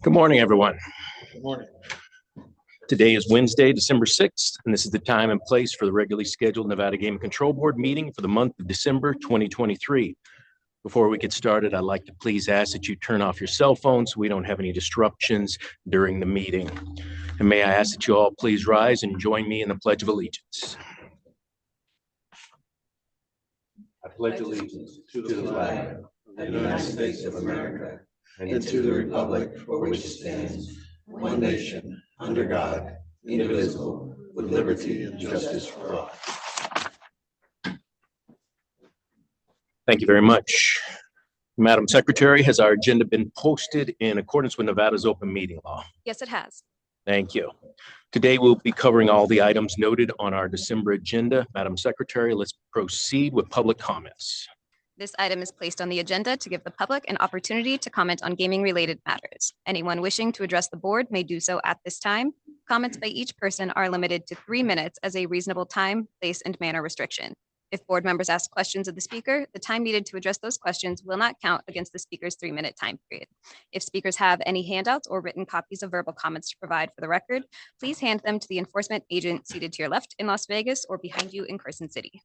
Good morning, everyone. Good morning. Today is Wednesday, December 6th, and this is the time and place for the regularly scheduled Nevada Gaming Control Board meeting for the month of December 2023. Before we get started, I'd like to please ask that you turn off your cell phones so we don't have any disruptions during the meeting. And may I ask that you all please rise and join me in the Pledge of Allegiance. I pledge allegiance to the flag of the United States of America and to the republic for which it stands, one nation, under God, indivisible, with liberty and justice for all. Thank you very much. Madam Secretary, has our agenda been posted in accordance with Nevada's open meeting law? Yes, it has. Thank you. Today, we'll be covering all the items noted on our December agenda. Madam Secretary, let's proceed with public comments. This item is placed on the agenda to give the public an opportunity to comment on gaming-related matters. Anyone wishing to address the board may do so at this time. Comments by each person are limited to 3 minutes as a reasonable time, place, and manner restriction. If board members ask questions of the speaker, the time needed to address those questions will not count against the speaker's 3-minute time period. If speakers have any handouts or written copies of verbal comments to provide for the record, please hand them to the enforcement agent seated to your left in Las Vegas or behind you in Carson City.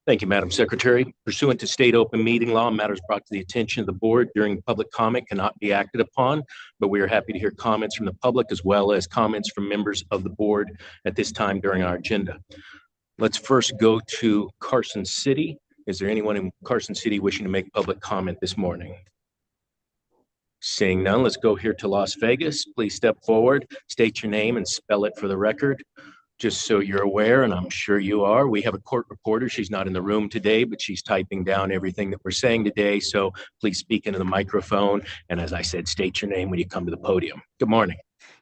Thank you, Madam Secretary. Pursuant to state open meeting law, matters brought to the attention of the board during public comment cannot be acted upon, but we are happy to hear comments from the public as well as comments from members of the board at this time during our agenda. Let's first go to Carson City. Is there anyone in Carson City wishing to make public comment this morning? Seeing none, let's go here to Las Vegas. Please step forward, state your name and spell it for the record. Just so you're aware, and I'm sure you are, we have a court reporter. She's not in the room today, but she's typing down everything that we're saying today. So please speak into the microphone. And as I said, state your name when you come to the podium. Good morning.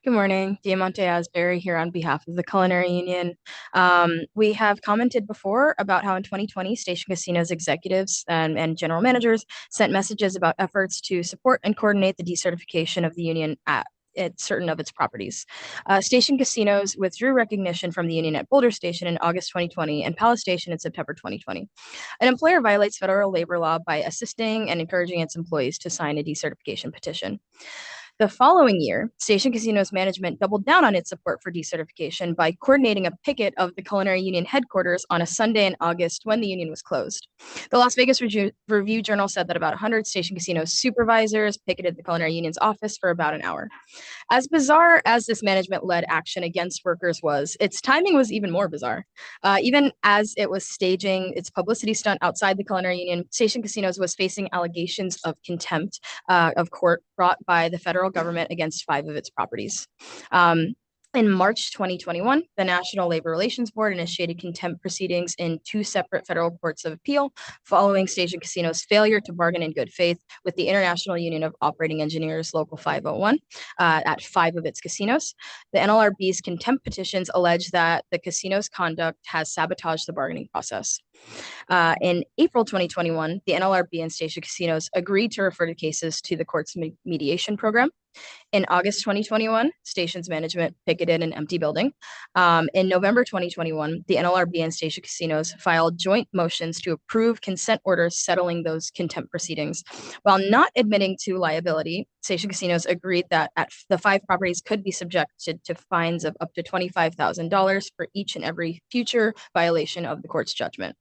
Good morning, Diamante Asbury here on behalf of the Culinary Union. We have commented before about how in 2020, Station Casinos executives and general managers sent messages about efforts to support and coordinate the decertification of the union at certain of its properties. Station Casinos withdrew recognition from the union at Boulder Station in August 2020 and Palace Station in September 2020. An employer violates federal labor law by assisting and encouraging its employees to sign a decertification petition. The following year, Station Casinos management doubled down on its support for decertification by coordinating a picket of the Culinary Union headquarters on a Sunday in August when the union was closed. The Las Vegas Review-Journal said that about 100 Station Casinos supervisors picketed the Culinary Union's office for about an hour. As bizarre as this management-led action against workers was, its timing was even more bizarre. Even as it was staging its publicity stunt outside the Culinary Union, Station Casinos was facing allegations of contempt of court brought by the federal government against 5 of its properties. In March 2021, the National Labor Relations Board initiated contempt proceedings in 2 separate federal courts of appeal following Station Casinos' failure to bargain in good faith with the International Union of Operating Engineers Local 501 at 5 of its casinos. The NLRB's contempt petitions allege that the casino's conduct has sabotaged the bargaining process. In April 2021, the NLRB and Station Casinos agreed to refer the cases to the court's mediation program. In August 2021, Station's management picketed an empty building. In November 2021, the NLRB and Station Casinos filed joint motions to approve consent orders settling those contempt proceedings. While not admitting to liability, Station Casinos agreed that the 5 properties could be subjected to fines of up to $25,000 for each and every future violation of the court's judgment.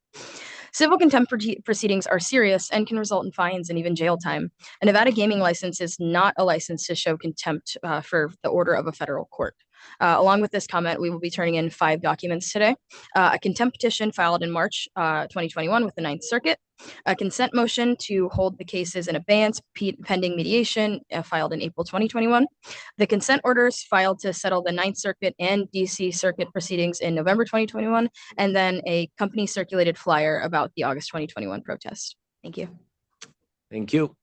Civil contempt proceedings are serious and can result in fines and even jail time. A Nevada gaming license is not a license to show contempt for the order of a federal court. Along with this comment, we will be turning in 5 documents today. A contempt petition filed in March 2021 with the Ninth Circuit, a consent motion to hold the cases in abeyance pending mediation filed in April 2021, the consent orders filed to settle the Ninth Circuit and DC Circuit proceedings in November 2021, and then a company circulated flyer about the August 2021 protest. Thank you. Thank you.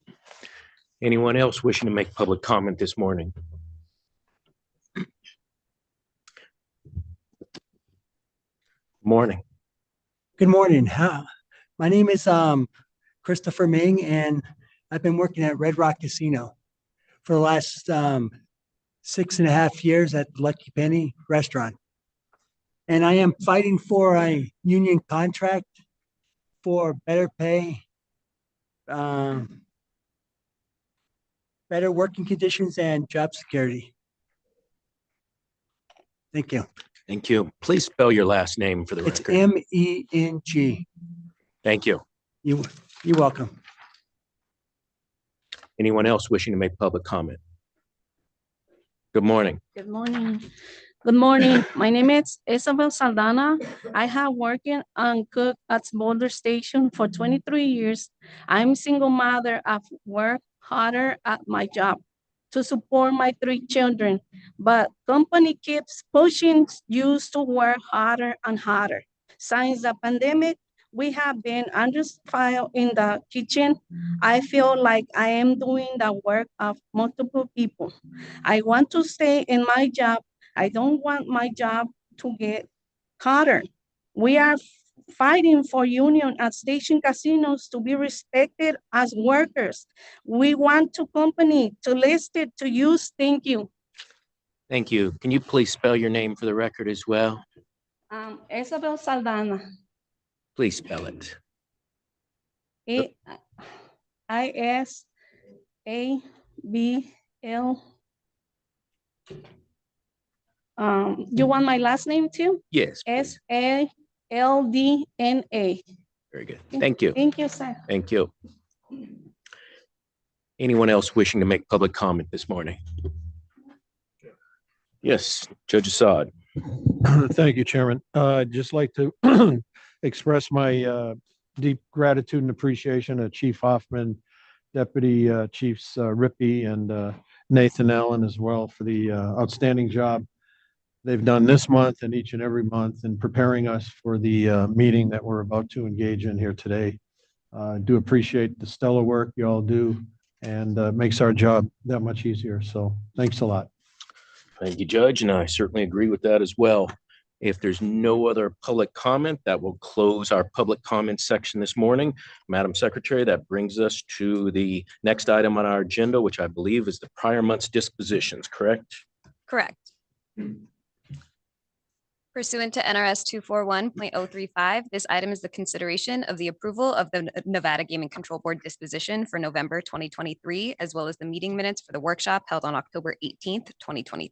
Anyone else wishing to make public comment this morning? Morning. Good morning. My name is Christopher Ming, and I've been working at Red Rock Casino for the last 6.5 years at Lucky Penny Restaurant. And I am fighting for a union contract for better pay, better working conditions and job security. Thank you. Thank you. Please spell your last name for the It's record. MENG. Thank you. You're welcome. Anyone else wishing to make public comment? Good morning. Good morning. Good morning. My name is Isabel Saldana. I have working on cook at Boulder Station for 23 years. I'm single mother. I've worked harder at my job to support my 3 children, but company keeps pushing you to work harder and harder. Since the pandemic, we have been under fire in the kitchen. I feel like I am doing the work of multiple people. I want to stay in my job. I don't want my job to get harder. We are fighting for union at station casinos to be respected as workers. We want to company to list it to use. Thank you. Thank you. Can you please spell your name for the record as well? Isabel Saldana. Please spell it. Isabel. You want my last name too? Yes, please. Saldna. Very good. Thank you. Thank you, sir. Thank you. Anyone else wishing to make public comment this morning? Yes, Judge Assad. Thank you, Chairman. I'd just like to express my deep gratitude and appreciation to Chief Hoffman, Deputy Chiefs Rippey and Nathan Allen as well for the outstanding job they've done this month and each and every month in preparing us for the meeting that we're about to engage in here today. I do appreciate the stellar work you all do and makes our job that much easier. So thanks a lot. Thank you, Judge, and I certainly agree with that as well. If there's no other public comment, that will close our public comment section this morning. Madam Secretary, that brings us to the next item on our agenda, which I believe is the prior month's dispositions, correct? Correct. Pursuant to NRS 241.035, this item is the consideration of the approval of the Nevada Gaming Control Board disposition for November 2023, as well as the meeting minutes for the workshop held on October 18th, 2023.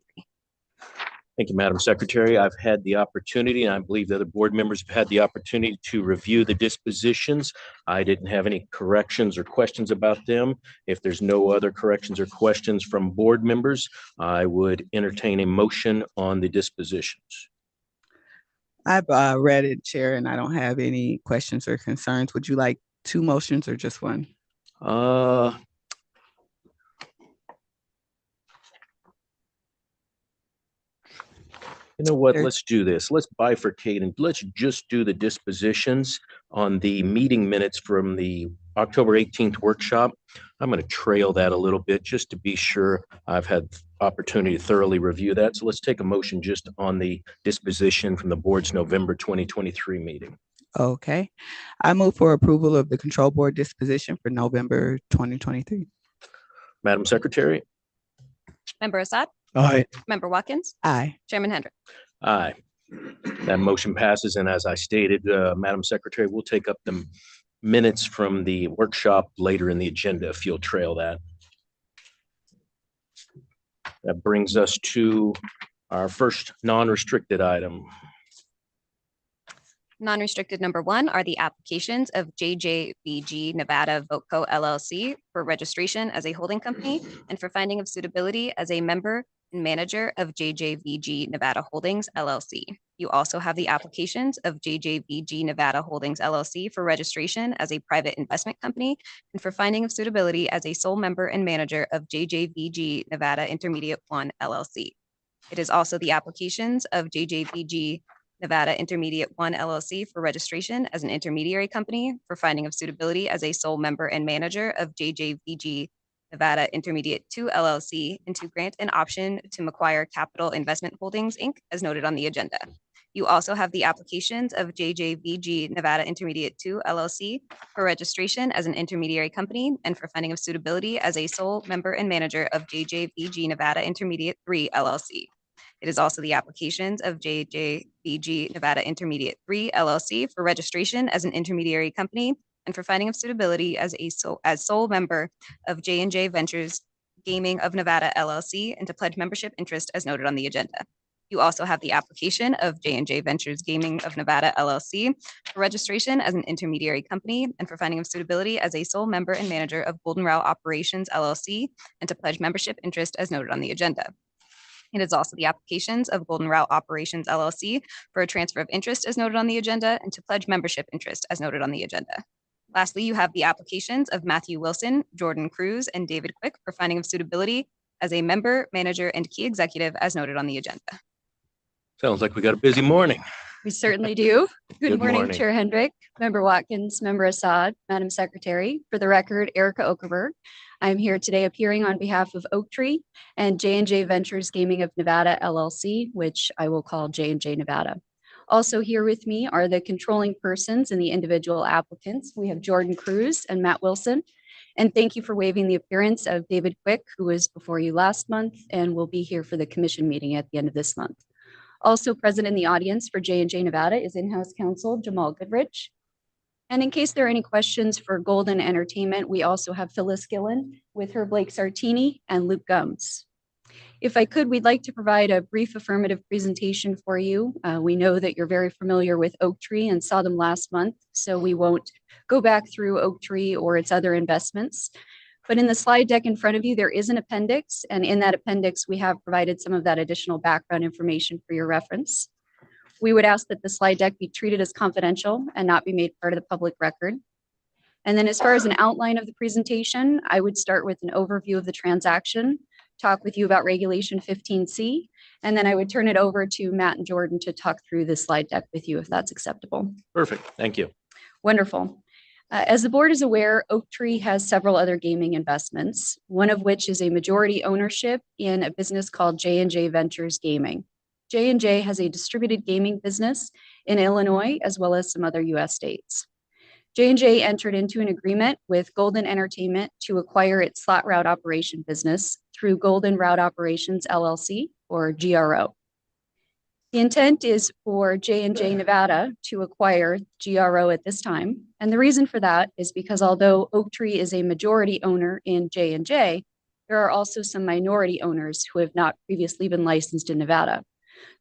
Thank you, Madam Secretary. I've had the opportunity, and I believe the other board members have had the opportunity to review the dispositions. I didn't have any corrections or questions about them. If there's no other corrections or questions from board members, I would entertain a motion on the dispositions. I've read it, Chair, and I don't have any questions or concerns. Would you like 2 motions or just 1? You know what? Sure. Let's do this. Let's bifurcate and let's just do the dispositions on the meeting minutes from the October 18th workshop. I'm going to trail that a little bit just to be sure I've had opportunity to thoroughly review that. So let's take a motion just on the disposition from the board's November 2023 meeting. Okay. I move for approval of the control board disposition for November 2023. Madam Secretary? Member Assad? Aye. Member Watkins? Aye. Chairman Hendrick? Aye. That motion passes. And as I stated, Madam Secretary, we'll take up the minutes from the workshop later in the agenda if you'll trail that. That brings us to our first non-restricted item. Non-restricted number 1 are the applications of JJVG Nevada VoteCo LLC for registration as a holding company and for finding of suitability as a member and manager of JJVG Nevada Holdings LLC. You also have the applications of JJVG Nevada Holdings LLC for registration as a private investment company and for finding of suitability as a sole member and manager of JJVG Nevada Intermediate 1 LLC. It is also the applications of JJVG Nevada Intermediate 1 LLC for registration as an intermediary company for finding of suitability as a sole member and manager of JJVG Nevada Intermediate 2 LLC and to grant an option to Macquarie Capital Investment Holdings, Inc., as noted on the agenda. You also have the applications of JJVG Nevada Intermediate 2 LLC for registration as an intermediary company and for finding of suitability as a sole member and manager of JJVG Nevada Intermediate 3 LLC. It is also the applications of JJVG Nevada Intermediate 3 LLC for registration as an intermediary company and for finding of suitability as a sole member of J&J Ventures Gaming of Nevada LLC and to pledge membership interest as noted on the agenda. You also have the application of J&J Ventures Gaming of Nevada LLC for registration as an intermediary company and for finding of suitability as a sole member and manager of Golden Route Operations LLC and to pledge membership interest as noted on the agenda. It is also the applications of Golden Route Operations LLC for a transfer of interest as noted on the agenda and to pledge membership interest as noted on the agenda. Lastly, you have the applications of Matthew Wilson, Jordan Cruz, and David Quick for finding of suitability as a member, manager, and key executive as noted on the agenda. Sounds like we got a busy morning. We certainly do. Good Good morning, morning. Chair Hendrick, Member Watkins, Member Assad, Madam Secretary. For the record, Erica Okerberg. I'm here today appearing on behalf of Oak Tree and J&J Ventures Gaming of Nevada LLC, which I will call J&J Nevada. Also here with me are the controlling persons and the individual applicants. We have Jordan Cruz and Matt Wilson. And thank you for waiving the appearance of David Quick, who was before you last month and will be here for the commission meeting at the end of this month. Also present in the audience for J&J Nevada is in-house counsel Jamal Goodrich. And in case there are any questions for Golden Entertainment, we also have Phyllis Gillen with her Blake Sartini and Luke Gums. If I could, we'd like to provide a brief affirmative presentation for you. We know that you're very familiar with Oak Tree and saw them last month, so we won't go back through Oak Tree or its other investments. But in the slide deck in front of you, there is an appendix, and in that appendix, we have provided some of that additional background information for your reference. We would ask that the slide deck be treated as confidential and not be made part of the public record. And then as far as an outline of the presentation, I would start with an overview of the transaction, talk with you about Regulation 15C, and then I would turn it over to Matt and Jordan to talk through the slide deck with you if that's acceptable. Perfect. Thank you. Wonderful. As the board is aware, Oak Tree has several other gaming investments, one of which is a majority ownership in a business called J&J Ventures Gaming. J&J has a distributed gaming business in Illinois as well as some other U.S. states. J&J entered into an agreement with Golden Entertainment to acquire its slot route operation business through Golden Route Operations LLC, or GRO. The intent is for J&J Nevada to acquire GRO at this time. And the reason for that is because although Oak Tree is a majority owner in J&J, there are also some minority owners who have not previously been licensed in Nevada.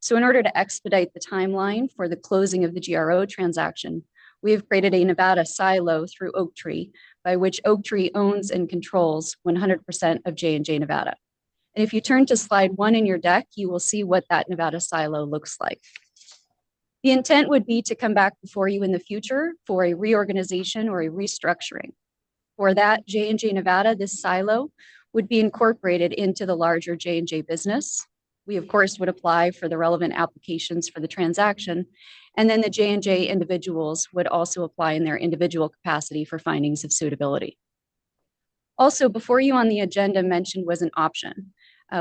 So in order to expedite the timeline for the closing of the GRO transaction, we have created a Nevada silo through Oak Tree, by which Oak Tree owns and controls 100% of J&J Nevada. And if you turn to slide 1 in your deck, you will see what that Nevada silo looks like. The intent would be to come back before you in the future for a reorganization or a restructuring. For that, J&J Nevada, this silo, would be incorporated into the larger J&J business. We, of course, would apply for the relevant applications for the transaction, and then the J&J individuals would also apply in their individual capacity for findings of suitability. Also, before you on the agenda mentioned was an option.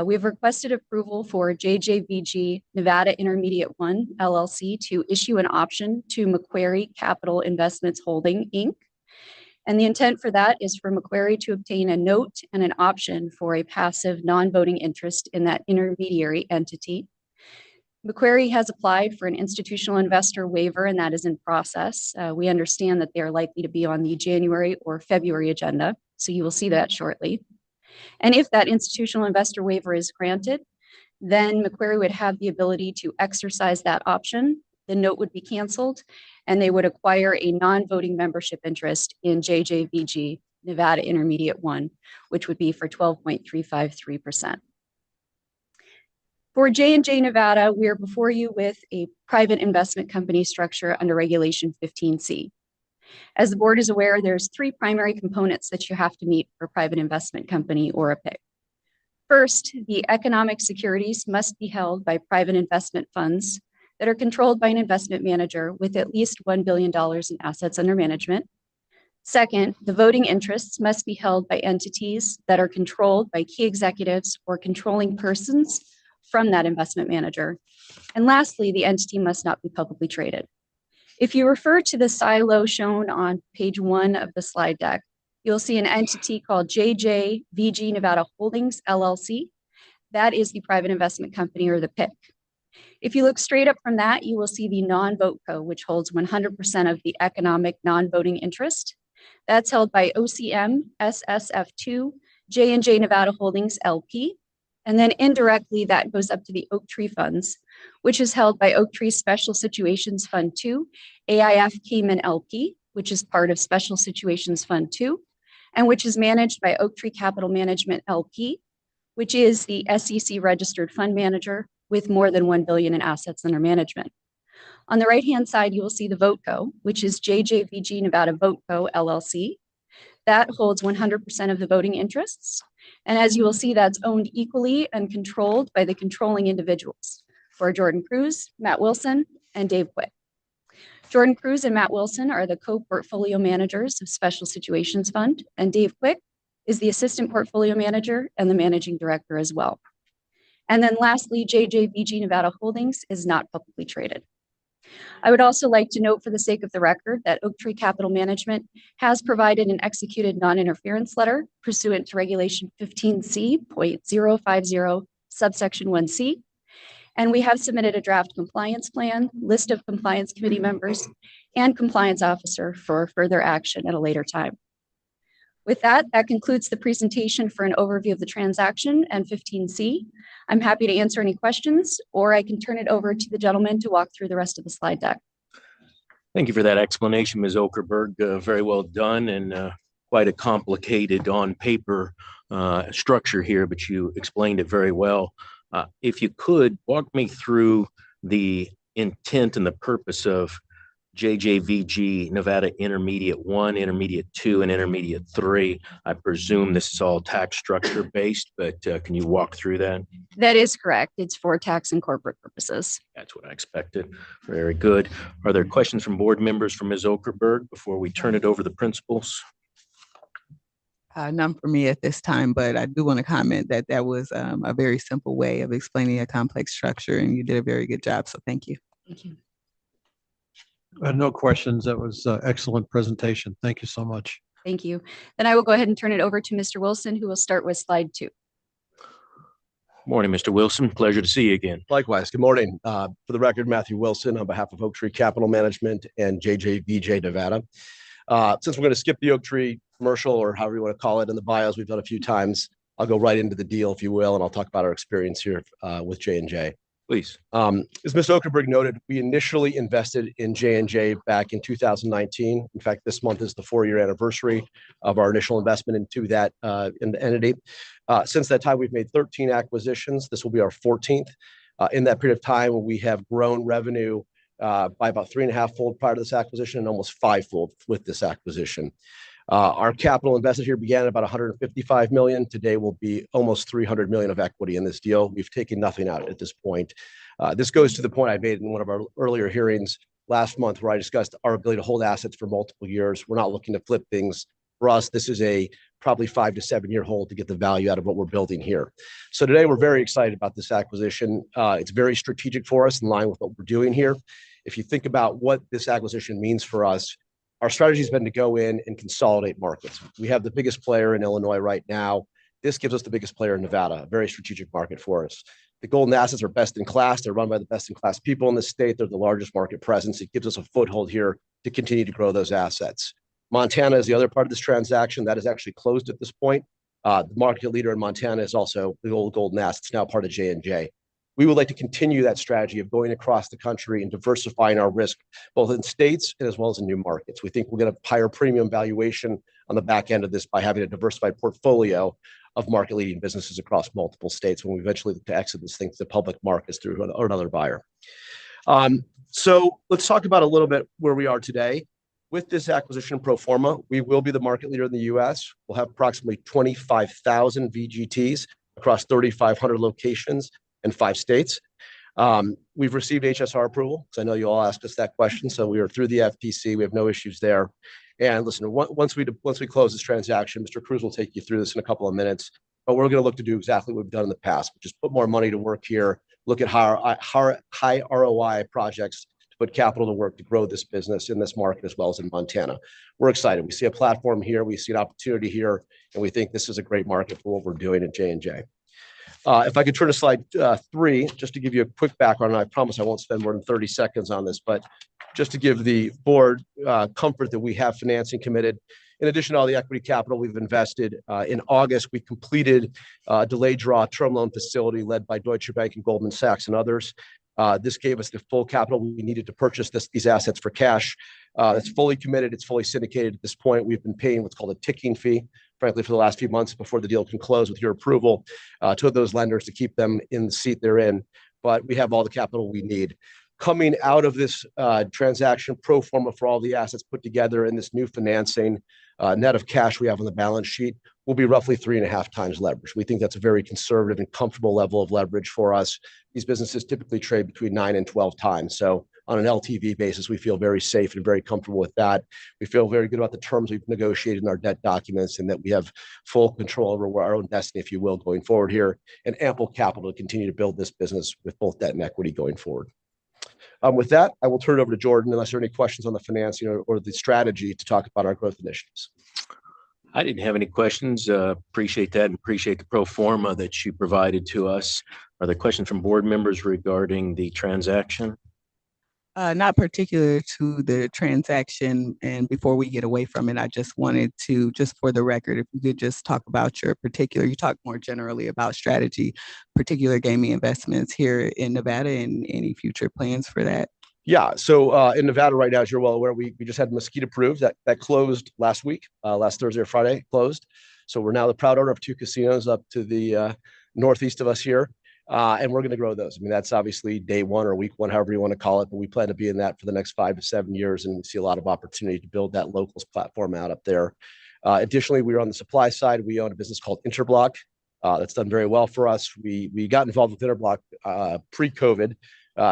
We've requested approval for JJVG Nevada Intermediate 1 LLC to issue an option to Macquarie Capital Investments Holding, Inc. And the intent for that is for Macquarie to obtain a note and an option for a passive non-voting interest in that intermediary entity. Macquarie has applied for an institutional investor waiver, and that is in process. We understand that they are likely to be on the January or February agenda, so you will see that shortly. And if that institutional investor waiver is granted, then Macquarie would have the ability to exercise that option. The note would be canceled, and they would acquire a non-voting membership interest in JJVG Nevada Intermediate 1, which would be for 12.353%. For J&J Nevada, we are before you with a private investment company structure under Regulation 15C. As the board is aware, there's 3 primary components that you have to meet for a private investment company or a PIC. First, the economic securities must be held by private investment funds that are controlled by an investment manager with at least $1 billion in assets under management. Second, the voting interests must be held by entities that are controlled by key executives or controlling persons from that investment manager. And lastly, the entity must not be publicly traded. If you refer to the silo shown on page 1 of the slide deck, you'll see an entity called JJVG Nevada Holdings LLC. That is the private investment company or the PIC. If you look straight up from that, you will see the non-vote co, which holds 100% of the economic non-voting interest. That's held by OCM, SSF2, J&J Nevada Holdings LP, and then indirectly that goes up to the Oaktree Funds, which is held by Oaktree Special Situations Fund 2, AIF Cayman LP, which is part of Special Situations Fund 2, and which is managed by Oaktree Capital Management LP, which is the SEC registered fund manager with more than $1 billion in assets under management. On the right-hand side, you will see the VoteCo, which is JJVG Nevada VoteCo LLC. That holds 100% of the voting interests. And as you will see, that's owned equally and controlled by the controlling individuals, who are Jordan Cruz, Matt Wilson, and Dave Quick. Jordan Cruz and Matt Wilson are the co-portfolio managers of Special Situations Fund, and Dave Quick is the assistant portfolio manager and the managing director as well. And then lastly, JJVG Nevada Holdings is not publicly traded. I would also like to note for the sake of the record that Oaktree Capital Management has provided an executed non-interference letter pursuant to Regulation 15C.050 subsection 1C. And we have submitted a draft compliance plan, list of compliance committee members, and compliance officer for further action at a later time. With that, that concludes the presentation for an overview of the transaction and 15C. I'm happy to answer any questions, or I can turn it over to the gentleman to walk through the rest of the slide deck. Thank you for that explanation, Ms. Okerberg. Very well done, and quite a complicated on paper structure here, but you explained it very well. If you could walk me through the intent and the purpose of JJVG Nevada Intermediate 1, Intermediate 2, and Intermediate 3. I presume this is all tax structure based, but can you walk through that? That is correct. It's for tax and corporate purposes. That's what I expected. Very good. Are there questions from board members for Ms. Okerberg before we turn it over to the principals? None for me at this time, but I do want to comment that that was a very simple way of explaining a complex structure, and you did a very good job. So thank you. Thank you. No questions. That was excellent presentation. Thank you so much. Thank you. Then I will go ahead and turn it over to Mr. Wilson, who will start with slide 2. Morning, Mr. Wilson. Pleasure to see you again. Likewise. Good morning. For the record, Matthew Wilson on behalf of Oaktree Capital Management and JJVJ Nevada. Since we're going to skip the Oaktree commercial, or however you want to call it, in the bios we've done a few times, I'll go right into the deal, if you will, and I'll talk about our experience here with J&J. Please. As Mr. Okerberg noted, we initially invested in J&J back in 2019. In fact, this month is the 4-year anniversary of our initial investment into that entity. Since that time, we've made 13 acquisitions. This will be our 14th. In that period of time, we have grown revenue by about 3.5-fold prior to this acquisition and almost 5-fold with this acquisition. Our capital invested here began at about $155 million. Today will be almost $300 million of equity in this deal. We've taken nothing out at this point. This goes to the point I made in one of our earlier hearings last month, where I discussed our ability to hold assets for multiple years. We're not looking to flip things. For us, this is a probably 5 to 7 year hold to get the value out of what we're building here. So today we're very excited about this acquisition. It's very strategic for us, in line with what we're doing here. If you think about what this acquisition means for us, our strategy has been to go in and consolidate markets. We have the biggest player in Illinois right now. This gives us the biggest player in Nevada, a very strategic market for us. The golden assets are best in class. They're run by the best in class people in the state. They're the largest market presence. It gives us a foothold here to continue to grow those assets. Montana is the other part of this transaction that is actually closed at this point. The market leader in Montana is also the old golden assets, now part of J&J. We would like to continue that strategy of going across the country and diversifying our risk, both in states and as well as in new markets. We think we'll get a higher premium valuation on the back end of this by having a diversified portfolio of market-leading businesses across multiple states when we eventually look to exit this thing to the public markets through another buyer. So let's talk about a little bit where we are today. With this acquisition pro forma, we will be the market leader in the U.S. We'll have approximately 25,000 VGTs across 3,500 locations in 5 states. We've received HSR approval, because I know you all asked us that question. So we are through the FTC. We have no issues there. And listen, once we close this transaction, Mr. Cruz will take you through this in a couple of minutes. But we're going to look to do exactly what we've done in the past, which is put more money to work here, look at high ROI projects to put capital to work to grow this business in this market as well as in Montana. We're excited. We see a platform here. We see an opportunity here. And we think this is a great market for what we're doing at J&J. If I could turn to slide 3, just to give you a quick background, and I promise I won't spend more than 30 seconds on this, but just to give the board comfort that we have financing committed. In addition to all the equity capital we've invested, in August, we completed a delayed draw term loan facility led by Deutsche Bank and Goldman Sachs and others. This gave us the full capital we needed to purchase these assets for cash. It's fully committed. It's fully syndicated at this point. We've been paying what's called a ticking fee, frankly, for the last few months before the deal can close with your approval to those lenders to keep them in the seat they're in. But we have all the capital we need. Coming out of this transaction, pro forma for all the assets put together in this new financing, net of cash we have on the balance sheet, will be roughly 3.5 times leverage. We think that's a very conservative and comfortable level of leverage for us. These businesses typically trade between 9 and 12 times. So on an LTV basis, we feel very safe and very comfortable with that. We feel very good about the terms we've negotiated in our debt documents and that we have full control over our own destiny, if you will, going forward here, and ample capital to continue to build this business with both debt and equity going forward. With that, I will turn it over to Jordan, unless there are any questions on the financing or the strategy to talk about our growth initiatives. I didn't have any questions. Appreciate that and appreciate the pro forma that you provided to us. Are there questions from board members regarding the transaction? Not particular to the transaction. And before we get away from it, I just wanted to, just for the record, if you could just talk about you talk more generally about strategy, particular gaming investments here in Nevada and any future plans for that. Yeah, so in Nevada right now, as you're well aware, we just had Mesquite approved. That closed last week, last Thursday or Friday closed. So we're now the proud owner of 2 casinos up to the northeast of us here. And we're going to grow those. I mean, that's obviously day one or week one, however you want to call it, but we plan to be in that for the next 5 to 7 years, and we see a lot of opportunity to build that locals platform out up there. Additionally, we are on the supply side. We own a business called Interblock that's done very well for us. We got involved with Interblock pre-COVID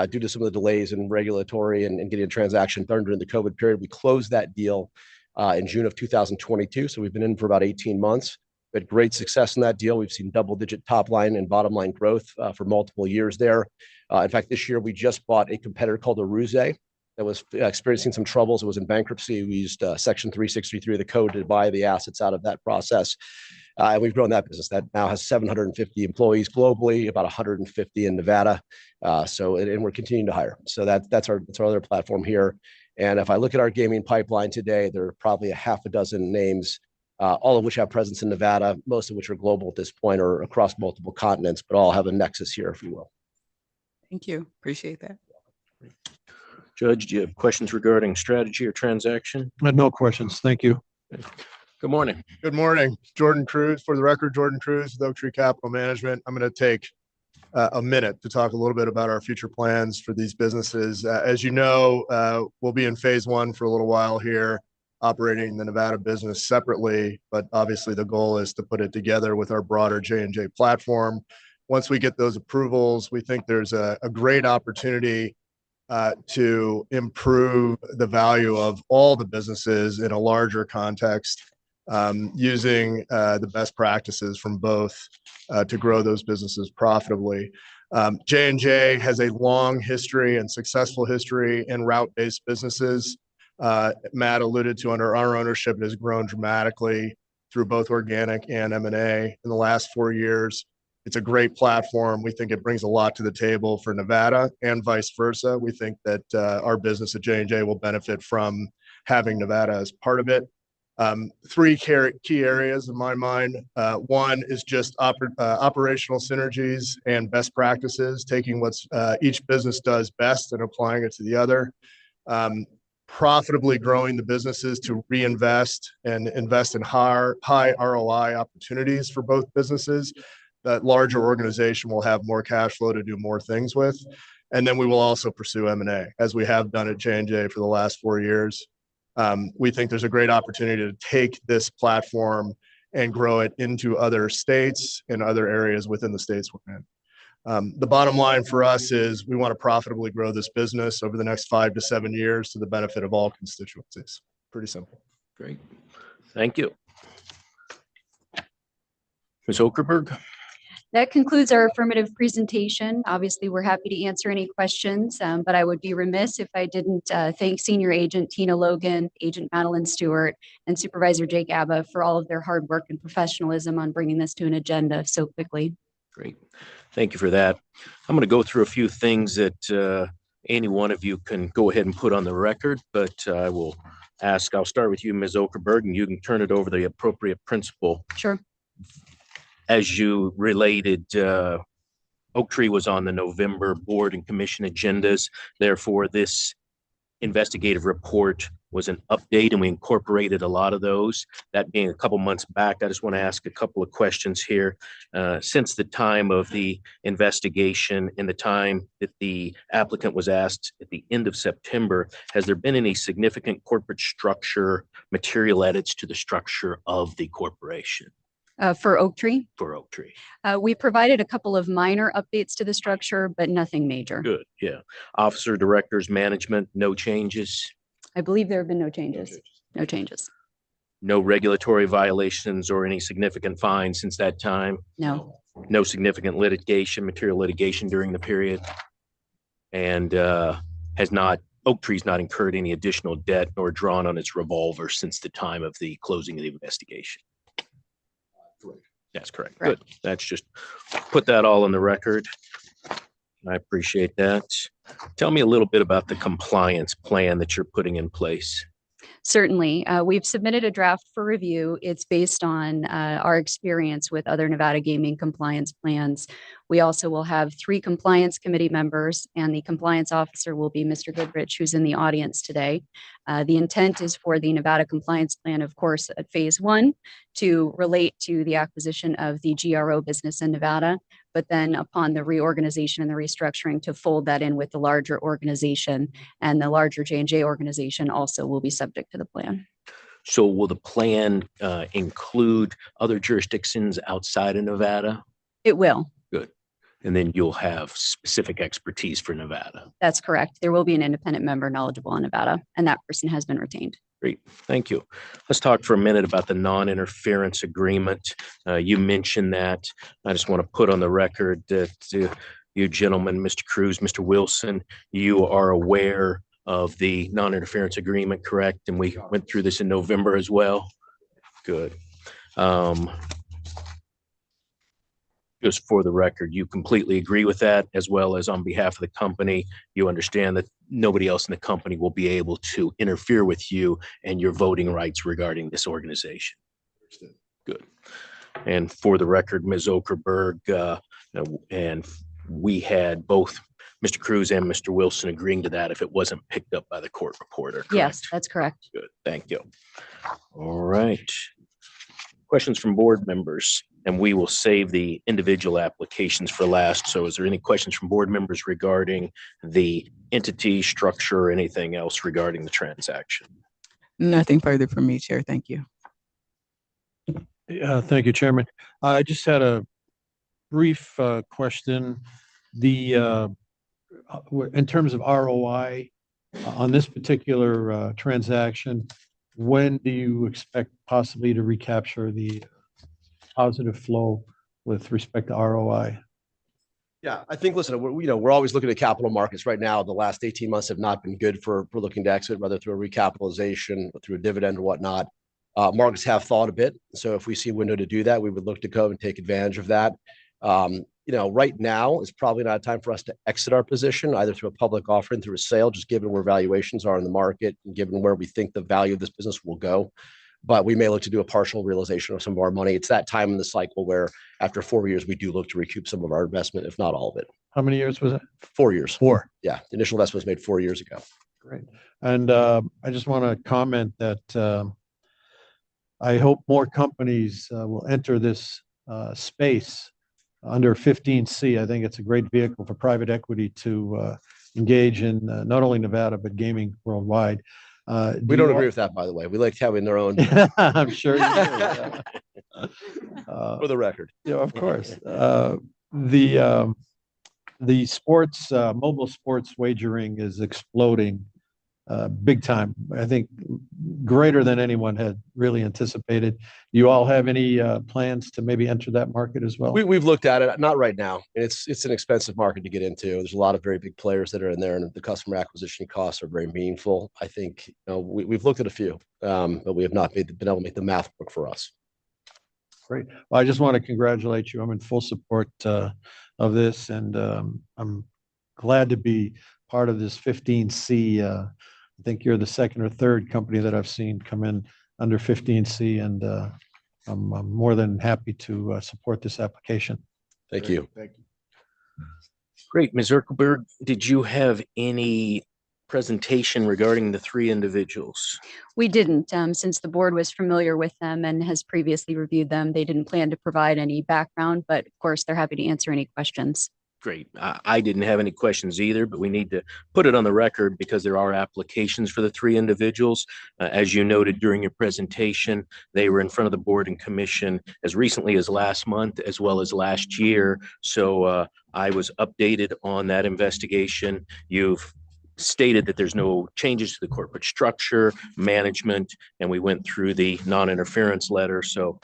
due to some of the delays in regulatory and getting a transaction done during the COVID period. We closed that deal in June of 2022, so we've been in for about 18 months. We had great success in that deal. We've seen double-digit top line and bottom line growth for multiple years there. In fact, this year we just bought a competitor called Aruze that was experiencing some troubles. It was in bankruptcy. We used Section 363 of the code to buy the assets out of that process. And we've grown that business. That now has 750 employees globally, about 150 in Nevada. And we're continuing to hire. So that's our other platform here. And if I look at our gaming pipeline today, there are probably a half a dozen names, all of which have presence in Nevada, most of which are global at this point or across multiple continents, but all have a nexus here, if you will. Thank you. Appreciate that. Judge, do you have questions regarding strategy or transaction? No questions. Thank you. Good morning. Good morning. Jordan Cruz. For the record, Jordan Cruz with Oaktree Capital Management. I'm going to take a minute to talk a little bit about our future plans for these businesses. As you know, we'll be in phase one for a little while here, operating the Nevada business separately, but obviously the goal is to put it together with our broader J&J platform. Once we get those approvals, we think there's a great opportunity to improve the value of all the businesses in a larger context, using the best practices from both to grow those businesses profitably. J&J has a long history and successful history in route-based businesses. Matt alluded to under our ownership, it has grown dramatically through both organic and M&A in the last 4 years. It's a great platform. We think it brings a lot to the table for Nevada and vice versa. We think that our business at J&J will benefit from having Nevada as part of it. 3 key areas in my mind. One is just operational synergies and best practices, taking what each business does best and applying it to the other. Profitably growing the businesses to reinvest and invest in high ROI opportunities for both businesses. That larger organization will have more cash flow to do more things with. And then we will also pursue M&A, as we have done at J&J for the last 4 years. We think there's a great opportunity to take this platform and grow it into other states and other areas within the states we're in. The bottom line for us is we want to profitably grow this business over the next 5 to 7 years to the benefit of all constituencies. Pretty simple. Great. Thank you. Ms. Okerberg? That concludes our affirmative presentation. Obviously, we're happy to answer any questions, but I would be remiss if I didn't thank Senior Agent Tina Logan, Agent Madeline Stewart, and Supervisor Jake Abba for all of their hard work and professionalism on bringing this to an agenda so quickly. Great. Thank you for that. I'm going to go through a few things that any one of you can go ahead and put on the record, but I will ask, I'll start with you, Ms. Okerberg, and you can turn it over to the appropriate principal. Sure. As you related, Oak Tree was on the November board and commission agendas. Therefore, this investigative report was an update, and we incorporated a lot of those. That being a couple months back, I just want to ask a couple of questions here. Since the time of the investigation and the time that the applicant was asked at the end of September, has there been any significant corporate structure, material edits to the structure of the corporation? For Oak Tree, For Oak Tree. we provided a couple of minor updates to the structure, but nothing major. Good, yeah. Officer, directors, management, no changes? I believe there have been no changes. No changes. No regulatory violations or any significant fines since that time? No. No significant litigation, material litigation during the period? And Oak Tree's not incurred any additional debt nor drawn on its revolver since the time of the closing of the investigation? That's correct. Good. That's just put that all on the record. I appreciate that. Tell me a little bit about the compliance plan that you're putting in place. Certainly. We've submitted a draft for review. It's based on our experience with other Nevada gaming compliance plans. We also will have 3 compliance committee members, and the compliance officer will be Mr. Goodrich, who's in the audience today. The intent is for the Nevada compliance plan, of course, at phase 1 to relate to the acquisition of the GRO business in Nevada, but then upon the reorganization and the restructuring to fold that in with the larger organization, and the larger J&J organization also will be subject to the plan. So will the plan include other jurisdictions outside of Nevada? It will. Good. And then you'll have specific expertise for Nevada. That's correct. There will be an independent member knowledgeable in Nevada, and that person has been retained. Great, thank you. Let's talk for a minute about the non-interference agreement. You mentioned that. I just want to put on the record that you gentlemen, Mr. Cruz, Mr. Wilson, you are aware of the non-interference agreement, correct? And we went through this in November as well. Good. Just for the record, you completely agree with that, as well as on behalf of the company, you understand that nobody else in the company will be able to interfere with you and your voting rights regarding this organization. Good. And for the record, Ms. Okerberg, and we had both Mr. Cruz and Mr. Wilson agreeing to that if it wasn't picked up by the court reporter, correct? Yes, that's correct. Good, thank you. All right. Questions from board members? And we will save the individual applications for last. So is there any questions from board members regarding the entity structure or anything else regarding the transaction? Nothing further from me, Chair. Thank you. Thank you, Chairman. I just had a brief question. In terms of ROI on this particular transaction, when do you expect possibly to recapture the positive flow with respect to ROI? Yeah, I think, listen, we're always looking at capital markets right now. The last 18 months have not been good for looking to exit, whether through a recapitalization or through a dividend or whatnot. Markets have thawed a bit. So if we see a window to do that, we would look to go and take advantage of that. Right now is probably not a time for us to exit our position, either through a public offering, through a sale, just given where valuations are in the market and given where we think the value of this business will go. But we may look to do a partial realization of some of our money. It's that time in the cycle where after 4 years, we do look to recoup some of our investment, if not all of it. How many years was it? 4 years. 4. Yeah. The initial investment was made 4 years ago. Great. And I just want to comment that I hope more companies will enter this space under 15C. I think it's a great vehicle for private equity to engage in not only Nevada, but gaming worldwide. We don't agree with that, by the way. We like having their own. I'm sure you do. Yeah. For the record. Yeah, of course. The sports, mobile sports wagering is exploding big time. I think greater than anyone had really anticipated. You all have any plans to maybe enter that market as well? We've looked at it, not right now. It's an expensive market to get into. There's a lot of very big players that are in there, and the customer acquisition costs are very meaningful. I think we've looked at a few, but we have not been able to make the math work for us. Great. Well, I just want to congratulate you. I'm in full support of this, and I'm glad to be part of this 15C. I think you're the second or third company that I've seen come in under 15C, and I'm more than happy to support this application. Thank you. Thank you. Great. Ms. Erkelberg, did you have any presentation regarding the three individuals? We didn't, since the board was familiar with them and has previously reviewed them. They didn't plan to provide any background, but of course, they're happy to answer any questions. Great. I didn't have any questions either, but we need to put it on the record because there are applications for the three individuals. As you noted during your presentation, they were in front of the board and commission as recently as last month, as well as last year. So I was updated on that investigation. You've stated that there's no changes to the corporate structure, management, and we went through the non-interference letter. So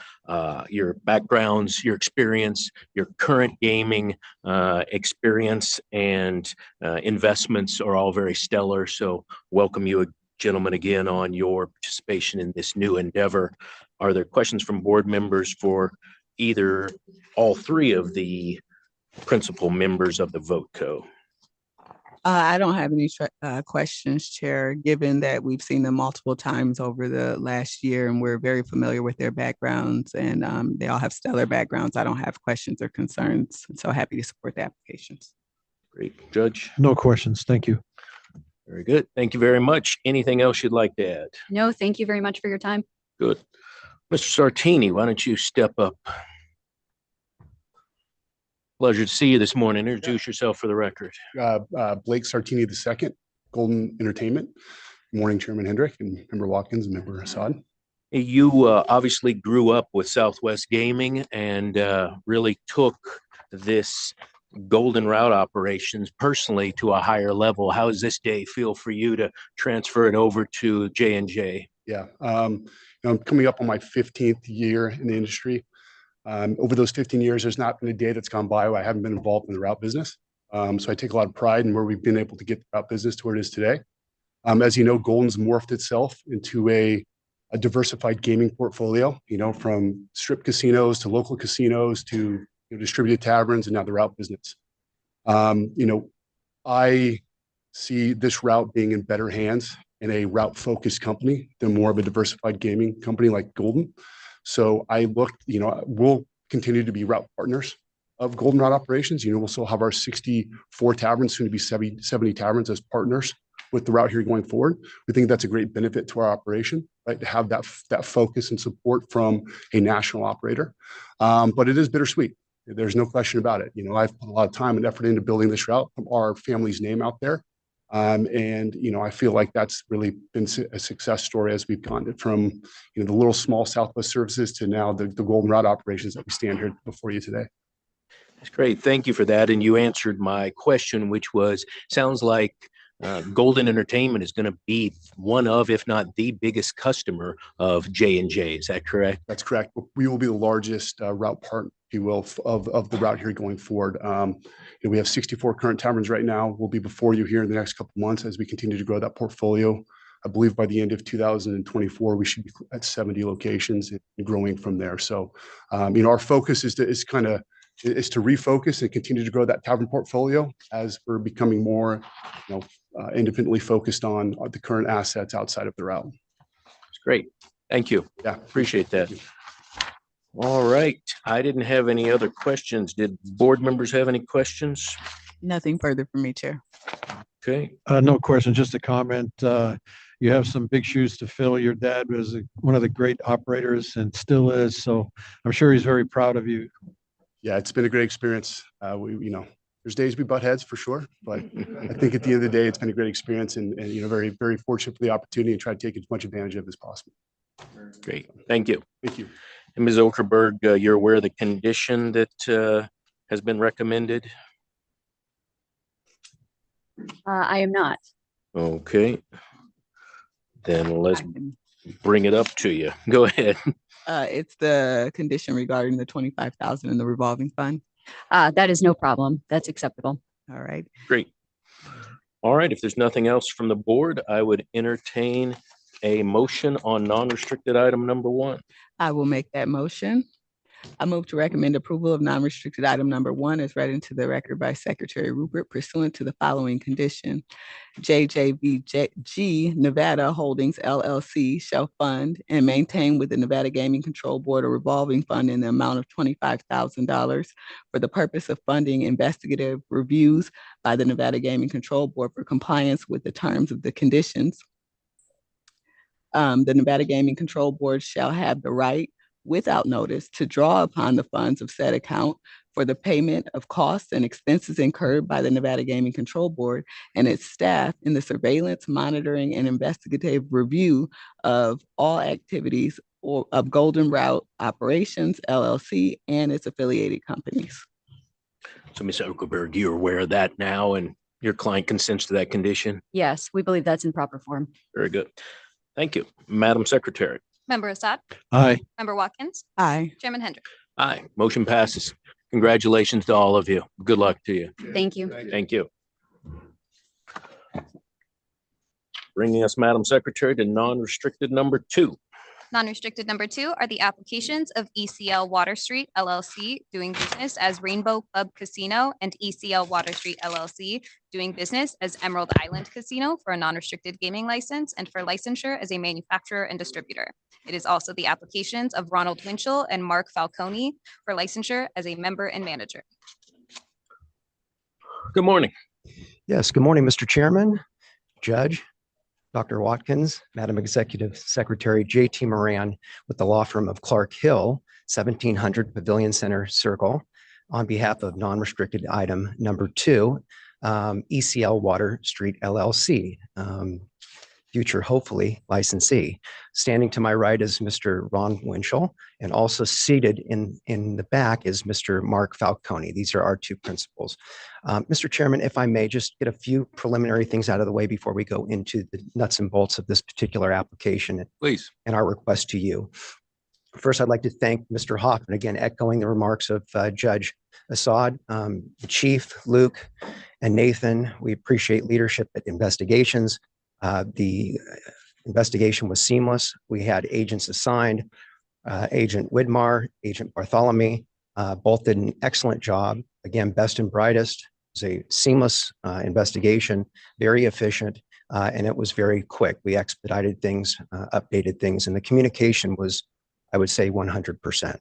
your backgrounds, your experience, your current gaming experience and investments are all very stellar. So welcome you, gentlemen, again on your participation in this new endeavor. Are there questions from board members for either all three of the principal members of the VoteCo? I don't have any questions, Chair, given that we've seen them multiple times over the last year and we're very familiar with their backgrounds, and they all have stellar backgrounds. I don't have questions or concerns. So happy to support the applications. Great. Judge? No questions. Thank you. Very good. Thank you very much. Anything else you'd like to add? No, thank you very much for your time. Good. Mr. Sartini, why don't you step up? Pleasure to see you this morning. Introduce yourself for the record. Blake Sartini II, Golden Entertainment. Good morning, Chairman Hendrick and Member Watkins and Member Assad. You obviously grew up with Southwest Gaming and really took this Golden Route operations personally to a higher level. How does this day feel for you to transfer it over to J&J? Yeah, I'm coming up on my 15th year in the industry. Over those 15 years, there's not been a day that's gone by where I haven't been involved in the route business. So I take a lot of pride in where we've been able to get the route business to where it is today. As you know, Golden's morphed itself into a diversified gaming portfolio, from strip casinos to local casinos to distributed taverns and now the route business. I see this route being in better hands in a route focused company than more of a diversified gaming company like Golden. So I looked, we'll continue to be route partners of Golden Route operations. We'll still have our 64 taverns, soon to be 70 taverns as partners with the route here going forward. We think that's a great benefit to our operation, right? To have that focus and support from a national operator. But it is bittersweet. There's no question about it. I've put a lot of time and effort into building this route, our family's name out there. I feel like that's really been a success story as we've gone from, the little small Southwest services to now the Golden Route operations that we stand here before you today. That's great. Thank you for that. And you answered my question, which was, sounds like Golden Entertainment is going to be one of, if not the biggest customer of J&J. Is that correct? That's correct. We will be the largest route partner, if you will, of the route here going forward. We have 64 current taverns right now. We'll be before you here in the next couple of months as we continue to grow that portfolio. I believe by the end of 2024, we should be at 70 locations and growing from there. So, our focus is to refocus and continue to grow that tavern portfolio as we're becoming more, independently focused on the current assets outside of the route. That's great. Thank you. Yeah, appreciate that. All right. I didn't have any other questions. Did board members have any questions? Nothing further from me, Chair. Okay. No question, just a comment. You have some big shoes to fill. Your dad was one of the great operators and still is. So I'm sure he's very proud of you. Yeah, it's been a great experience. There's days we butt heads for sure, but I think at the end of the day, it's been a great experience and very, very fortunate for the opportunity and try to take as much advantage of it as possible. Great. Thank you. Thank you. And Ms. Okerberg, you're aware of the condition that has been recommended? I am not. Okay. Then let's bring it up to you. Go ahead. It's the condition regarding the $25,000 in the revolving fund. That is no problem. That's acceptable. All right. Great. All right. If there's nothing else from the board, I would entertain a motion on non-restricted item number 1. I will make that motion. I move to recommend approval of non-restricted item number 1 as read into the record by Secretary Rupert pursuant to the following condition. JJVG Nevada Holdings LLC shall fund and maintain with the Nevada Gaming Control Board a revolving fund in the amount of $25,000 for the purpose of funding investigative reviews by the Nevada Gaming Control Board for compliance with the terms of the conditions. The Nevada Gaming Control Board shall have the right, without notice, to draw upon the funds of said account for the payment of costs and expenses incurred by the Nevada Gaming Control Board and its staff in the surveillance, monitoring, and investigative review of all activities of Golden Route Operations, LLC, and its affiliated companies. So, Ms. Okelberg, you're aware of that now, and your client consents to that condition? Yes, we believe that's in proper form. Very good. Thank you. Madam Secretary. Member Assad? Aye. Member Watkins? Aye. Chairman Hendrick? Aye. Motion passes. Congratulations to all of you. Good luck to you. Thank you. Thank you. Bringing us, Madam Secretary, to non-restricted number 2. Non-restricted number 2 are the applications of ECL Water Street LLC doing business as Rainbow Club Casino and ECL Water Street LLC doing business as Emerald Island Casino for a non-restricted gaming license and for licensure as a manufacturer and distributor. It is also the applications of Ronald Winchell and Mark Falcone for licensure as a member and manager. Good morning. Yes, good morning, Mr. Chairman, Judge, Dr. Watkins, Madam Executive Secretary JT Moran with the law firm of Clark Hill, 1700 Pavilion Center Circle, on behalf of non-restricted item number 2, ECL Water Street LLC, future, hopefully, licensee. Standing to my right is Mr. Ron Winchell, and also seated in the back is Mr. Mark Falcone. These are our 2 principals. Mr. Chairman, if I may just get a few preliminary things out of the way before we go into the nuts and bolts of this particular application. Please. And our request to you. First, I'd like to thank Mr. Hoffman, again, echoing the remarks of Judge Assad, the Chief, Luke, and Nathan. We appreciate leadership at investigations. The investigation was seamless. We had agents assigned, Agent Widmar, Agent Bartholomew, both did an excellent job. Again, best and brightest. It was a seamless investigation, very efficient, and it was very quick. We expedited things, updated things, and the communication was, I would say, 100%.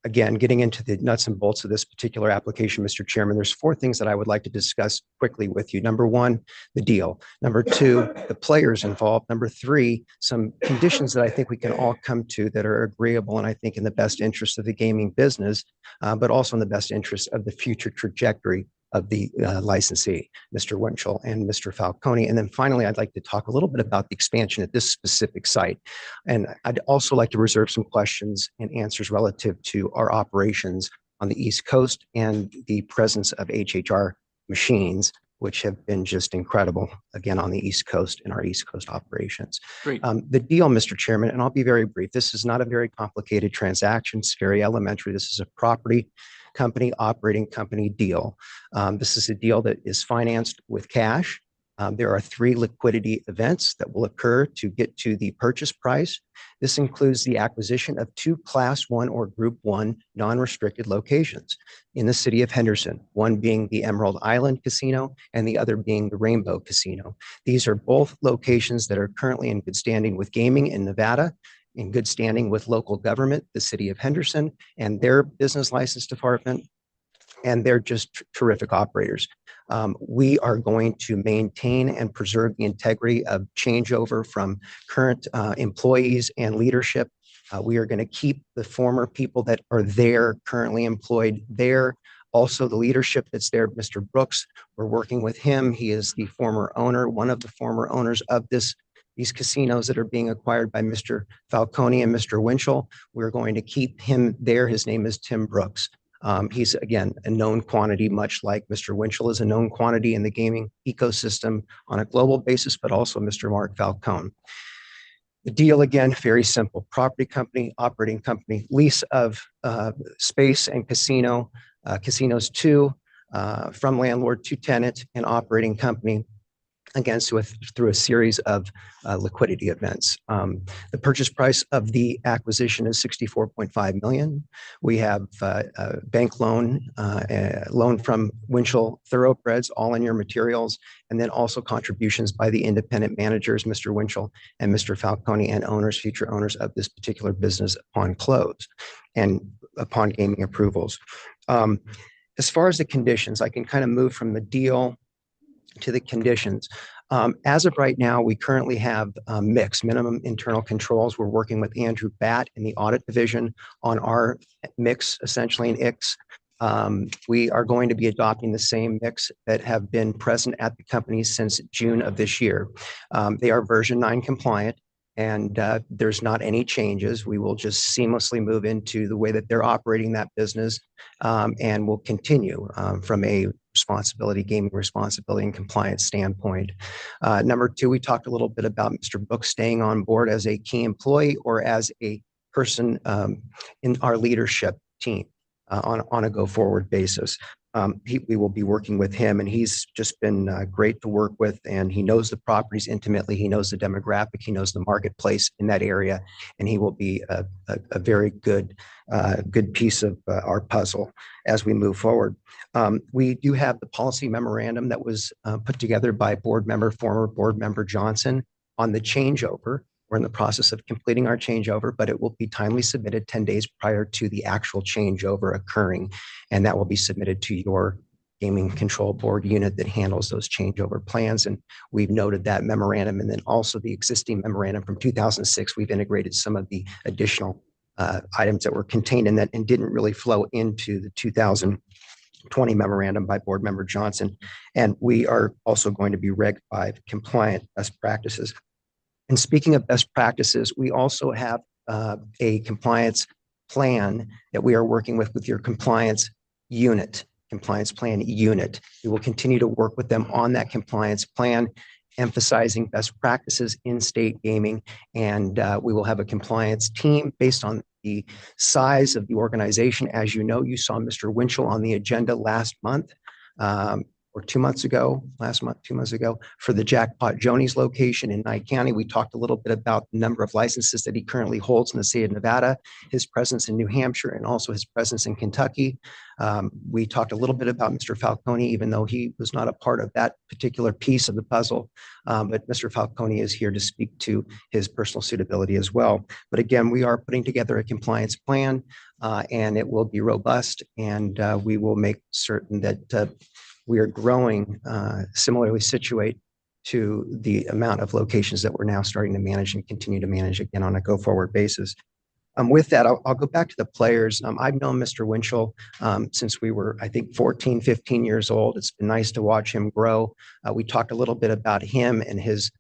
Again, getting into the nuts and bolts of this particular application, Mr. Chairman, there's 4 things that I would like to discuss quickly with you. Number 1, the deal. Number 2, the players involved. Number 3, some conditions that I think we can all come to that are agreeable and I think in the best interest of the gaming business, but also in the best interest of the future trajectory of the licensee, Mr. Winchell and Mr. Falcone. And then finally, I'd like to talk a little bit about the expansion at this specific site. And I'd also like to reserve some questions and answers relative to our operations on the East Coast and the presence of HHR machines, which have been just incredible, again, on the East Coast in our East Coast operations. Great. The deal, Mr. Chairman, and I'll be very brief, this is not a very complicated transaction. It's very elementary. This is a property company, operating company deal. This is a deal that is financed with cash. There are 3 liquidity events that will occur to get to the purchase price. This includes the acquisition of 2 Class 1 or Group 1 non-restricted locations in the city of Henderson, one being the Emerald Island Casino and the other being the Rainbow Casino. These are both locations that are currently in good standing with gaming in Nevada, in good standing with local government, the city of Henderson, and their business license department, and they're just terrific operators. We are going to maintain and preserve the integrity of changeover from current employees and leadership. We are going to keep the former people that are there, currently employed there. Also, the leadership that's there, Mr. Brooks, we're working with him. He is the former owner, one of the former owners of these casinos that are being acquired by Mr. Falcone and Mr. Winchell. We're going to keep him there. His name is Tim Brooks. He's, again, a known quantity, much like Mr. Winchell is a known quantity in the gaming ecosystem on a global basis, but also Mr. Mark Falcone. The deal, again, very simple. Property company, operating company, lease of space and casino, casinos 2 from landlord to tenant, and operating company. again, through a series of liquidity events. The purchase price of the acquisition is $64.5 million. We have a bank loan, loan from Winchell Thoroughbreds, all in your materials, and then also contributions by the independent managers, Mr. Winchell and Mr. Falcone, and owners, future owners of this particular business upon close and upon gaming approvals. As far as the conditions, I can kind of move from the deal to the conditions. As of right now, we currently have mixed minimum internal controls. We're working with Andrew Batt in the audit division on our mix, essentially an IX. We are going to be adopting the same mix that have been present at the company since June of this year. They are version 9 compliant, and there's not any changes. We will just seamlessly move into the way that they're operating that business, and will continue from a gaming responsibility and compliance standpoint. Number 2, we talked a little bit about Mr. Book staying on board as a key employee or as a person in our leadership team on a go-forward basis. We will be working with him, and he's just been great to work with, and he knows the properties intimately. He knows the demographic. He knows the marketplace in that area, and he will be a very good piece of our puzzle as we move forward. We do have the policy memorandum that was put together by former board member Johnson on the changeover. We're in the process of completing our changeover, but it will be timely submitted 10 days prior to the actual changeover occurring. And that will be submitted to your gaming control board unit that handles those changeover plans. And we've noted that memorandum, and then also the existing memorandum from 2006. We've integrated some of the additional items that were contained in that and didn't really flow into the 2020 memorandum by board member Johnson. And we are also going to be Reg 5 compliant best practices. And speaking of best practices, we also have a compliance plan that we are working with your compliance plan unit. We will continue to work with them on that compliance plan, emphasizing best practices in state gaming. And we will have a compliance team based on the size of the organization. As you know, you saw Mr. Winchell on the agenda last month. Or 2 months ago, for the Jackpot Joni's location in Nye County. We talked a little bit about the number of licenses that he currently holds in the state of Nevada, his presence in New Hampshire, and also his presence in Kentucky. We talked a little bit about Mr. Falcone, even though he was not a part of that particular piece of the puzzle. But Mr. Falcone is here to speak to his personal suitability as well. But again, we are putting together a compliance plan, and it will be robust, and we will make certain that we are growing similarly situate to the amount of locations that we're now starting to manage and continue to manage again on a go-forward basis. With that, I'll go back to the players. I've known Mr. Winchell since we were, I think, 14, 15 years old. It's been nice to watch him grow. We talked a little bit about him and his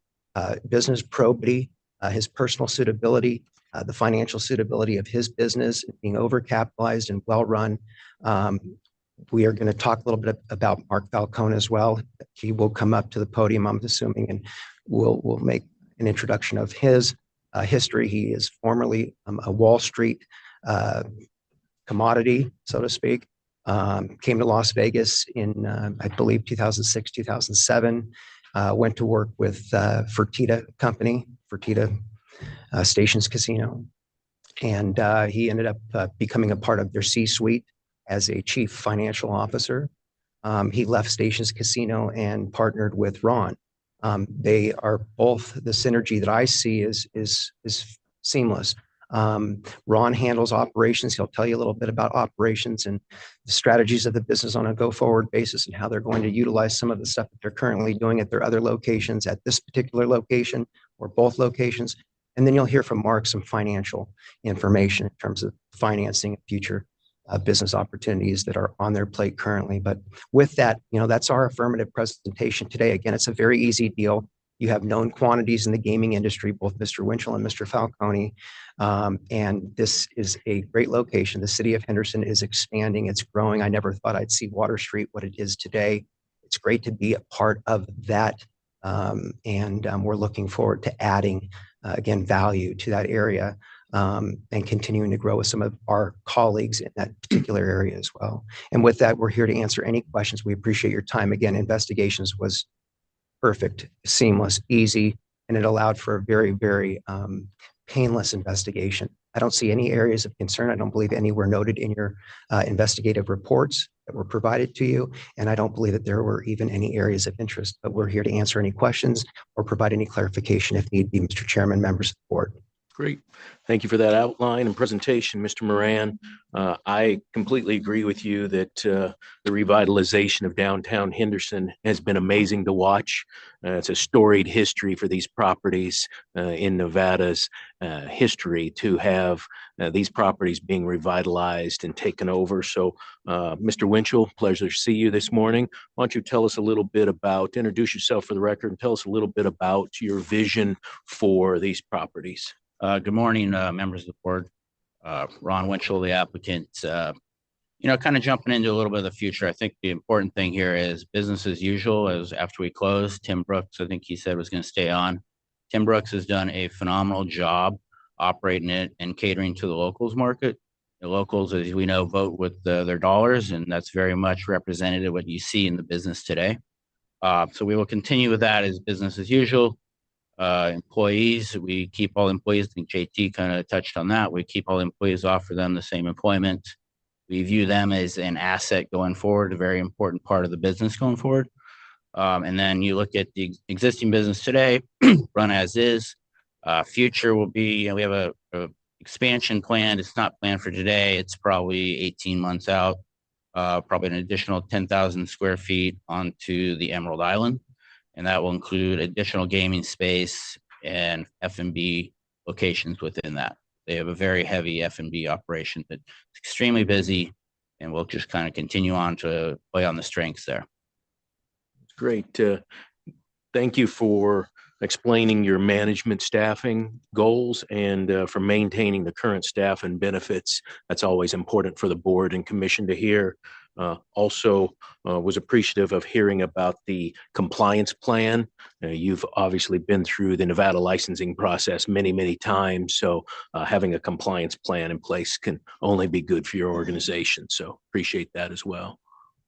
business probity, his personal suitability, the financial suitability of his business, being overcapitalized and well-run. We are going to talk a little bit about Mark Falcone as well. He will come up to the podium, I'm assuming, and we'll make an introduction of his history. He is formerly a Wall Street commodity, so to speak. Came to Las Vegas in, I believe, 2006, 2007. Went to work with Fertitta Stations Casino. And he ended up becoming a part of their C-suite as a chief financial officer. He left Stations Casino and partnered with Ron. They are both, the synergy that I see is seamless. Ron handles operations. He'll tell you a little bit about operations and the strategies of the business on a go-forward basis and how they're going to utilize some of the stuff that they're currently doing at their other locations at this particular location or both locations. And then you'll hear from Mark some financial information in terms of financing and future business opportunities that are on their plate currently. But with that, that's our affirmative presentation today. Again, it's a very easy deal. You have known quantities in the gaming industry, both Mr. Winchell and Mr. Falcone. And this is a great location. The city of Henderson is expanding. It's growing. I never thought I'd see Water Street what it is today. It's great to be a part of that. And we're looking forward to adding, again, value to that area. And continuing to grow with some of our colleagues in that particular area as well. And with that, we're here to answer any questions. We appreciate your time. Again, Investigations was perfect, seamless, easy, and it allowed for a very, very painless investigation. I don't see any areas of concern. I don't believe any were noted in your investigative reports that were provided to you. And I don't believe that there were even any areas of interest, but we're here to answer any questions or provide any clarification if need be, Mr. Chairman, members of the board. Great. Thank you for that outline and presentation, Mr. Moran. I completely agree with you that the revitalization of downtown Henderson has been amazing to watch. It's a storied history for these properties in Nevada's history to have these properties being revitalized and taken over. So, Mr. Winchell, pleasure to see you this morning. Why don't you tell us a little bit about, introduce yourself for the record, and tell us a little bit about your vision for these properties. Good morning, members of the board. Ron Winchell, the applicant. Kind of jumping into a little bit of the future. I think the important thing here is business as usual. As after we close, Tim Brooks, I think he said was going to stay on. Tim Brooks has done a phenomenal job operating it and catering to the locals market. The locals, as we know, vote with their dollars, and that's very much represented what you see in the business today. So we will continue with that as business as usual. Employees, we keep all employees. I think JT kind of touched on that. We keep all employees, offer them the same employment. We view them as an asset going forward, a very important part of the business going forward. And then you look at the existing business today, run as is. Future will be, we have a expansion plan. It's not planned for today. It's probably 18 months out, probably an additional 10,000 square feet onto the Emerald Island. And that will include additional gaming space and F&B locations within that. They have a very heavy F&B operation that's extremely busy, and we'll just kind of continue on to play on the strengths there. Great. Thank you for explaining your management staffing goals and for maintaining the current staff and benefits. That's always important for the board and commission to hear. Also was appreciative of hearing about the compliance plan. You've obviously been through the Nevada licensing process many, many times. So having a compliance plan in place can only be good for your organization. So appreciate that as well.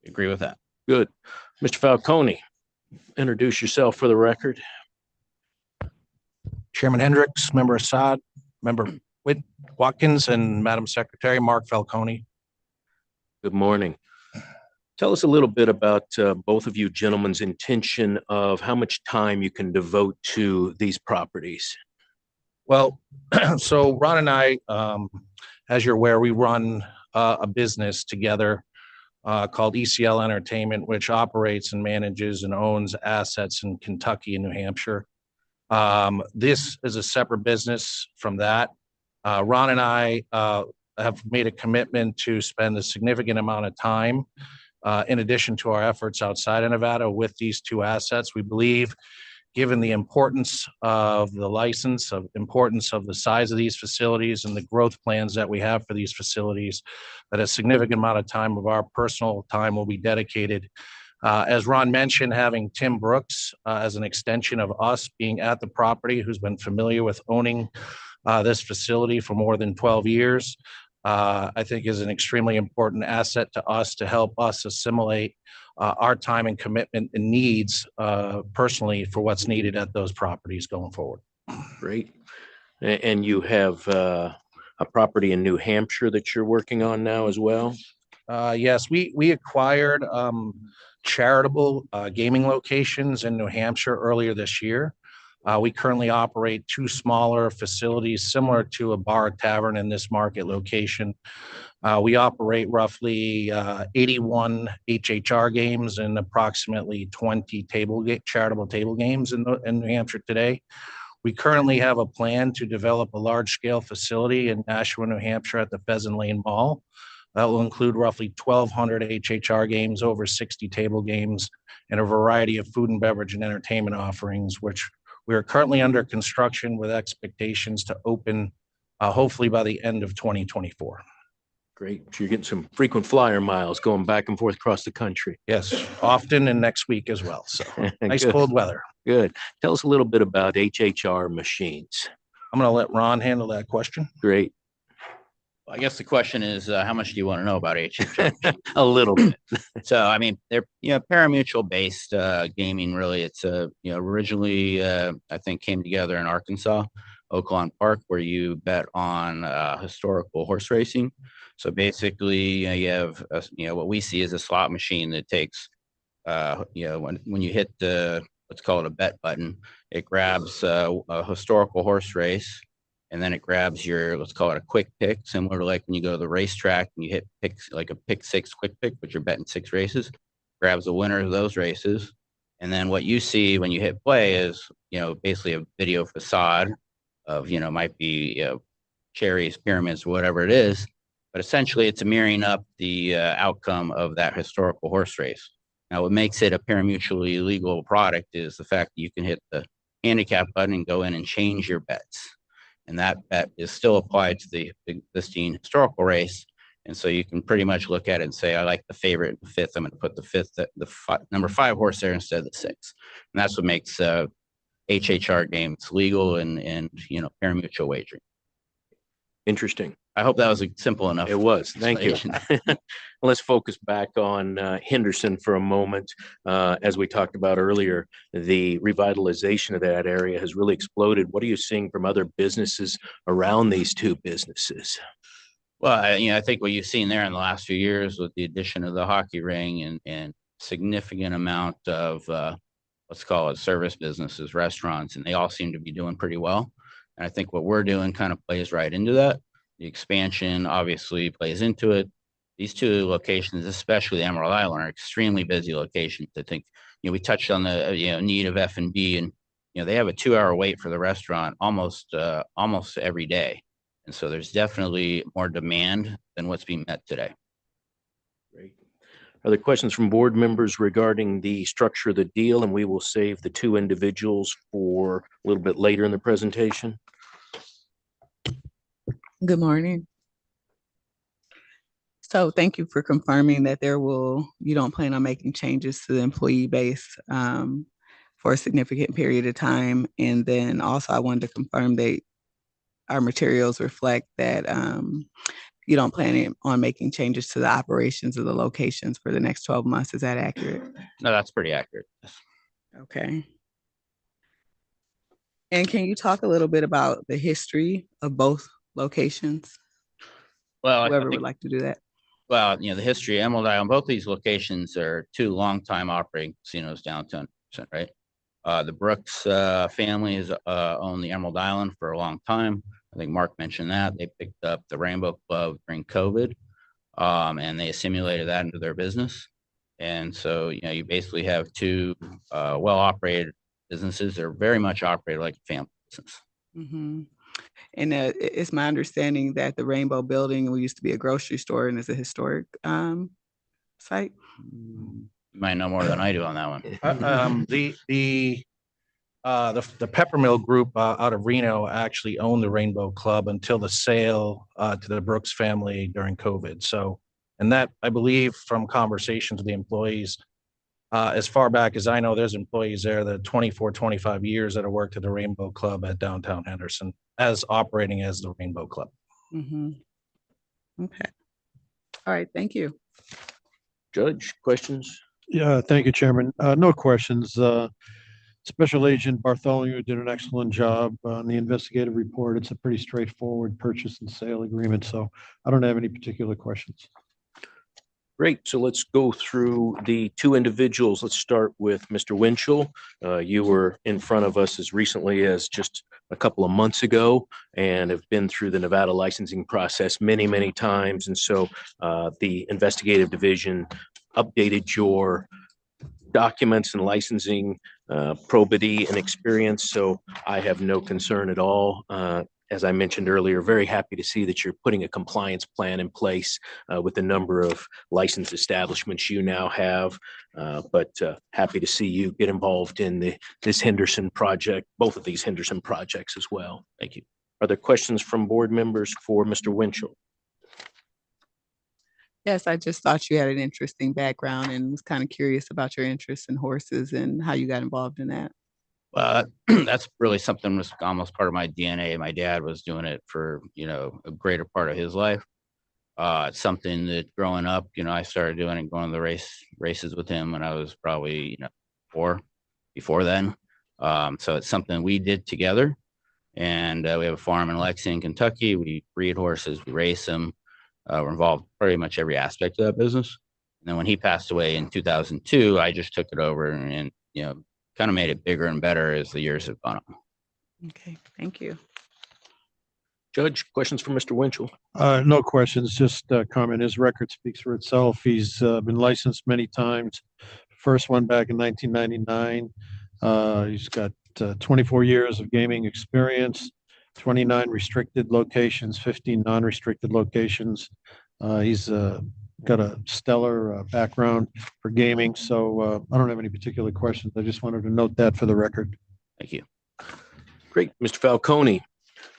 Agree with that. Good. Mr. Falcone, introduce yourself for the record. Chairman Hendricks, Member Assad, Member Watkins, and Madam Secretary, Mark Falcone. Good morning. Tell us a little bit about both of you gentlemen's intention of how much time you can devote to these properties. Well, so Ron and I, as you're aware, we run a business together called ECL Entertainment, which operates and manages and owns assets in Kentucky and New Hampshire. This is a separate business from that. Ron and I have made a commitment to spend a significant amount of time in addition to our efforts outside of Nevada with these two assets. We believe, given the importance of the license, of importance of the size of these facilities and the growth plans that we have for these facilities, that a significant amount of time of our personal time will be dedicated. As Ron mentioned, having Tim Brooks as an extension of us being at the property, who's been familiar with owning this facility for more than 12 years, I think is an extremely important asset to us to help us assimilate our time and commitment and needs personally for what's needed at those properties going forward. Great. And you have a property in New Hampshire that you're working on now as well? Yes, we acquired charitable gaming locations in New Hampshire earlier this year. We currently operate two smaller facilities similar to a bar tavern in this market location. We operate roughly 81 HHR games and approximately 20 charitable table games in New Hampshire today. We currently have a plan to develop a large-scale facility in Nashua, New Hampshire at the Pheasant Lane Mall. That will include roughly 1,200 HHR games, over 60 table games, and a variety of food and beverage and entertainment offerings, which we are currently under construction with expectations to open hopefully by the end of 2024. Great. So you're getting some frequent flyer miles going back and forth across the country. Yes, often, and next week as well. So nice cold weather. Good. Tell us a little bit about HHR machines. I'm going to let Ron handle that question. Great. I guess the question is, how much do you want to know about HHR? A little bit. So, I mean, they're, parimutuel based, gaming, really. It's, originally, I think came together in Arkansas, Oaklawn Park, where you bet on, historical horse racing. So basically, you have, what we see is a slot machine that takes, when you hit the, let's call it a bet button, it grabs, a historical horse race. And then it grabs your, let's call it a quick pick, similar to like when you go to the racetrack and you hit picks, like a pick six quick pick, but you're betting 6 races, grabs the winner of those races. And then what you see when you hit play is, basically a video facade of, might be, cherries, pyramids, whatever it is. But essentially it's a mirroring up the outcome of that historical horse race. Now, what makes it a parimutually legal product is the fact that you can hit the handicap button and go in and change your bets. And that bet is still applied to the existing historical race. And so you can pretty much look at it and say, I like the favorite, the fifth. I'm going to put number 5 horse there instead of the 6. And that's what makes HHR games legal and parimutuel wagering. Interesting. I hope that was simple enough. It was. Thank you. Let's focus back on Henderson for a moment. As we talked about earlier, the revitalization of that area has really exploded. What are you seeing from other businesses around these two businesses? Well, I think what you've seen there in the last few years with the addition of the hockey ring and significant amount of, let's call it service businesses, restaurants, and they all seem to be doing pretty well. And I think what we're doing kind of plays right into that. The expansion obviously plays into it. These two locations, especially Emerald Island, are extremely busy locations. I think, we touched on the, need of F&B, and, they have a 2-hour wait for the restaurant almost every day. And so there's definitely more demand than what's being met today. Great. Are there questions from board members regarding the structure of the deal? And we will save the 2 individuals for a little bit later in the presentation. Good morning. So thank you for confirming that you don't plan on making changes to the employee base for a significant period of time. And then also I wanted to confirm that our materials reflect that you don't plan on making changes to the operations of the locations for the next 12 months. Is that accurate? No, that's pretty accurate. Okay. And can you talk a little bit about the history of both locations? Well, whoever would like to do that. Well, the history of Emerald Island, both these locations are 2 long-time operating casinos downtown, right? The Brooks family has owned the Emerald Island for a long time. I think Mark mentioned that. They picked up the Rainbow Club during COVID, and they assimilated that into their business. And so, you basically have 2 well-operated businesses. They're very much operated like a family business. Mm-hmm. And it's my understanding that the Rainbow Building used to be a grocery store and is a historic site. You might know more than I do on that one. The Peppermill Group out of Reno actually owned the Rainbow Club until the sale to the Brooks family during COVID. So, and that, I believe from conversations with the employees, as far back as I know, there's employees there that 24, 25 years that have worked at the Rainbow Club at downtown Henderson as operating as the Rainbow Club. Mm-hmm. Okay. All right. Thank you. Judge, questions? Yeah, thank you, Chairman. No questions. Special Agent Bartholomew did an excellent job on the investigative report. It's a pretty straightforward purchase and sale agreement, so I don't have any particular questions. Great. So let's go through the 2 individuals. Let's start with Mr. Winchell. You were in front of us as recently as just a couple of months ago and have been through the Nevada licensing process many, many times. And so the investigative division updated your documents and licensing probity and experience. So I have no concern at all. As I mentioned earlier, very happy to see that you're putting a compliance plan in place with the number of licensed establishments you now have. But happy to see you get involved in this Henderson project, both of these Henderson projects as well. Thank you. Are there questions from board members for Mr. Winchell? Yes, I just thought you had an interesting background and was kind of curious about your interest in horses and how you got involved in that. That's really something that's almost part of my DNA. My dad was doing it for, a greater part of his life. It's something that growing up, I started doing and going to the races with him when I was probably, 4 before then. So it's something we did together. And we have a farm in Lexington, Kentucky. We breed horses, we race them. We're involved pretty much every aspect of that business. And then when he passed away in 2002, I just took it over and, kind of made it bigger and better as the years have gone on. Okay, thank you. Judge, questions for Mr. Winchell? No questions, just a comment. His record speaks for itself. He's been licensed many times. First one back in 1999. He's got 24 years of gaming experience, 29 restricted locations, 15 non-restricted locations. He's got a stellar background for gaming, so I don't have any particular questions. I just wanted to note that for the record. Thank you. Great. Mr. Falcone,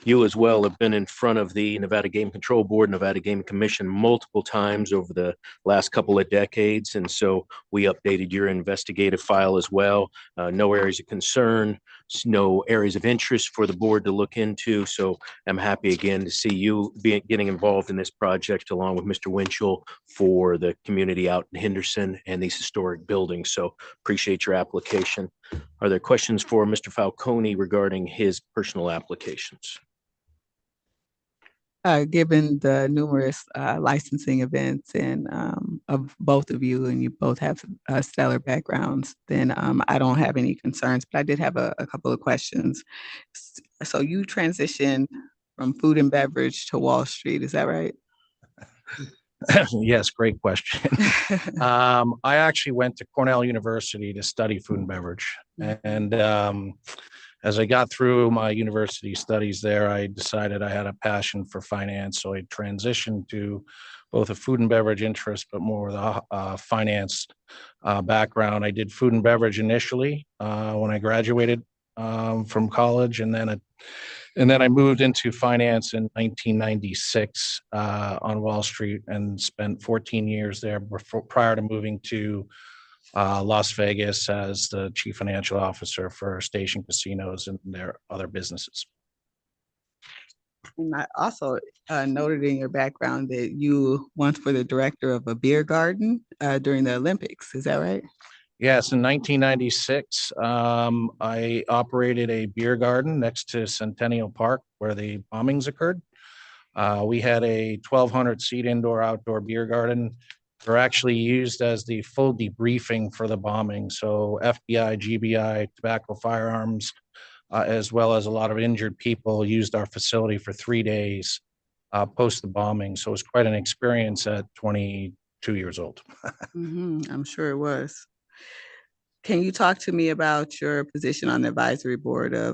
you as well have been in front of the Nevada Game Control Board, Nevada Gaming Commission multiple times over the last couple of decades. And so we updated your investigative file as well. No areas of concern, no areas of interest for the board to look into. So I'm happy again to see you getting involved in this project along with Mr. Winchell for the community out in Henderson and these historic buildings. So appreciate your application. Are there questions for Mr. Falcone regarding his personal applications? Given the numerous licensing events and of both of you, and you both have stellar backgrounds, then I don't have any concerns, but I did have a couple of questions. So you transitioned from food and beverage to Wall Street, is that right? Yes, great question. I actually went to Cornell University to study food and beverage. And as I got through my university studies there, I decided I had a passion for finance. So I transitioned to both a food and beverage interest, but more with a finance background. I did food and beverage initially when I graduated from college, and then I moved into finance in 1996 on Wall Street and spent 14 years there prior to moving to Las Vegas as the chief financial officer for Station Casinos and their other businesses. And I also noted in your background that you once were the director of a beer garden during the Olympics. Is that right? Yes, in 1996, I operated a beer garden next to Centennial Park where the bombings occurred. We had a 1,200 seat indoor-outdoor beer garden. They're actually used as the full debriefing for the bombing. So FBI, GBI, tobacco, firearms, as well as a lot of injured people used our facility for 3 days post the bombing. So it was quite an experience at 22 years old. I'm sure it was. Can you talk to me about your position on the advisory board of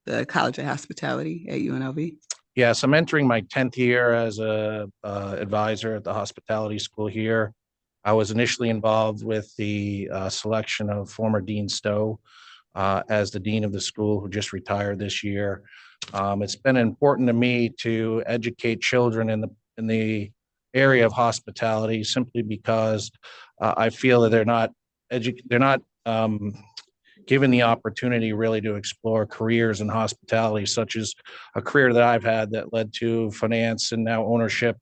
the College of Hospitality at UNLV? Yes, I'm entering my 10th year as a advisor at the hospitality school here. I was initially involved with the selection of former Dean Stowe as the dean of the school, who just retired this year. It's been important to me to educate children in the area of hospitality, simply because I feel that they're not given the opportunity really to explore careers in hospitality, such as a career that I've had that led to finance and now ownership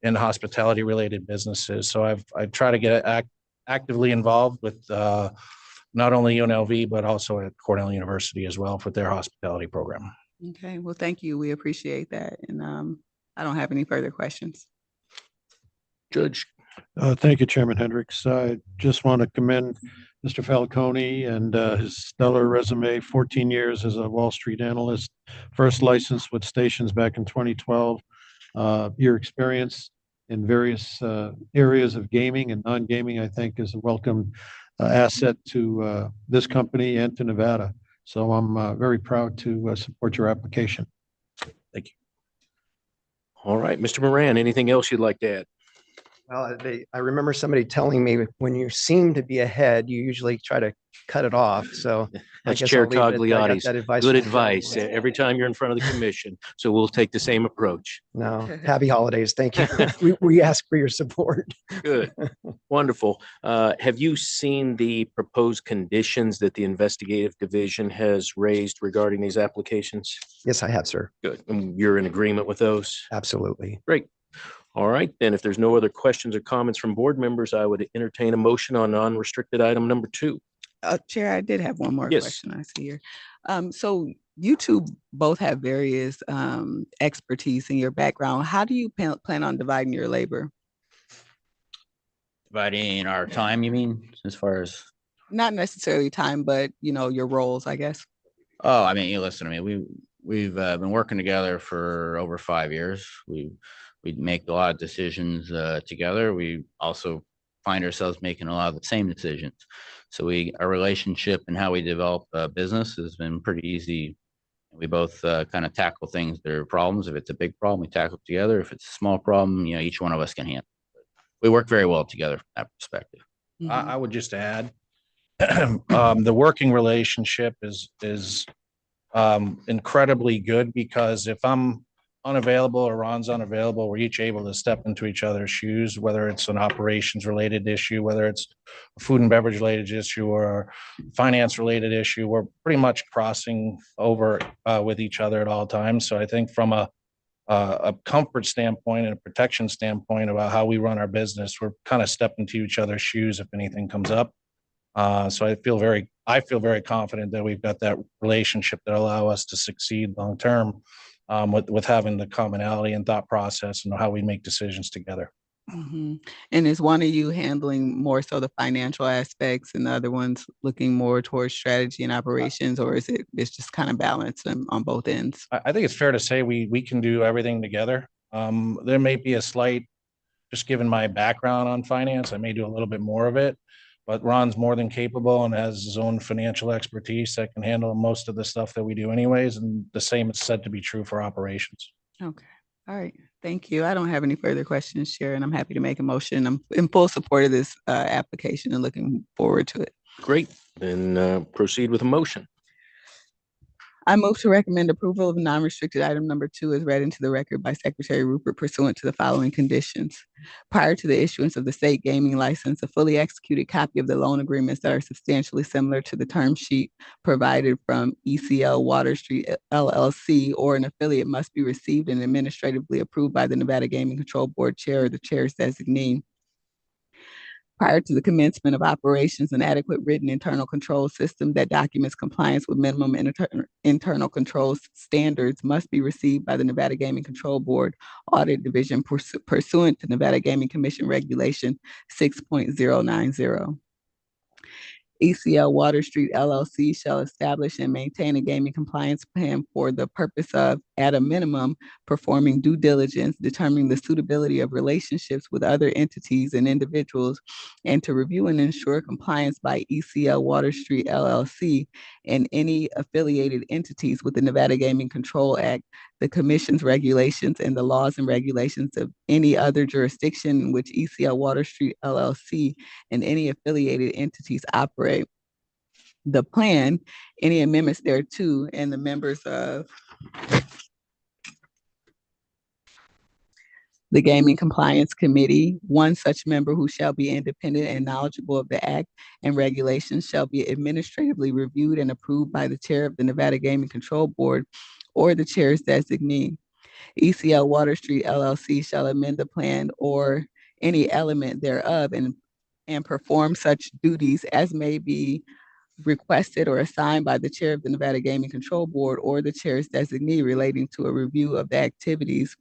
in hospitality related businesses. So I try to get actively involved with not only UNLV, but also at Cornell University as well for their hospitality program. Okay, well, thank you. We appreciate that. And I don't have any further questions. Judge. Thank you, Chairman Hendricks. I just want to commend Mr. Falcone and his stellar resume, 14 years as a Wall Street analyst, first licensed with Stations back in 2012. Your experience in various areas of gaming and non-gaming, I think, is a welcome asset to this company and to Nevada. So I'm very proud to support your application. Thank you. All right, Mr. Moran, anything else you'd like to add? Well, I remember somebody telling me when you seem to be ahead, you usually try to cut it off. So that's Chair Togliatti's good advice every time you're in front of the commission. So we'll take the same approach. No, happy holidays. Thank you. we ask for your support. Good. Wonderful. Have you seen the proposed conditions that the investigative division has raised regarding these applications? Yes, I have, sir. Good. And you're in agreement with those? Absolutely. Great. All right, then if there's no other questions or comments from board members, I would entertain a motion on non-restricted item number 2. Chair, I did have one more Yes. question I see here. So you two both have various expertise in your background. How do you plan on dividing your labor? Dividing our time, you mean, as far as? Not necessarily time, but your roles, I guess. Oh, I mean, you listen to me. We've been working together for over 5 years. We make a lot of decisions together. We also find ourselves making a lot of the same decisions. So our relationship and how we develop a business has been pretty easy. We both kind of tackle things that are problems. If it's a big problem, we tackle it together. If it's a small problem, each one of us can handle it. We work very well together from that perspective. I would just add, the working relationship is incredibly good, because if I'm unavailable or Ron's unavailable, we're each able to step into each other's shoes, whether it's an operations related issue, whether it's a food and beverage related issue or a finance related issue. We're pretty much crossing over with each other at all times. So I think from a comfort standpoint and a protection standpoint about how we run our business, we're kind of stepping to each other's shoes if anything comes up. So I feel very confident that we've got that relationship that allow us to succeed long term, with having the commonality and thought process and how we make decisions together. And is one of you handling more so the financial aspects and the other one's looking more towards strategy and operations, or it's just kind of balanced on both ends? I think it's fair to say we can do everything together. There may be a slight, just given my background on finance, I may do a little bit more of it, but Ron's more than capable and has his own financial expertise that can handle most of the stuff that we do anyways. And the same is said to be true for operations. Okay. All right. Thank you. I don't have any further questions, Chair, and I'm happy to make a motion. I'm in full support of this application and looking forward to it. Great. Then proceed with a motion. I move to recommend approval of non-restricted item number 2 as read into the record by Secretary Rupert pursuant to the following conditions. Prior to the issuance of the state gaming license, a fully executed copy of the loan agreements that are substantially similar to the term sheet provided from ECL Water Street LLC or an affiliate must be received and administratively approved by the Nevada Gaming Control Board Chair or the Chair's designee. Prior to the commencement of operations, an adequate written internal control system that documents compliance with minimum internal control standards must be received by the Nevada Gaming Control Board Audit Division pursuant to Nevada Gaming Commission Regulation 6.090. ECL Water Street LLC shall establish and maintain a gaming compliance plan for the purpose of, at a minimum, performing due diligence, determining the suitability of relationships with other entities and individuals, and to review and ensure compliance by ECL Water Street LLC and any affiliated entities with the Nevada Gaming Control Act, the Commission's regulations, and the laws and regulations of any other jurisdiction in which ECL Water Street LLC and any affiliated entities operate. The plan, any amendments thereto, and the members of the Gaming Compliance Committee, one such member who shall be independent and knowledgeable of the act and regulations shall be administratively reviewed and approved by the chair of the Nevada Gaming Control Board or the chair's designee. ECL Water Street LLC shall amend the plan or any element thereof and perform such duties as may be requested or assigned by the chair of the Nevada Gaming Control Board or the chair's designee relating to a review of the activities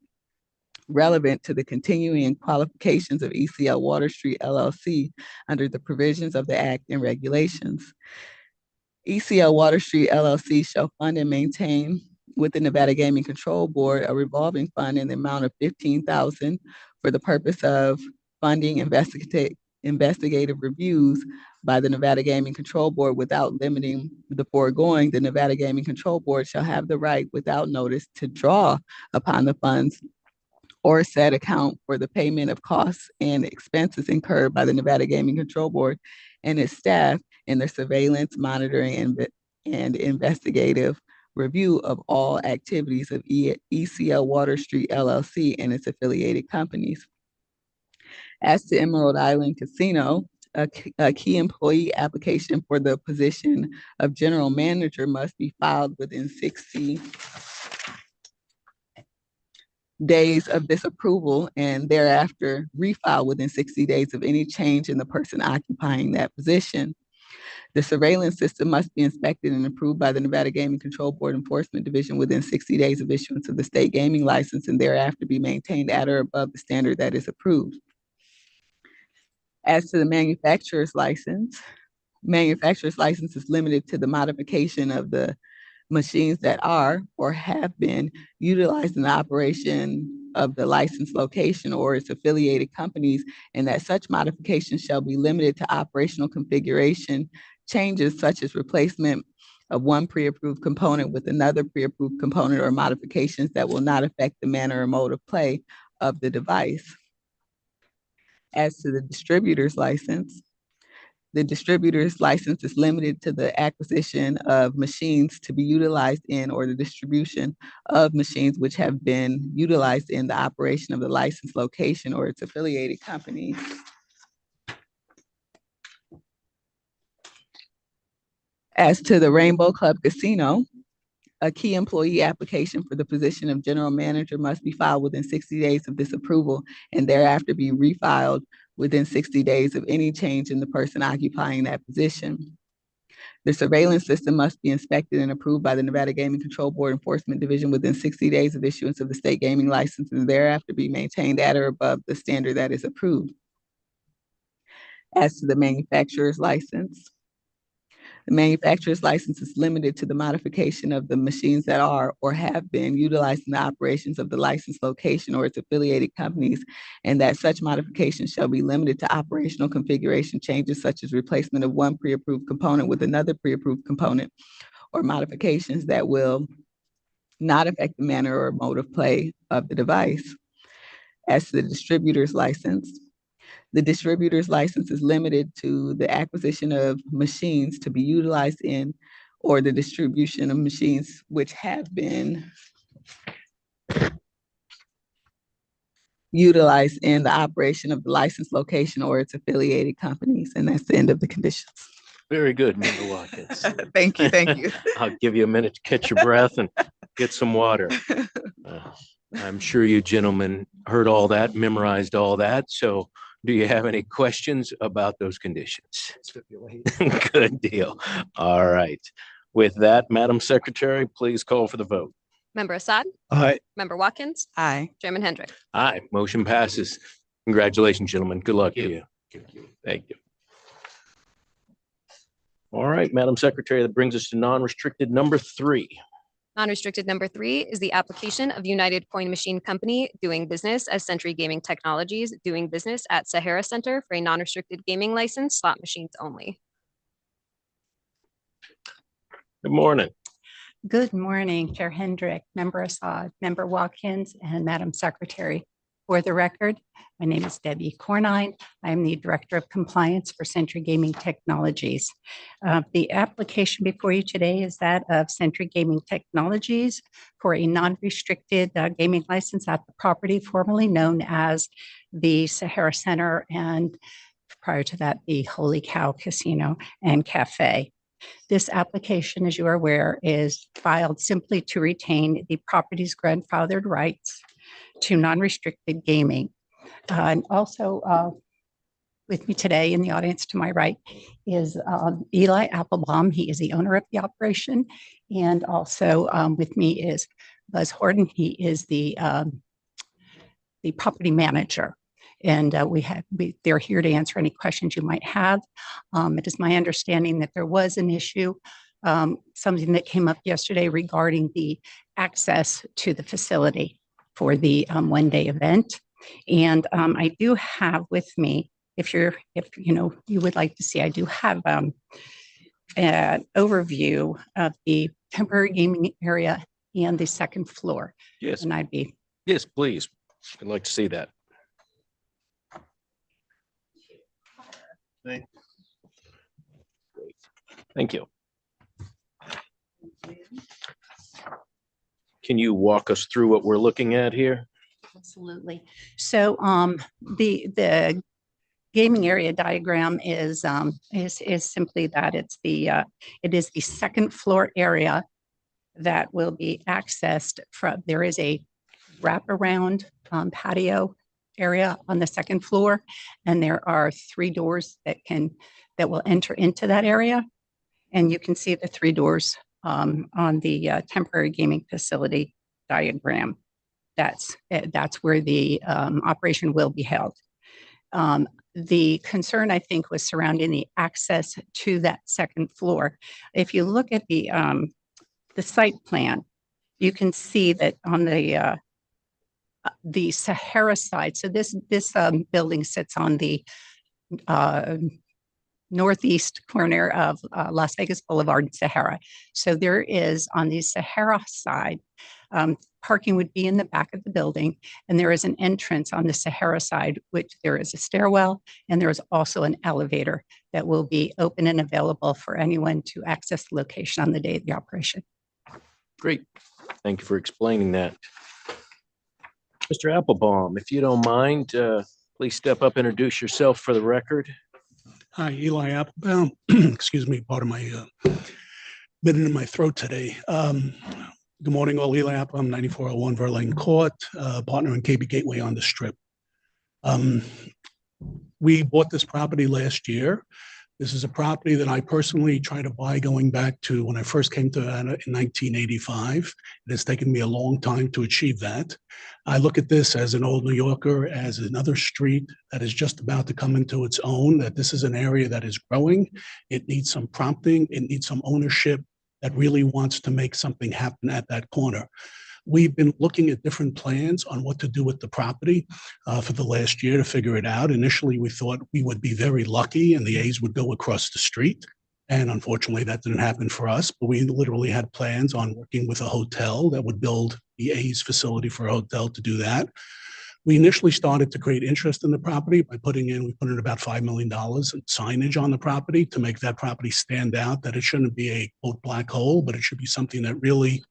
relevant to the continuing qualifications of ECL Water Street LLC under the provisions of the Act and regulations. ECL Water Street LLC shall fund and maintain with the Nevada Gaming Control Board a revolving fund in the amount of $15,000 for the purpose of funding investigative reviews by the Nevada Gaming Control Board without limiting the foregoing. The Nevada Gaming Control Board shall have the right without notice to draw upon the funds or set account for the payment of costs and expenses incurred by the Nevada Gaming Control Board and its staff in the surveillance, monitoring, and investigative review of all activities of ECL Water Street LLC and its affiliated companies. As to Emerald Island Casino, a key employee application for the position of general manager must be filed within 60 days of this approval and thereafter refile within 60 days of any change in the person occupying that position. The surveillance system must be inspected and approved by the Nevada Gaming Control Board Enforcement Division within 60 days of issuance of the state gaming license and thereafter be maintained at or above the standard that is approved. As to the manufacturer's license is limited to the modification of the machines that are or have been utilized in the operation of the licensed location or its affiliated companies, and that such modifications shall be limited to operational configuration changes such as replacement of one pre-approved component with another pre-approved component or modifications that will not affect the manner or mode of play of the device. As to the distributor's license is limited to the acquisition of machines to be utilized in or the distribution of machines which have been utilized in the operation of the licensed location or its affiliated company. As to the Rainbow Club Casino, a key employee application for the position of general manager must be filed within 60 days of this approval and thereafter be refiled within 60 days of any change in the person occupying that position. The surveillance system must be inspected and approved by the Nevada Gaming Control Board Enforcement Division within 60 days of issuance of the state gaming license and thereafter be maintained at or above the standard that is approved. As to the manufacturer's license, the manufacturer's license is limited to the modification of the machines that are or have been utilized in the operations of the licensed location or its affiliated companies, and that such modifications shall be limited to operational configuration changes such as replacement of one pre-approved component with another pre-approved component, or modifications that will not affect the manner or mode of play of the device. As to the distributor's license, the distributor's license is limited to the acquisition of machines to be utilized in or the distribution of machines which have been utilized in the operation of the licensed location or its affiliated companies. And that's the end of the conditions. Very good, Member Watkins. Thank you. I'll give you a minute to catch your breath and get some water. I'm sure you gentlemen heard all that, memorized all that. So do you have any questions about those conditions? Good deal. All right. With that, Madam Secretary, please call for the vote. Member Assad? Aye. Member Watkins? Aye. Chairman Hendrick? Aye. Motion passes. Congratulations, gentlemen. Good luck to you. Thank you. All right, Madam Secretary, that brings us to non-restricted number 3. Non-restricted number 3 is the application of United Coin Machine Company doing business as Century Gaming Technologies, doing business at Sahara Center for a non-restricted gaming license, slot machines only. Good morning. Good morning, Chair Hendrick, Member Assad, Member Watkins, and Madam Secretary. For the record, my name is Debbie Cornine. I am the Director of Compliance for Century Gaming Technologies. The application before you today is that of Century Gaming Technologies for a non-restricted gaming license at the property formerly known as the Sahara Center, and prior to that, the Holy Cow Casino and Cafe. This application, as you are aware, is filed simply to retain the property's grandfathered rights to non-restricted gaming. And also with me today in the audience to my right is Eli Applebaum. He is the owner of the operation. And also with me is Buzz Horton. He is the property manager. And they're here to answer any questions you might have. It is my understanding that there was an issue, something that came up yesterday regarding the access to the facility for the one-day event. And I do have with me, if you would like to see, I do have an overview of the temporary gaming area and the second floor. Yes. And Yes, please. I'd like to see that. Thank you. Can you walk us through what we're looking at here? Absolutely. So the gaming area diagram is simply that it is the second floor area that will be accessed from. There is a wraparound patio area on the second floor. And there are 3 doors that will enter into that area. And you can see the 3 doors on the temporary gaming facility diagram. That's where the operation will be held. The concern, I think, was surrounding the access to that second floor. If you look at the site plan, you can see that on the Sahara side. So this building sits on the northeast corner of Las Vegas Boulevard and Sahara. So there is on the Sahara side, parking would be in the back of the building, and there is an entrance on the Sahara side, which there is a stairwell, and there is also an elevator that will be open and available for anyone to access the location on the day of the operation. Great. Thank you for explaining that. Mr. Applebaum, if you don't mind, please step up, introduce yourself for the record. Hi, Eli Applebaum. Excuse me, part of my bit in my throat today. Good morning, all. Eli Applebaum, 9401 Verlaine Court, partner in KB Gateway on the Strip. We bought this property last year. This is a property that I personally tried to buy going back to when I first came to Atlanta in 1985. It has taken me a long time to achieve that. I look at this as an old New Yorker, as another street that is just about to come into its own, that this is an area that is growing. It needs some prompting. It needs some ownership that really wants to make something happen at that corner. We've been looking at different plans on what to do with the property for the last year to figure it out. Initially, we thought we would be very lucky and the A's would go across the street. And unfortunately, that didn't happen for us. But we literally had plans on working with a hotel that would build the A's facility for a hotel to do that. We initially started to create interest in the property by we put in about $5 million in signage on the property to make that property stand out, that it shouldn't be a quote black hole, but it should be something that really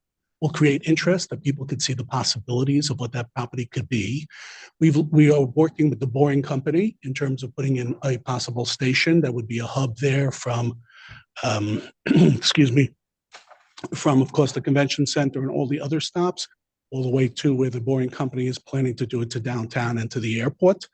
will create interest, that people could see the possibilities of what that property could be. We are working with the Boring Company in terms of putting in a possible station that would be a hub there from, excuse me, from, of course, the convention center and all the other stops, all the way to where the Boring Company is planning to do it to downtown and to the airport.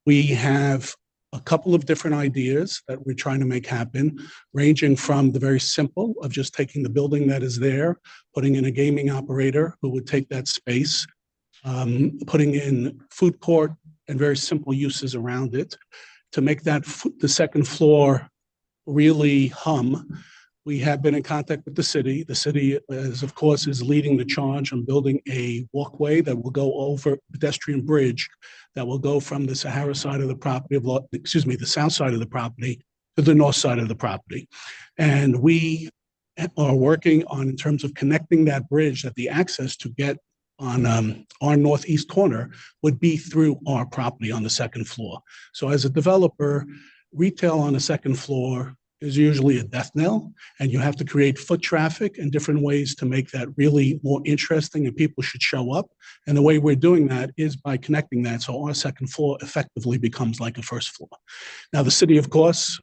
We have a couple of different ideas that we're trying to make happen, ranging from the very simple of just taking the building that is there, putting in a gaming operator who would take that space, putting in food court and very simple uses around it to make that the second floor really hum. We have been in contact with the city. The city, of course, is leading the charge on building a walkway that will go over pedestrian bridge that will go from the Sahara side of the property, the south side of the property to the north side of the property. And we are working on, in terms of connecting that bridge, that the access to get on our northeast corner would be through our property on the second floor. So as a developer, retail on the second floor is usually a death knell, and you have to create foot traffic and different ways to make that really more interesting and people should show up. And the way we're doing that is by connecting that so our second floor effectively becomes like a first floor. Now, the city, of course,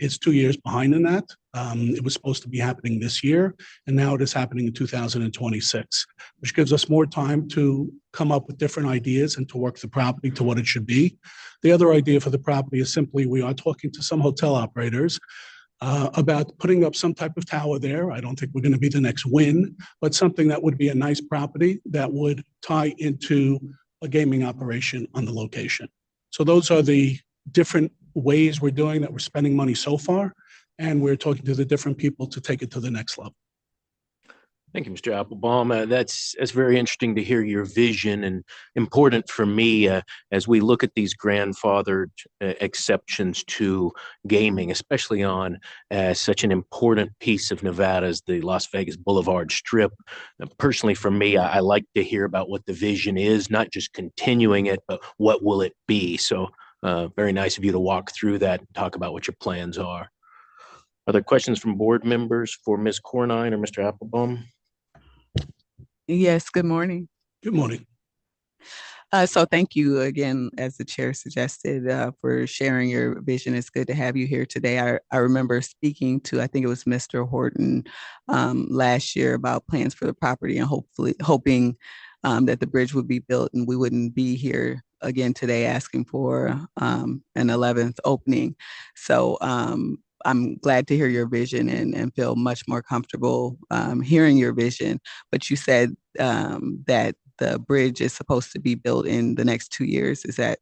is 2 years behind in that. It was supposed to be happening this year, and now it is happening in 2026, which gives us more time to come up with different ideas and to work the property to what it should be. The other idea for the property is simply we are talking to some hotel operators about putting up some type of tower there. I don't think we're going to be the next Wynn, but something that would be a nice property that would tie into a gaming operation on the location. So those are the different ways we're doing that. We're spending money so far, and we're talking to the different people to take it to the next level. Thank you, Mr. Applebaum. That's very interesting to hear your vision, and important for me as we look at these grandfathered exceptions to gaming, especially on such an important piece of Nevada as the Las Vegas Boulevard Strip. Personally, for me, I like to hear about what the vision is, not just continuing it, but what will it be. So very nice of you to walk through that and talk about what your plans are. Are there questions from board members for Ms. Cornine or Mr. Applebaum? Yes, good morning. Good morning. So thank you again, as the chair suggested, for sharing your vision. It's good to have you here today. I remember speaking to, I think it was Mr. Horton last year about plans for the property and hoping that the bridge would be built and we wouldn't be here again today asking for an 11th opening. So I'm glad to hear your vision and feel much more comfortable hearing your vision. But you said that the bridge is supposed to be built in the next 2 years. Is that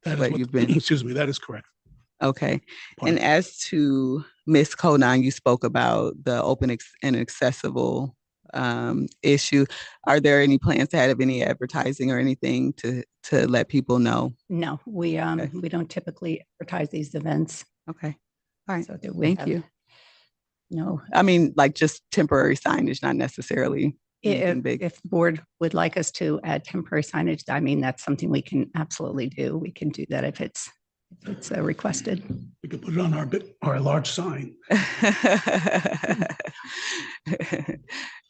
what you've been? Excuse me, that is correct. Okay. And as to Ms. Conine, you spoke about the open and accessible issue. Are there any plans to have any advertising or anything to let people know? No, we don't typically advertise these events. Okay. All right. So Thank you. No. I mean, like just temporary signage, not necessarily anything big. If the board would like us to add temporary signage, I mean, that's something we can absolutely do. We can do that if it's requested. We could put it on our large sign.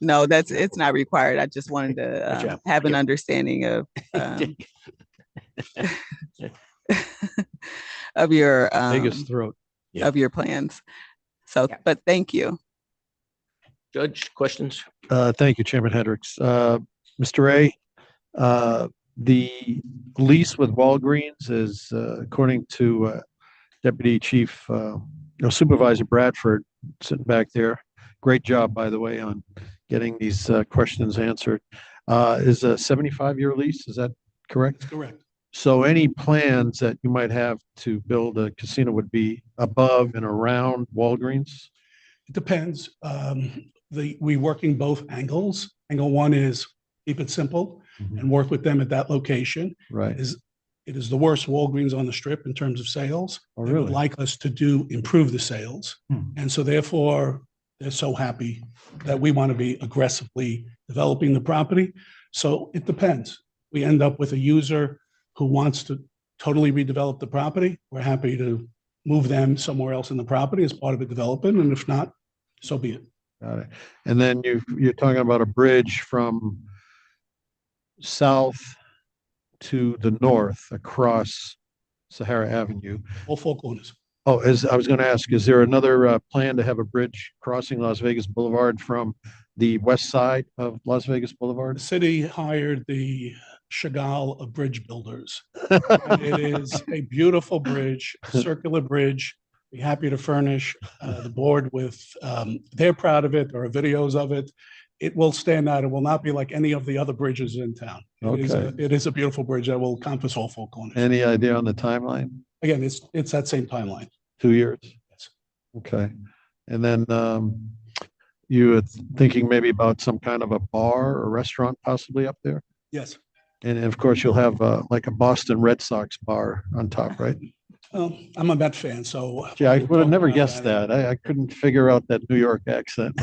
No, it's not required. I just wanted to have an understanding of of your biggest throat of your plans. So, but thank you. Judge, questions? Thank you, Chairman Hendricks. Mr. A, the lease with Walgreens is, according to Deputy Chief Supervisor Bradford, sitting back there. Great job, by the way, on getting these questions answered. Is a 75-year lease. Is that correct? That's correct. So any plans that you might have to build a casino would be above and around Walgreens? It depends. We working both angles. Angle one is keep it simple and work with them at that location. Right. It is the worst Walgreens on the strip in terms of sales. Oh, They really? would like us to improve the sales. And so therefore, they're so happy that we want to be aggressively developing the property. So it depends. We end up with a user who wants to totally redevelop the property. We're happy to move them somewhere else in the property as part of a development. And if not, so be it. Got it. And then you're talking about a bridge from south to the north across Sahara Avenue. All four corners. Oh, I was going to ask, is there another plan to have a bridge crossing Las Vegas Boulevard from the west side of Las Vegas Boulevard? The city hired the Chagall of bridge builders. It is a beautiful bridge, circular bridge. Be happy to furnish the board with, they're proud of it. There are videos of it. It will stand out. It will not be like any of the other bridges in town. It is a beautiful bridge that will encompass all four corners. Any idea on the timeline? Again, it's that same timeline. 2 years? Yes. Okay. And then you were thinking maybe about some kind of a bar or restaurant possibly up there? Yes. And of course, you'll have like a Boston Red Sox bar on top, right? Well, I'm a Met fan, so. Gee, I would have never guessed that. I couldn't figure out that New York accent.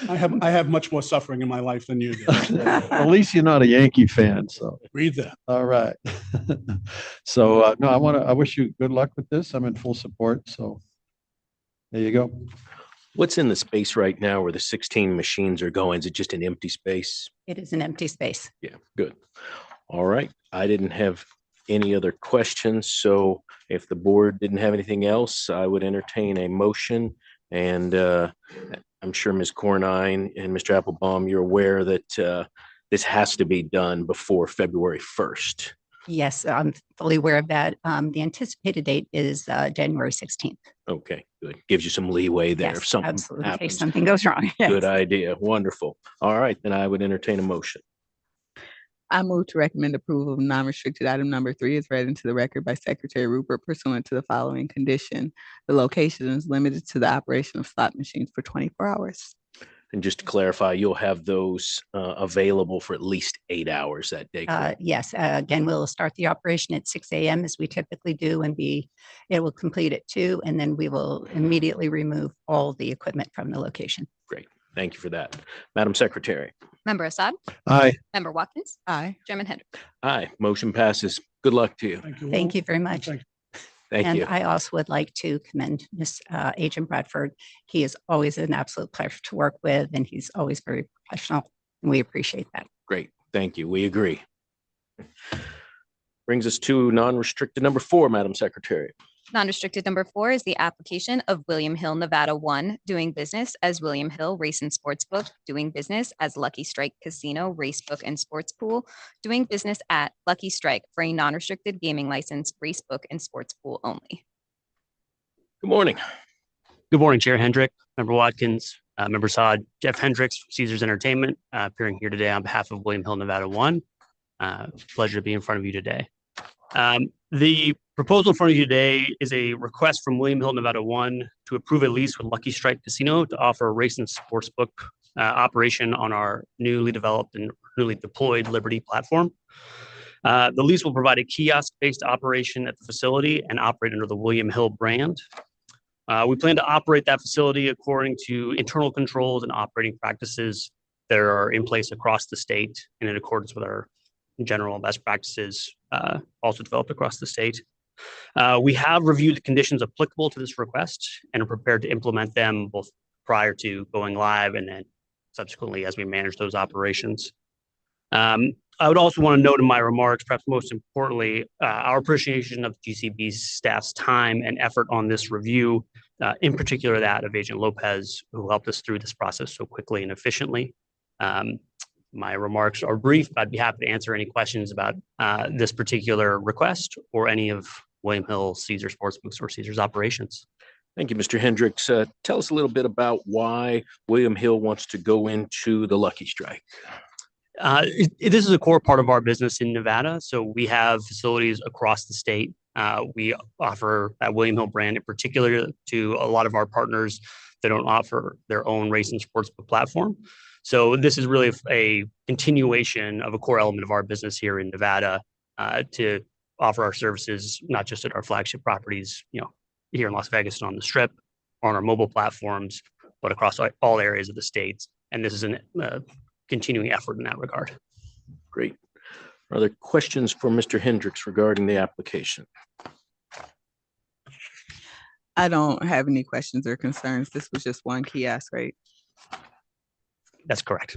I have much more suffering in my life than you do. At least you're not a Yankee fan, so. Read that. All right. So, no, I wish you good luck with this. I'm in full support, so there you go. What's in the space right now where the 16 machines are going? Is it just an empty space? It is an empty space. Yeah, good. All right. I didn't have any other questions. So if the board didn't have anything else, I would entertain a motion. And I'm sure Ms. Cornine and Mr. Applebaum, you're aware that this has to be done before February 1st. Yes, I'm fully aware of that. The anticipated date is January 16th. Okay, good. Gives you some leeway there if Yes, something absolutely. In case happens. something goes wrong. Yes. Good idea. Wonderful. All right, then I would entertain a motion. I move to recommend approval of non-restricted item number 3 is read into the record by Secretary Rupert pursuant to the following condition. The location is limited to the operation of slot machines for 24 hours. And just to clarify, you'll have those available for at least 8 hours that day. correct? Yes, again, we'll start the operation at 6 a.m. as we typically do and it will complete at 2, and then we will immediately remove all the equipment from the location. Great. Thank you for that. Madam Secretary. Member Assad? Aye. Member Watkins? Aye. Chairman Hendricks? Aye. Motion passes. Good luck to you. Thank you. Thank you very much. Thank And you. I also would like to commend Agent Bradford. He is always an absolute pleasure to work with, and he's always very professional, and we appreciate that. Great. Thank you. We agree. Brings us to non-restricted number 4, Madam Secretary. Non-restricted number 4 is the application of William Hill, Nevada 1, doing business as William Hill Race and Sportsbook, doing business as Lucky Strike Casino, Racebook, and Sports Pool, doing business at Lucky Strike for a non-restricted gaming license, Racebook, and Sports Pool only. Good morning. Good morning, Chair Hendrick, Member Watkins, Member Saad, Jeff Hendricks, Caesars Entertainment, appearing here today on behalf of William Hill, Nevada 1. Pleasure to be in front of you today. The proposal in front of you today is a request from William Hill, Nevada 1 to approve a lease with Lucky Strike Casino to offer a race and sportsbook operation on our newly developed and newly deployed Liberty platform. The lease will provide a kiosk-based operation at the facility and operate under the William Hill brand. We plan to operate that facility according to internal controls and operating practices that are in place across the state and in accordance with our general best practices also developed across the state. We have reviewed the conditions applicable to this request and are prepared to implement them both prior to going live and then subsequently as we manage those operations. I would also want to note in my remarks, perhaps most importantly, our appreciation of GCB's staff's time and effort on this review, in particular that of Agent Lopez, who helped us through this process so quickly and efficiently. My remarks are brief, but I'd be happy to answer any questions about this particular request or any of William Hill, Caesars Sportsbooks, or Caesars operations. Thank you, Mr. Hendricks. Tell us a little bit about why William Hill wants to go into the Lucky Strike. This is a core part of our business in Nevada. So we have facilities across the state. We offer that William Hill brand in particular to a lot of our partners that don't offer their own race and sportsbook platform. So this is really a continuation of a core element of our business here in Nevada to offer our services, not just at our flagship properties, here in Las Vegas and on the Strip or on our mobile platforms, but across all areas of the states. And this is a continuing effort in that regard. Great. Are there questions for Mr. Hendricks regarding the application? I don't have any questions or concerns. This was just one kiosk, right? That's correct.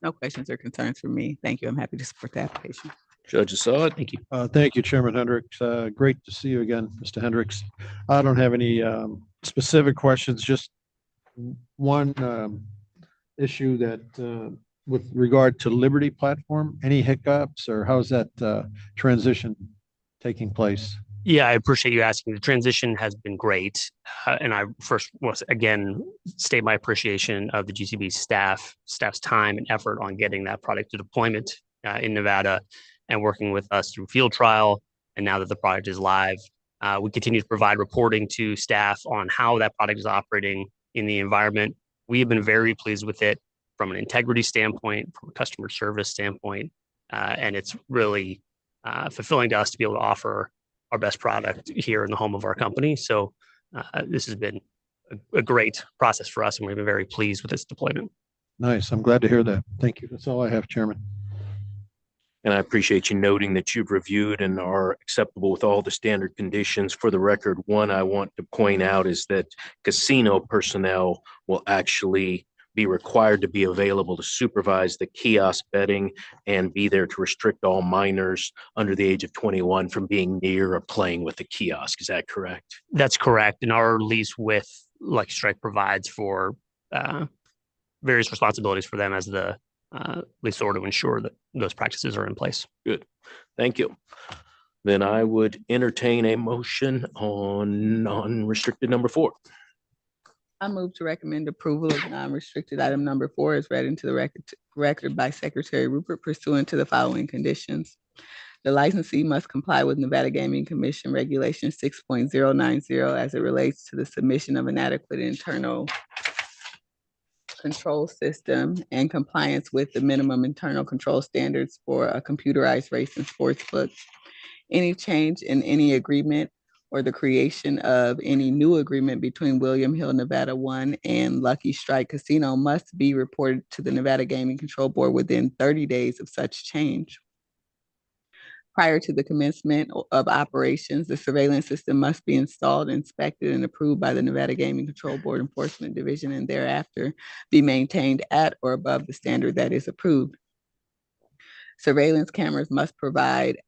No questions or concerns for me. Thank you. I'm happy to support the application. Judge Assad. Thank you. Thank you, Chairman Hendricks. Great to see you again, Mr. Hendricks. I don't have any specific questions, just one issue that with regard to Liberty platform, any hiccups or how's that transition taking place? Yeah, I appreciate you asking. The transition has been great. And I first was again state my appreciation of the GCB staff's time and effort on getting that product to deployment in Nevada and working with us through field trial. And now that the product is live, we continue to provide reporting to staff on how that product is operating in the environment. We have been very pleased with it from an integrity standpoint, from a customer service standpoint, and it's really fulfilling to us to be able to offer our best product here in the home of our company. So this has been a great process for us, and we've been very pleased with its deployment. Nice. I'm glad to hear that. Thank you. That's all I have, Chairman. And I appreciate you noting that you've reviewed and are acceptable with all the standard conditions. For the record, one I want to point out is that casino personnel will actually be required to be available to supervise the kiosk betting and be there to restrict all minors under the age of 21 from being near or playing with the kiosk. Is that correct? That's correct. And our lease with Lucky Strike provides for various responsibilities for them as the leaseor to ensure that those practices are in place. Good. Thank you. Then I would entertain a motion on non-restricted number 4. I move to recommend approval of non-restricted item number 4 as read into the record by Secretary Rupert pursuant to the following conditions. The licensee must comply with Nevada Gaming Commission Regulation 6.090 as it relates to the submission of an adequate internal control system and compliance with the minimum internal control standards for a computerized race and sports book. Any change in any agreement or the creation of any new agreement between William Hill, Nevada 1 and Lucky Strike Casino must be reported to the Nevada Gaming Control Board within 30 days of such change. Prior to the commencement of operations, the surveillance system must be installed, inspected, and approved by the Nevada Gaming Control Board Enforcement Division and thereafter be maintained at or above the standard that is approved. Surveillance cameras must provide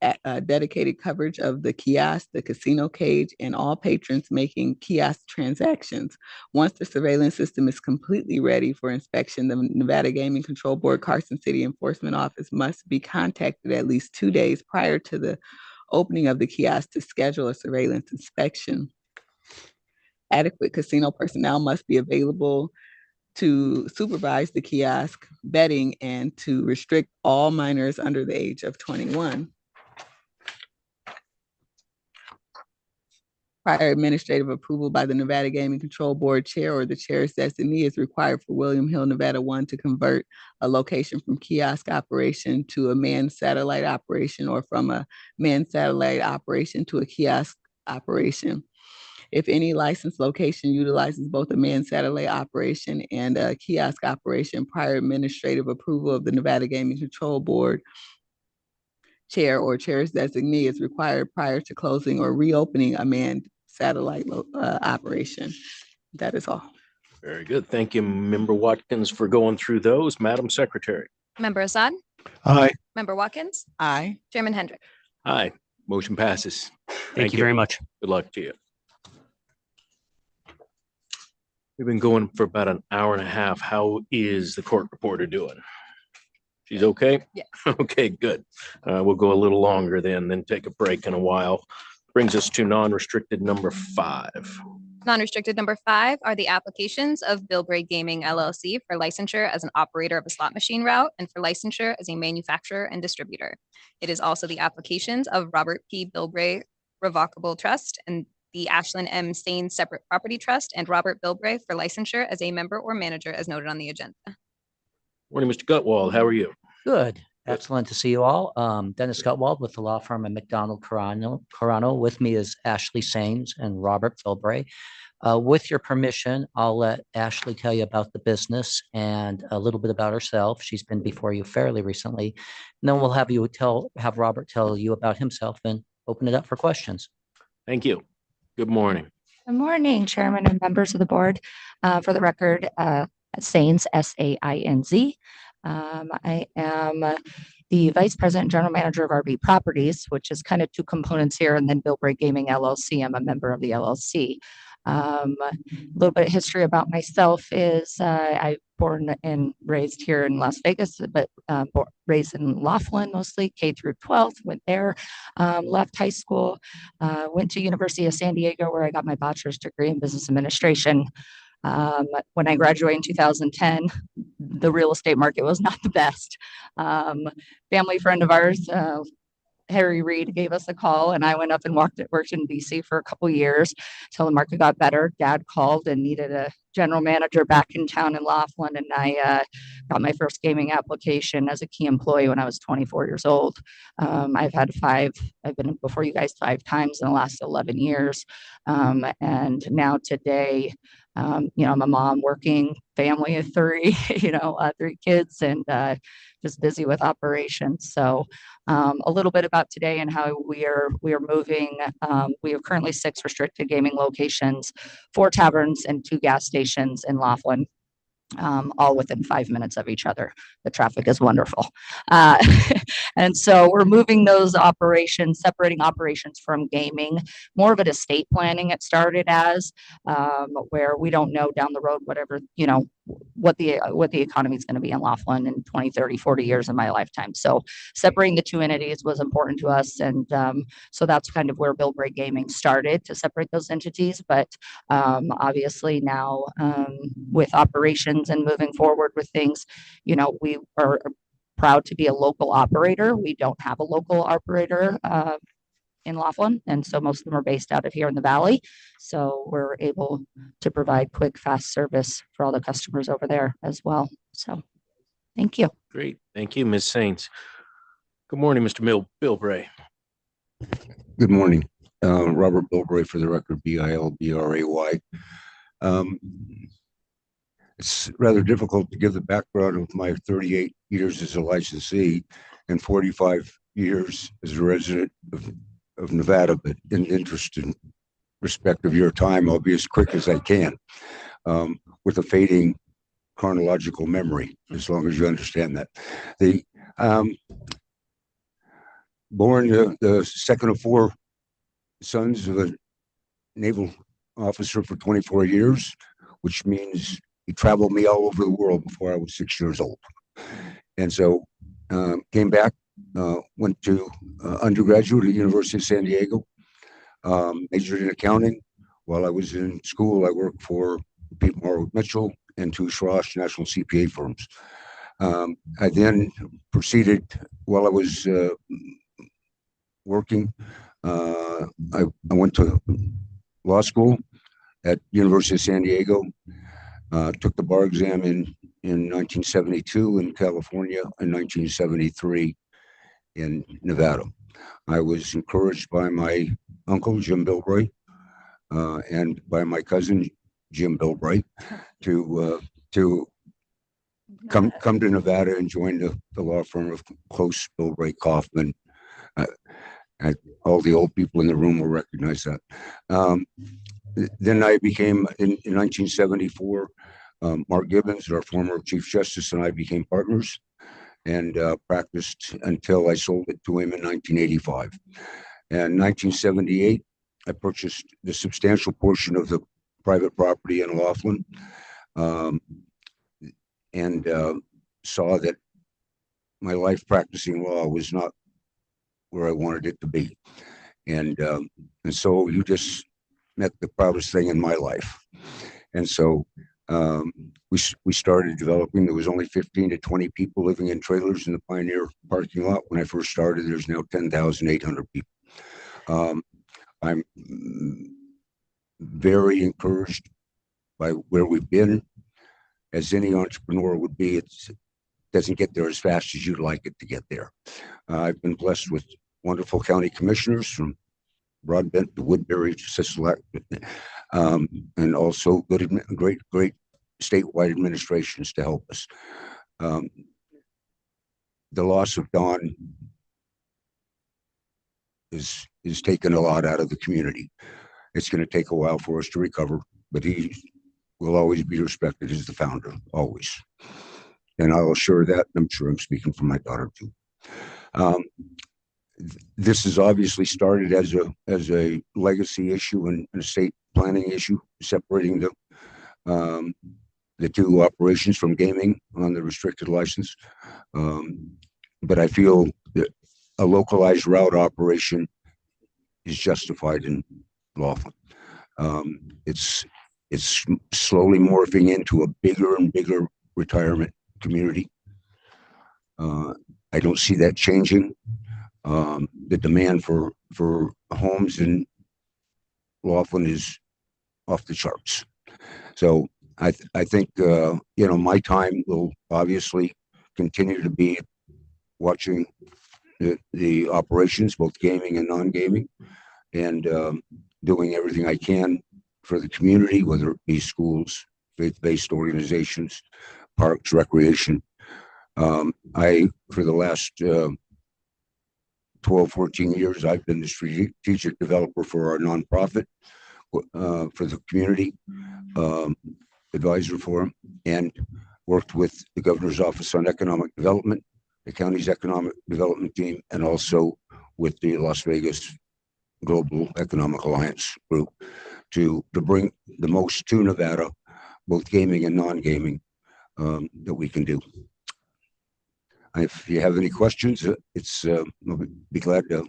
dedicated coverage of the kiosk, the casino cage, and all patrons making kiosk transactions. Once the surveillance system is completely ready for inspection, the Nevada Gaming Control Board Carson City Enforcement Office must be contacted at least 2 days prior to the opening of the kiosk to schedule a surveillance inspection. Adequate casino personnel must be available to supervise the kiosk, betting, and to restrict all minors under the age of 21. Prior administrative approval by the Nevada Gaming Control Board Chair or the Chair's designee is required for William Hill, Nevada 1 to convert a location from kiosk operation to a manned satellite operation or from a manned satellite operation to a kiosk operation. If any licensed location utilizes both a manned satellite operation and a kiosk operation, prior administrative approval of the Nevada Gaming Control Board Chair or Chair's designee is required prior to closing or reopening a manned satellite operation. That is all. Very good. Thank you, Member Watkins, for going through those. Madam Secretary. Member Assad? Aye. Member Watkins? Aye. Chairman Hendrick? Aye. Motion passes. Thank you very much. Good luck to you. We've been going for about an hour and a half. How is the court reporter doing? She's okay? Yeah. Okay, good. We'll go a little longer then take a break in a while. Brings us to non-restricted number 5. Non-restricted number 5 are the applications of Bilbray Gaming LLC for licensure as an operator of a slot machine route and for licensure as a manufacturer and distributor. It is also the applications of Robert P. Bilbray Revocable Trust and the Ashlyn M. Stain Separate Property Trust and Robert Bilbray for licensure as a member or manager as noted on the agenda. Morning, Mr. Gutwald. How are you? Good. Excellent to see you all. Dennis Gutwald with the law firm of McDonald Carano. With me is Ashley Sains and Robert Bilbray. With your permission, I'll let Ashley tell you about the business and a little bit about herself. She's been before you fairly recently. And then we'll have Robert tell you about himself and open it up for questions. Thank you. Good morning. Good morning, Chairman and members of the board. For the record, Sains, S-A-I-N-Z. I am the Vice President and General Manager of RB Properties, which is kind of 2 components here, and then Bilbray Gaming LLC. I'm a member of the LLC. A little bit of history about myself is I born and raised here in Las Vegas, but raised in Laughlin mostly, K through 12th, went there, left high school, went to University of San Diego where I got my bachelor's degree in business administration. When I graduated in 2010, the real estate market was not the best. Family friend of ours, Harry Reid, gave us a call, and I went up and worked in DC for a couple years till the market got better. Dad called and needed a general manager back in town in Laughlin, and I got my first gaming application as a key employee when I was 24 years old. I've been before you guys 5 times in the last 11 years. And now today, I'm a mom, working family of 3, 3 kids, and just busy with operations. So a little bit about today and how we are moving. We have currently 6 restricted gaming locations, 4 taverns, and 2 gas stations in Laughlin. All within 5 minutes of each other. The traffic is wonderful. And so we're moving those operations, separating operations from gaming, more of an estate planning it started as, where we don't know down the road, whatever, what the economy is going to be in Laughlin in 20, 30, 40 years in my lifetime. So separating the 2 entities was important to us. And so that's kind of where Bilbray Gaming started, to separate those entities. But obviously now with operations and moving forward with things, we are proud to be a local operator. We don't have a local operator in Laughlin, and so most of them are based out of here in the Valley. So we're able to provide quick, fast service for all the customers over there as well. So thank you. Great. Thank you, Ms. Sains. Good morning, Mr. Bilbray. Good morning. Robert Bilbray, for the record, Bilbray. It's rather difficult to give the background of my 38 years as a licensee and 45 years as a resident of Nevada, but in interest in respect of your time, I'll be as quick as I can, with a fading chronological memory, as long as you understand that. born the second of four sons of a naval officer for 24 years, which means he traveled me all over the world before I was 6 years old. And so came back, went to undergraduate at the University of San Diego, majored in accounting. While I was in school, I worked for Pete Morrow Mitchell and two Schrosch national CPA firms. I then proceeded, while I was working, I went to law school at University of San Diego, took the bar exam in 1972 in California and 1973 in Nevada. I was encouraged by my uncle, Jim Bilbray, and by my cousin, Jim Bilbray, to come to Nevada and join the law firm of Close, Bilbray, Kaufman. All the old people in the room will recognize that. Then I became, in 1974, Mark Gibbons, our former Chief Justice, and I became partners and practiced until I sold it to him in 1985. And in 1978, I purchased the substantial portion of the private property in Laughlin, and saw that my life practicing law was not where I wanted it to be. And so you just met the proudest thing in my life. And so we started developing. There was only 15 to 20 people living in trailers in the Pioneer parking lot when I first started. There's now 10,800 people. I'm very encouraged by where we've been. As any entrepreneur would be, it doesn't get there as fast as you'd like it to get there. I've been blessed with wonderful county commissioners, from Broadbent to Woodbury to Sisolak, and also great statewide administrations to help us. The loss of Don is taken a lot out of the community. It's going to take a while for us to recover, but he will always be respected as the founder, always. And I'll assure that. I'm sure I'm speaking for my daughter too. This has obviously started as a legacy issue and a state planning issue, separating the two operations from gaming on the restricted license. But I feel that a localized route operation is justified in Laughlin. It's slowly morphing into a bigger and bigger retirement community. I don't see that changing. The demand for homes in Laughlin is off the charts. So I think my time will obviously continue to be watching the operations, both gaming and non-gaming, and doing everything I can for the community, whether it be schools, faith-based organizations, parks, recreation. For the last 12, 14 years, I've been the strategic developer for our nonprofit, for the community, advisor for them, and worked with the governor's office on economic development, the county's economic development team, and also with the Las Vegas Global Economic Alliance group to bring the most to Nevada, both gaming and non-gaming, that we can do. If you have any questions, I'll be glad to.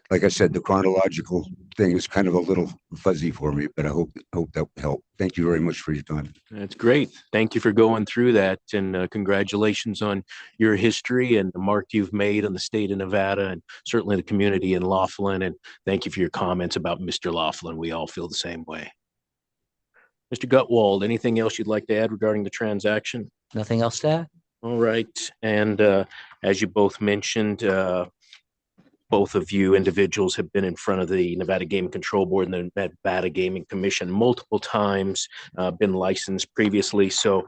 Like I said, the chronological thing is kind of a little fuzzy for me, but I hope that will help. Thank you very much for your time. That's great. Thank you for going through that, and congratulations on your history and the mark you've made on the state of Nevada, and certainly the community in Laughlin. And thank you for your comments about Mr. Laughlin. We all feel the same way. Mr. Gutwald, anything else you'd like to add regarding the transaction? Nothing else to add? All right. And as you both mentioned, both of you individuals have been in front of the Nevada Gaming Control Board and the Nevada Gaming Commission multiple times, been licensed previously. So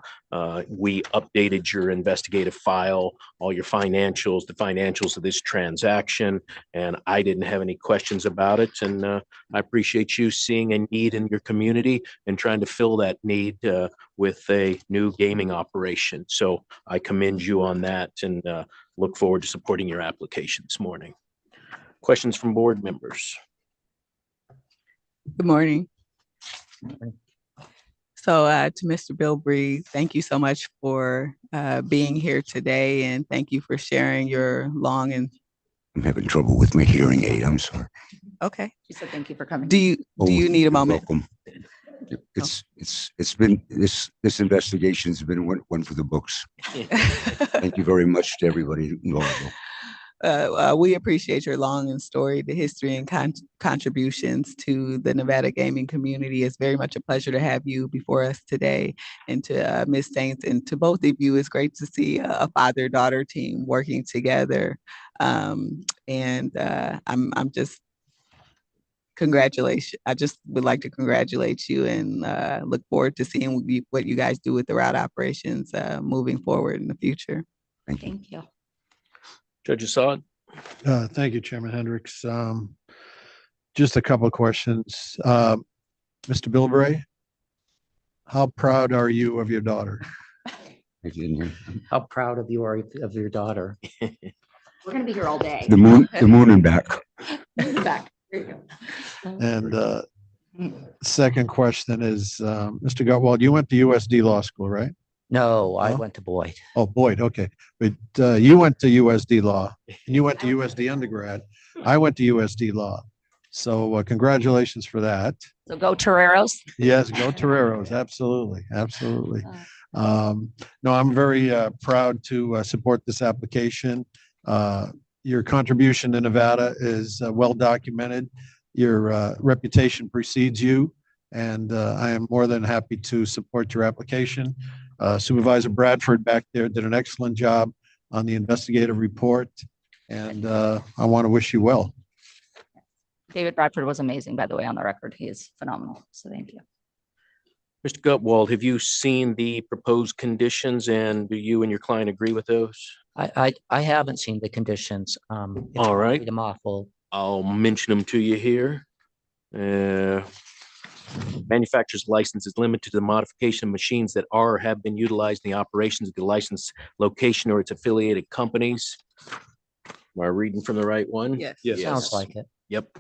we updated your investigative file, all your financials, the financials of this transaction, and I didn't have any questions about it. And I appreciate you seeing a need in your community and trying to fill that need with a new gaming operation. So I commend you on that, and look forward to supporting your application this morning. Questions from board members? Good morning. So to Mr. Bilbrey, thank you so much for being here today, and thank you for sharing your long and. I'm having trouble with my hearing aid. I'm sorry. Okay. She said, thank you for coming. Do you need a you're moment? Welcome. It's been this investigation's been one for the books. Thank you very much to everybody involved. We appreciate your long and storied history and contributions to the Nevada gaming community. It's very much a pleasure to have you before us today. And to Ms. Saints and to both of you, it's great to see a father-daughter team working together. I'm just congratulations. I just would like to congratulate you and look forward to seeing what you guys do with the route operations moving forward in the future. Thank you. Judge Assad? Thank you, Chairman Hendricks. Just a couple of questions. Mr. Bilbrey, how proud are you of your daughter? I didn't hear. How proud of you are of your daughter? We're going to be here all day. The moon and back. Back. There you go. And second question is, Mr. Gottwald, you went to USD Law School, right? No, I went to Boyd. Oh, Boyd, okay. But you went to USD Law, and you went to USD undergrad. I went to USD Law. So congratulations for that. So go Toreros. Yes, go Toreros. Absolutely, absolutely. No, I'm very proud to support this application. Your contribution to Nevada is well documented. Your reputation precedes you, and I am more than happy to support your application. Supervisor Bradford back there did an excellent job on the investigative report, and I want to wish you well. David Bradford was amazing, by the way, on the record. He is phenomenal. So thank you. Mr. Gutwald, have you seen the proposed conditions, and do you and your client agree with those? I haven't seen the conditions. All right. Read them off. I'll mention them to you here. Manufacturer's license is limited to the modification of machines that are or have been utilized in the operations of the licensed location or its affiliated companies. Am I reading from the right one? Yes. Sounds like it. Yep.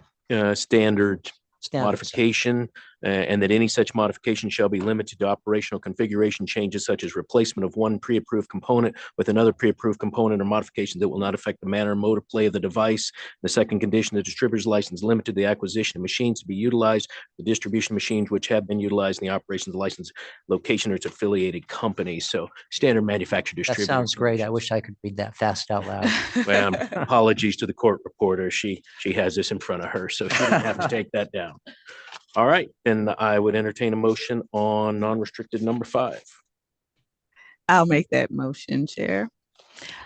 Standard modification, and that any such modification shall be limited to operational configuration changes such as replacement of one pre-approved component with another pre-approved component or modifications that will not affect the manner and mode of play of the device. The second condition, the distributor's license limited to the acquisition of machines to be utilized, the distribution machines which have been utilized in the operations of the licensed location or its affiliated companies. So standard manufacturer distributor. That sounds great. I wish I could read that fast out loud. Well, apologies to the court reporter. She has this in front of her, so she didn't have to take that down. All right, then I would entertain a motion on non-restricted number 5. I'll make that motion, Chair.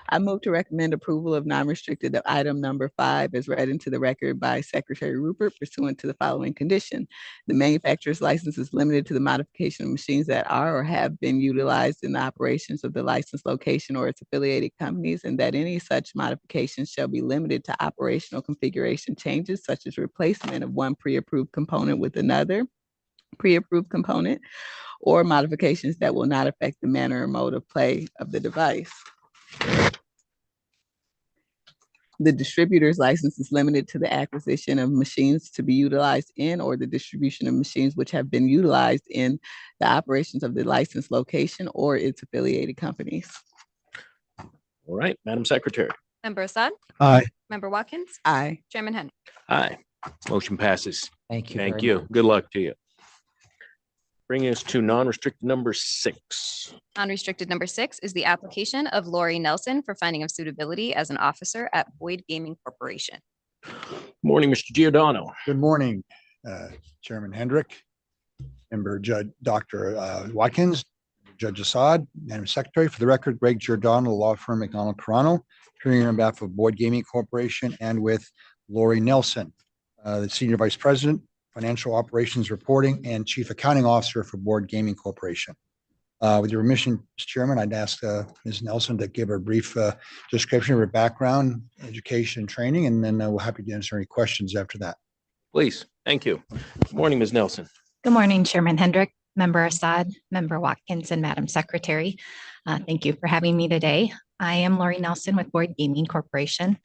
I move to recommend approval of non-restricted item number 5 as read into the record by Secretary Rupert pursuant to the following condition. The manufacturer's license is limited to the modification of machines that are or have been utilized in the operations of the licensed location or its affiliated companies, and that any such modifications shall be limited to operational configuration changes such as replacement of one pre-approved component with another pre-approved component, or modifications that will not affect the manner or mode of play of the device. The distributor's license is limited to the acquisition of machines to be utilized in or the distribution of machines which have been utilized in the operations of the licensed location or its affiliated companies. All right, Madam Secretary. Member Assad? Aye. Member Watkins? Aye. Chairman Henry? Aye. Motion passes. Thank you. Thank very you. much. Good luck to you. Bringing us to non-restricted number 6. Unrestricted number 6 is the application of Lori Nelson for finding of suitability as an officer at Boyd Gaming Corporation. Morning, Mr. Giordano. Good morning, Chairman Hendrick, Member Judge Dr. Watkins, Judge Assad, Madam Secretary. For the record, Greg Giordano, law firm McDonald Carano, appearing on behalf of Boyd Gaming Corporation and with Lori Nelson, the Senior Vice President, Financial Operations Reporting and Chief Accounting Officer for Boyd Gaming Corporation. With your permission, Mr. Chairman, I'd ask Ms. Nelson to give a brief description of her background, education, and training, and then we're happy to answer any questions after that. Please. Thank you. Good morning, Ms. Nelson. Good morning, Chairman Hendrick, Member Assad, Member Watkins, and Madam Secretary. Thank you for having me today. I am Lori Nelson with Boyd Gaming Corporation.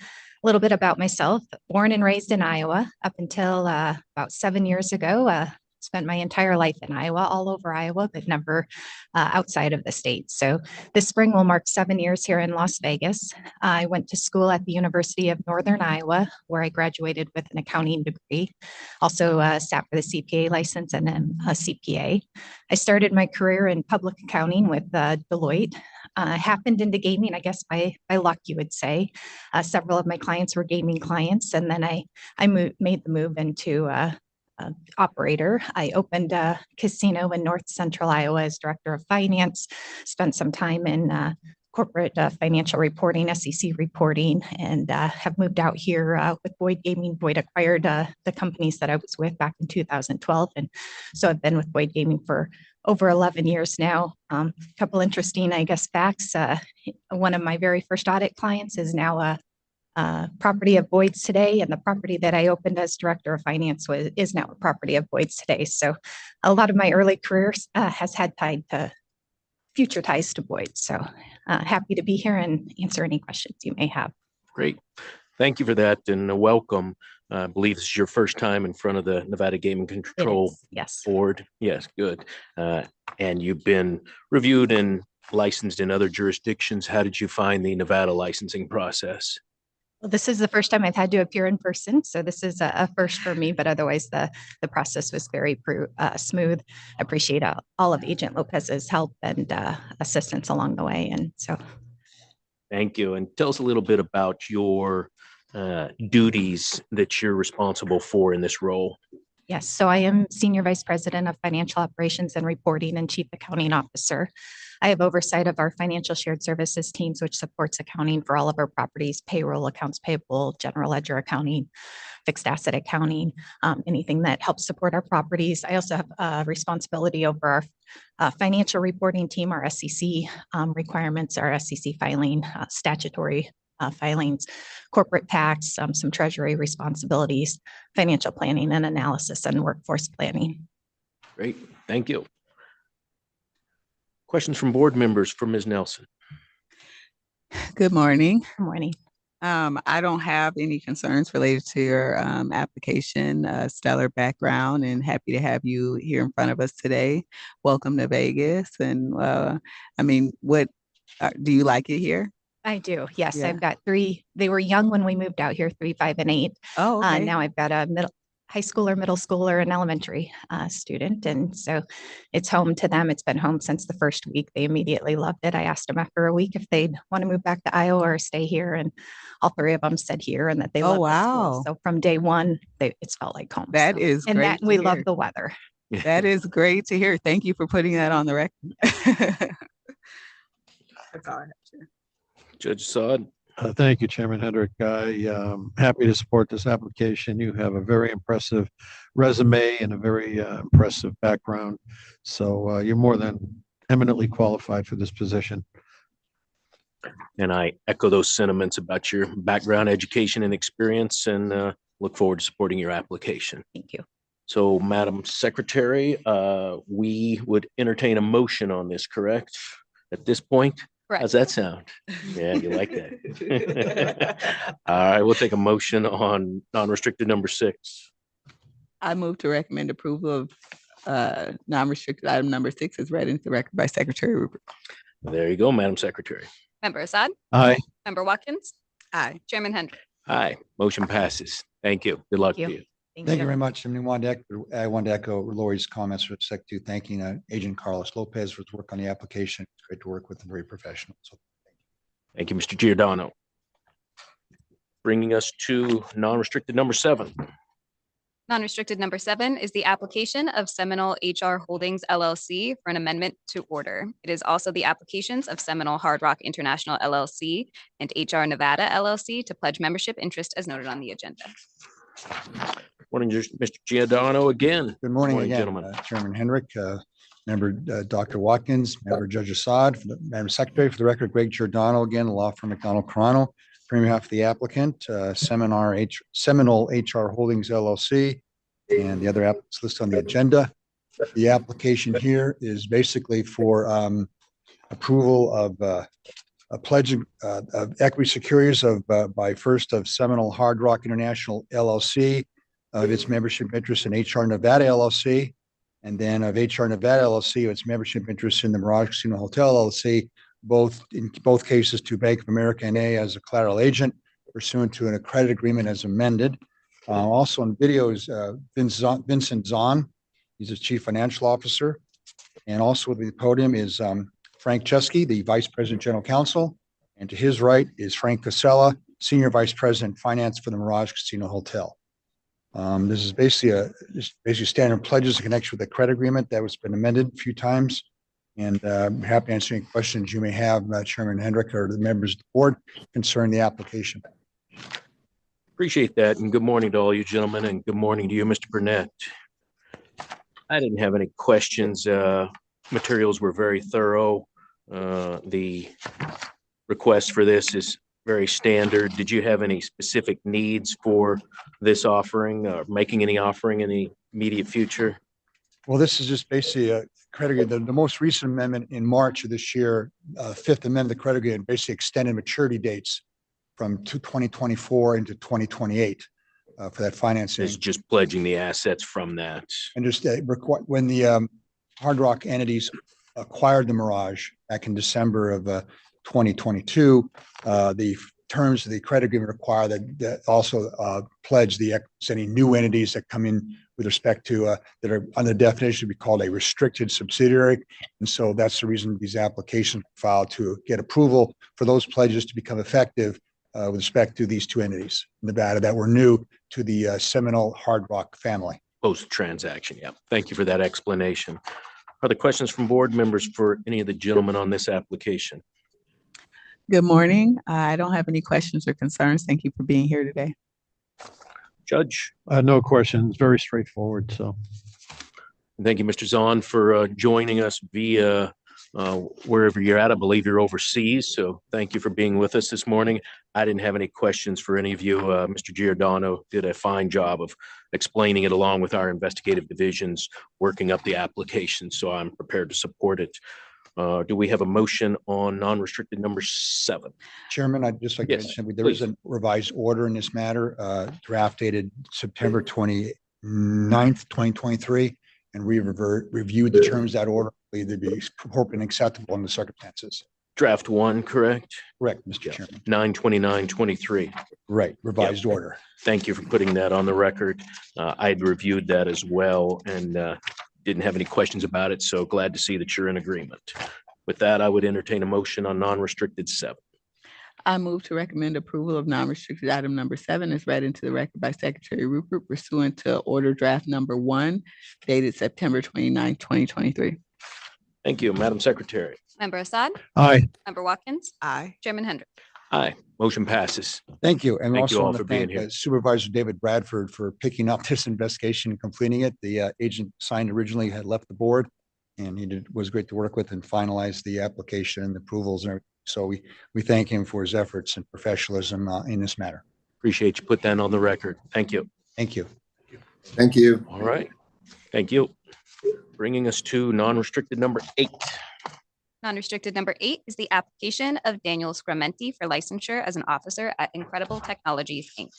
little bit about myself. Born and raised in Iowa up until about 7 years ago. Spent my entire life in Iowa, all over Iowa, but never outside of the state. So this spring will mark 7 years here in Las Vegas. I went to school at the University of Northern Iowa, where I graduated with an accounting degree. Also sat for the CPA license and then a CPA. I started my career in public accounting with Deloitte. Happened into gaming, I guess by luck, you would say. Several of my clients were gaming clients, and then I made the move into operator. I opened a casino in North Central Iowa as director of finance, spent some time in corporate financial reporting, SEC reporting, and have moved out here with Boyd Gaming. Boyd acquired the companies that I was with back in 2012. And so I've been with Boyd Gaming for over 11 years now. A couple interesting, I guess, facts. One of my very first audit clients is now a property of Boyd's today, and the property that I opened as director of finance is now a property of Boyd's today. So a lot of my early career has had future ties to Boyd. So happy to be here and answer any questions you may have. Great. Thank you for that, and welcome. I believe this is your first time in front of the Nevada Gaming Control Yes. Board. Yes, good. And you've been reviewed and licensed in other jurisdictions. How did you find the Nevada licensing process? Well, this is the first time I've had to appear in person, so this is a first for me, but otherwise the process was very smooth. I appreciate all of Agent Lopez's help and assistance along the way, and so. Thank you. And tell us a little bit about your duties that you're responsible for in this role. Yes, so I am Senior Vice President of Financial Operations and Reporting and Chief Accounting Officer. I have oversight of our financial shared services teams, which supports accounting for all of our properties, payroll, accounts payable, general ledger accounting, fixed asset accounting, anything that helps support our properties. I also have responsibility over our financial reporting team, our SEC requirements, our SEC filing, statutory filings, corporate tax, some treasury responsibilities, financial planning and analysis, and workforce planning. Great, thank you. Questions from board members for Ms. Nelson? Good morning. Good morning. I don't have any concerns related to your application, stellar background, and happy to have you here in front of us today. Welcome to Vegas. And what do you like it here? I do. Yes, Yeah. I've got 3. They were young when we moved out here, 3, 5, and 8. Oh, okay. Now I've got a high schooler, middle schooler, and elementary student. And so it's home to them. It's been home since the first week. They immediately loved it. I asked them after a week if they'd want to move back to Iowa or stay here. And all 3 of them said here, and that they love the school. So from day one, it's felt like home. That is and great that to we hear. love the weather. That is great to hear. Thank you for putting that on the record. That's all I have to share. Judge Assad. Thank you, Chairman Hendrick. I am happy to support this application. You have a very impressive resume and a very impressive background. So you're more than eminently qualified for this position. And I echo those sentiments about your background, education, and experience, and look forward to supporting your application. Thank you. So, Madam Secretary, we would entertain a motion on this, correct? At this point? Correct. How's that sound? Yeah, you like that. All right, we'll take a motion on non-restricted number 6. I move to recommend approval of non-restricted item number 6 as read into the record by Secretary Rupert. There you go, Madam Secretary. Member Assad? Aye. Member Watkins? Aye. Chairman Hendrick? Aye, motion passes. Thank you. Good luck Thank to you. you. Thank you very much. And I wanted to echo Lori's comments with respect to thanking Agent Carlos Lopez for his work on the application. It's great to work with him, very professional. So Thank you, Mr. Giordano. Bringing us to non-restricted number 7. Non-restricted number 7 is the application of Seminole HR Holdings LLC for an amendment to order. It is also the applications of Seminole Hard Rock International LLC and HR Nevada LLC to pledge membership interest as noted on the agenda. Morning, Mr. Giordano again. good morning again, gentlemen. Chairman Hendrick, Member Dr. Watkins, Member Judge Assad, Madam Secretary. For the record, Greg Giordano again, the law firm McDonald Carano. On behalf of the applicant, Seminole HR Holdings LLC, and the other applicants listed on the agenda. The application here is basically for approval of a pledge of equity securities by First of Seminole Hard Rock International LLC of its membership interest in HR Nevada LLC, and then of HR Nevada LLC of its membership interest in the Mirage Casino Hotel LLC, in both cases to Bank of America NA as a collateral agent pursuant to a credit agreement as amended. Also on video is Vincent Zahn. He's the Chief Financial Officer. And also with the podium is Frank Chesky, the Vice President General Counsel. And to his right is Frank Casella, Senior Vice President Finance for the Mirage Casino Hotel. This is basically standard pledges in connection with the credit agreement that was been amended a few times. And I'm happy to answer any questions you may have, Chairman Hendrick or the members of the board concerning the application. Appreciate that. And good morning to all you gentlemen, and good morning to you, Mr. Burnett. I didn't have any questions. Materials were very thorough. The request for this is very standard. Did you have any specific needs for this offering, or making any offering in the immediate future? Well, this is just basically a credit agreement. The most recent amendment in March of this year, Fifth Amendment, the credit agreement basically extended maturity dates from 2024 into 2028 for that financing. It's just pledging the assets from that. And just when the Hard Rock entities acquired the Mirage back in December of 2022, the terms of the credit agreement require that also pledge any new entities that come in with respect to that are under definition to be called a restricted subsidiary. And so that's the reason these applications were filed, to get approval for those pledges to become effective with respect to these two entities in Nevada that were new to the Seminole Hard Rock family. Post-transaction, yeah. Thank you for that explanation. Are there questions from board members for any of the gentlemen on this application? Good morning. I don't have any questions or concerns. Thank you for being here today. Judge? No questions, very straightforward, so. Thank you, Mr. Zahn, for joining us via wherever you're at. I believe you're overseas, so thank you for being with us this morning. I didn't have any questions for any of you. Mr. Giordano did a fine job of explaining it along with our investigative divisions, working up the application, so I'm prepared to support it. Do we have a motion on non-restricted number 7? Chairman, I'd just like to mention, there is a revised order in this matter, draft dated September 29th, 2023, and we reviewed the terms of that order. They'd be appropriate and acceptable in the circumstances. Draft 1, correct? Correct, Mr. Chairman. 9/29/23. Right, revised order. Thank you for putting that on the record. I'd reviewed that as well and didn't have any questions about it, so glad to see that you're in agreement. With that, I would entertain a motion on non-restricted 7. I move to recommend approval of non-restricted item number 7 as read into the record by Secretary Rupert pursuant to order draft number 1 dated September 29, 2023. Thank you, Madam Secretary. Member Assad? Aye. Member Watkins? Aye. Chairman Hendrick? Aye. Motion passes. Thank you. And Thank also you all want for to being thank here. Supervisor David Bradford for picking up this investigation and completing it. The agent signed originally had left the board, and he was great to work with and finalize the application and approvals and everything. So we thank him for his efforts and professionalism in this matter. Appreciate you put that on the record. Thank you. Thank you. Thank you. All right. Thank you. Bringing us to non-restricted number 8. Non-restricted number 8 is the application of Daniel Scramenti for licensure as an officer at Incredible Technologies, Inc.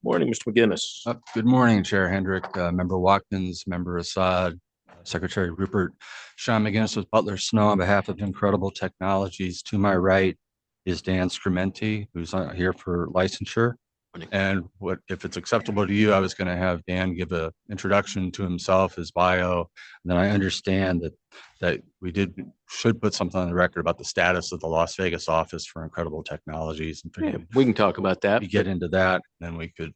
Morning, Mr. McGinnis. Good morning, Chair Hendrick, Member Watkins, Member Assad, Secretary Rupert. Sean McGinnis with Butler Snow on behalf of Incredible Technologies. To my right is Dan Scramenti, who's here for licensure. And if it's acceptable to you, I was going to have Dan give an introduction to himself, his bio. And then I understand that we should put something on the record about the status of the Las Vegas office for Incredible Technologies. And we can talk about that. We get into that, then we could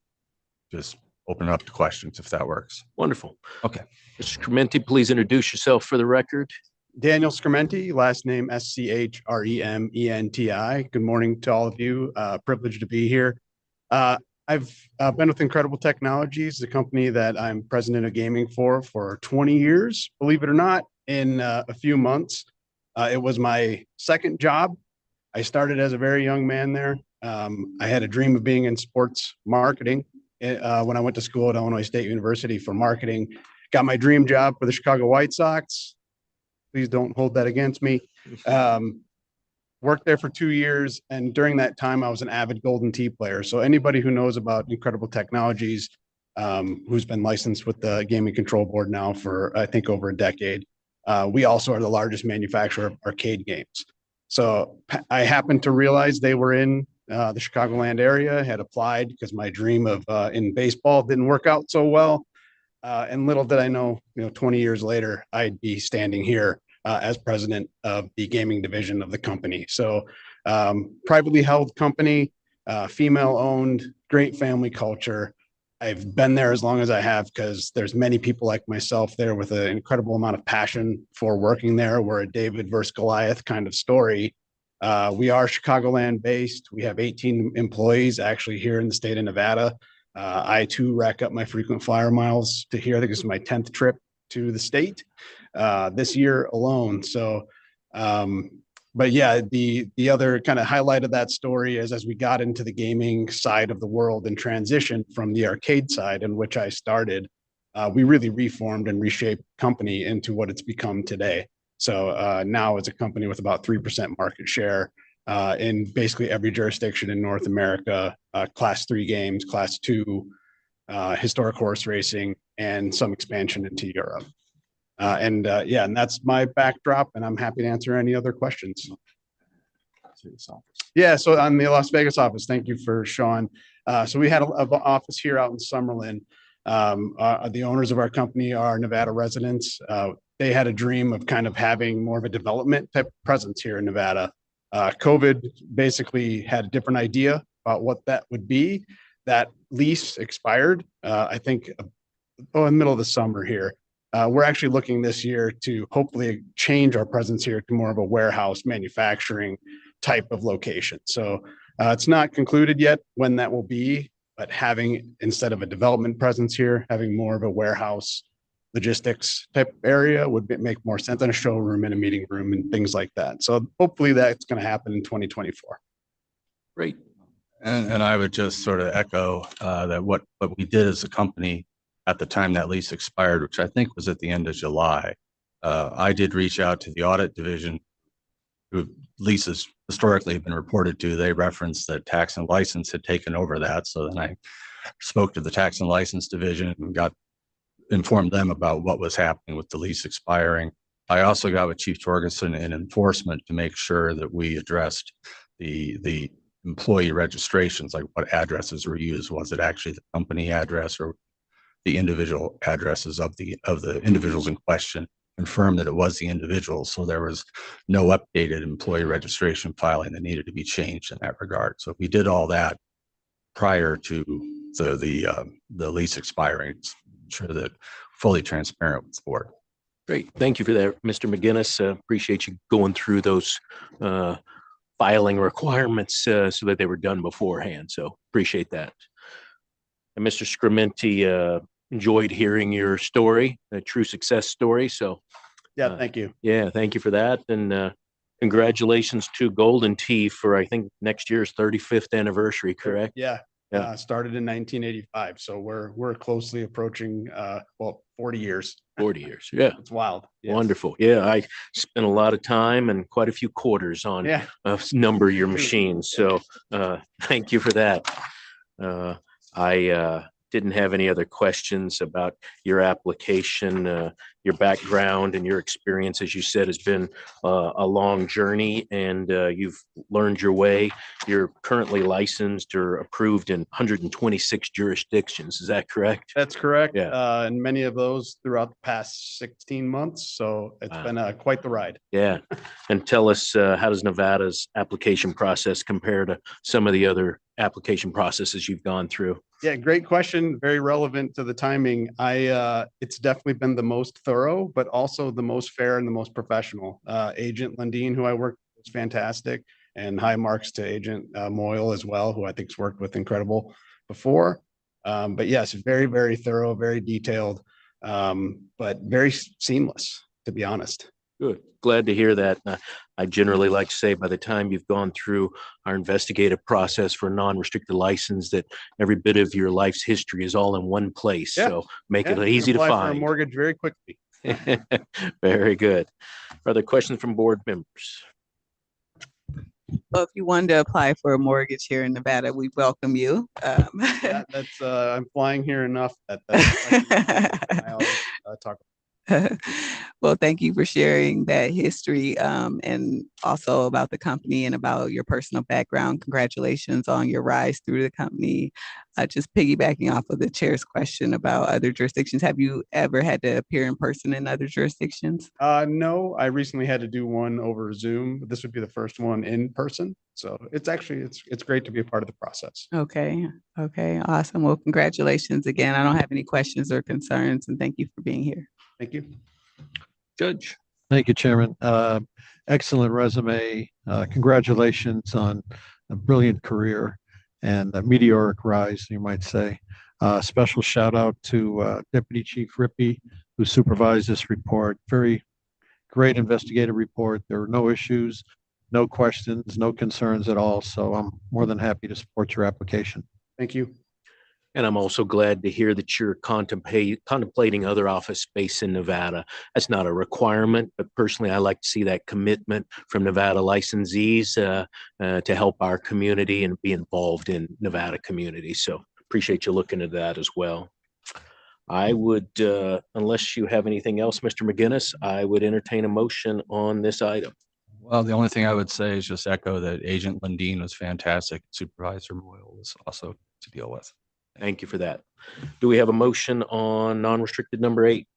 just open it up to questions if that works. Wonderful. Okay. Mr. Scramenti, please introduce yourself for the record. Daniel Scramenti, last name Schrementi. Good morning to all of you. Privileged to be here. I've been with Incredible Technologies, the company that I'm president of gaming for 20 years. Believe it or not, in a few months, it was my second job. I started as a very young man there. I had a dream of being in sports marketing when I went to school at Illinois State University for marketing. Got my dream job for the Chicago White Sox. Please don't hold that against me. worked there for 2 years. And during that time, I was an avid Golden Tee player. So anybody who knows about Incredible Technologies, who's been licensed with the Gaming Control Board now for, I think, over a decade. We also are the largest manufacturer of arcade games. So I happened to realize they were in the Chicagoland area, had applied because my dream of in baseball didn't work out so well. And little did I know, 20 years later, I'd be standing here as president of the gaming division of the company. So privately held company, female owned, great family culture. I've been there as long as I have because there's many people like myself there with an incredible amount of passion for working there. We're a David versus Goliath kind of story. We are Chicagoland based. We have 18 employees actually here in the state of Nevada. I too rack up my frequent flyer miles to here. I think this is my 10th trip to the state this year alone. So, but yeah, the other kind of highlight of that story is as we got into the gaming side of the world and transitioned from the arcade side in which I started, we really reformed and reshaped the company into what it's become today. So now it's a company with about 3% market share in basically every jurisdiction in North America, class 3 games, class 2, historic horse racing, and some expansion into Europe. And that's my backdrop, and I'm happy to answer any other questions. Yeah, so on the Las Vegas office, thank you for Sean. So we had an office here out in Summerlin. The owners of our company are Nevada residents. They had a dream of kind of having more of a development type presence here in Nevada. COVID basically had a different idea about what that would be. That lease expired, I think, in the middle of the summer here. We're actually looking this year to hopefully change our presence here to more of a warehouse manufacturing type of location. So it's not concluded yet when that will be, but having, instead of a development presence here, having more of a warehouse logistics type area would make more sense than a showroom and a meeting room and things like that. So hopefully that's going to happen in 2024. Great. And I would just sort of echo that what we did as a company at the time that lease expired, which I think was at the end of July, I did reach out to the audit division, who leases historically have been reported to. They referenced that tax and license had taken over that. So then I spoke to the tax and license division and informed them about what was happening with the lease expiring. I also got with Chief Torgerson in enforcement to make sure that we addressed the employee registrations, like what addresses were used. Was it actually the company address or the individual addresses of the individuals in question? Confirmed that it was the individual. So there was no updated employee registration filing that needed to be changed in that regard. So we did all that prior to the lease expiring. Sure that fully transparent with the board. Great. Thank you for that, Mr. McGinnis. Appreciate you going through those filing requirements so that they were done beforehand. So appreciate that. And Mr. Scrimenti, enjoyed hearing your story, a true success story. So yeah, thank you. Yeah, thank you for that. And congratulations to Golden Tee for, I think, next year's 35th anniversary, correct? Yeah. Started in 1985. So we're closely approaching 40 years. 40 years. Yeah. It's wild. Yes. Wonderful. Yeah. I spent a lot of time and quite a few quarters on a number of your machines. So thank you for that. I didn't have any other questions about your application. Your background and your experience, as you said, has been a long journey, and you've learned your way. You're currently licensed or approved in 126 jurisdictions. Is that correct? That's correct. Yeah. And many of those throughout the past 16 months. So it's been quite the ride. Yeah. And tell us, how does Nevada's application process compare to some of the other application processes you've gone through? Yeah, great question. Very relevant to the timing. It's definitely been the most thorough, but also the most fair and the most professional. Agent Lundeen, who I worked with, was fantastic, and high marks to Agent Moyle as well, who I think's worked with Incredible before. But yes, very, very thorough, very detailed, but very seamless, to be honest. Good. Glad to hear that. I generally like to say by the time you've gone through our investigative process for a non-restricted license, that every bit of your life's history is all in one place. Yeah. So make it easy to find. For a mortgage very quickly. Very good. Are there questions from board members? Well, if you wanted to apply for a mortgage here in Nevada, we welcome you. Yeah, that's, I'm flying here enough that I always talk. Well, thank you for sharing that history and also about the company and about your personal background. Congratulations on your rise through the company. Just piggybacking off of the chair's question about other jurisdictions, have you ever had to appear in person in other jurisdictions? No, I recently had to do one over Zoom, but this would be the first one in person. So it's actually, it's great to be a part of the process. Okay. Okay. Awesome. Well, congratulations again. I don't have any questions or concerns, and thank you for being here. Thank you. Judge. Thank you, Chairman. Excellent resume. Congratulations on a brilliant career and a meteoric rise, you might say. Special shout out to Deputy Chief Rippey, who supervised this report. Very great investigative report. There were no issues, no questions, no concerns at all. So I'm more than happy to support your application. Thank you. And I'm also glad to hear that you're contemplating other office space in Nevada. That's not a requirement, but personally, I like to see that commitment from Nevada licensees to help our community and be involved in Nevada community. So appreciate you looking at that as well. I would, unless you have anything else, Mr. McGinnis, I would entertain a motion on this item. Well, the only thing I would say is just echo that Agent Lundin was fantastic. Supervisor Moyle was also to deal with. Thank you for that. Do we have a motion on non-restricted number 8?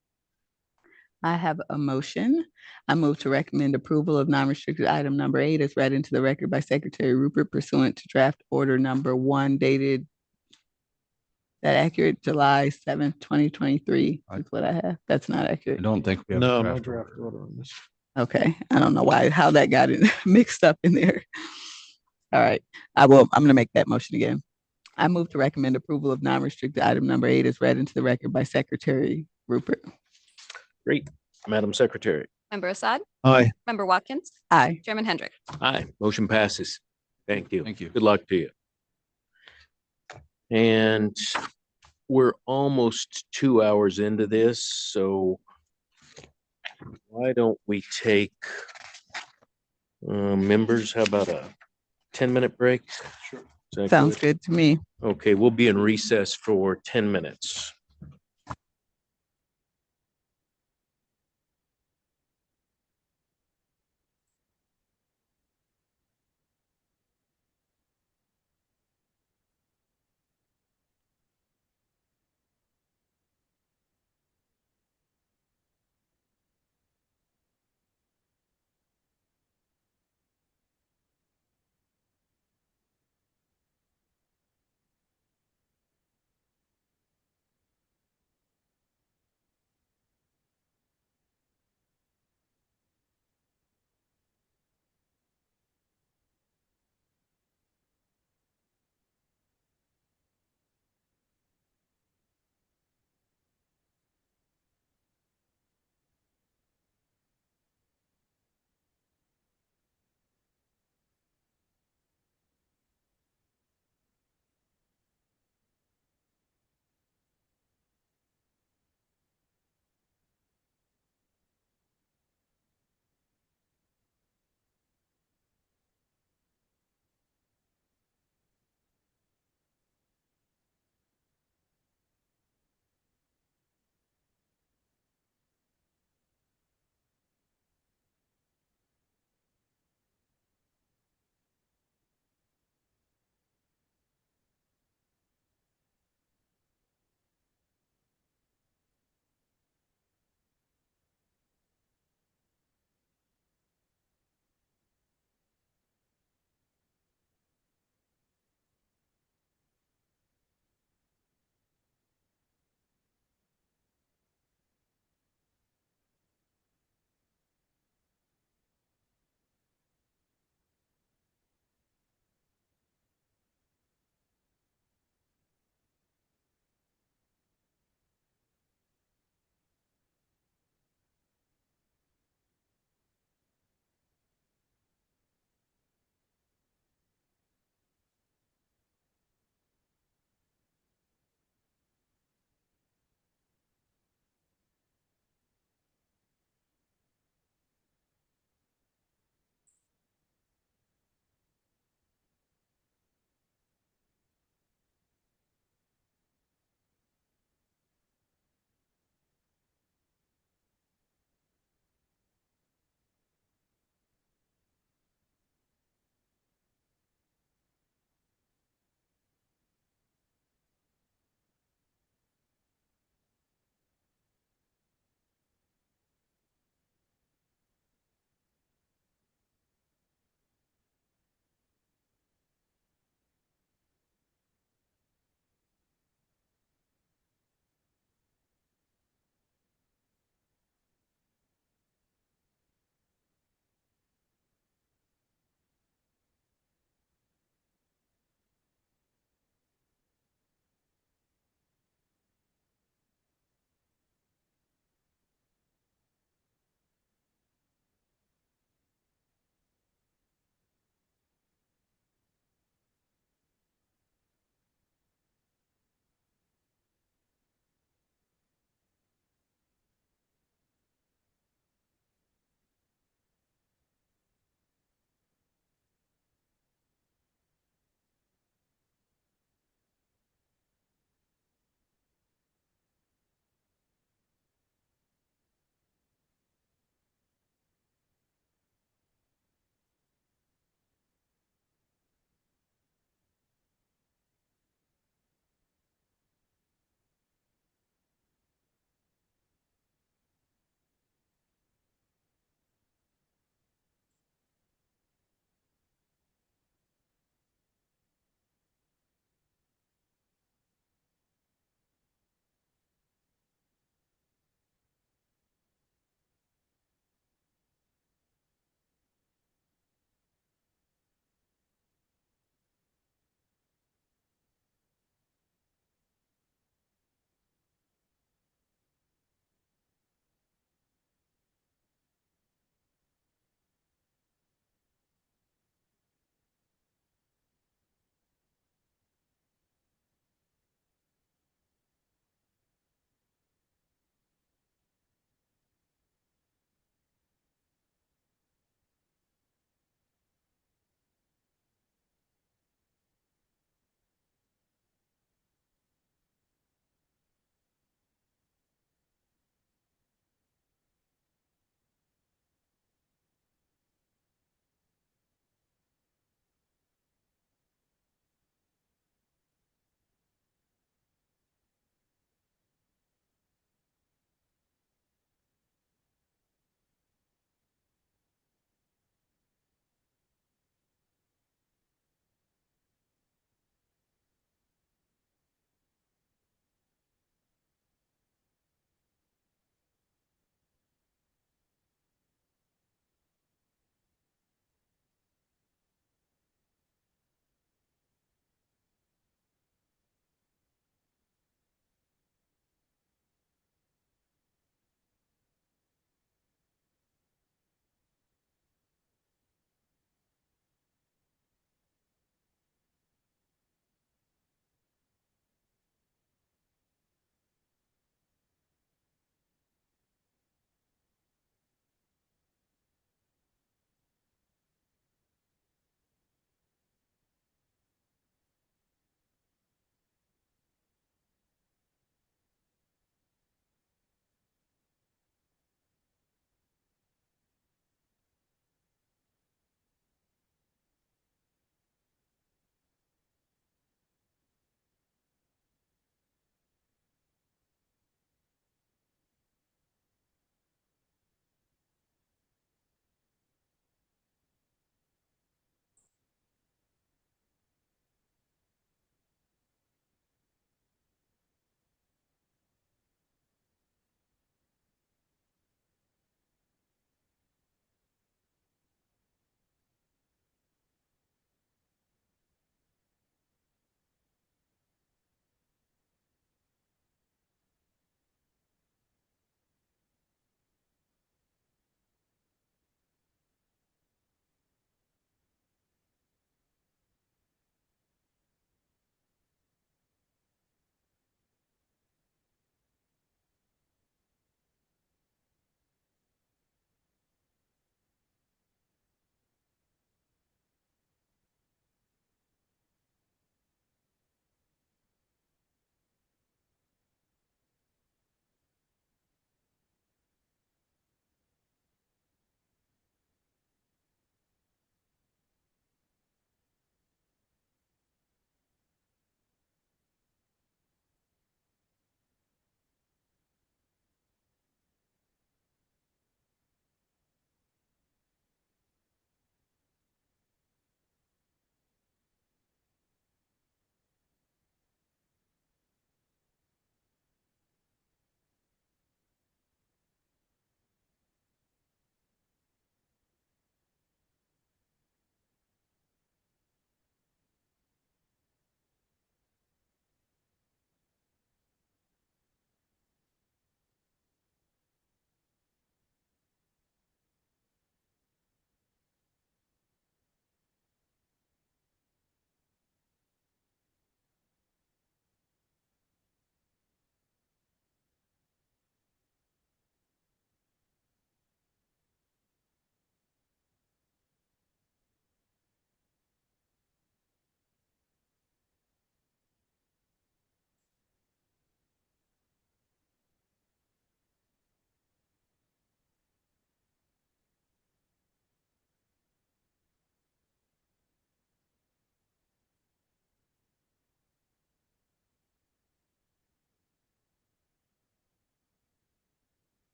I have a motion. I move to recommend approval of non-restricted item number 8 as read into the record by Secretary Rupert pursuant to draft order number 1 dated, that accurate, July 7th, 2023 is what I have. That's not accurate. I don't think we have No, a no draft draft order. order on this. Okay. I don't know how that got mixed up in there. All right. I'm going to make that motion again. I move to recommend approval of non-restricted item number 8 as read into the record by Secretary Rupert. Great. Madam Secretary. Member Assad? Aye. Member Watkins? Aye. Chairman Hendrick? Aye. Motion passes. Thank you. Thank you. Good luck to you. And we're almost 2 hours into this, so why don't we take members, how about a 10-minute break? Sure. Sounds good to me. Okay, we'll be in recess for 10 minutes.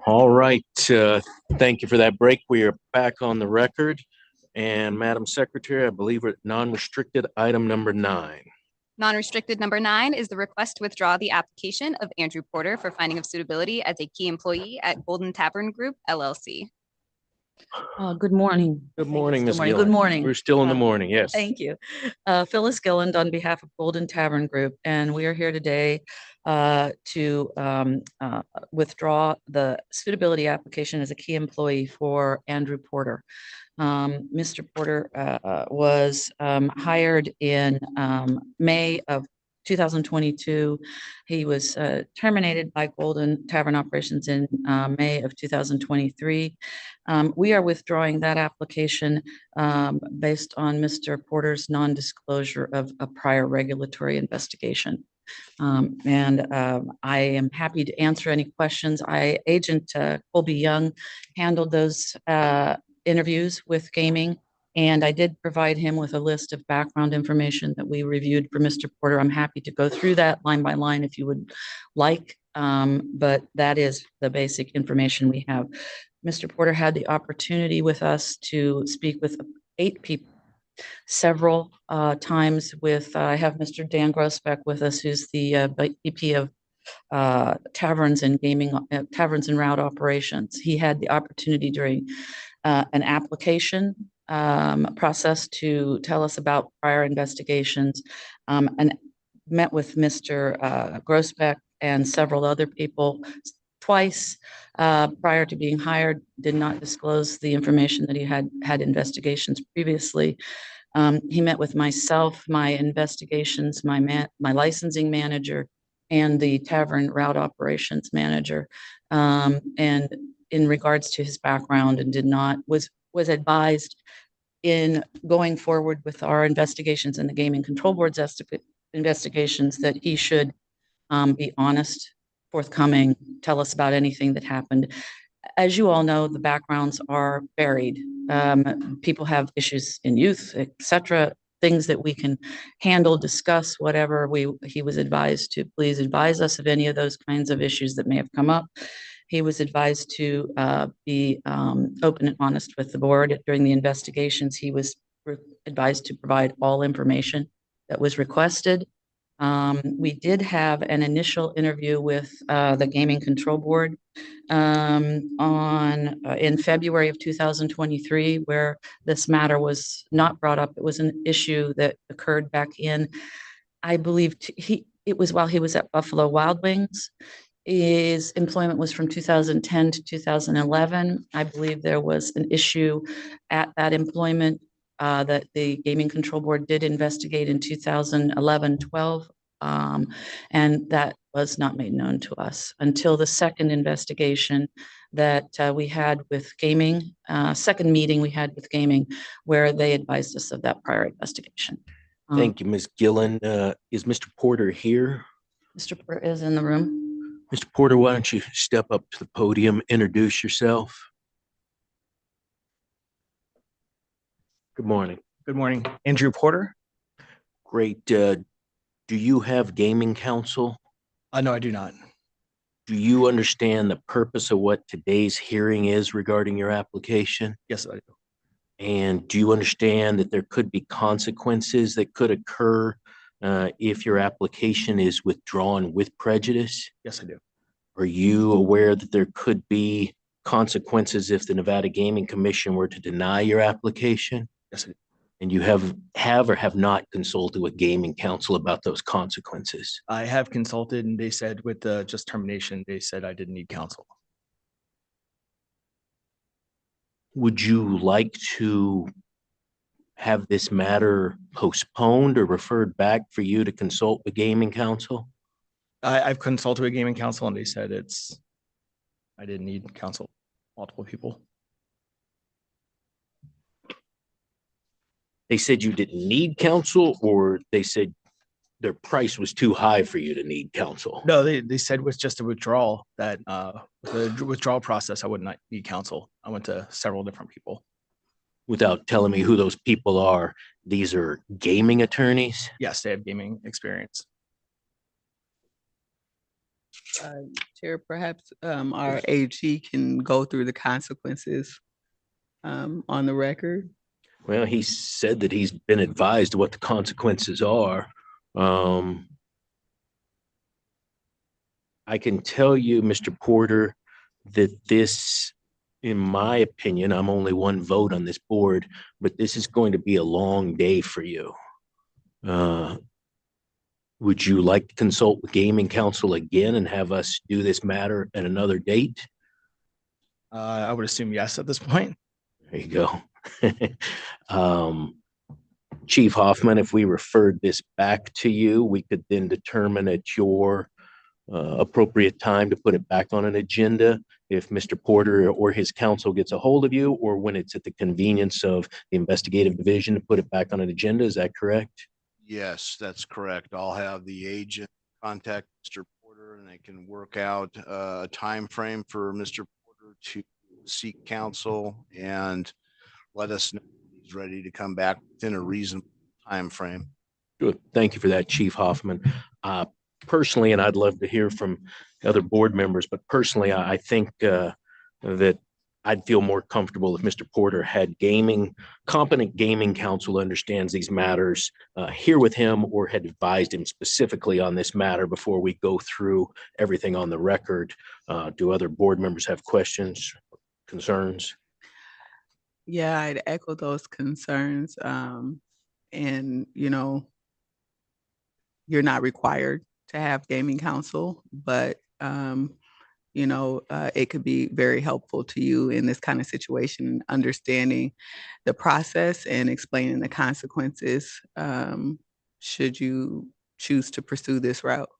All right. Thank you for that break. We are back on the record. And Madam Secretary, I believe we're at non-restricted item number 9. Non-restricted number 9 is the request to withdraw the application of Andrew Porter for finding of suitability as a key employee at Golden Tavern Group, LLC. Good morning. Good morning, Ms. Good Gillen. morning. We're still in the morning, yes. Thank you. Phyllis Gilland on behalf of Golden Tavern Group, and we are here today to withdraw the suitability application as a key employee for Andrew Porter. Mr. Porter was hired in May of 2022. He was terminated by Golden Tavern Operations in May of 2023. We are withdrawing that application based on Mr. Porter's non-disclosure of a prior regulatory investigation. I am happy to answer any questions. Agent Colby Young handled those interviews with gaming, and I did provide him with a list of background information that we reviewed for Mr. Porter. I'm happy to go through that line by line if you would like, but that is the basic information we have. Mr. Porter had the opportunity with us to speak with 8 people several times with, I have Mr. Dan Grosbeck with us, who's the VP of taverns and gaming, taverns and route operations. He had the opportunity during an application process to tell us about prior investigations, and met with Mr. Grosbeck and several other people twice prior to being hired, did not disclose the information that he had investigations previously. He met with myself, my investigations, my licensing manager, and the tavern route operations manager. And in regards to his background, and was advised in going forward with our investigations and the Gaming Control Board's investigations that he should be honest, forthcoming, tell us about anything that happened. As you all know, the backgrounds are varied. People have issues in youth, etc., things that we can handle, discuss, whatever. He was advised to please advise us of any of those kinds of issues that may have come up. He was advised to be open and honest with the board during the investigations. He was advised to provide all information that was requested. We did have an initial interview with the Gaming Control Board in February of 2023, where this matter was not brought up. It was an issue that occurred back in, I believe, it was while he was at Buffalo Wild Wings. His employment was from 2010 to 2011. I believe there was an issue at that employment that the Gaming Control Board did investigate in 2011-12, and that was not made known to us until the second investigation that we had with gaming, second meeting we had with gaming, where they advised us of that prior investigation. Thank you, Ms. Gillen. Is Mr. Porter here? Mr. Porter is in the room. Mr. Porter, why don't you step up to the podium, introduce yourself? Good morning. Good morning. Andrew Porter. Great. Do you have gaming counsel? No, I do not. Do you understand the purpose of what today's hearing is regarding your application? Yes, I do. And do you understand that there could be consequences that could occur if your application is withdrawn with prejudice? Yes, I do. Are you aware that there could be consequences if the Nevada Gaming Commission were to deny your application? Yes, I do. And you have or have not consulted with gaming counsel about those consequences? I have consulted, and they said with the just termination, they said I didn't need counsel. Would you like to have this matter postponed or referred back for you to consult with gaming counsel? I've consulted with gaming counsel, and they said I didn't need counsel, multiple people. They said you didn't need counsel, or they said their price was too high for you to need counsel? No, they said with just a withdrawal that the withdrawal process, I would not need counsel. I went to several different people. Without telling me who those people are, these are gaming attorneys? Yes, they have gaming experience. Chair, perhaps our AG can go through the consequences on the record. Well, he said that he's been advised what the consequences are. I can tell you, Mr. Porter, that this, in my opinion, I'm only one vote on this board, but this is going to be a long day for you. Would you like to consult with Gaming Council again and have us do this matter at another date? I would assume yes at this point. There you go. Chief Hoffman, if we referred this back to you, we could then determine at your appropriate time to put it back on an agenda if Mr. Porter or his counsel gets a hold of you, or when it's at the convenience of the investigative division to put it back on an agenda. Is that correct? Yes, that's correct. I'll have the agent contact Mr. Porter and they can work out a time frame for Mr. Porter to seek counsel and let us know when he's ready to come back within a reasonable time frame. Good. Thank you for that, Chief Hoffman. Personally, and I'd love to hear from other board members, but personally, I think that I'd feel more comfortable if Mr. Porter had competent gaming counsel understands these matters here with him, or had advised him specifically on this matter before we go through everything on the record. Do other board members have questions, concerns? Yeah, I'd echo those concerns. And, you're not required to have gaming counsel, but it could be very helpful to you in this kind of situation, understanding the process and explaining the consequences should you choose to pursue this route.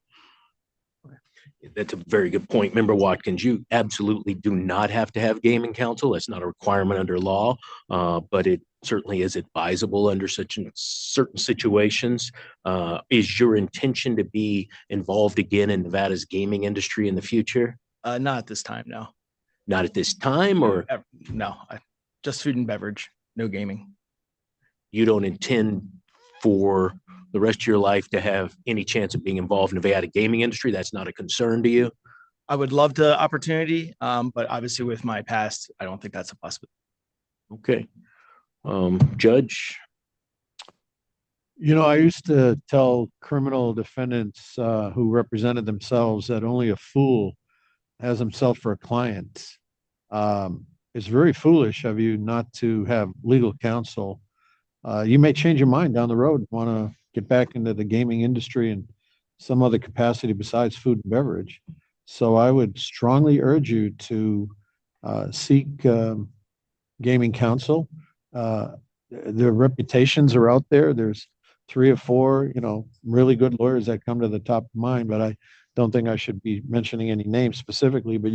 That's a very good point. Member Watkins, you absolutely do not have to have gaming counsel. That's not a requirement under law, but it certainly is advisable under certain situations. Is your intention to be involved again in Nevada's gaming industry in the future? Not at this time, no. Not at this time, or? No, just food and beverage, no gaming. You don't intend for the rest of your life to have any chance of being involved in the Nevada gaming industry? That's not a concern to you? I would love the opportunity, but obviously with my past, I don't think that's a possibility. Okay. Judge? I used to tell criminal defendants who represented themselves that only a fool has himself for a client. It's very foolish of you not to have legal counsel. You may change your mind down the road, want to get back into the gaming industry in some other capacity besides food and beverage. So I would strongly urge you to seek gaming counsel. Their reputations are out there. There's 3 or 4, really good lawyers that come to the top of mind, but I don't think I should be mentioning any names specifically, but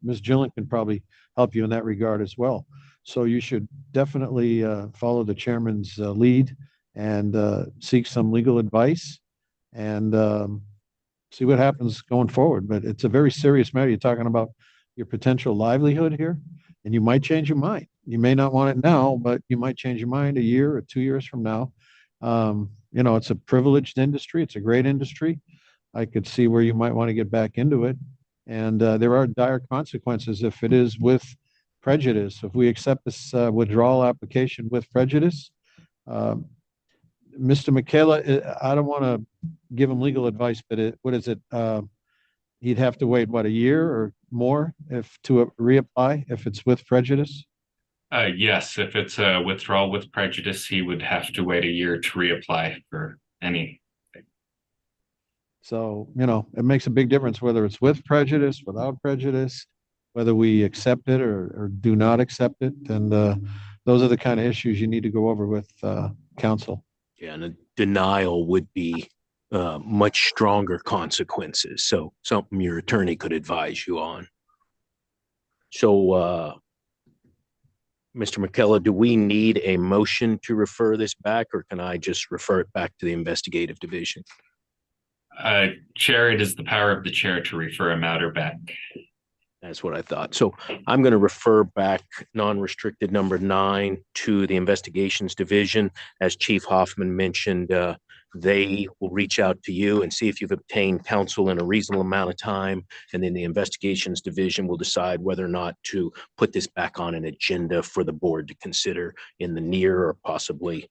Ms. Gillen can probably help you in that regard as well. So you should definitely follow the chairman's lead and seek some legal advice and see what happens going forward. But it's a very serious matter. You're talking about your potential livelihood here, and you might change your mind. You may not want it now, but you might change your mind a year or 2 years from now. It's a privileged industry. It's a great industry. I could see where you might want to get back into it. And there are dire consequences if it is with prejudice. If we accept this withdrawal application with prejudice, Mr. Michaela, I don't want to give him legal advice, but what is it? He'd have to wait, a year or more to reapply if it's with prejudice? Yes, if it's a withdrawal with prejudice, he would have to wait a year to reapply for any. So, it makes a big difference whether it's with prejudice, without prejudice, whether we accept it or do not accept it. And those are the kind of issues you need to go over with counsel. Yeah, and a denial would be much stronger consequences. So something your attorney could advise you on. So, Mr. McKellar, do we need a motion to refer this back, or can I just refer it back to the investigative division? Chair, it is the power of the chair to refer a matter back. That's what I thought. So I'm going to refer back non-restricted number 9 to the investigations division. As Chief Hoffman mentioned, They will reach out to you and see if you've obtained counsel in a reasonable amount of time. And then the investigations division will decide whether or not to put this back on an agenda for the board to consider in the near or possibly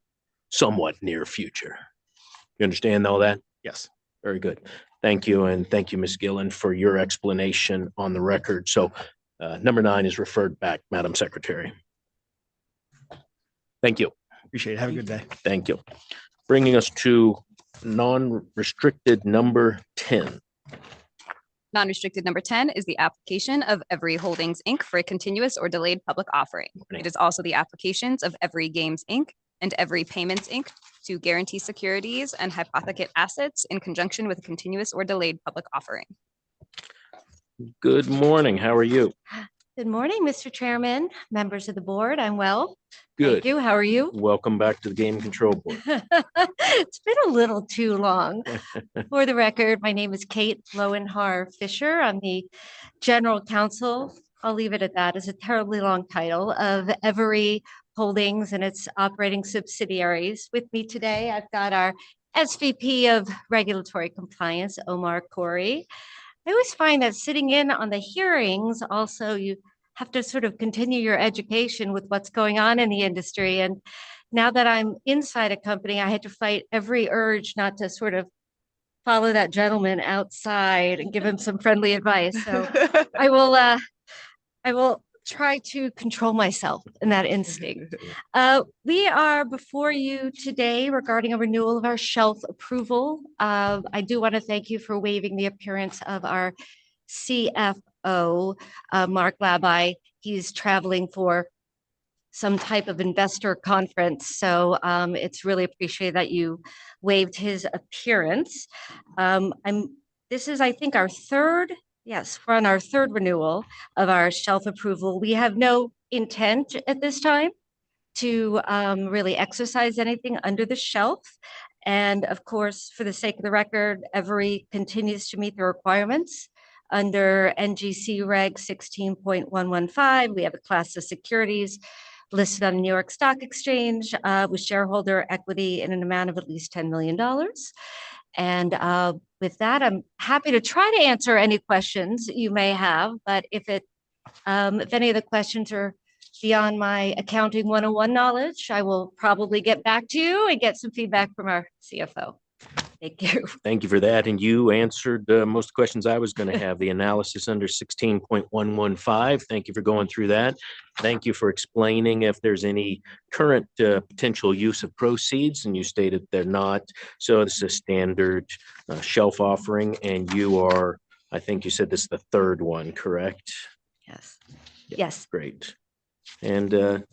somewhat near future. You understand all that? Yes. Very good. Thank you. And thank you, Ms. Gillen, for your explanation on the record. So number 9 is referred back, Madam Secretary. Thank you. Appreciate it. Have a good day. Thank you. Bringing us to non-restricted number 10. Non-restricted number 10 is the application of Every Holdings, Inc. for a continuous or delayed public offering. It is also the applications of Every Games, Inc. and Every Payments, Inc. to guarantee securities and hypothecate assets in conjunction with a continuous or delayed public offering. Good morning. How are you? Good morning, Mr. Chairman, members of the board. I'm well. Good. Thank you. How are you? Welcome back to the Game Control Board. It's been a little too long. For the record, my name is Kate Lowenhar Fisher. I'm the general counsel. I'll leave it at that. It's a terribly long title of Every Holdings and its operating subsidiaries. With me today, I've got our SVP of Regulatory Compliance, Omar Corey. I always find that sitting in on the hearings, also you have to sort of continue your education with what's going on in the industry. And now that I'm inside a company, I had to fight every urge not to sort of follow that gentleman outside and give him some friendly advice. So I will try to control myself in that instinct. We are before you today regarding a renewal of our shelf approval. I do want to thank you for waiving the appearance of our CFO, Mark Labai. He's traveling for some type of investor conference. So it's really appreciated that you waived his appearance. This is, I think, our third. Yes, we're on our third renewal of our shelf approval. We have no intent at this time to really exercise anything under the shelf. And of course, for the sake of the record, Every continues to meet the requirements under NGC Reg 16.115. We have a class of securities listed on the New York Stock Exchange with shareholder equity in an amount of at least $10 million. And with that, I'm happy to try to answer any questions you may have, but if any of the questions are beyond my accounting 101 knowledge, I will probably get back to you and get some feedback from our CFO. Thank you. Thank you for that. And you answered most questions I was going to have. The analysis under 16.115. Thank you for going through that. Thank you for explaining if there's any current potential use of proceeds, and you stated they're not. So this is a standard shelf offering, and you are, I think you said this is the third one, correct? Yes. Yeah, yes. Great. And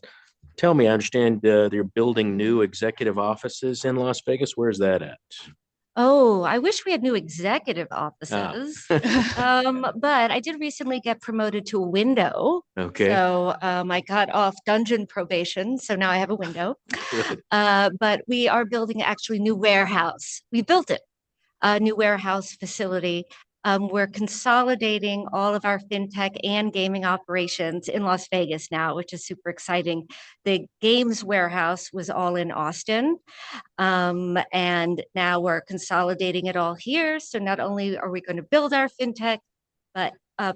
tell me, I understand they're building new executive offices in Las Vegas. Where's that at? Oh, I wish we had new executive offices. But I did recently get promoted to a window. Okay. So I got off dungeon probation. So now I have a window. But we are building actually new warehouse. We built it, a new warehouse facility. We're consolidating all of our fintech and gaming operations in Las Vegas now, which is super exciting. The games warehouse was all in Austin, and now we're consolidating it all here. So not only are we going to build our fintech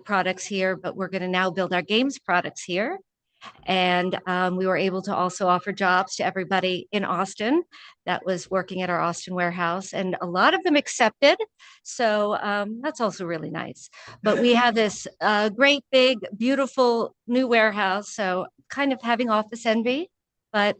products here, but we're going to now build our games products here. And we were able to also offer jobs to everybody in Austin that was working at our Austin warehouse, and a lot of them accepted. So that's also really nice. But we have this great, big, beautiful new warehouse. So kind of having office envy, but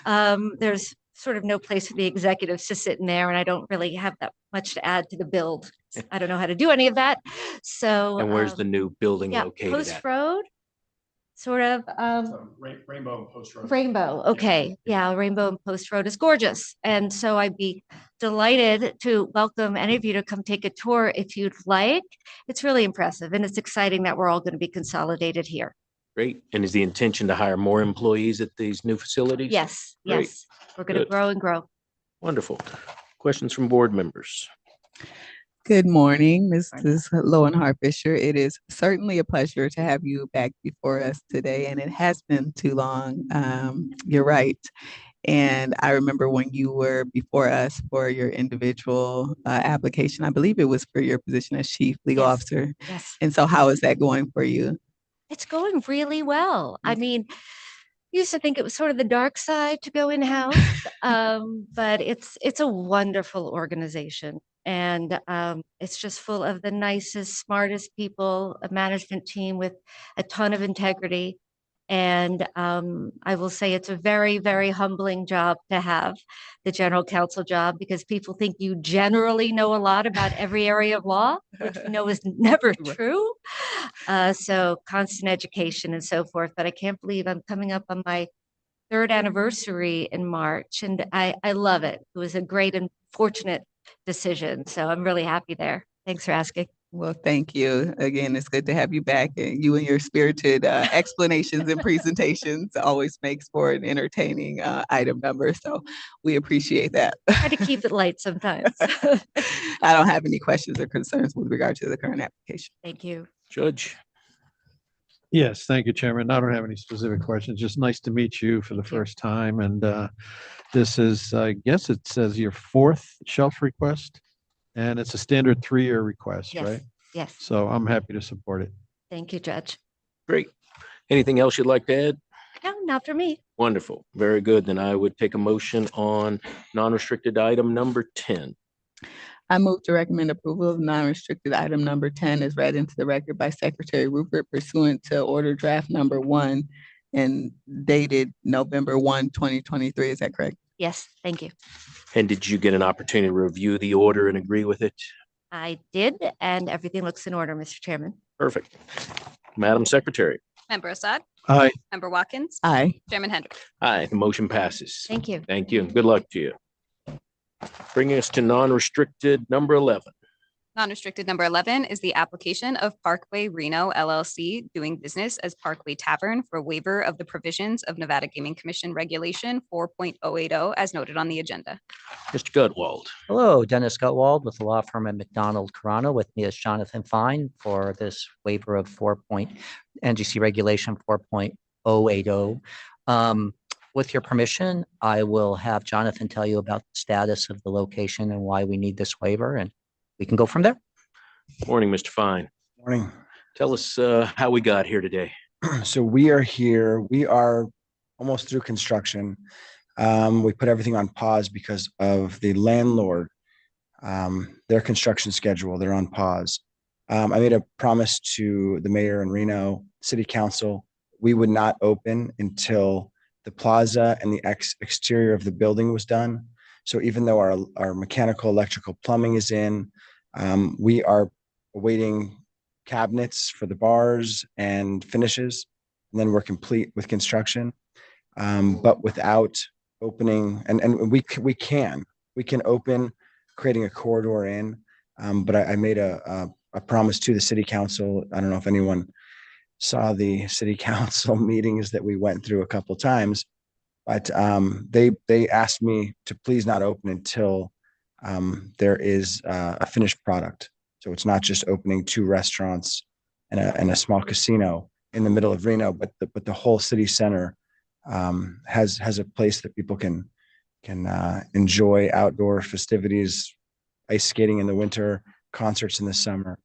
there's sort of no place for the executives to sit in there. And I don't really have that much to add to the build. I don't know how to do any of that. So and where's the new building located Post at? Road. Sort of Rainbow and Post Road. Rainbow. Okay. Yeah. Rainbow and Post Road is gorgeous. And so I'd be delighted to welcome any of you to come take a tour if you'd like. It's really impressive. And it's exciting that we're all going to be consolidated here. Great. And is the intention to hire more employees at these new facilities? Yes. Great. Yes. We're going to Good. grow and grow. Wonderful. Questions from board members? Good morning, Mrs. Lowenhar Fisher. It is certainly a pleasure to have you back before us today, and it has been too long. You're right. And I remember when you were before us for your individual application, I believe it was for your position as chief legal Yes. officer. Yes. And so how is that going for you? It's going really well. I mean, used to think it was sort of the dark side to go in-house, but it's a wonderful organization. And it's just full of the nicest, smartest people, a management team with a ton of integrity. And I will say it's a very, very humbling job to have, the general counsel job, because people think you generally know a lot about every area of law, which we know is never true. So constant education and so forth. But I can't believe I'm coming up on my third anniversary in March, and I love it. It was a great and fortunate decision. So I'm really happy there. Thanks for asking. Well, thank you. Again, it's good to have you back, and you and your spirited explanations and presentations always makes for an entertaining item number. So we appreciate that. Try to keep it light sometimes. I don't have any questions or concerns with regard to the current application. Thank you. Judge. Yes, thank you, Chairman. I don't have any specific questions. Just nice to meet you for the first time. And this is, I guess it says your fourth shelf request, and it's a standard 3-year request, Yes. right? Yes. So I'm happy to support it. Thank you, Judge. Great. Anything else you'd like to add? No, not for me. Wonderful. Very good. Then I would take a motion on non-restricted item number 10. I move to recommend approval of non-restricted item number 10 as read into the record by Secretary Rupert pursuant to order draft number 1 and dated November 1, 2023. Is that correct? Yes, thank you. And did you get an opportunity to review the order and agree with it? I did, and everything looks in order, Mr. Chairman. Perfect. Madam Secretary. Member Assad? Aye. Member Watkins? Aye. Chairman Hendrick? Aye, the motion passes. Thank you. Thank you. Good luck to you. Bringing us to non-restricted number 11. Non-restricted number 11 is the application of Parkway Reno LLC doing business as Parkway Tavern for waiver of the provisions of Nevada Gaming Commission Regulation 4.080 as noted on the agenda. Mr. Gutwald. Hello, Dennis Gutwald with the law firm at McDonald Carano. With me is Jonathan Fine for this waiver of NGC Regulation 4.080. With your permission, I will have Jonathan tell you about the status of the location and why we need this waiver, and we can go from there. Morning, Mr. Fine. Morning. Tell us how we got here today. So we are here. We are almost through construction. We put everything on pause because of the landlord, their construction schedule. They're on pause. I made a promise to the mayor and Reno City Council. We would not open until the plaza and the exterior of the building was done. So even though our mechanical, electrical, plumbing is in, we are awaiting cabinets for the bars and finishes, and then we're complete with construction. But without opening, and we can open, creating a corridor in. But I made a promise to the city council. I don't know if anyone saw the city council meetings that we went through a couple of times, but they asked me to please not open until there is a finished product. So it's not just opening 2 restaurants and a small casino in the middle of Reno, but the whole city center has a place that people can enjoy outdoor festivities, ice skating in the winter, concerts in the summer.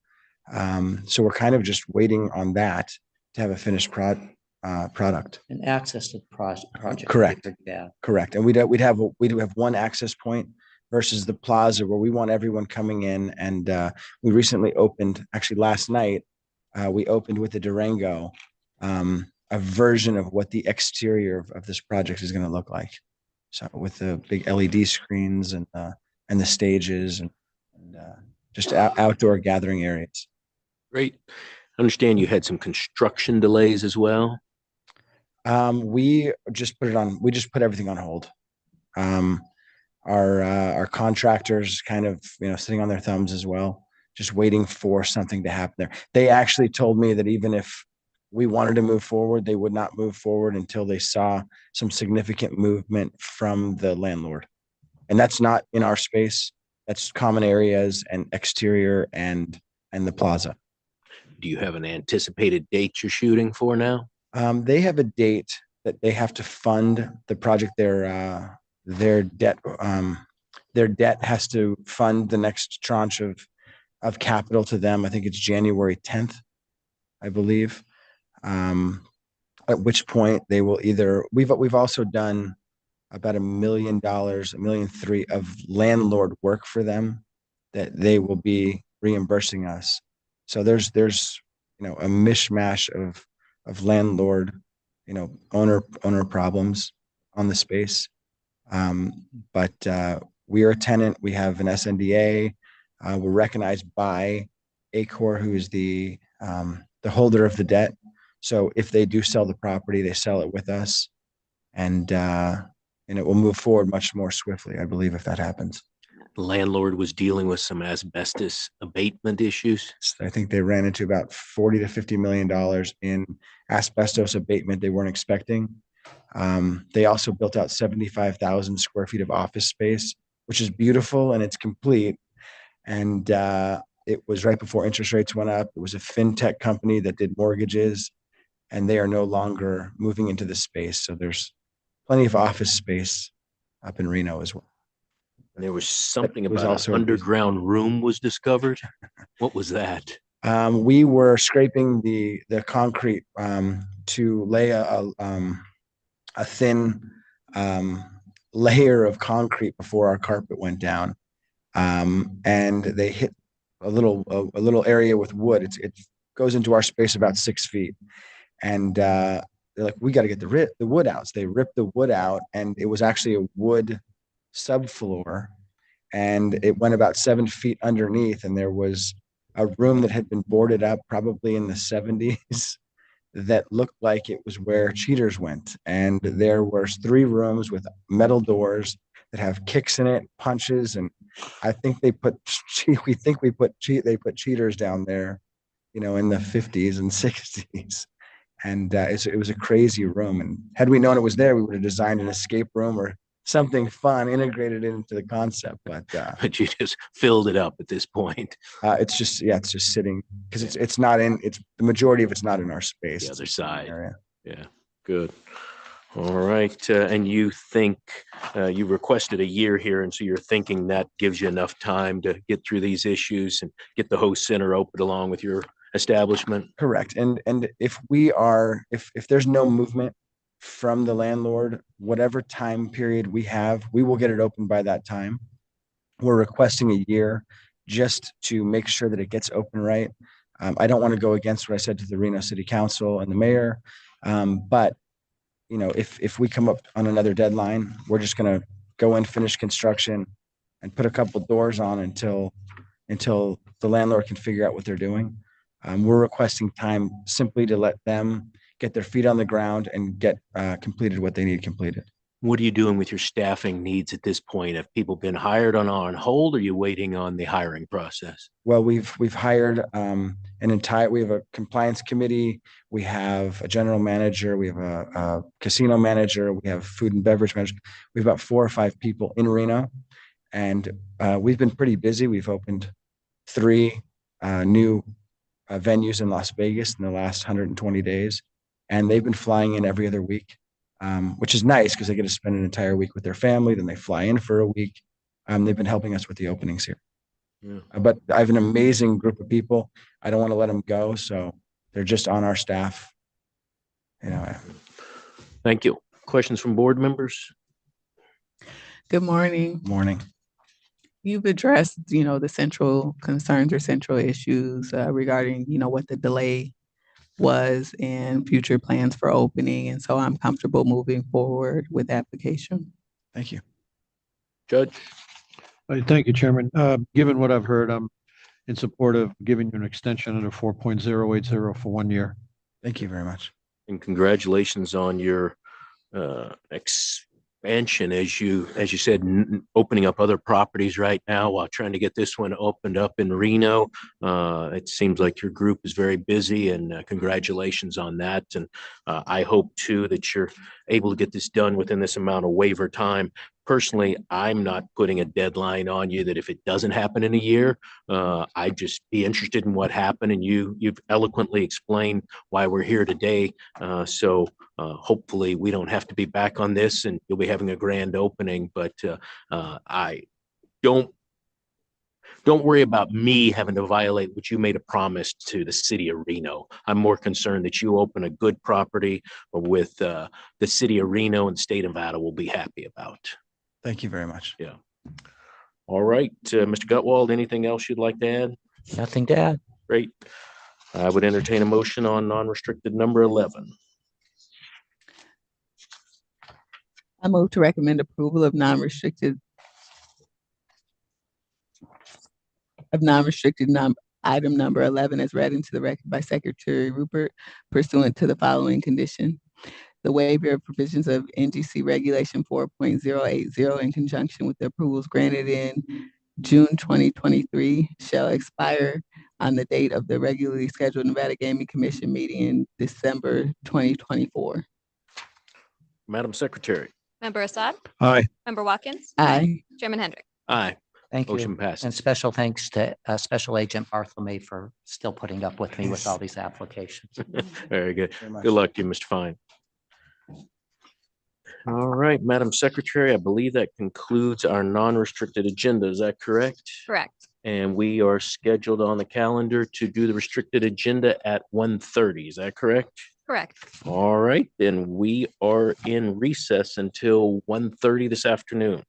So we're kind of just waiting on that to have a finished product. And access to the project. Correct. Yeah. Correct. And we do have one access point versus the plaza where we want everyone coming in. And we recently opened, actually last night, we opened with the Durango, a version of what the exterior of this project is going to look like. So with the big LED screens and the stages and just outdoor gathering areas. Great. I understand you had some construction delays as well. We just put everything on hold. Our contractors kind of, sitting on their thumbs as well, just waiting for something to happen there. They actually told me that even if we wanted to move forward, they would not move forward until they saw some significant movement from the landlord. And that's not in our space. That's common areas and exterior and the plaza. Do you have an anticipated date you're shooting for now? They have a date that they have to fund the project. Their debt has to fund the next tranche of capital to them. I think it's January 10th, I believe. At which point they will either, we've also done about $1 million, $1.3 million of landlord work for them that they will be reimbursing us. So there's a mishmash of landlord, owner problems on the space. But we are a tenant. We have an SNDA. We're recognized by Acor, who is the holder of the debt. So if they do sell the property, they sell it with us, and it will move forward much more swiftly, I believe, if that happens. The landlord was dealing with some asbestos abatement issues. I think they ran into about $40 to $50 million in asbestos abatement they weren't expecting. They also built out 75,000 square feet of office space, which is beautiful and it's complete. And it was right before interest rates went up. It was a fintech company that did mortgages, and they are no longer moving into the space. So there's plenty of office space up in Reno as well. And there was something was about also an underground room was discovered. What was that? We were scraping the concrete to lay a thin layer of concrete before our carpet went down, and they hit a little area with wood. It goes into our space about 6 feet, and they're like, we got to get the wood out. So they ripped the wood out, and it was actually a wood subfloor, and it went about 7 feet underneath, and there was a room that had been boarded up probably in the 70s that looked like it was where cheaters went. And there were 3 rooms with metal doors that have kicks in it, punches, and I think they put cheaters down there, in the 50s and 60s. And it was a crazy room. And had we known it was there, we would have designed an escape room or something fun integrated into the concept. But you just filled it up at this point. It's just sitting because it's the majority of it's not in our space. The other side. Area. Yeah, good. All right. And you think you requested a year here, and so you're thinking that gives you enough time to get through these issues and get the host center open along with your establishment? Correct. And if there's no movement from the landlord, whatever time period we have, we will get it open by that time. We're requesting a year just to make sure that it gets open right. I don't want to go against what I said to the Reno City Council and the mayor, but if we come up on another deadline, we're just going to go in, finish construction, and put a couple doors on until the landlord can figure out what they're doing. We're requesting time simply to let them get their feet on the ground and get completed what they need completed. What are you doing with your staffing needs at this point? Have people been hired on hold? Or are you waiting on the hiring process? Well, we've hired we have a compliance committee, we have a general manager, we have a casino manager, we have food and beverage manager. We have about 4 or 5 people in Reno, and we've been pretty busy. We've opened 3 new venues in Las Vegas in the last 120 days, and they've been flying in every other week. Which is nice because they get to spend an entire week with their family. Then they fly in for a week. They've been helping us with the openings here. Yeah. But I have an amazing group of people. I don't want to let them go. So they're just on our staff. Thank you. Questions from board members? Good morning. Morning. You've addressed, the central concerns or central issues regarding, what the delay was and future plans for opening. And so I'm comfortable moving forward with the application. Thank you. Judge? Thank you, Chairman. Given what I've heard, I'm in support of giving you an extension under 4.080 for 1 year. Thank you very much. And congratulations on your expansion, as you said, opening up other properties right now while trying to get this one opened up in Reno. It seems like your group is very busy, and congratulations on that. And I hope too that you're able to get this done within this amount of waiver time. personally, I'm not putting a deadline on you that if it doesn't happen in a year, I'd just be interested in what happened. And you've eloquently explained why we're here today. So hopefully we don't have to be back on this and you'll be having a grand opening. But I don't worry about me having to violate what you made a promise to the city of Reno. I'm more concerned that you open a good property with the city of Reno and state of Nevada will be happy about. Thank you very much. Yeah. All right, Mr. Gutwald, anything else you'd like to add? Nothing to add. Great. I would entertain a motion on non-restricted number 11. I move to recommend approval of non-restricted item number 11 as read into the record by Secretary Rupert pursuant to the following condition. The waiver of provisions of NGC Regulation 4.080 in conjunction with the approvals granted in June 2023 shall expire on the date of the regularly scheduled Nevada Gaming Commission meeting in December 2024. Madam Secretary. Member Assad? Aye. Member Watkins? Aye. Chairman Hendrick? Aye. Thank you. Motion passes. And special thanks to Special Agent Bartholomew for still putting up with me with all these applications. Very good. Good luck to you, Mr. Fine. All right, Madam Secretary, I believe that concludes our non-restricted agenda. Is that correct? Correct. And we are scheduled on the calendar to do the restricted agenda at 1:30. Is that correct? Correct. All right, then we are in recess until 1:30 this afternoon.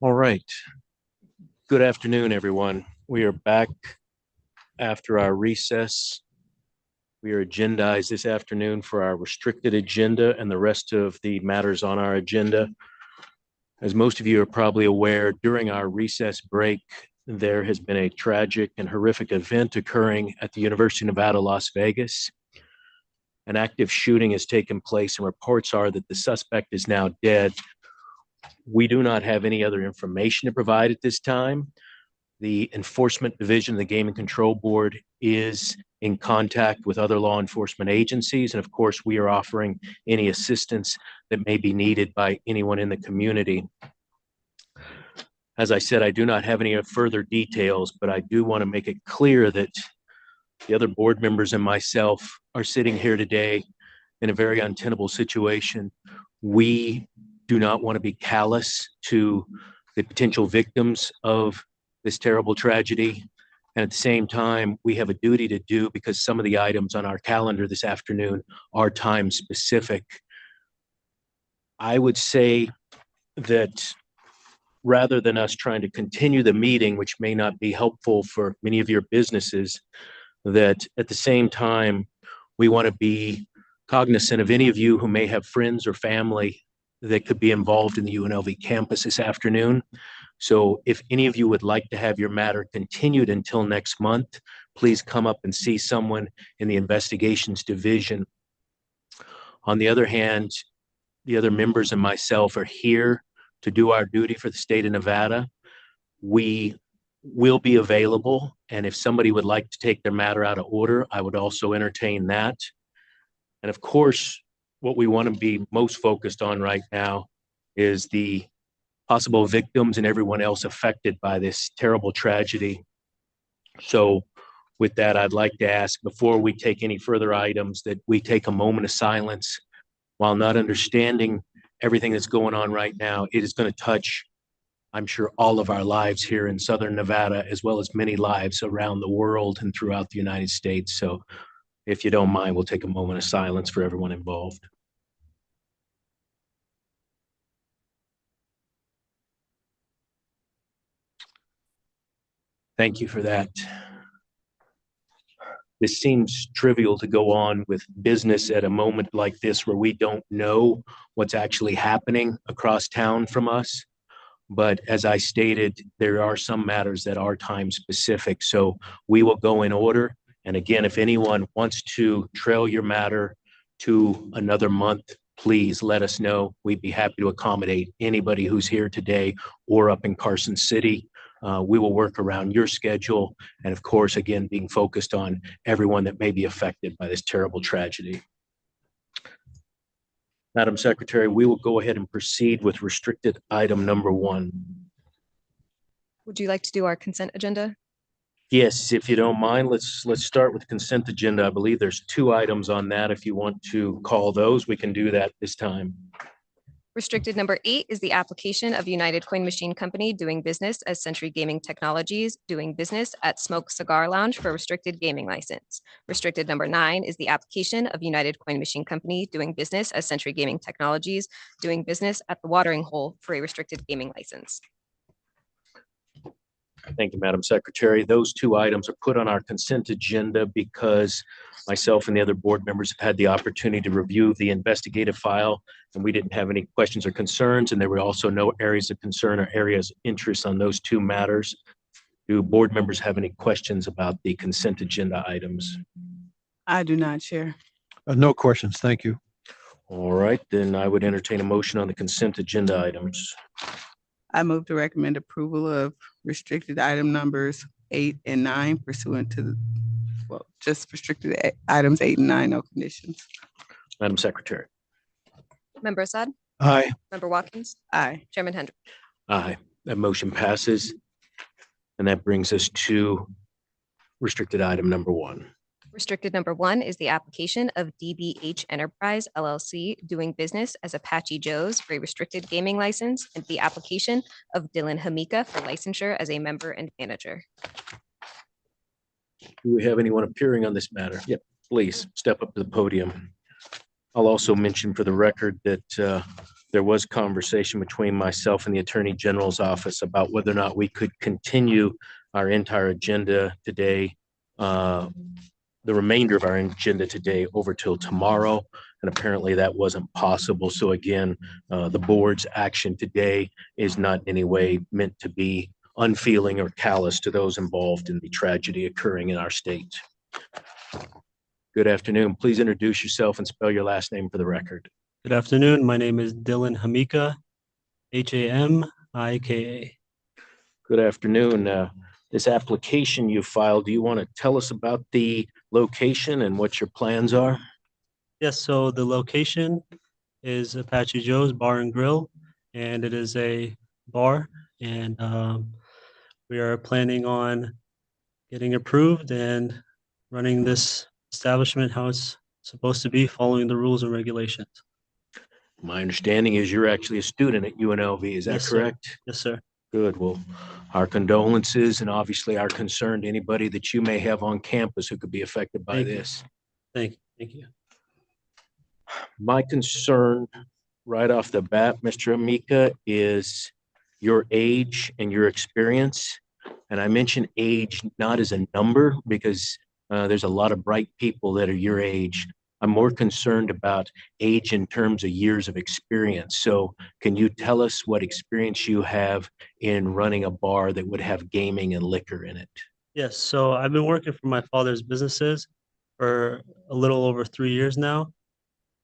All right. Good afternoon, everyone. We are back after our recess. We are agendized this afternoon for our restricted agenda and the rest of the matters on our agenda. As most of you are probably aware, during our recess break, there has been a tragic and horrific event occurring at the University of Nevada, Las Vegas. An active shooting has taken place and reports are that the suspect is now dead. We do not have any other information to provide at this time. The Enforcement Division of the Gaming Control Board is in contact with other law enforcement agencies. And of course, we are offering any assistance that may be needed by anyone in the community. As I said, I do not have any further details, but I do want to make it clear that the other board members and myself are sitting here today in a very untenable situation. We do not want to be callous to the potential victims of this terrible tragedy. And at the same time, we have a duty to do because some of the items on our calendar this afternoon are time specific. I would say that rather than us trying to continue the meeting, which may not be helpful for many of your businesses, that at the same time, we want to be cognizant of any of you who may have friends or family that could be involved in the UNLV campus this afternoon. So if any of you would like to have your matter continued until next month, please come up and see someone in the investigations division. On the other hand, the other members and myself are here to do our duty for the state of Nevada. We will be available, and if somebody would like to take their matter out of order, I would also entertain that. And of course, what we want to be most focused on right now is the possible victims and everyone else affected by this terrible tragedy. So with that, I'd like to ask, before we take any further items, that we take a moment of silence. While not understanding everything that's going on right now, it is going to touch, I'm sure, all of our lives here in Southern Nevada, as well as many lives around the world and throughout the United States. So if you don't mind, we'll take a moment of silence for everyone involved. Thank you for that. This seems trivial to go on with business at a moment like this where we don't know what's actually happening across town from us. But as I stated, there are some matters that are time specific. So we will go in order. And again, if anyone wants to trail your matter to another month, please let us know. We'd be happy to accommodate anybody who's here today or up in Carson City. We will work around your schedule. And of course, again, being focused on everyone that may be affected by this terrible tragedy. Madam Secretary, we will go ahead and proceed with restricted item number 1. Would you like to do our consent agenda? Yes, if you don't mind, let's start with the consent agenda. I believe there's 2 items on that. If you want to call those, we can do that this time. Restricted number 8 is the application of United Coin Machine Company doing business as Century Gaming Technologies, doing business at Smoke Cigar Lounge for a restricted gaming license. Restricted number 9 is the application of United Coin Machine Company doing business as Century Gaming Technologies, doing business at the Watering Hole for a restricted gaming license. Thank you, Madam Secretary. Those 2 items are put on our consent agenda because myself and the other board members have had the opportunity to review the investigative file, and we didn't have any questions or concerns, and there were also no areas of concern or areas of interest on those 2 matters. Do board members have any questions about the consent agenda items? I do not, Chair. No questions. Thank you. All right, then I would entertain a motion on the consent agenda items. I move to recommend approval of restricted item numbers 8 and 9 pursuant to just restricted items 8 and 9, no conditions. Madam Secretary. Member Assad? Aye. Member Watkins? Aye. Chairman Hendrick? Aye. That motion passes. And that brings us to restricted item number 1. Restricted number 1 is the application of DBH Enterprise LLC doing business as Apache Joe's for a restricted gaming license, and the application of Dylan Hamika for licensure as a member and manager. Do we have anyone appearing on this matter? Yep, please step up to the podium. I'll also mention for the record that there was conversation between myself and the Attorney General's office about whether or not we could continue our entire agenda today, the remainder of our agenda today over till tomorrow. And apparently that wasn't possible. So again, the board's action today is not in any way meant to be unfeeling or callous to those involved in the tragedy occurring in our state. Good afternoon. Please introduce yourself and spell your last name for the record. Good afternoon. My name is Dylan Hamika, Hamika. Good afternoon. This application you filed, do you want to tell us about the location and what your plans are? Yes, so the location is Apache Joe's Bar and Grill, and it is a bar, and we are planning on getting approved and running this establishment how it's supposed to be, following the rules and regulations. My understanding is you're actually a student at UNLV. Is that Yes, correct? sir. Yes, sir. Good. Well, our condolences and obviously our concern to anybody that you may have on campus who could be affected by Thank you. this. Thank you. Thank you. My concern right off the bat, Mr. Amika, is your age and your experience. And I mention age not as a number because there's a lot of bright people that are your age. I'm more concerned about age in terms of years of experience. So can you tell us what experience you have in running a bar that would have gaming and liquor in it? Yes, so I've been working for my father's businesses for a little over 3 years now.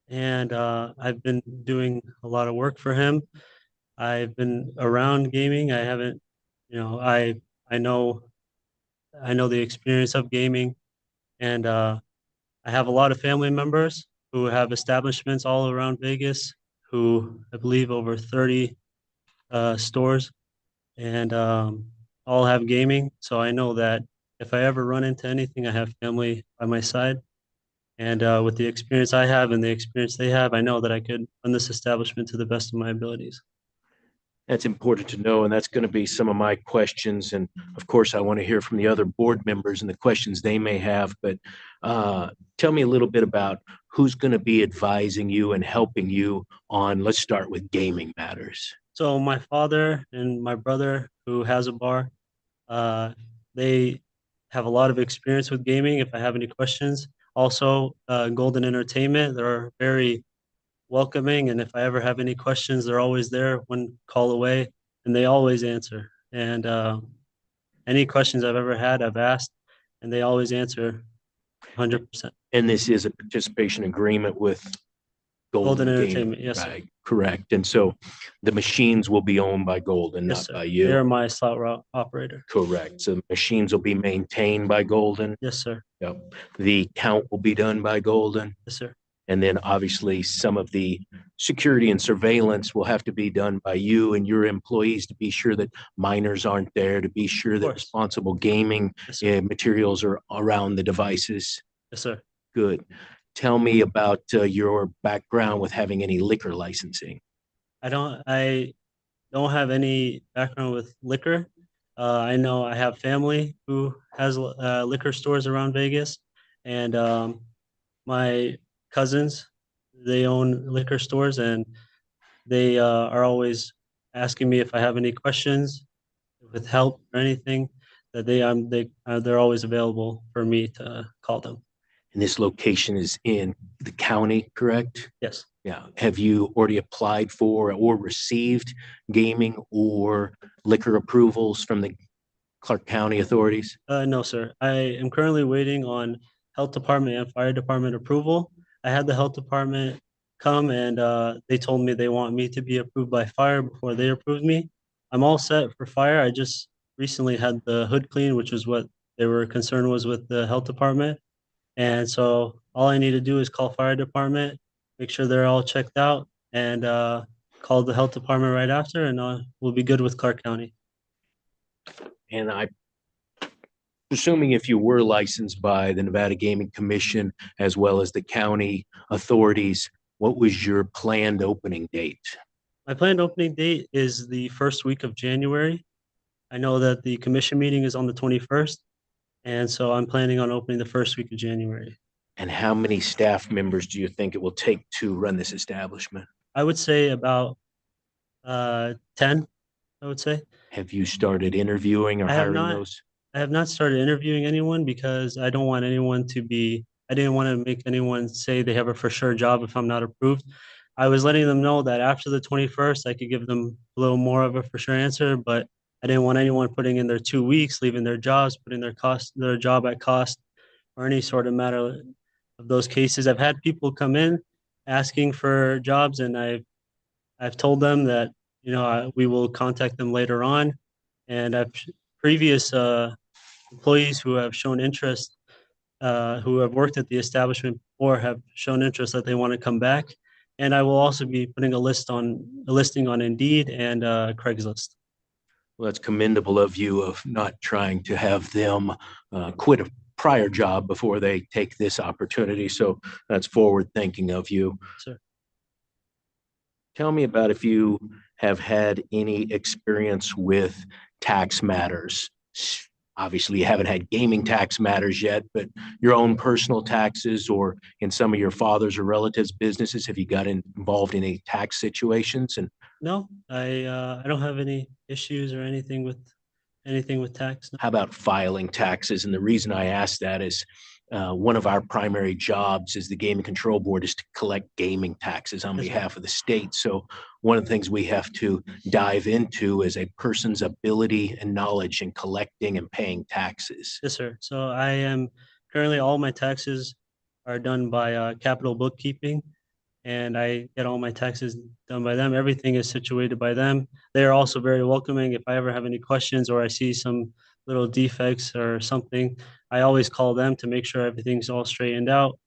And I've been doing a lot of work for him. I've been around gaming. I haven't, I know the experience of gaming, and I have a lot of family members who have establishments all around Vegas, who I believe over 30 stores, and all have gaming. So I know that if I ever run into anything, I have family by my side. And with the experience I have and the experience they have, I know that I could run this establishment to the best of my abilities. That's important to know, and that's going to be some of my questions. And of course, I want to hear from the other board members and the questions they may have. But tell me a little bit about who's going to be advising you and helping you on, let's start with gaming matters. So my father and my brother, who has a bar, they have a lot of experience with gaming. If I have any questions, also Golden Entertainment, they're very welcoming, and if I ever have any questions, they're always there, one call away, and they always answer. And any questions I've ever had, I've asked, and they always answer 100%. And this is a participation agreement with Golden Gaming, Entertainment, yes, sir. right? Correct. And so the machines will be owned by Golden, Yes, not sir. by you. They're my slot route operator. Correct. So the machines will be maintained by Golden. Yes, sir. Yep. The count will be done by Golden. Yes, sir. And then obviously some of the security and surveillance will have to be done by you and your employees to be sure that minors aren't there, to be sure that responsible gaming materials are around the devices. Yes, sir. Good. Tell me about your background with having any liquor licensing. I don't have any background with liquor. I know I have family who has liquor stores around Vegas, and my cousins, they own liquor stores, and they are always asking me if I have any questions with help or anything, that they're always available for me to call them. And this location is in the county, correct? Yes. Yeah. Have you already applied for or received gaming or liquor approvals from the Clark County authorities? No, sir. I am currently waiting on health department and fire department approval. I had the health department come, and they told me they want me to be approved by fire before they approved me. I'm all set for fire. I just recently had the hood clean, which was what they were concerned was with the health department. And so all I need to do is call fire department, make sure they're all checked out, and call the health department right after, and we'll be good with Clark County. And I'm assuming if you were licensed by the Nevada Gaming Commission as well as the county authorities, what was your planned opening date? My planned opening date is the first week of January. I know that the commission meeting is on the 21st. And so I'm planning on opening the first week of January. And how many staff members do you think it will take to run this establishment? I would say about 10, I would say. Have you started interviewing or I have hiring not. those? I have not started interviewing anyone because I don't want anyone to be, I didn't want to make anyone say they have a for sure job if I'm not approved. I was letting them know that after the 21st, I could give them a little more of a for sure answer, but I didn't want anyone putting in their 2 weeks, leaving their jobs, putting their job at cost, or any sort of matter of those cases. I've had people come in asking for jobs, and I've told them that, we will contact them later on. And I've previous employees who have shown interest, who have worked at the establishment before, have shown interest that they want to come back. And I will also be putting a listing on Indeed and Craigslist. Well, that's commendable of you of not trying to have them quit a prior job before they take this opportunity. So that's forward thinking of you. Sir. Tell me about if you have had any experience with tax matters. Obviously, you haven't had gaming tax matters yet, but your own personal taxes or in some of your father's or relatives' businesses, have you got involved in any tax situations? And No, I don't have any issues or anything with tax. No. how about filing taxes? And the reason I ask that is one of our primary jobs as the Gaming Control Board is to collect gaming taxes on behalf of the state. So one of the things we have to dive into is a person's ability and knowledge in collecting and paying taxes. Yes, sir. So I am currently, all my taxes are done by Capital Bookkeeping, and I get all my taxes done by them. Everything is situated by them. They are also very welcoming. If I ever have any questions or I see some little defects or something, I always call them to make sure everything's all straightened out.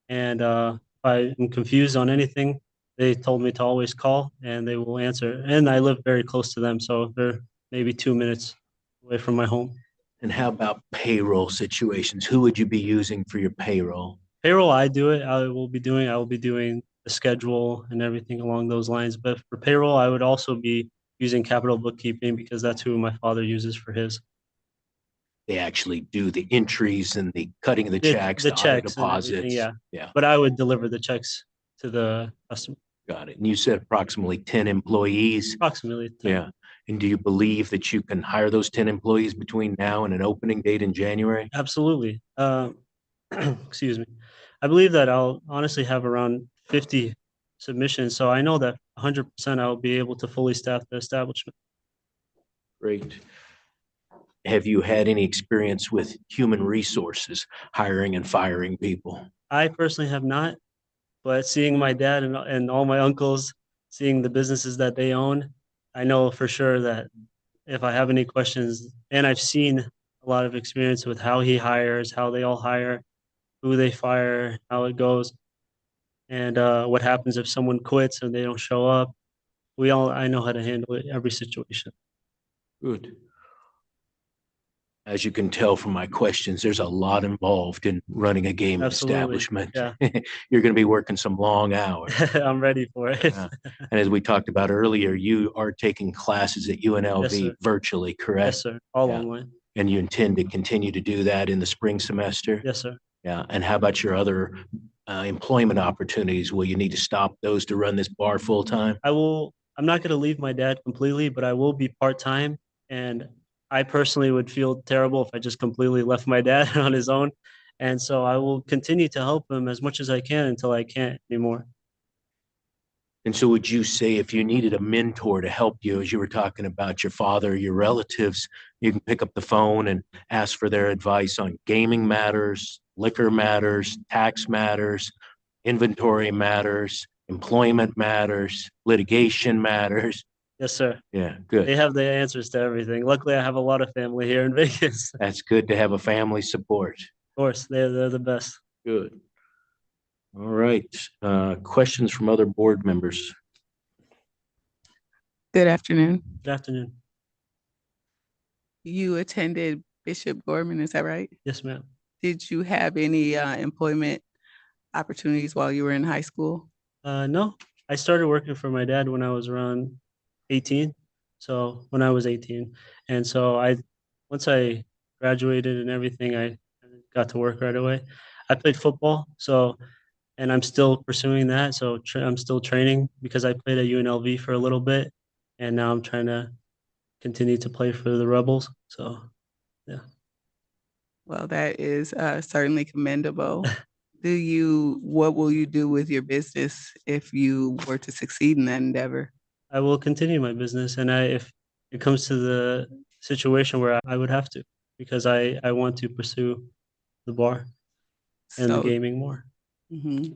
And if I am confused on anything, they told me to always call and they will answer. And I live very close to them, so they're maybe 2 minutes away from my home. And how about payroll situations? Who would you be using for your payroll? Payroll, I do it. I will be doing the schedule and everything along those lines. But for payroll, I would also be using Capital Bookkeeping because that's who my father uses for his. They actually do the entries and the cutting of the checks, the auto checks and everything, deposits. yeah. Yeah. But I would deliver the checks to the customer. Got it. And you said approximately 10 employees. Approximately 10. Yeah. And do you believe that you can hire those 10 employees between now and an opening date in January? Absolutely. Excuse me. I believe that I'll honestly have around 50 submissions. So I know that 100% I'll be able to fully staff the establishment. Great. Have you had any experience with human resources, hiring and firing people? I personally have not, but seeing my dad and all my uncles, seeing the businesses that they own, I know for sure that if I have any questions, and I've seen a lot of experience with how he hires, how they all hire, who they fire, how it goes, and what happens if someone quits and they don't show up. I know how to handle it, every situation. Good. As you can tell from my questions, there's a lot involved in running a gaming Absolutely. establishment. Yeah. You're going to be working some long hours. I'm ready for it. And as we talked about earlier, you are taking classes at UNLV sir. virtually, correct? Yes, sir. All Yeah. online. And you intend to continue to do that in the spring semester? Yes, sir. Yeah. And how about your other employment opportunities? Will you need to stop those to run this bar full time? I'm not going to leave my dad completely, but I will be part-time. And I personally would feel terrible if I just completely left my dad on his own. And so I will continue to help him as much as I can until I can't anymore. And so would you say if you needed a mentor to help you, as you were talking about your father, your relatives, you can pick up the phone and ask for their advice on gaming matters, liquor matters, tax matters, inventory matters, employment matters, litigation matters. Yes, sir. Yeah, good. They have the answers to everything. Luckily, I have a lot of family here in Vegas. Of That's good to have a family support. course, they're the best. Good. All right. Questions from other board members? Good afternoon. Good afternoon. You attended Bishop Gorman, is that right? Yes, ma'am. Did you have any employment opportunities while you were in high school? No, I started working for my dad when I was around 18. So when I was 18. And so once I graduated and everything, I got to work right away. I played football. So and I'm still pursuing that. So I'm still training because I played at UNLV for a little bit, and now I'm trying to continue to play for the Rebels. So, yeah. Well, that is certainly commendable. What will you do with your business if you were to succeed in that endeavor? I will continue my business, and if it comes to the situation where I would have to, because I want to pursue the bar and the So, gaming more.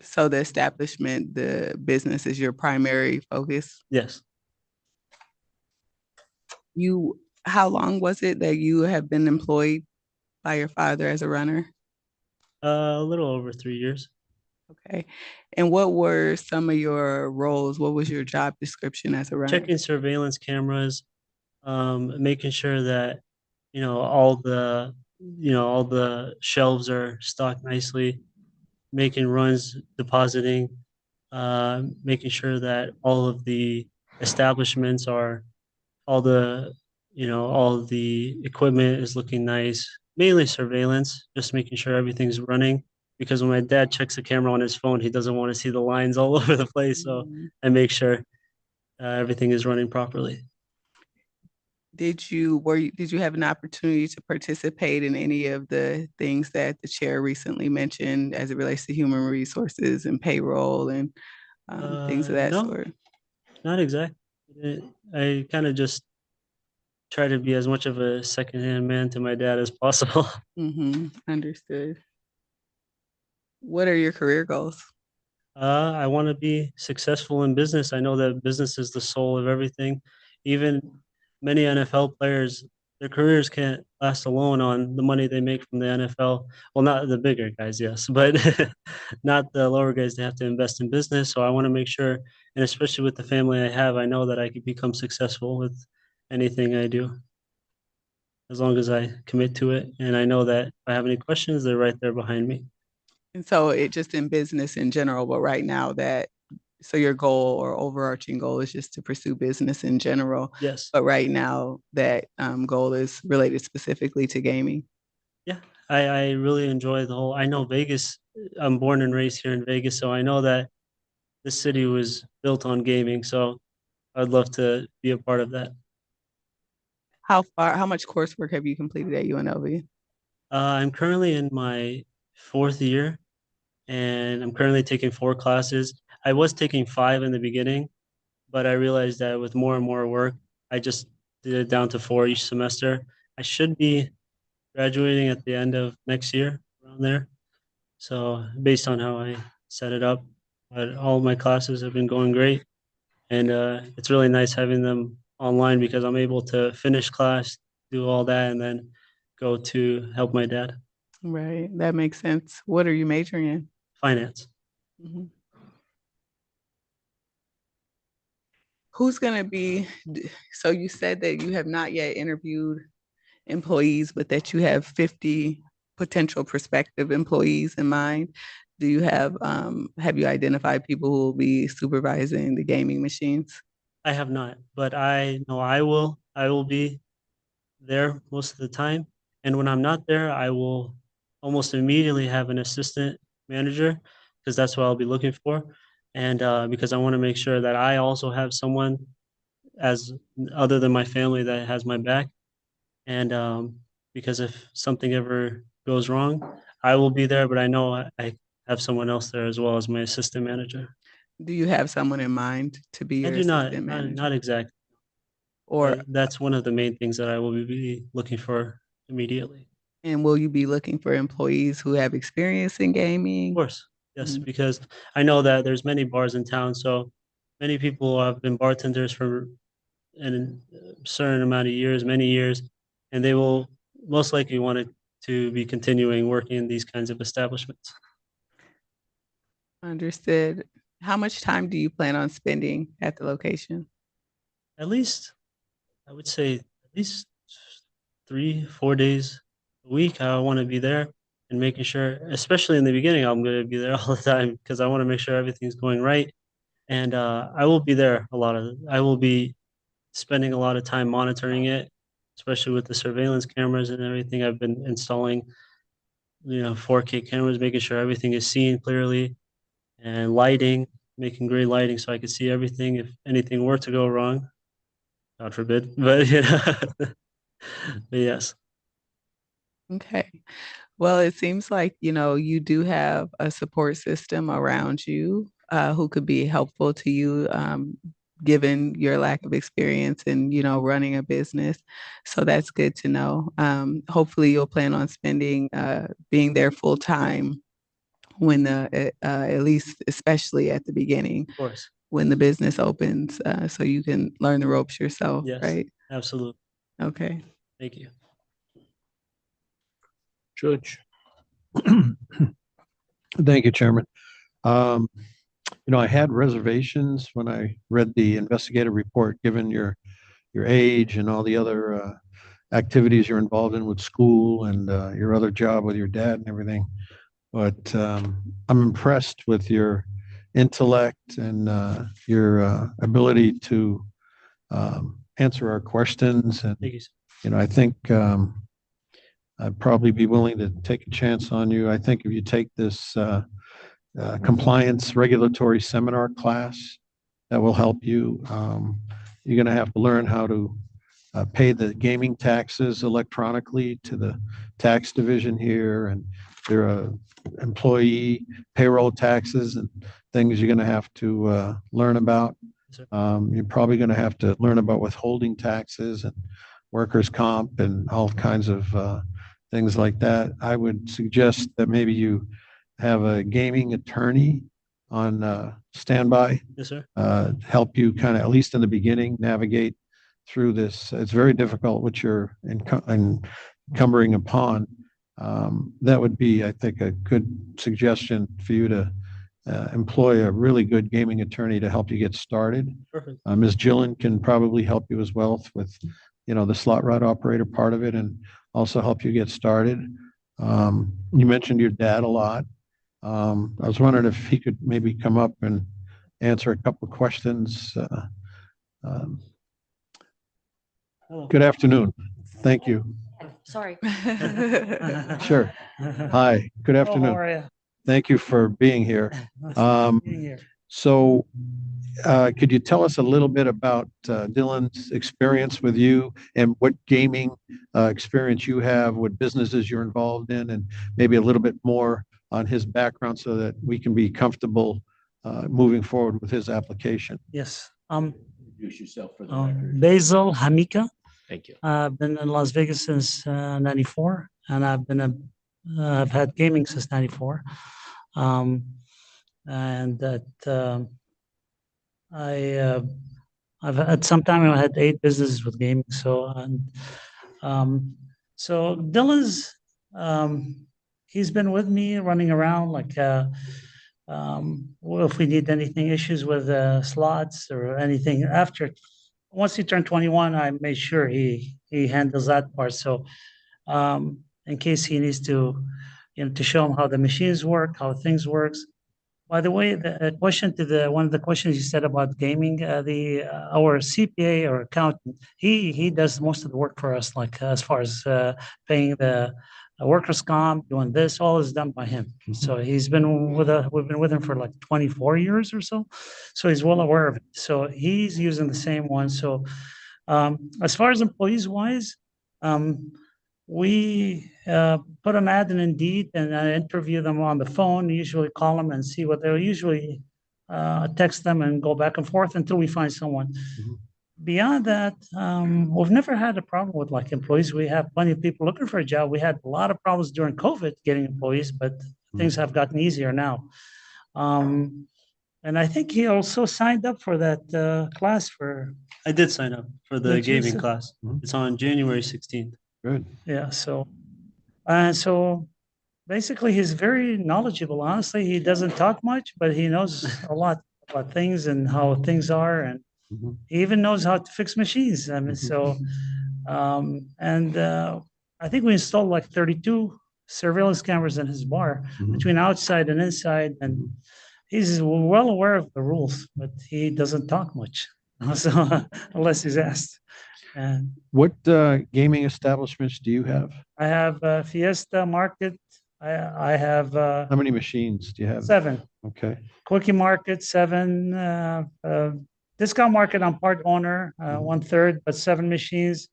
So the establishment, the business is your primary focus? Yes. How long was it that you have been employed by your father as a runner? A little over 3 years. Okay. And what were some of your roles? What was your job description as a runner? Checking surveillance cameras, making sure that all the shelves are stocked nicely, making runs, depositing, making sure that all of the establishments are all the equipment is looking nice. Mainly surveillance, just making sure everything's running. Because when my dad checks the camera on his phone, he doesn't want to see the lines all over the place. So I make sure everything is running properly. Did you have an opportunity to participate in any of the things that the chair recently mentioned as it relates to human resources and payroll and things of that No, sort? not exactly. I kind of just try to be as much of a secondhand man to my dad as possible. Understood. What are your career goals? I want to be successful in business. I know that business is the soul of everything. Even many NFL players, their careers can't last alone on the money they make from the NFL. Well, not the bigger guys, yes, but not the lower guys. They have to invest in business. So I want to make sure, and especially with the family I have, I know that I could become successful with anything I do, as long as I commit to it. And I know that if I have any questions, they're right there behind me. And so it just in business in general, but right now so your goal or overarching goal is just to pursue business in general. Yes. But right now that goal is related specifically to gaming. Yeah, I really enjoy I know Vegas. I'm born and raised here in Vegas, so I know that this city was built on gaming. So I'd love to be a part of that. How much coursework have you completed at UNLV? I'm currently in my 4th year, and I'm currently taking 4 classes. I was taking 5 in the beginning, but I realized that with more and more work, I just did it down to 4 each semester. I should be graduating at the end of next year, around there. So based on how I set it up, but all my classes have been going great, and it's really nice having them online because I'm able to finish class, do all that, and then go to help my dad. Right, that makes sense. What are you majoring in? Finance. Who's going to be, so you said that you have not yet interviewed employees, but that you have 50 potential prospective employees in mind. Do you have you identified people who will be supervising the gaming machines? I have not, but I know I will. I will be there most of the time, and when I'm not there, I will almost immediately have an assistant manager because that's what I'll be looking for, and because I want to make sure that I also have someone as other than my family that has my back, and because if something ever goes wrong, I will be there, but I know I have someone else there as well as my assistant manager. Do you have someone in mind to be I your do not, assistant manager? not exactly. Or That's one of the main things that I will be looking for immediately. and will you be looking for employees who have experience in gaming? Of course, yes, because I know that there's many bars in town, so many people have been bartenders for a certain amount of years, many years, and they will most likely want to be continuing working in these kinds of establishments. Understood. How much time do you plan on spending at the location? At least, I would say at least 3-4 days a week. I want to be there and making sure, especially in the beginning, I'm going to be there all the time because I want to make sure everything's going right. And I will be there I will be spending a lot of time monitoring it, especially with the surveillance cameras and everything. I've been installing, 4K cameras, making sure everything is seen clearly. and lighting, making great lighting so I could see everything if anything were to go wrong. God forbid, but but yes. Okay. Well, it seems like, you do have a support system around you who could be helpful to you, given your lack of experience in, running a business. So that's good to know. Hopefully you'll plan on being there full time when at least, especially at the beginning, Of course. when the business opens, so you can learn the ropes yourself, Yes, right? absolutely. Okay. Thank you. Judge. Thank you, Chairman. I had reservations when I read the investigative report, given your age and all the other activities you're involved in with school and your other job with your dad and everything. But I'm impressed with your intellect and your ability to answer our questions. And, Thank you. I think I'd probably be willing to take a chance on you. I think if you take this compliance regulatory seminar class, that will help you. You're going to have to learn how to pay the gaming taxes electronically to the tax division here, and there are employee payroll taxes and things you're going to have to learn about. You're probably going to have to learn about withholding taxes and workers' comp and all kinds of things like that. I would suggest that maybe you have a gaming attorney on standby. Yes, sir. Help you kind of, at least in the beginning, navigate through this. It's very difficult what you're encumbering upon. That would be, I think, a good suggestion for you to employ a really good gaming attorney to help you get started. Perfect. Ms. Gillen can probably help you as well with, the slot rod operator part of it, and also help you get started. You mentioned your dad a lot. I was wondering if he could maybe come up and answer a couple of questions. Good afternoon. Thank you. Sorry. Sure. Hi, good How afternoon. are you? Thank you for being here. Being here. So could you tell us a little bit about Dylan's experience with you and what gaming experience you have, what businesses you're involved in, and maybe a little bit more on his background so that we can be comfortable moving forward with his application? Yes. Introduce yourself for the record. Basil Hamika. Thank you. I've been in Las Vegas since '94, and I've had gaming since '94. And that I've had some time. I had 8 businesses with gaming. So Dylan's he's been with me running around like well, if we need anything issues with slots or anything after. Once he turned 21, I made sure he handles that part. So in case he needs to, to show him how the machines work, how things works. By the way, the question to one of the questions you said about gaming, our CPA or accountant, he does most of the work for us, like as far as paying the workers' comp, doing this, all is done by him. So we've been with him for like 24 years or so. So he's well aware of it. So he's using the same one. So as far as employees wise, we put an ad in Indeed and interview them on the phone, usually call them and see what they'll usually text them and go back and forth until we find someone. Beyond that, we've never had a problem with like employees. We have plenty of people looking for a job. We had a lot of problems during COVID getting employees, but things have gotten easier now. And I think he also signed up for that class for. I did sign up for the Did you? gaming class. It's on January 16th. Good. Yeah. So basically, he's very knowledgeable. Honestly, he doesn't talk much, but he knows a lot about things and how things are, and he even knows how to fix machines. I mean, so I think we installed like 32 surveillance cameras in his bar between outside and inside, and he's well aware of the rules, but he doesn't talk much, so unless he's asked. And What gaming establishments do you have? I have Fiesta Market, I have How many machines do you have? 7. Okay. Quickie Market, 7. Discount Market, I'm part owner, 1/3, but 7 machines.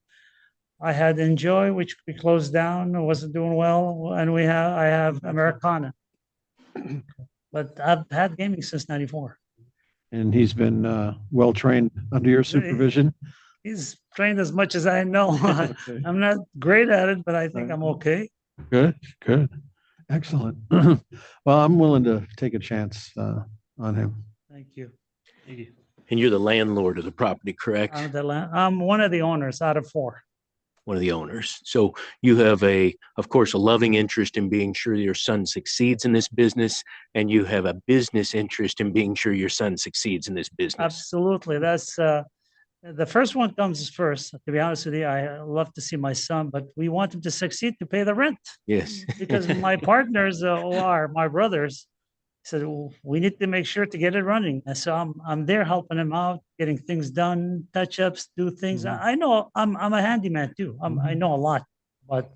I had Enjoy, which we closed down, it wasn't doing well, and I have Americana. But I've had gaming since '94. And he's been well-trained under your supervision? He's trained as much as I know. Okay. I'm not great at it, but I think I'm okay. Good, good. Excellent. Well, I'm willing to take a chance on him. Thank you. Thank you. And you're the landlord of the property, correct? I'm one of the owners out of 4. One of the owners. So you have of course, a loving interest in being sure your son succeeds in this business, and you have a business interest in being sure your son succeeds in this business. Absolutely. That's the first one comes first. To be honest with you, I love to see my son, but we want him to succeed to pay the rent. Yes. Because my partners are my brothers. Said, well, we need to make sure to get it running. And so I'm there helping him out, getting things done, touch ups, do things. I know I'm a handyman too. I know a lot, but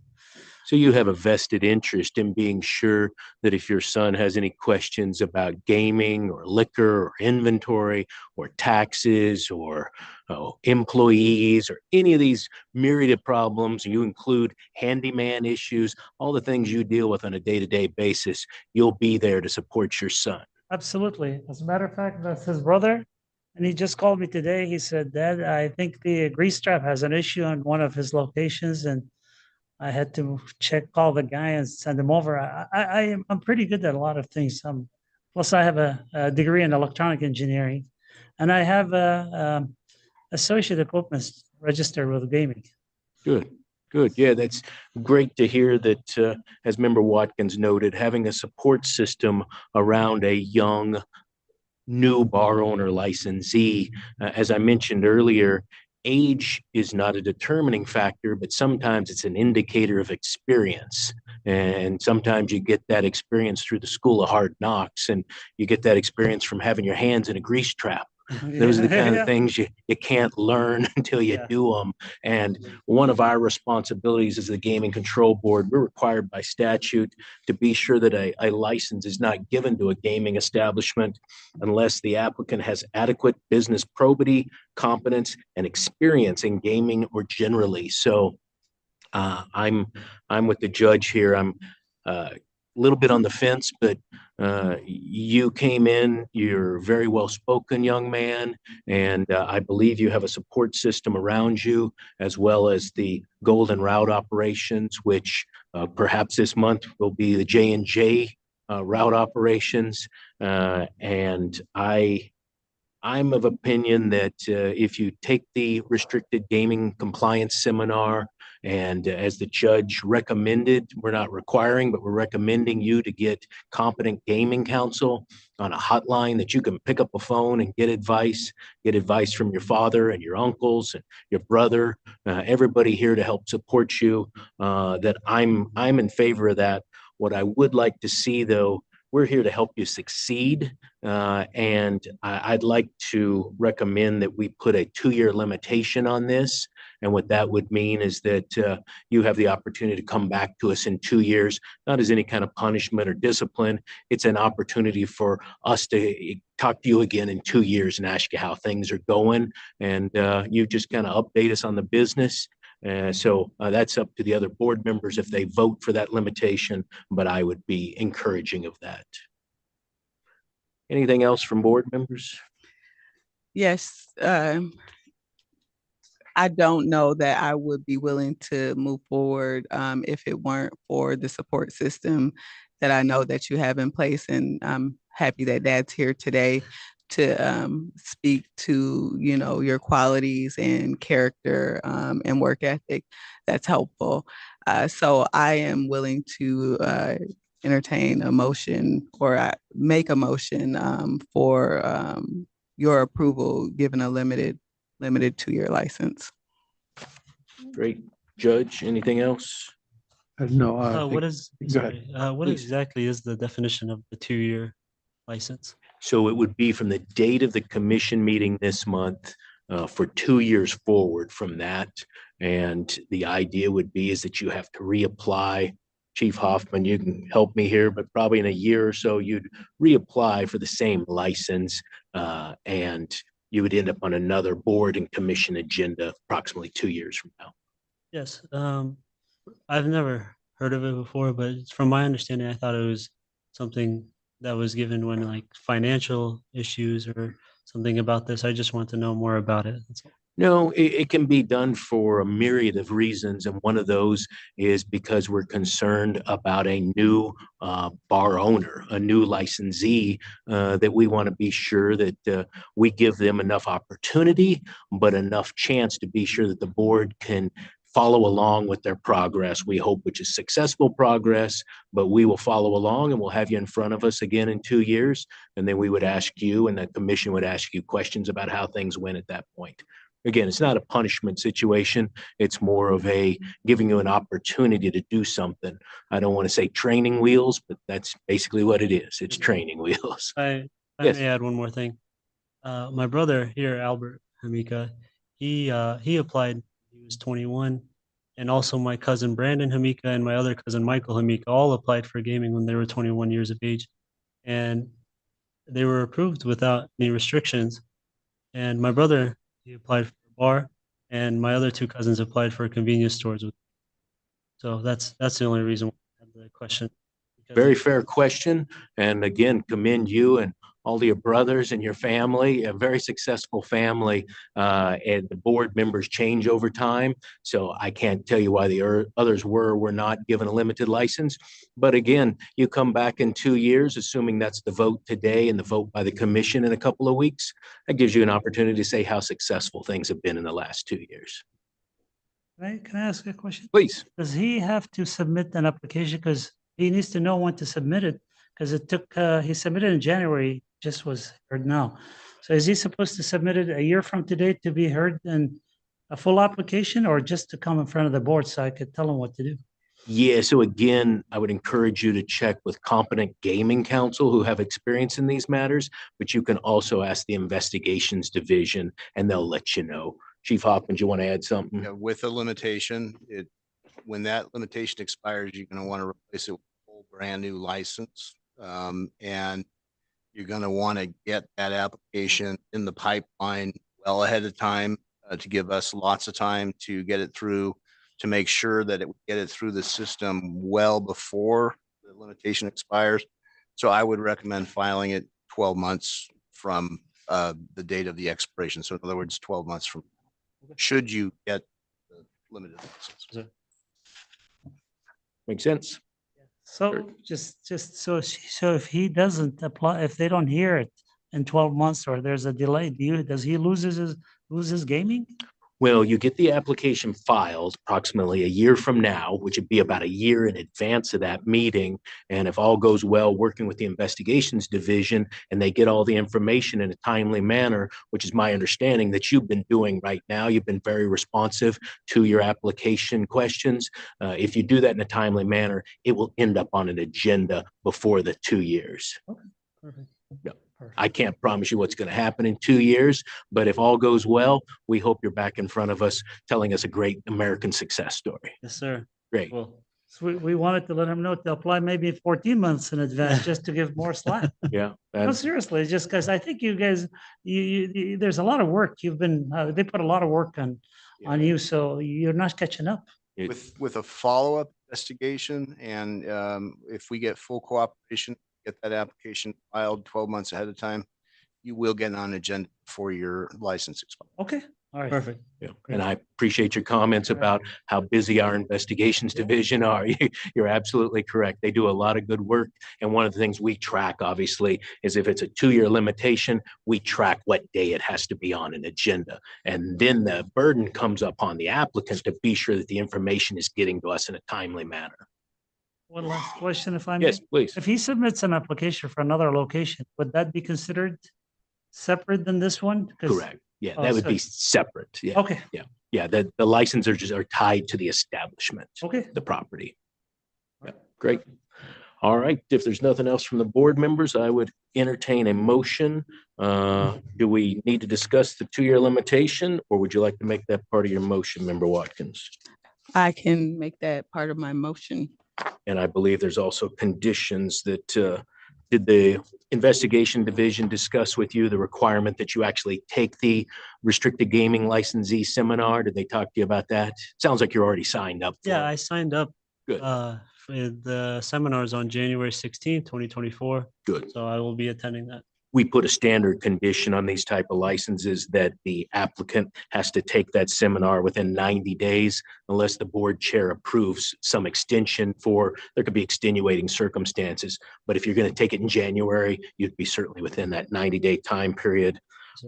So you have a vested interest in being sure that if your son has any questions about gaming or liquor or inventory or taxes or employees or any of these myriad of problems, you include handyman issues, all the things you deal with on a day-to-day basis, you'll be there to support your son. absolutely. As a matter of fact, that's his brother. And he just called me today. He said, Dad, I think the grease trap has an issue on one of his locations. And I had to call the guy and send him over. I'm pretty good at a lot of things. Plus I have a degree in electronic engineering, and I have a associate equipment registered with gaming. Good, good. Yeah, that's great to hear that, as Member Watkins noted, having a support system around a young, new bar owner licensee. As I mentioned earlier, age is not a determining factor, but sometimes it's an indicator of experience. And sometimes you get that experience through the school of hard knocks, and you get that experience from having your hands in a grease trap. Those are the kind of things you can't learn until you do them. And one of our responsibilities as the Gaming Control Board, we're required by statute to be sure that a license is not given to a gaming establishment unless the applicant has adequate business probity, competence, and experience in gaming or generally. So I'm with the judge here. I'm a little bit on the fence, but you came in, you're a very well-spoken young man, and I believe you have a support system around you, as well as the Golden Route operations, which perhaps this month will be the J&J route operations. And I'm of opinion that if you take the restricted gaming compliance seminar, and as the judge recommended, we're not requiring, but we're recommending you to get competent gaming counsel on a hotline that you can pick up a phone and get advice from your father and your uncles and your brother, everybody here to help support you, that I'm in favor of that. What I would like to see, though, we're here to help you succeed. And I'd like to recommend that we put a 2-year limitation on this. And what that would mean is that you have the opportunity to come back to us in 2 years, not as any kind of punishment or discipline. It's an opportunity for us to talk to you again in 2 years and ask you how things are going. And you just kind of update us on the business. So that's up to the other board members if they vote for that limitation, but I would be encouraging of that. Anything else from board members? Yes, I don't know that I would be willing to move forward if it weren't for the support system that I know that you have in place. And I'm happy that Dad's here today to speak to, your qualities and character and work ethic. That's helpful. So I am willing to entertain a motion or make a motion for your approval, given a limited 2-year license. Great. Judge, anything else? No. What exactly is the definition of the 2-year license? So it would be from the date of the commission meeting this month for 2 years forward from that. And the idea would be is that you have to reapply Chief Hoffman, you can help me here, but probably in a year or so, you'd reapply for the same license, and you would end up on another board and commission agenda approximately 2 years from now. Yes, I've never heard of it before, but from my understanding, I thought it was something that was given when like financial issues or something about this. I just want to know more about it. That's all. No, it can be done for a myriad of reasons, and one of those is because we're concerned about a new bar owner, a new licensee, that we want to be sure that we give them enough opportunity, but enough chance to be sure that the board can follow along with their progress. We hope, which is successful progress, but we will follow along and we'll have you in front of us again in 2 years. And then we would ask you, and the commission would ask you questions about how things went at that point. Again, it's not a punishment situation. It's more of a giving you an opportunity to do something. I don't want to say training wheels, but that's basically what it is. It's training wheels. I Yes. may add one more thing. My brother here, Albert Hamika, he applied. He was 21, and also my cousin Brandon Hamika and my other cousin Michael Hamika all applied for gaming when they were 21 years of age, and they were approved without any restrictions. And my brother, he applied for a bar, and my other two cousins applied for convenience stores. So that's the only reason why I had the question. Very fair question. And again, commend you and all your brothers and your family, a very successful family. And the board members change over time. So I can't tell you why the others were not given a limited license. But again, you come back in 2 years, assuming that's the vote today and the vote by the commission in a couple of weeks. That gives you an opportunity to say how successful things have been in the last 2 years. Can I ask a question? Please. Does he have to submit an application? Because he needs to know when to submit it, because it took, he submitted in January, just was heard now. So is he supposed to submit it a year from today to be heard in a full application, or just to come in front of the board so I could tell him what to do? Yeah, so again, I would encourage you to check with competent gaming counsel who have experience in these matters, but you can also ask the investigations division and they'll let you know. Chief Hopkins, you want to add something? Yeah, with a limitation, when that limitation expires, you're going to want to replace it with a whole brand new license. And you're going to want to get that application in the pipeline well ahead of time to give us lots of time to get it through, to make sure that it would get it through the system well before the limitation expires. So I would recommend filing it 12 months from the date of the expiration. So in other words, 12 months from, should you get the limited license. Makes sense. So just so if he doesn't apply, if they don't hear it in 12 months or there's a delay, does he lose his gaming? Well, you get the application filed approximately a year from now, which would be about a year in advance of that meeting. And if all goes well, working with the investigations division and they get all the information in a timely manner, which is my understanding that you've been doing right now, you've been very responsive to your application questions. If you do that in a timely manner, it will end up on an agenda before the 2 years. Okay, perfect. Yeah. I can't promise you what's going to happen in 2 years, but if all goes well, we hope you're back in front of us telling us a great American success story. Yes, sir. Great. Well, so we wanted to let him know to apply maybe 14 months in advance just to give more slack. Yeah. No, seriously, just because I think you guys, you there's a lot of work. You've been, they put a lot of work on you, so you're not catching up. With a follow-up investigation, and if we get full cooperation, get that application filed 12 months ahead of time, you will get on agenda for your license expires. Okay. All right. Perfect. Yeah. And I appreciate your comments about how busy our investigations division are. You're absolutely correct. They do a lot of good work. And one of the things we track, obviously, is if it's a 2-year limitation, we track what day it has to be on an agenda. And then the burden comes up on the applicant to be sure that the information is getting to us in a timely manner. One last question, if I may. Yes, please. If he submits an application for another location, would that be considered separate than this one? Correct. Yeah, that would be separate. Yeah. Okay. Yeah. Yeah. The licensors are tied to the establishment. Okay. The property. Yeah. Great. All right. If there's nothing else from the board members, I would entertain a motion. Do we need to discuss the 2-year limitation, or would you like to make that part of your motion, Member Watkins? I can make that part of my motion. And I believe there's also conditions that, did the investigation division discuss with you the requirement that you actually take the restricted gaming licensee seminar? Did they talk to you about that? Sounds like you're already signed up. Yeah, I signed up. Good. For the seminars on January 16th, 2024. Good. So I will be attending that. We put a standard condition on these type of licenses that the applicant has to take that seminar within 90 days unless the board chair approves some extension for, there could be extenuating circumstances. But if you're going to take it in January, you'd be certainly within that 90-day time period.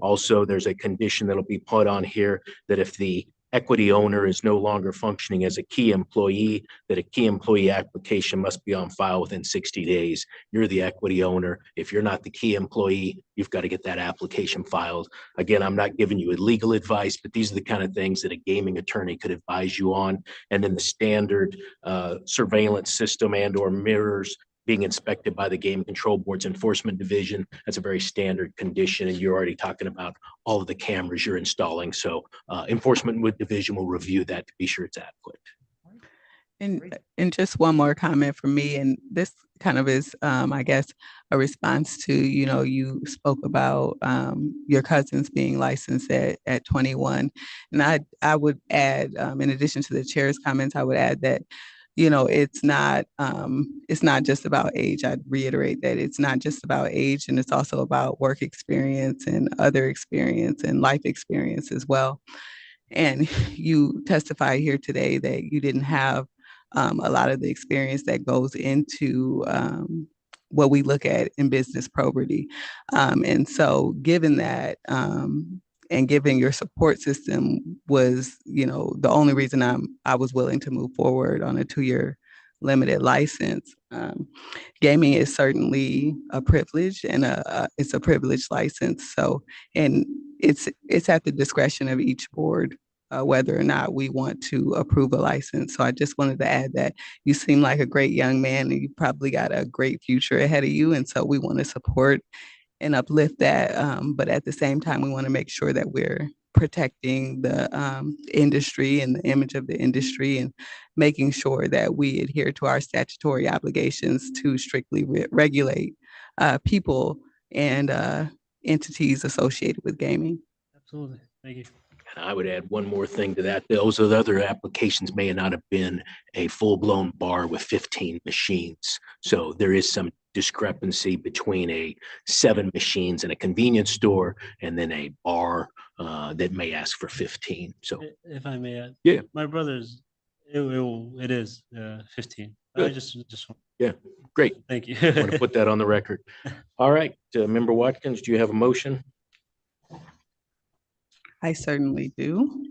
Also, there's a condition that'll be put on here that if the equity owner is no longer functioning as a key employee, that a key employee application must be on file within 60 days. You're the equity owner. If you're not the key employee, you've got to get that application filed. Again, I'm not giving you legal advice, but these are the kind of things that a gaming attorney could advise you on. And then the standard surveillance system and or mirrors being inspected by the Game Control Board's Enforcement Division. That's a very standard condition, and you're already talking about all of the cameras you're installing. So Enforcement Division will review that to be sure it's adequate. And just one more comment from me, and this kind of is, I guess, a response to, you spoke about your cousins being licensed at 21. And I would add, in addition to the chair's comments, I would add that it's not just about age. I'd reiterate that it's not just about age, and it's also about work experience and other experience and life experience as well. And you testify here today that you didn't have a lot of the experience that goes into what we look at in business probity. And so given that, and given your support system was, the only reason I was willing to move forward on a 2-year limited license. Gaming is certainly a privilege, and it's a privileged license. So, and it's at the discretion of each board whether or not we want to approve a license. So I just wanted to add that you seem like a great young man, and you probably got a great future ahead of you. And so we want to support and uplift that. But at the same time, we want to make sure that we're protecting the industry and the image of the industry, and making sure that we adhere to our statutory obligations to strictly regulate people and entities associated with gaming. Absolutely. Thank you. And I would add one more thing to that. Those other applications may not have been a full-blown bar with 15 machines. So there is some discrepancy between a 7 machines in a convenience store and then a bar that may ask for 15. So if I may add, yeah, my brother's, it is 15. Good. I just yeah, great. Thank you. I want to put that on the record. All right, Member Watkins, do you have a motion? I certainly do.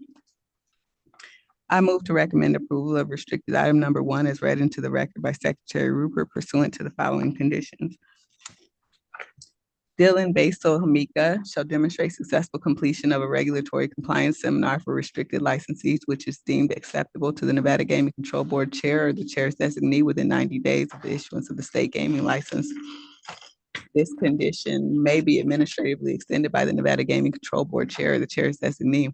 I move to recommend approval of restricted item number 1 as read into the record by Secretary Rupert pursuant to the following conditions. Dylan Basil Hamika shall demonstrate successful completion of a regulatory compliance seminar for restricted licensees, which is deemed acceptable to the Nevada Gaming Control Board chair or the chair's designee within 90 days of the issuance of the state gaming license. This condition may be administratively extended by the Nevada Gaming Control Board chair or the chair's designee.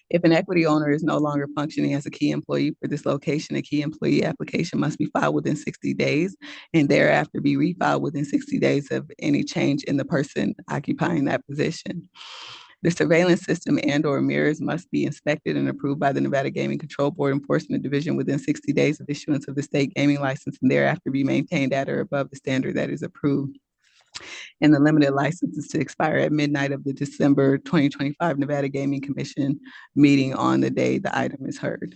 If an equity owner is no longer functioning as a key employee for this location, a key employee application must be filed within 60 days and thereafter be refiled within 60 days of any change in the person occupying that position. The surveillance system and or mirrors must be inspected and approved by the Nevada Gaming Control Board Enforcement Division within 60 days of issuance of the state gaming license and thereafter be maintained at or above the standard that is approved. And the limited license is to expire at midnight of the December 2025 Nevada Gaming Commission meeting on the day the item is heard.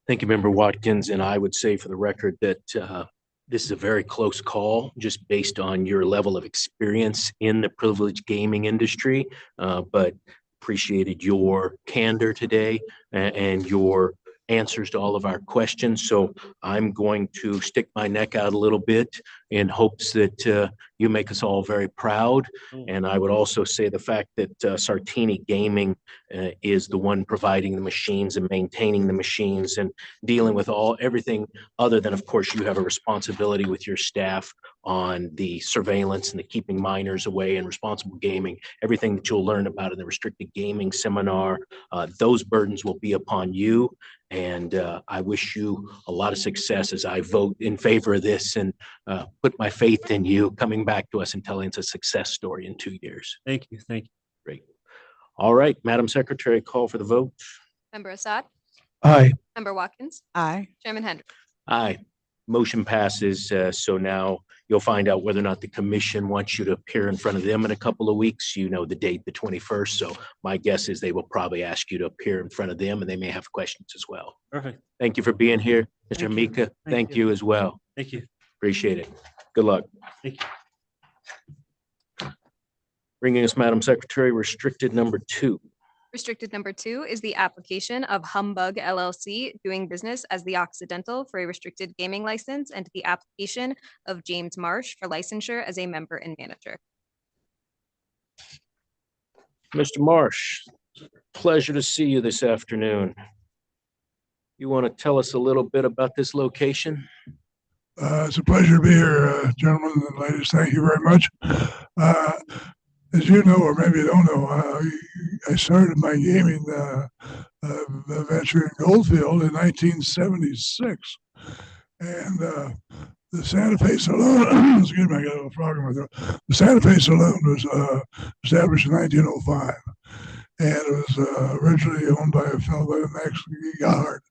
Thank you, Member Watkins. And I would say for the record that this is a very close call just based on your level of experience in the privileged gaming industry, but appreciated your candor today and your answers to all of our questions. So I'm going to stick my neck out a little bit in hopes that You make us all very proud. And I would also say the fact that Sartini Gaming is the one providing the machines and maintaining the machines and dealing with everything other than, of course, you have a responsibility with your staff on the surveillance and the keeping minors away and responsible gaming, everything that you'll learn about in the restricted gaming seminar. Those burdens will be upon you. And I wish you a lot of success as I vote in favor of this and put my faith in you coming back to us and telling us a success story in 2 years. Thank you. Thank you. Great. All right, Madam Secretary, call for the vote. Member Assad? Aye. Member Watkins? Aye. Chairman Hendrick? Aye. Motion passes. So now you'll find out whether or not the commission wants you to appear in front of them in a couple of weeks. You know the date, the 21st. So my guess is they will probably ask you to appear in front of them, and they may have questions as well. Perfect. Thank you for being here. Mr. Thank you. Mika, thank you as well. Thank you. Appreciate it. Good luck. Thank you. Bringing us, Madam Secretary, restricted number 2. Restricted number 2 is the application of Humbug LLC doing business as the Occidental for a restricted gaming license and the application of James Marsh for licensure as a member and manager. Mr. Marsh, pleasure to see you this afternoon. You want to tell us a little bit about this location? It's a pleasure to be here, gentlemen and ladies. Thank you very much. As you know, or maybe you don't know, I started my gaming venture in Goldfield in 1976. And the Santa Fe Saloon, excuse me, I got a little frog in my throat. The Santa Fe Saloon was established in 1905. And it was originally owned by a fellow by the Max Goddard.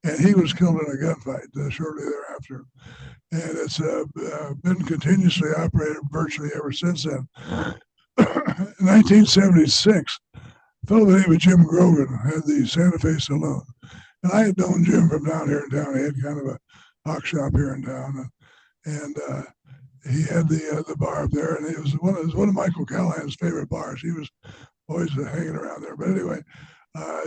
And he was killed in a gunfight shortly thereafter. And it's been continuously operated virtually ever since then. In 1976, a fellow by the name of Jim Grogan had the Santa Fe Saloon. And I had known Jim from down here in town. He had kind of a hawk shop here in town. And he had the bar up there. And it was one of Michael Callahan's favorite bars. He was always hanging around there. But anyway,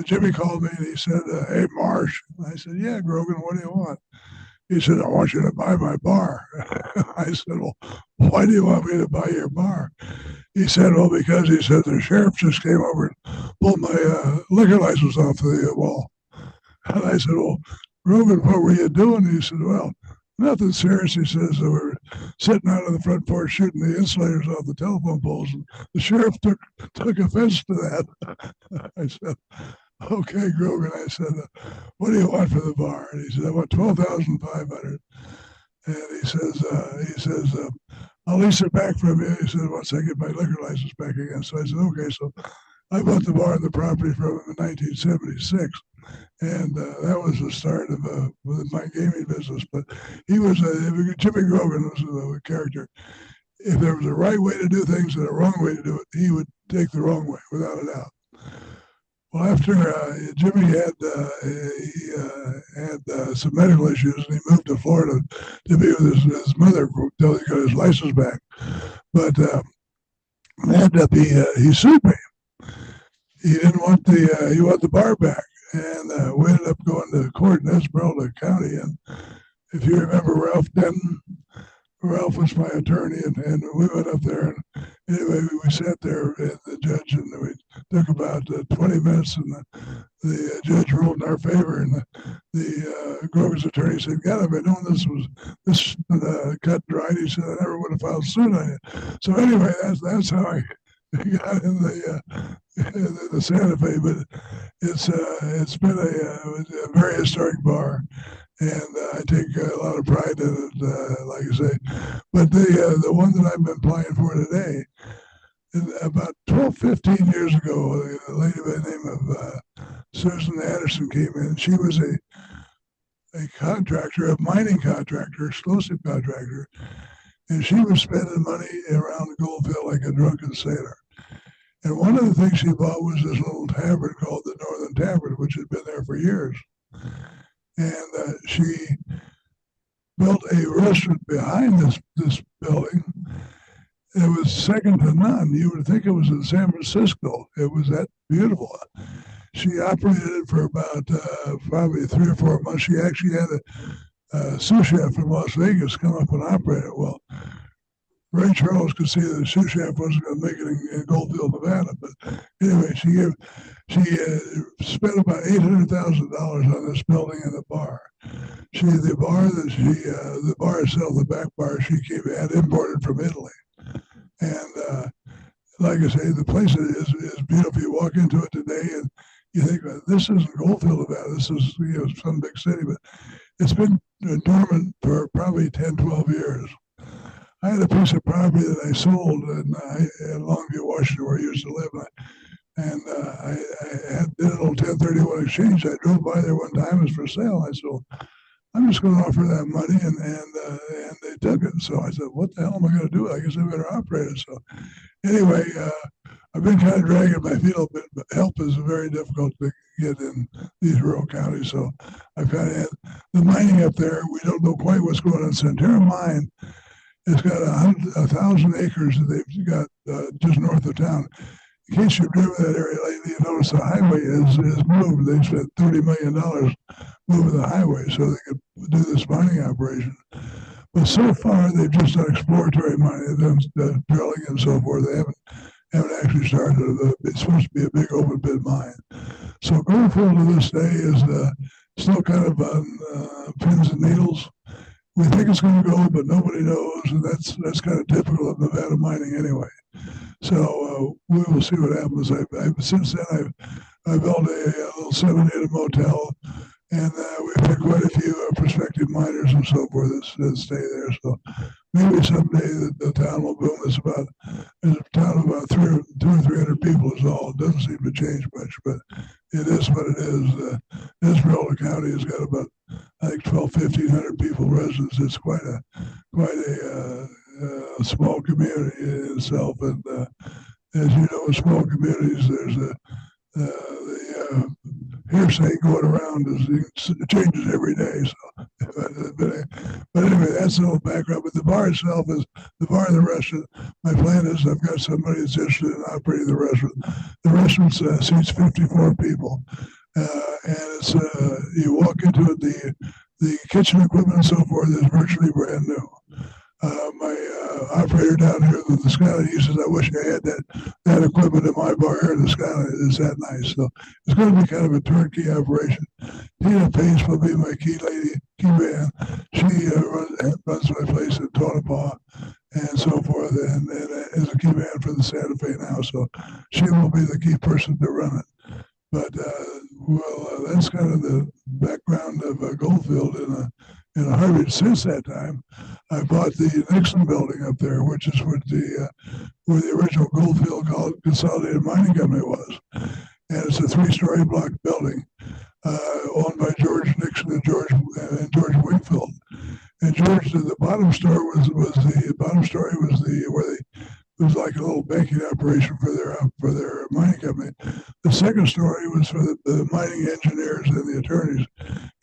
Jimmy called me and he said, "Hey, Marsh." And I said, "Yeah, Grogan, what do you want?" He said, "I want you to buy my bar." I said, "Well, why do you want me to buy your bar?" He said, "Well, because," he said, "the sheriff just came over and pulled my liquor license off the wall." And I said, "Well, Grogan, what were you doing?" He said, "Well, nothing serious." He says, "We were sitting out on the front porch shooting the insulators off the telephone poles, and the sheriff took offense to that." I said, "Okay, Grogan." I said, "What do you want for the bar?" And he said, "I want $12,500. And he says, "I'll lease it back from you." He said, "Once I get my liquor license back again." So I said, "Okay." So I bought the bar and the property from him in 1976. And that was the start of my gaming business. But he was, Jimmy Grogan was a character. If there was a right way to do things and a wrong way to do it, he would take the wrong way, without a doubt. Well, after Jimmy had some medical issues, and he moved to Florida to be with his mother until he got his license back. But ended up he sued me. He didn't want he wanted the bar back, and we ended up going to court in Esmeralda County. And if you remember Ralph Denton, Ralph was my attorney, and we went up there. And anyway, we sat there and the judge, and we took about 20 minutes, and the judge ruled in our favor. And the Grogan's attorney said, "God, if I'd known this was cut and dried," he said, "I never would have filed suit on you." So anyway, that's how I got in the Santa Fe. But it's been a very historic bar. And I take a lot of pride in it, like I say. But the one that I've been applying for today, about 15 years ago, a lady by the name of Susan Anderson came in. She was a contractor, a mining contractor, explosive contractor. And she was spending money around the Goldfield like a drunken sailor. And one of the things she bought was this little tavern called the Northern Tavern, which had been there for years. And she built a restaurant behind this building. It was second to none. You would think it was in San Francisco. It was that beautiful. She operated it for about probably 3 or 4 months. She actually had a sous chef from Las Vegas come up and operate it. Well, Ray Charles could see that the sous chef wasn't going to make it in Goldfield, Nevada. But anyway, she spent about $800,000 on this building and the bar. The bar itself, the back bar, had imported from Italy. And like I say, the place is beautiful. You walk into it today and you think, this isn't Goldfield, Nevada. This is some big city, but it's been dormant for probably 10, 12 years. I had a piece of property that I sold in Longview, Washington, where I used to live. I did an old 1031 exchange. I drove by there one time. It was for sale. I said, well, I'm just going to offer that money. And they took it. So I said, what the hell am I going to do? I guess I better operate it. So anyway, I've been kind of dragging my feet a little bit, but help is very difficult to get in these rural counties. So I've kind of had the mining up there. We don't know quite what's going on. Centera Mine, it's got 1,000 acres that they've got just north of town. In case you've driven that area lately, you notice the highway is moved. They spent $30 million moving the highway so they could do this mining operation. But so far, they've just done exploratory mining, they've done drilling and so forth. They haven't actually started. It's supposed to be a big open pit mine. So Goldfield to this day is still kind of on pins and needles. We think it's going to go, but nobody knows, and that's kind of typical of Nevada mining anyway. So we will see what happens. Since then, I built a little 7-unit motel, and we've had quite a few prospective miners and so forth that stay there. So maybe someday the town will boom. It's a town of about 200 or 300 people is all. It doesn't seem to change much, but it is what it is. Esmeralda County has got about, I think, 1,200 people residents. It's quite a small community in itself. And as you know, in small communities, there's the hearsay going around it changes every day. So, but anyway, that's a little background. But the bar itself is the bar and the restaurant. My plan is I've got somebody that's interested in operating the restaurant. The restaurant seats 54 people, and it's you walk into it, the kitchen equipment and so forth is virtually brand new. My operator down here at the Skyline, he says, I wish I had that equipment in my bar here in the Skyline. It's that nice. So it's going to be kind of a turnkey operation. Tina Pace will be my key man. She runs my place in Tonopah and so forth, and is a key man for the Santa Fe now. So she will be the key person to run it. But that's kind of the background of Goldfield in a hurry. Since that time, I bought the Nixon building up there, which is where the original Goldfield Consolidated Mining Company was. And it's a 3-story block building owned by George Nixon and George Wingfield. And George, the bottom story was where it was like a little banking operation for their mining company. The second story was for the mining engineers and the attorneys,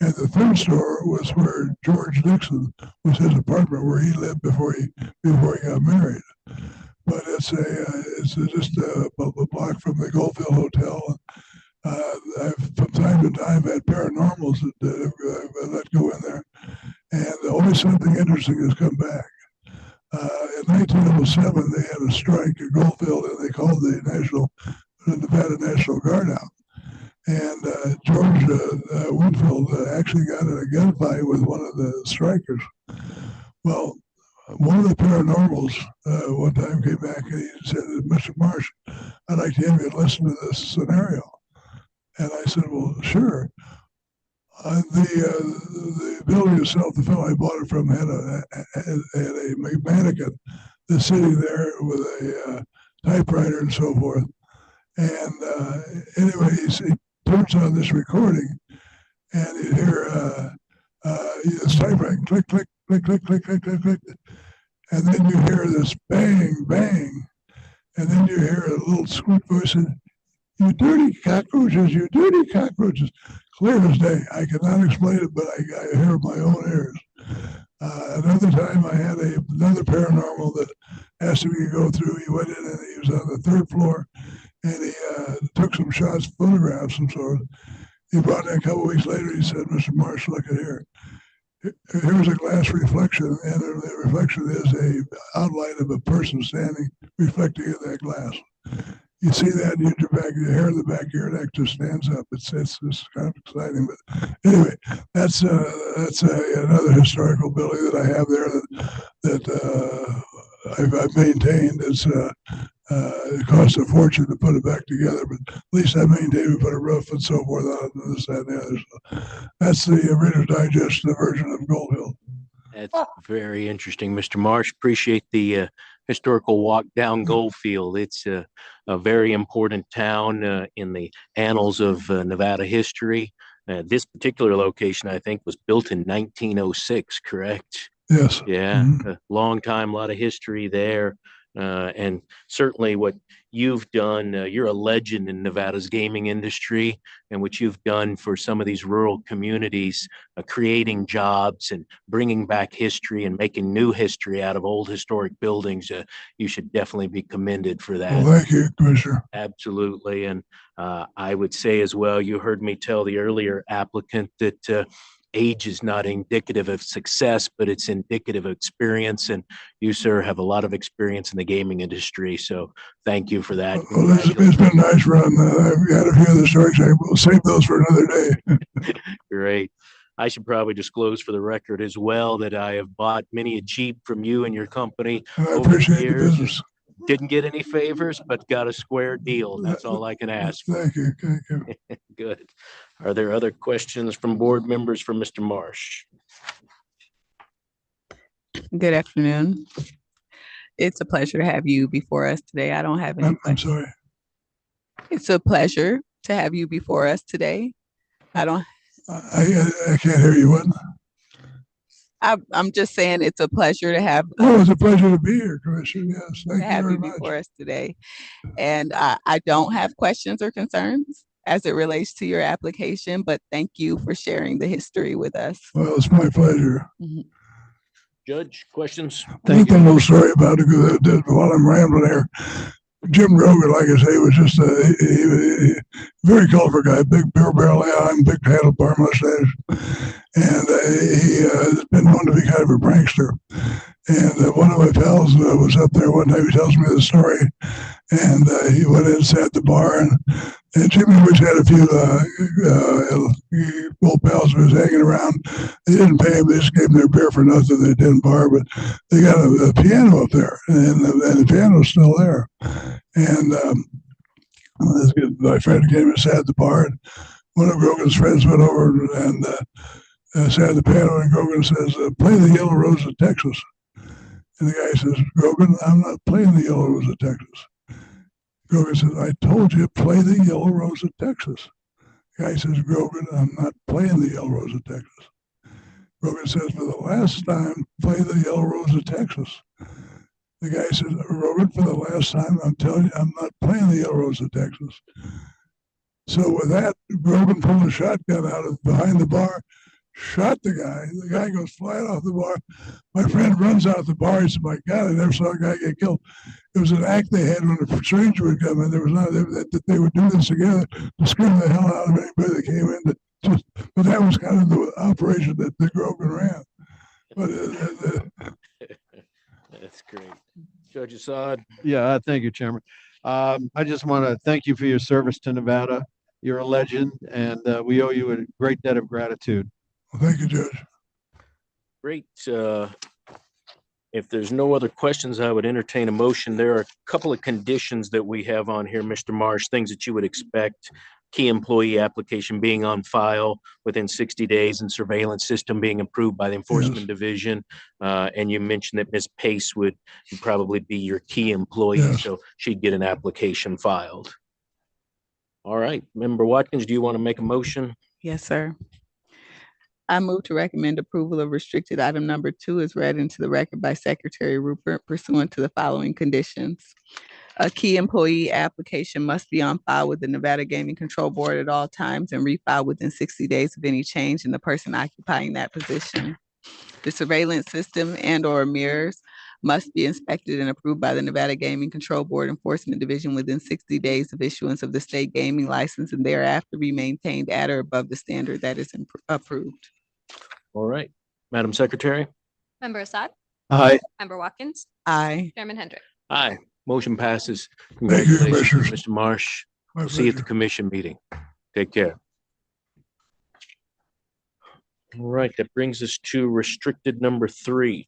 and the third story was where George Nixon was his apartment where he lived before he got married. But it's just a block from the Goldfield Hotel. I've from time to time had paranormals that let go in there, and always something interesting has come back. In 1907, they had a strike at Goldfield, and they called the Nevada National Guard out. And George Winfield actually got in a gunfight with one of the strikers. Well, one of the paranormals one time came back and he said, Mr. Marsh, I'd like to have you listen to this scenario. And I said, well, sure. The building itself, the fellow I bought it from had a mannequin that's sitting there with a typewriter and so forth. And anyway, he turns on this recording, and you hear this typewriting click, click, click, click, click, click, click, click, and then you hear this bang, bang, and then you hear a little squeak voice and you dirty cockroaches, you dirty cockroaches. Clear as day. I cannot explain it, but I hear my own ears. Another time I had another paranormal that asked me to go through. He went in and he was on the 3rd floor, and he took some shots, photographs, some sort. He brought in a couple of weeks later. He said, Mr. Marsh, look at here. here's a glass reflection, and the reflection is a outline of a person standing reflecting in that glass. You see that, and your hair in the back of your neck just stands up. It's kind of exciting. But anyway, that's another historical building that I have there that I've maintained. It cost a fortune to put it back together, but at least I maintained. We put a roof and so forth on it, and this, that, and the other. So that's the Reader's Digest version of Gold Hill. That's very interesting, Mr. Marsh. Appreciate the historical walk down Goldfield. It's a very important town in the annals of Nevada history. This particular location, I think, was built in 1906, correct? Yes. Yeah, a long time, a lot of history there. And certainly what you've done, you're a legend in Nevada's gaming industry, and what you've done for some of these rural communities, creating jobs and bringing back history and making new history out of old historic buildings. You should definitely be commended for that. Well, thank you, Commissioner. Absolutely. And I would say as well, you heard me tell the earlier applicant that age is not indicative of success, but it's indicative of experience. And you, sir, have a lot of experience in the gaming industry. So thank you for that. Well, it's been a nice run. I've got a few of the stories. I will save those for another day. Great. I should probably disclose for the record as well that I have bought many a Jeep from you and your company. And I appreciate the business. Didn't get any favors, but got a square deal. That's all I can ask for. Thank you. Thank you. Good. Are there other questions from board members for Mr. Marsh? Good afternoon. It's a pleasure to have you before us today. I don't have any I'm sorry. It's a pleasure to have you before us today. I can't hear you. What? I'm just saying it's a pleasure to have. Oh, it's a pleasure to be here, Commissioner. Yes, thank to you have very you much. before us today. And I don't have questions or concerns as it relates to your application, but thank you for sharing the history with us. Well, it's my pleasure. Judge, questions? One little story about it while I'm rambling here. Jim Grogan, like I say, was just a very colorful guy, big beer barrel eye, big handlebar mustache, and he has been known to be kind of a prankster. And one of my pals was up there one time. He tells me the story, and he went in and sat at the bar, and Jimmy always had a few old pals who was hanging around. They didn't pay him; they just gave him their beer for nothing. They didn't bar, but they got a piano up there, and the piano's still there. And my friend came and sat at the bar, and one of Grogan's friends went over and sat at the piano, and Grogan says, "Play the Yellow Rose of Texas." And the guy says, "Grogan, I'm not playing the Yellow Rose of Texas." Grogan says, "I told you, play the Yellow Rose of Texas." The guy says, "Grogan, I'm not playing the Yellow Rose of Texas." Grogan says, "For the last time, play the Yellow Rose of Texas." The guy says, "Grogan, for the last time, I'm telling you, I'm not playing the Yellow Rose of Texas." So with that, Grogan pulled a shotgun out of behind the bar, shot the guy. The guy goes flying off the bar. My friend runs out the bar. He said, "My God, I never saw a guy get killed." It was an act they had when a stranger would come in. There was not that they would do this together to scare the hell out of anybody that came in. But that was kind of the operation that the Grogan ran. But that's great. Judge Assad. Yeah, thank you, Chairman. I just want to thank you for your service to Nevada. You're a legend, and we owe you a great debt of gratitude. Well, thank you, Judge. Great. If there's no other questions, I would entertain a motion. There are a couple of conditions that we have on here, Mr. Marsh, things that you would expect. Key employee application being on file within 60 days and surveillance system being approved by the Enforcement Division. And you mentioned that Ms. Pace would probably be your key employee, so she'd get an application filed. All right. Member Watkins, do you want to make a motion? Yes, sir. I move to recommend approval of restricted item number 2 as read into the record by Secretary Rupert pursuant to the following conditions. A key employee application must be on file with the Nevada Gaming Control Board at all times and refiled within 60 days of any change in the person occupying that position. The surveillance system and/or mirrors must be inspected and approved by the Nevada Gaming Control Board Enforcement Division within 60 days of issuance of the state gaming license and thereafter be maintained at or above the standard that is approved. All right. Madam Secretary? Member Assad? Aye. Member Watkins? Aye. Chairman Hendrick? Aye. Motion passes. Thank you, Congratulations, Commissioners. Mr. Marsh. My See you at the pleasure. commission meeting. Take care. All right, that brings us to restricted number 3.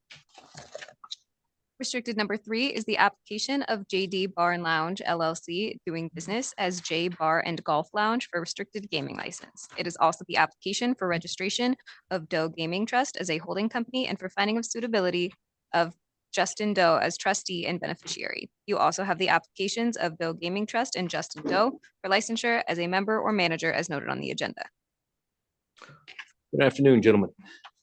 Restricted number 3 is the application of JD Bar and Lounge LLC doing business as J Bar and Golf Lounge for restricted gaming license. It is also the application for registration of Doe Gaming Trust as a holding company and for finding of suitability of Justin Doe as trustee and beneficiary. You also have the applications of Doe Gaming Trust and Justin Doe for licensure as a member or manager as noted on the agenda. Good afternoon, gentlemen.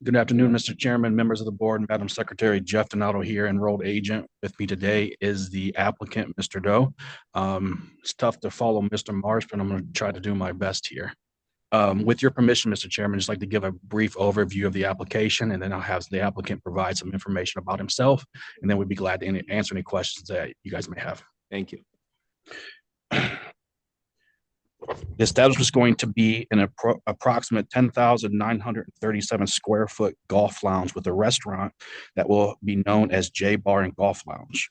Good afternoon, Mr. Chairman, members of the board, Madam Secretary. Jeff Donato here, enrolled agent. With me today is the applicant, Mr. Doe. It's tough to follow Mr. Marsh, but I'm going to try to do my best here. With your permission, Mr. Chairman, I'd just like to give a brief overview of the application, and then I'll have the applicant provide some information about himself, and then we'd be glad to answer any questions that you guys may have. Thank you. The establishment is going to be an approximate 10,937 square foot golf lounge with a restaurant that will be known as J Bar and Golf Lounge.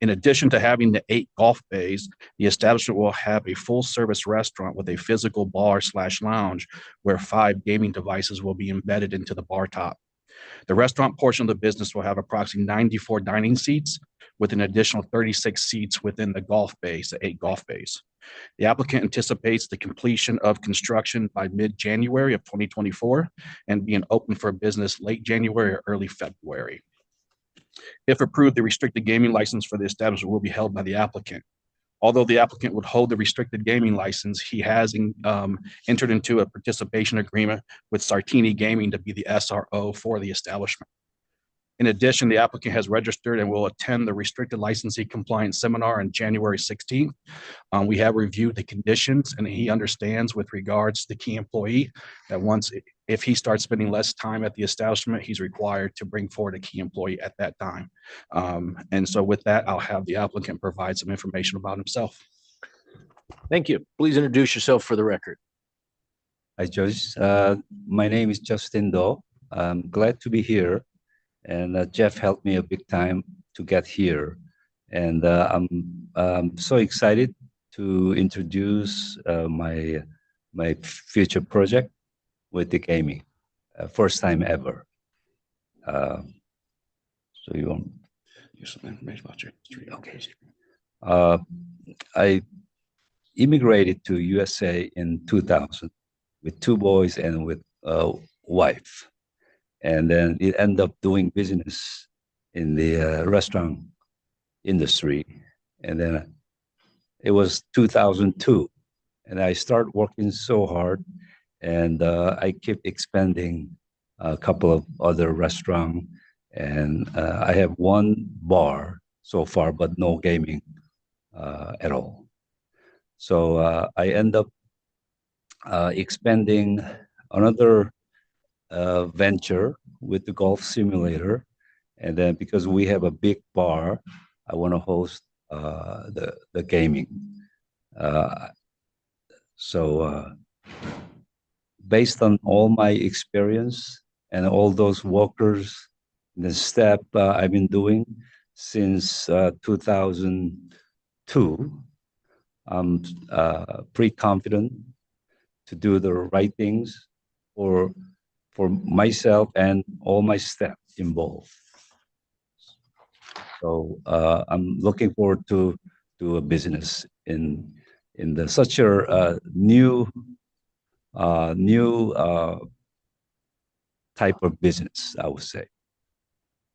In addition to having the 8 golf bays, the establishment will have a full service restaurant with a physical bar/lounge where 5 gaming devices will be embedded into the bar top. The restaurant portion of the business will have approximately 94 dining seats with an additional 36 seats within the golf bays, the 8 golf bays. The applicant anticipates the completion of construction by mid-January of 2024 and being open for business late January or early February. If approved, the restricted gaming license for the establishment will be held by the applicant. Although the applicant would hold the restricted gaming license, he has entered into a participation agreement with Sartini Gaming to be the SRO for the establishment. In addition, the applicant has registered and will attend the restricted licensee compliance seminar on January 16th. We have reviewed the conditions, and he understands with regards to the key employee that if he starts spending less time at the establishment, he's required to bring forward a key employee at that time. And so with that, I'll have the applicant provide some information about himself. Thank you. Please introduce yourself for the record. Hi, Judge. My name is Justin Doe. I'm glad to be here. And Jeff helped me a big time to get here. And I'm so excited to introduce my future project with the gaming. First time ever. So you want some information about your history? Okay. I immigrated to USA in 2000 with 2 boys and with a wife. And then it ended up doing business in the restaurant industry. And then it was 2002. And I started working so hard. And I kept expanding a couple of other restaurants. And I have 1 bar so far, but no gaming at all. So I end up expanding another venture with the golf simulator. And then because we have a big bar, I want to host the gaming. So based on all my experience and all those workers, the step I've been doing since 2002, I'm pretty confident to do the right things for myself and all my staff involved. So I'm looking forward to do a business in such a new type of business, I would say.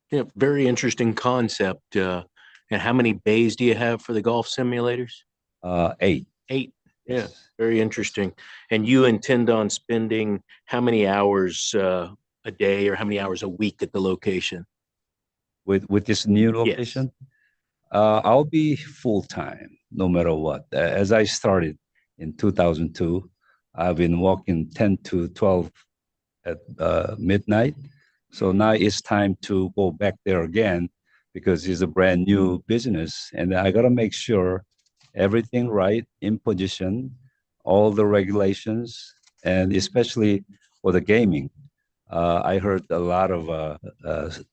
Yeah, very interesting concept. And how many bays do you have for the golf simulators? 8. 8. Yeah, very interesting. And you intend on spending how many hours a day or how many hours a week at the location? With this new location? Yes. I'll be full-time, no matter what. As I started in 2002, I've been working 10 to 12 at midnight. So now it's time to go back there again because it's a brand new business. And I got to make sure everything right in position, all the regulations, and especially for the gaming. I heard a lot of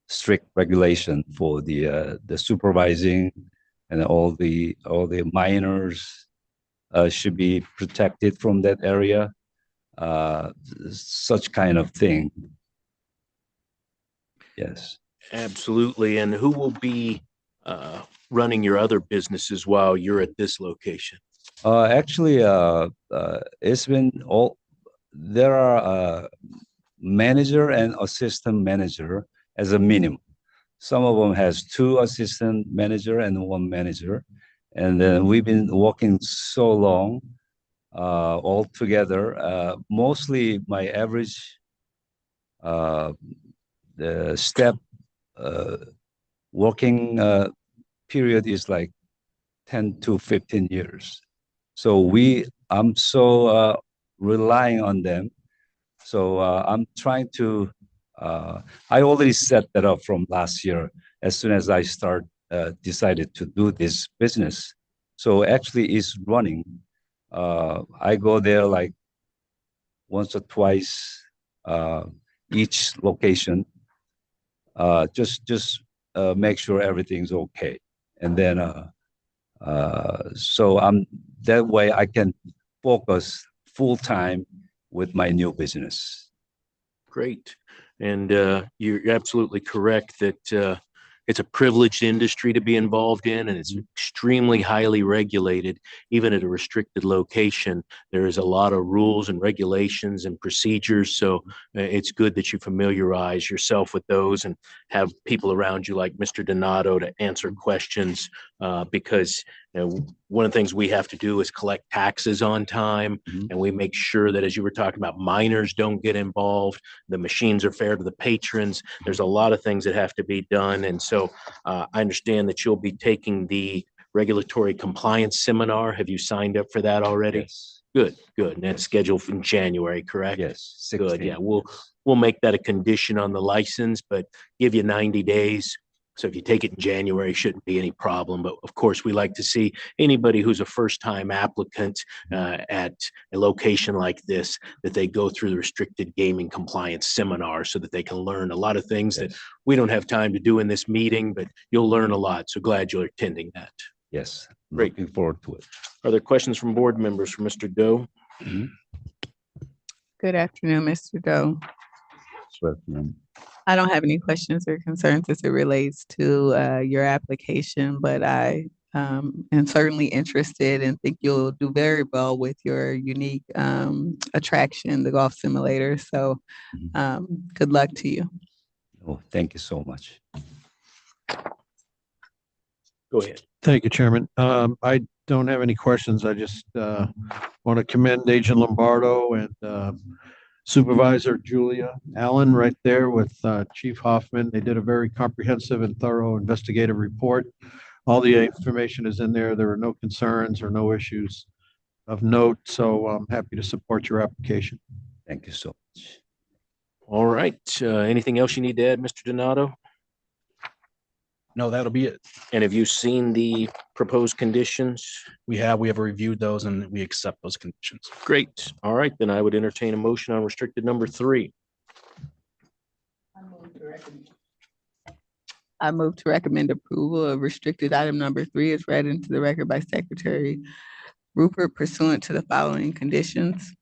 strict regulation for the supervising, and all the minors should be protected from that area. Such kind of thing. Yes. Absolutely. And who will be running your other businesses while you're at this location? Actually, it's been all, there are manager and assistant manager as a minimum. Some of them has 2 assistant manager and 1 manager. And then we've been working so long all together. Mostly my average the step working period is like 10 to 15 years. So I'm so relying on them. So I'm trying to, I already set that up from last year as soon as I decided to do this business. So actually it's running. I go there like once or twice each location, just make sure everything's okay. And then, so that way I can focus full time with my new business. Great. And you're absolutely correct that it's a privileged industry to be involved in, and it's extremely highly regulated. Even at a restricted location, there is a lot of rules and regulations and procedures. So it's good that you familiarize yourself with those and have people around you like Mr. Donato to answer questions, because one of the things we have to do is collect taxes on time, and we make sure that, as you were talking about, minors don't get involved. The machines are fair to the patrons. There's a lot of things that have to be done. And so I understand that you'll be taking the regulatory compliance seminar. Have you signed up for that already? Yes. Good, good. And that's scheduled in January, correct? Yes. 16. Good. Yeah, we'll make that a condition on the license, but give you 90 days. So if you take it in January, shouldn't be any problem. But of course, we like to see anybody who's a first-time applicant at a location like this, that they go through the restricted gaming compliance seminar so that they can learn a lot of things that we don't have time to do in this meeting, but you'll learn a lot. So glad you're attending that. Yes. Great. Looking forward to it. Are there questions from board members for Mr. Doe? Good afternoon, Mr. Doe. I don't have any questions or concerns as it relates to your application, but I am certainly interested and think you'll do very well with your unique attraction, the golf simulator. So good luck to you. Oh, thank you so much. Go ahead. Thank you, Chairman. I don't have any questions. I just want to commend Agent Lombardo and Supervisor Julia Allen right there with Chief Hoffman. They did a very comprehensive and thorough investigative report. All the information is in there. There were no concerns or no issues of note. So I'm happy to support your application. Thank you so much. All right. Anything else you need to add, Mr. Donato? No, that'll be it. And have you seen the proposed conditions? We have reviewed those and we accept those conditions. Great. All right, then I would entertain a motion on restricted number 3. I move to recommend approval of restricted item number 3 as read into the record by Secretary Rupert pursuant to the following conditions.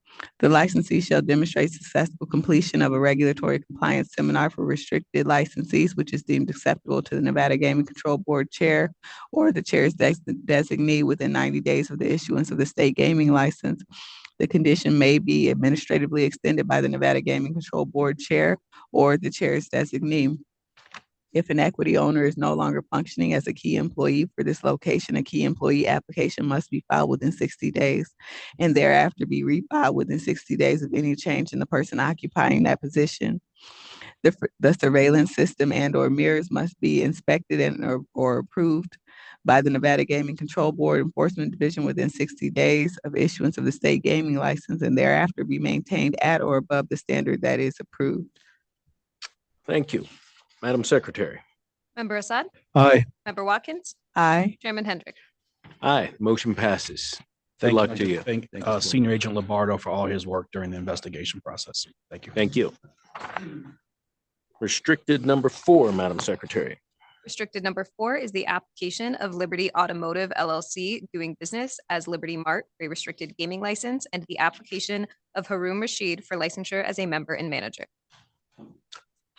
The licensee shall demonstrate successful completion of a regulatory compliance seminar for restricted licensees, which is deemed acceptable to the Nevada Gaming Control Board Chair or the Chair's designee within 90 days of the issuance of the state gaming license. The condition may be administratively extended by the Nevada Gaming Control Board Chair or the Chair's designee. If an equity owner is no longer functioning as a key employee for this location, a key employee application must be filed within 60 days and thereafter be refiled within 60 days of any change in the person occupying that position. The surveillance system and or mirrors must be inspected and or approved by the Nevada Gaming Control Board Enforcement Division within 60 days of issuance of the state gaming license and thereafter be maintained at or above the standard that is approved. Thank you. Madam Secretary. Member Assad? Aye. Member Watkins? Aye. Chairman Hendrick? Aye. Motion passes. Good Thank luck you. to you. Thank Senior Agent Lombardo for all his work during the investigation process. Thank you. Thank you. Restricted number 4, Madam Secretary. Restricted number 4 is the application of Liberty Automotive LLC doing business as Liberty Mart for a restricted gaming license and the application of Haroon Rashid for licensure as a member and manager.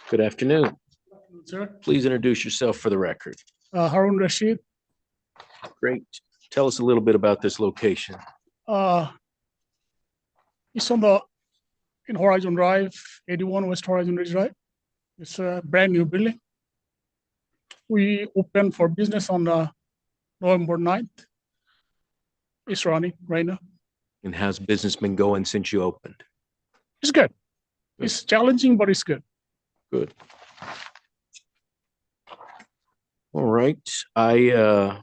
Good afternoon. Sir, Please introduce yourself for the record. Haroon Rashid. Great. Tell us a little bit about this location. It's in Horizon Drive, 81 West Horizon Ridge Drive. It's a brand new building. We opened for business on November 9th. It's running right now. And how's business been going since you opened? It's good. It's challenging, but it's good. Good. All right. I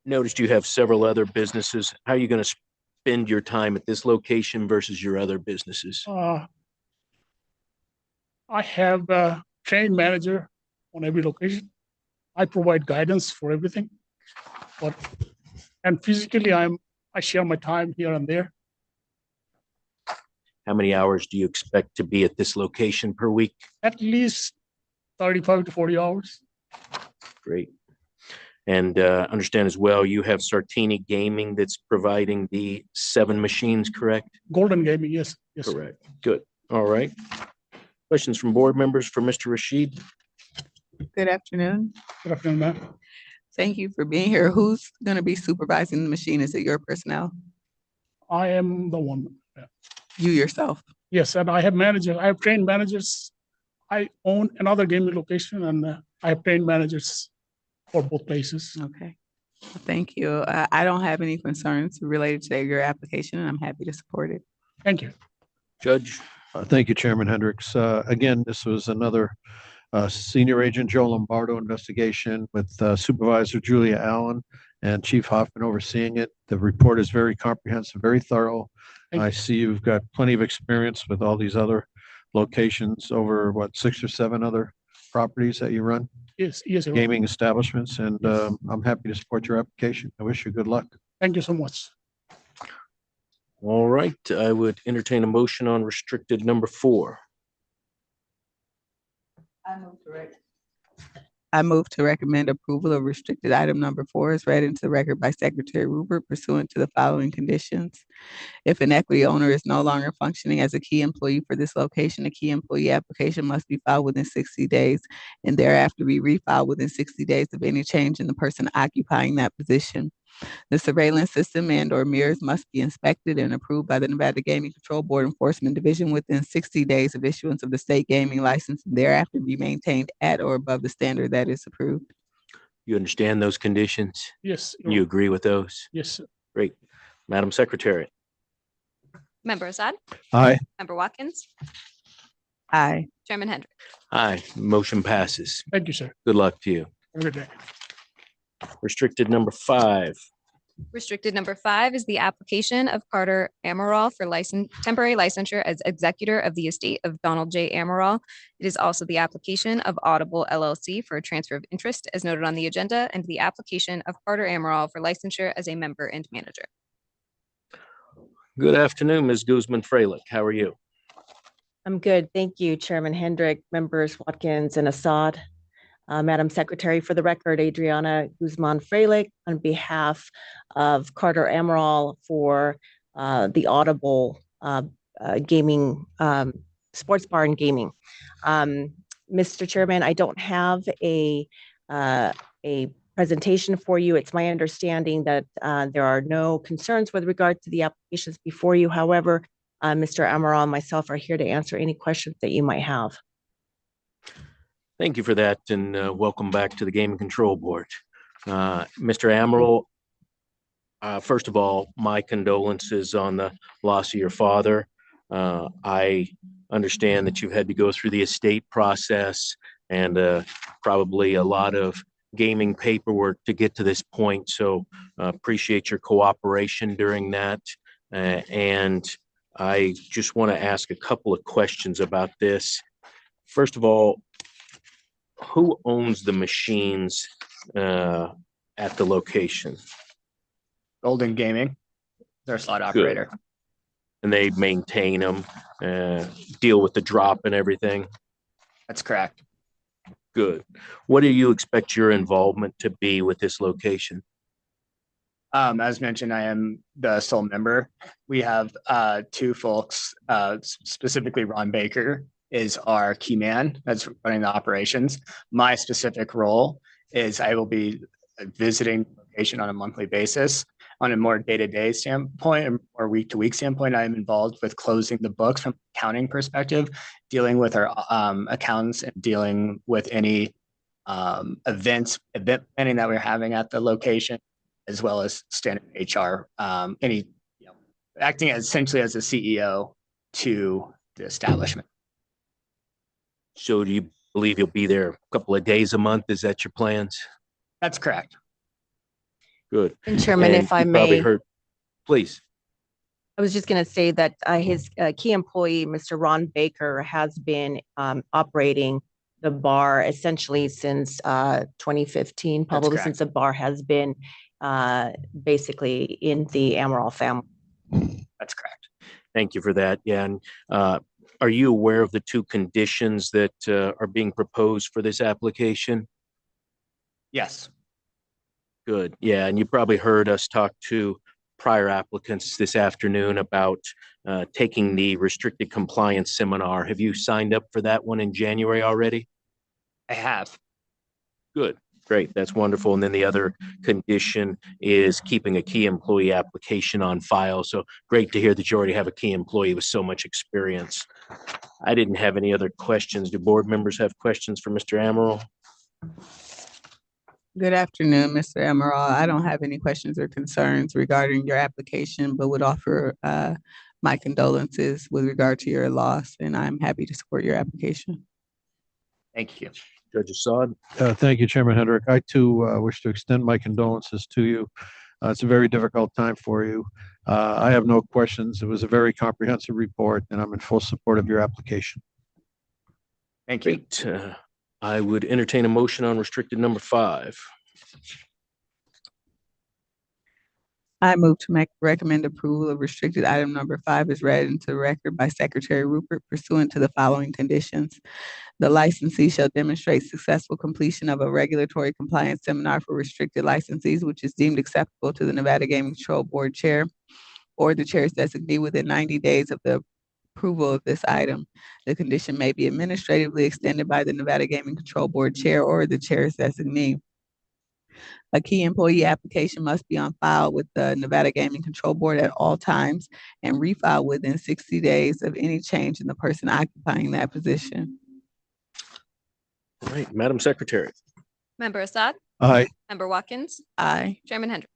noticed you have several other businesses. How are you going to spend your time at this location versus your other businesses? I have a trained manager on every location. I provide guidance for everything. And physically, I share my time here and there. How many hours do you expect to be at this location per week? At least 35 to 40 hours. Great. And understand as well, you have Sartini Gaming that's providing the 7 machines, correct? Golden Gaming, yes. Yes. Correct. Good. All right. Questions from board members for Mr. Rashid? Good afternoon. Good afternoon, ma'am. Thank you for being here. Who's going to be supervising the machine? Is it your personnel? I am the one. Yeah. You yourself? Yes, and I have managers. I have trained managers. I own another gaming location, and I have trained managers for both places. Okay. Well, thank you. I don't have any concerns related to your application, and I'm happy to support it. Thank you. Judge? Thank you, Chairman Hendricks. Again, this was another Senior Agent Joe Lombardo investigation with Supervisor Julia Allen and Chief Hoffman overseeing it. The report is very comprehensive, very thorough. I see you've got plenty of experience with all these other locations over, what, 6 or 7 other properties that you run? Yes, yes. Gaming establishments, and I'm happy to support your application. I wish you good luck. Thank you so much. All right. I would entertain a motion on restricted number 4. I move to recommend approval of restricted item number 4 is read into the record by Secretary Rupert pursuant to the following conditions. If an equity owner is no longer functioning as a key employee for this location, a key employee application must be filed within 60 days and thereafter be refiled within 60 days of any change in the person occupying that position. The surveillance system and/or mirrors must be inspected and approved by the Nevada Gaming Control Board Enforcement Division within 60 days of issuance of the state gaming license and thereafter be maintained at or above the standard that is approved. You understand those conditions? Yes. You agree with those? Yes, sir. Great. Madam Secretary? Member Assad? Aye. Member Watkins? Aye. Chairman Hendrick? Aye. Motion passes. Thank you, sir. Good luck to you. Have a good day. Restricted number 5. Restricted number 5 is the application of Carter Amaral for temporary licensure as executor of the estate of Donald J. Amaral. It is also the application of Audible LLC for a transfer of interest as noted on the agenda and the application of Carter Amaral for licensure as a member and manager. Good afternoon, Ms. Guzman-Freilich. How are you? I'm good. Thank you, Chairman Hendrick, members Watkins and Assad. Madam Secretary, for the record, Adriana Guzman-Freilich on behalf of Carter Amaral for the Audible gaming, sports bar and gaming. Mr. Chairman, I don't have a presentation for you. It's my understanding that there are no concerns with regard to the applications before you. However, Mr. Amaral and myself are here to answer any questions that you might have. Thank you for that, and welcome back to the Gaming Control Board. Mr. Amaral, first of all, my condolences on the loss of your father. I understand that you've had to go through the estate process and probably a lot of gaming paperwork to get to this point, so appreciate your cooperation during that. And I just want to ask a couple of questions about this. First of all, who owns the machines at the location? Golden Gaming, their slot operator. And they maintain them, deal with the drop and everything? That's correct. Good. What do you expect your involvement to be with this location? As mentioned, I am the sole member. We have two folks, specifically Ron Baker is our key man that's running the operations. My specific role is I will be visiting the location on a monthly basis. On a more day-to-day standpoint or week-to-week standpoint, I am involved with closing the books from an accounting perspective, dealing with our accountants and dealing with any event planning that we're having at the location, as well as standard HR, acting essentially as a CEO to the establishment. So do you believe you'll be there a couple of days a month? Is that your plans? That's correct. Good. And Chairman, if I you probably may, heard, please. I was just going to say that his key employee, Mr. Ron Baker, has been operating the bar essentially since 2015, probably since the bar has been basically in the Amaral family. That's correct. Thank you for that. Yeah. And are you aware of the two conditions that are being proposed for this application? Yes. Good. Yeah. And you probably heard us talk to prior applicants this afternoon about taking the restricted compliance seminar. Have you signed up for that one in January already? I have. Good. Great. That's wonderful. And then the other condition is keeping a key employee application on file. So great to hear that you already have a key employee with so much experience. I didn't have any other questions. Do board members have questions for Mr. Amaral? Good afternoon, Mr. Amaral. I don't have any questions or concerns regarding your application, but would offer my condolences with regard to your loss, and I'm happy to support your application. Thank you. Judge Assad. Thank you, Chairman Hendrick. I too wish to extend my condolences to you. It's a very difficult time for you. I have no questions. It was a very comprehensive report, and I'm in full support of your application. Thank you. Great. I would entertain a motion on restricted number 5. I move to recommend approval of restricted item number 5 is read into the record by Secretary Rupert pursuant to the following conditions. The licensee shall demonstrate successful completion of a regulatory compliance seminar for restricted licensees, which is deemed acceptable to the Nevada Gaming Control Board Chair or the Chair's designee within 90 days of the approval of this item. The condition may be administratively extended by the Nevada Gaming Control Board Chair or the Chair's designee. A key employee application must be on file with the Nevada Gaming Control Board at all times and refiled within 60 days of any change in the person occupying that position. All right, Madam Secretary. Member Assad? Aye. Member Watkins? Aye. Chairman Hendrick?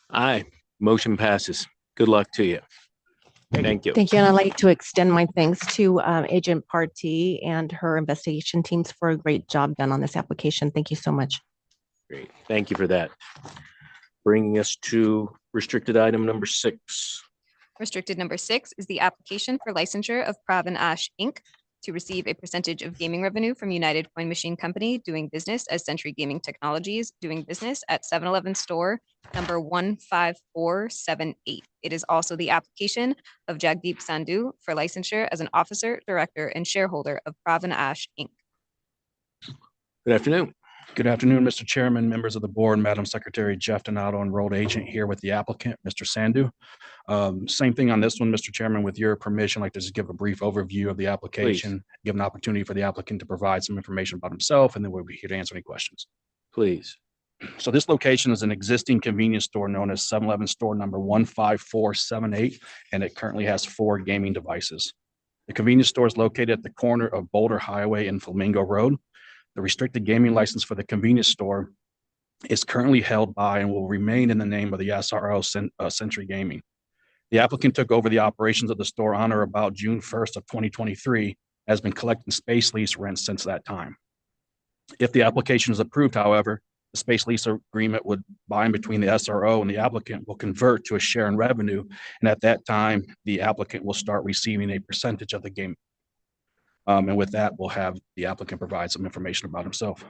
Aye. Motion passes. Good luck to you. Thank you. Thank you. And I'd like to extend my thanks to Agent Partee and her investigation teams for a great job done on this application. Thank you so much. Great. Thank you for that. Bringing us to restricted item number 6. Restricted number 6 is the application for licensure of Prav and Ash Inc. to receive a percentage of gaming revenue from United Coin Machine Company doing business as Century Gaming Technologies, doing business at 7-Eleven store number 15478. It is also the application of Jagdeep Sandhu for licensure as an officer, director, and shareholder of Prav and Ash Inc. Good afternoon. Good afternoon, Mr. Chairman, members of the board, Madam Secretary, Jeff Donato, enrolled agent here with the applicant, Mr. Sandhu. Same thing on this one, Mr. Chairman, with your permission, I'd like to just give a brief overview of the application, give an opportunity for the applicant to provide some information about himself, and then we'll be here to answer any questions. Please. So this location is an existing convenience store known as 7-Eleven store number 15478, and it currently has 4 gaming devices. The convenience store is located at the corner of Boulder Highway and Flamingo Road. The restricted gaming license for the convenience store is currently held by and will remain in the name of the SRO Century Gaming. The applicant took over the operations of the store on or about June 1st of 2023, has been collecting space lease rent since that time. If the application is approved, however, the space lease agreement would bind between the SRO and the applicant will convert to a share in revenue. And at that time, the applicant will start receiving a percentage of the game. And with that, we'll have the applicant provide some information about himself.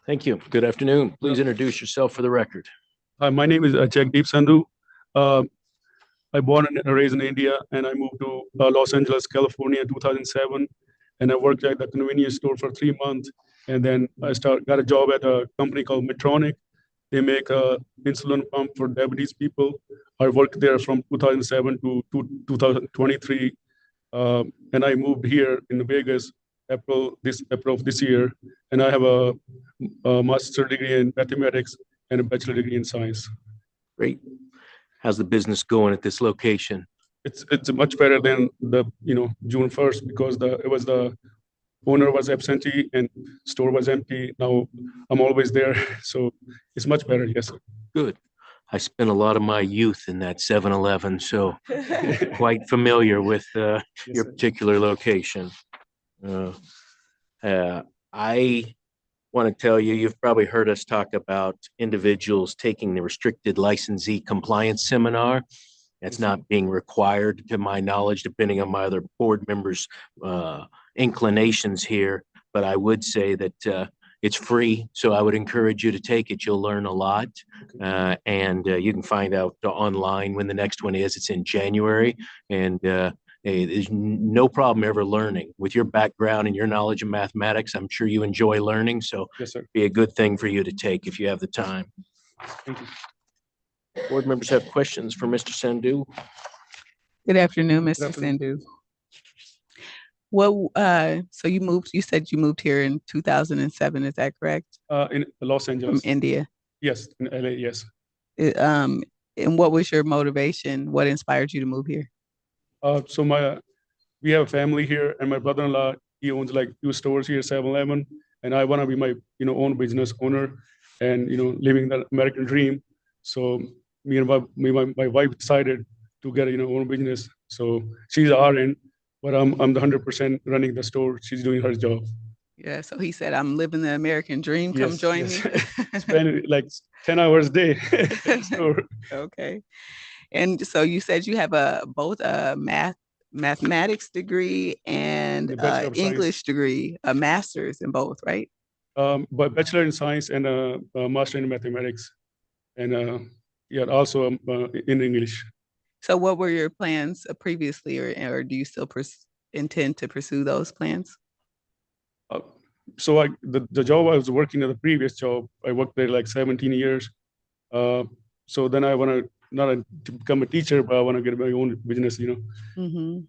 Thank you. Good afternoon. Please introduce yourself for the record. My name is Jagdeep Sandhu. I born and raised in India, and I moved to Los Angeles, California in 2007. and I worked at the convenience store for 3 months. And then I got a job at a company called Medtronic. They make a insulin pump for diabetes people. I worked there from 2007 to 2023. And I moved here in Vegas April of this year. And I have a master's degree in mathematics and a bachelor degree in science. Great. How's the business going at this location? It's much better than the June 1st because the owner was absentee and store was empty. Now I'm always there, so it's much better. Yes. Good. I spent a lot of my youth in that 7-Eleven, so quite familiar with your particular location. I want to tell you, you've probably heard us talk about individuals taking the restricted licensee compliance seminar. That's not being required, to my knowledge, depending on my other board members' inclinations here. But I would say that it's free, so I would encourage you to take it. You'll learn a lot, and you can find out online when the next one is. It's in January, and there's no problem ever learning. With your background and your knowledge of mathematics, I'm sure you enjoy learning, so yes, sir. Be a good thing for you to take if you have the time. Thank you. Board members have questions for Mr. Sandhu? Good afternoon, Mr. Sandhu. Well, so you said you moved here in 2007, is that correct? In Los Angeles. From India? Yes, in LA, yes. And what was your motivation? What inspired you to move here? So we have a family here, and my brother-in-law, he owns like 2 stores here, 7-Eleven, and I want to be my own business owner and living the American dream. So me and my wife decided to get own business. So she's RN, but I'm the 100% running the store. She's doing her job. Yeah, so he said, I'm living the American dream. Come join me. Spend like 10 hours a day. Okay. And so you said you have both a mathematics degree and English degree, a master's in both, right? But bachelor in science and a master in mathematics, and also in English. So what were your plans previously, or do you still intend to pursue those plans? So the job I was working at, the previous job, I worked there like 17 years. So then I want to not to become a teacher, but I want to get my own business,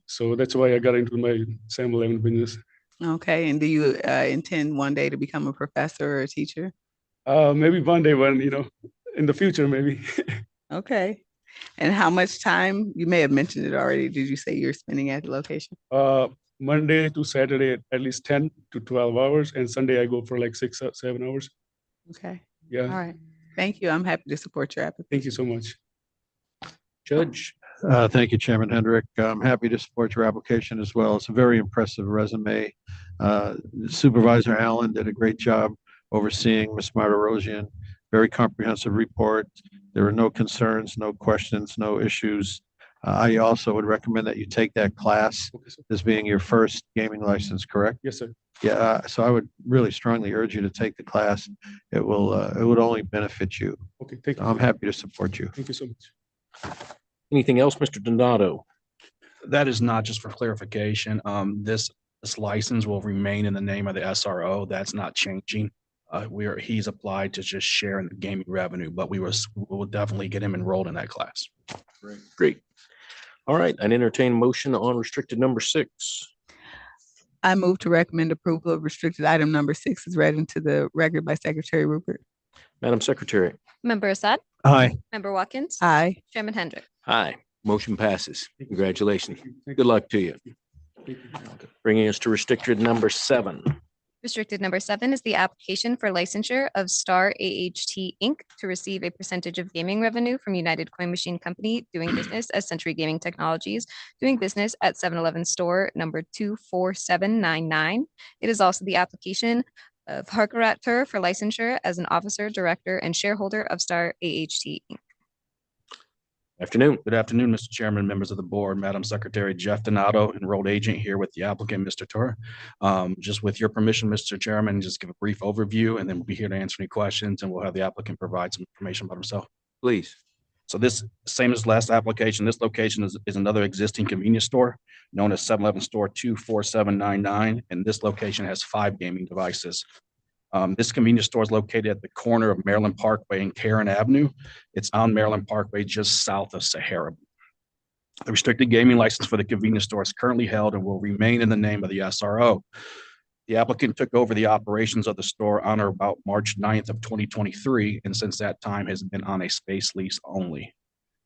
So that's why I got into my 7-Eleven business. Okay. And do you intend one day to become a professor or a teacher? Maybe one day when, in the future, maybe. Okay. And how much time, you may have mentioned it already, did you say you're spending at the location? Monday to Saturday, at least 10 to 12 hours. And Sunday I go for like 6 or 7 hours. Okay. Yeah. All right. Thank you. I'm happy to support your application. Thank you so much. Judge. Thank you, Chairman Hendrick. I'm happy to support your application as well. It's a very impressive resume. Supervisor Allen did a great job overseeing Ms. Martirosian. Very comprehensive report. There were no concerns, no questions, no issues. I also would recommend that you take that class as being your first gaming license, correct? Yes, sir. Yeah, so I would really strongly urge you to take the class. It would only benefit you. Okay, thank you. I'm happy to support you. Thank you so much. Anything else, Mr. Donato? That is not just for clarification. This license will remain in the name of the SRO. That's not changing. He's applied to just share in the gaming revenue, but we will definitely get him enrolled in that class. Great. All right, I'd entertain motion on restricted number 6. I move to recommend approval of restricted item number 6 is read into the record by Secretary Rupert. Madam Secretary. Member Assad? Aye. Member Watkins? Aye. Chairman Hendrick? Aye. Motion passes. Congratulations. Good luck to you. Bringing us to restricted number 7. Restricted number 7 is the application for licensure of Star AHT Inc. to receive a percentage of gaming revenue from United Coin Machine Company doing business as Century Gaming Technologies, doing business at 7-Eleven store number 24799. It is also the application of Harkarat for licensure as an officer, director, and shareholder of Star AHT Inc. Afternoon. Good afternoon, Mr. Chairman, members of the board, Madam Secretary Jeff Donato, enrolled agent here with the applicant, Mr. Torr. Just with your permission, Mr. Chairman, just give a brief overview and then we'll be here to answer any questions and we'll have the applicant provide some information about himself. Please. So this, same as last application, this location is another existing convenience store known as 7-Eleven Store 24799, and this location has 5 gaming devices. This convenience store is located at the corner of Maryland Parkway and Karen Avenue. It's on Maryland Parkway, just south of Sahara. The restricted gaming license for the convenience store is currently held and will remain in the name of the SRO. The applicant took over the operations of the store on or about March 9th of 2023, and since that time has been on a space lease only.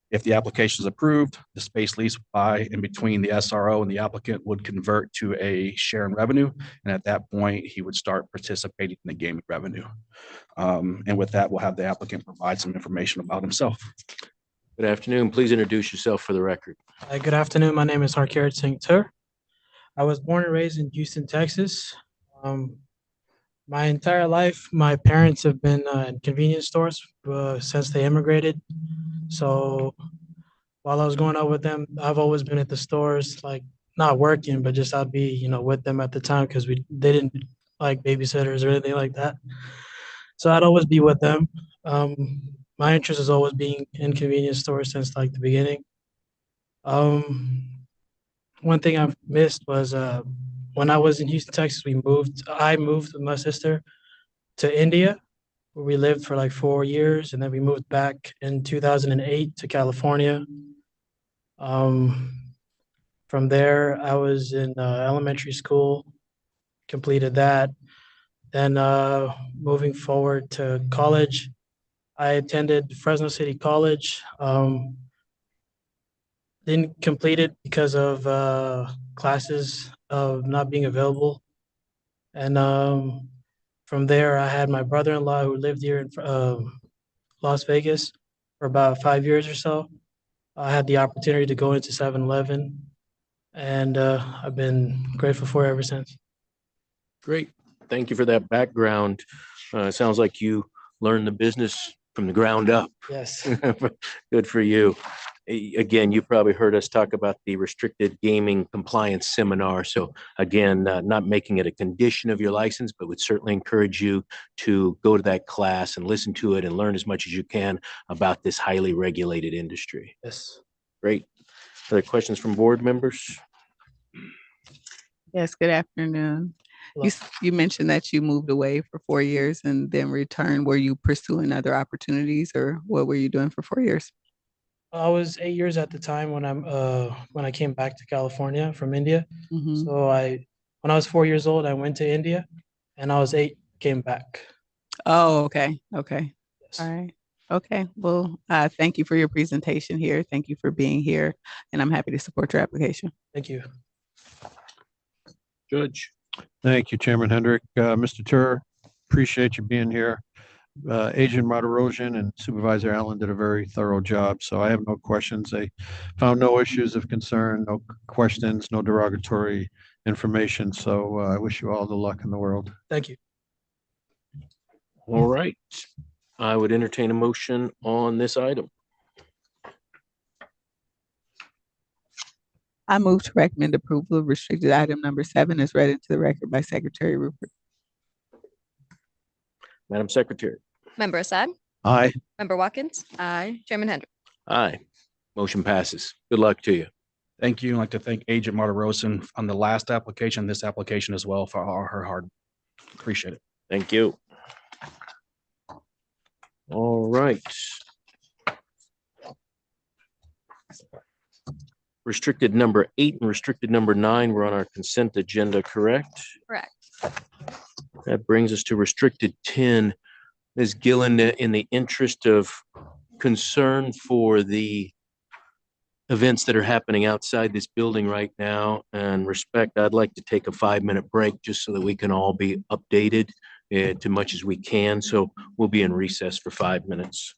If the application is approved, the space lease by and between the SRO and the applicant would convert to a share in revenue, and at that point, he would start participating in the gaming revenue. And with that, we'll have the applicant provide some information about himself. Good afternoon. Please introduce yourself for the record. Good afternoon. My name is Harkirat Singh Tur. I was born and raised in Houston, Texas. My entire life, my parents have been in convenience stores since they immigrated. So while I was growing up with them, I've always been at the stores, like not working, but just I'd be, with them at the time because they didn't like babysitters or anything like that. So I'd always be with them. My interest has always been in convenience stores since like the beginning. One thing I've missed was when I was in Houston, Texas, I moved with my sister to India, where we lived for like 4 years, and then we moved back in 2008 to California. From there, I was in elementary school, completed that. Then moving forward to college, I attended Fresno City College. Didn't complete it because of classes of not being available. And from there, I had my brother-in-law who lived here in Las Vegas for about 5 years or so. I had the opportunity to go into 7-Eleven, and I've been grateful for it ever since. Great. Thank you for that background. Sounds like you learned the business from the ground up. Yes. Good for you. Again, you probably heard us talk about the restricted gaming compliance seminar. So again, not making it a condition of your license, but would certainly encourage you to go to that class and listen to it and learn as much as you can about this highly regulated industry. Yes. Great. Other questions from board members? Yes, good afternoon. You mentioned that you moved away for 4 years and then returned. Were you pursuing other opportunities, or what were you doing for 4 years? I was 8 years at the time when I came back to California from India. Mhm. So when I was 4 years old, I went to India, and I was 8, came back. Oh, okay. Okay. All right. Okay. Well, thank you for your presentation here. Thank you for being here, and I'm happy to support your application. Thank you. Judge. Thank you, Chairman Hendrick. Mr. Tur, appreciate you being here. Agent Marderosian and Supervisor Allen did a very thorough job, so I have no questions. They found no issues of concern, no questions, no derogatory information. So I wish you all the luck in the world. Thank you. All right. I would entertain a motion on this item. I move to recommend approval of restricted item number 7 as read into the record by Secretary Rupert. Madam Secretary. Member Assad? Aye. Member Watkins? Aye. Chairman Hendrick? Aye. Motion passes. Good luck to you. Thank you. I'd like to thank Agent Marderosian on the last application, this application as well, for all her hard. Appreciate it. Thank you. All right. Restricted number 8 and restricted number 9 were on our consent agenda, correct? Correct. That brings us to restricted 10. Ms. Gillen, in the interest of concern for the events that are happening outside this building right now and respect, I'd like to take a 5-minute break just so that we can all be updated to much as we can. So we'll be in recess for 5 minutes.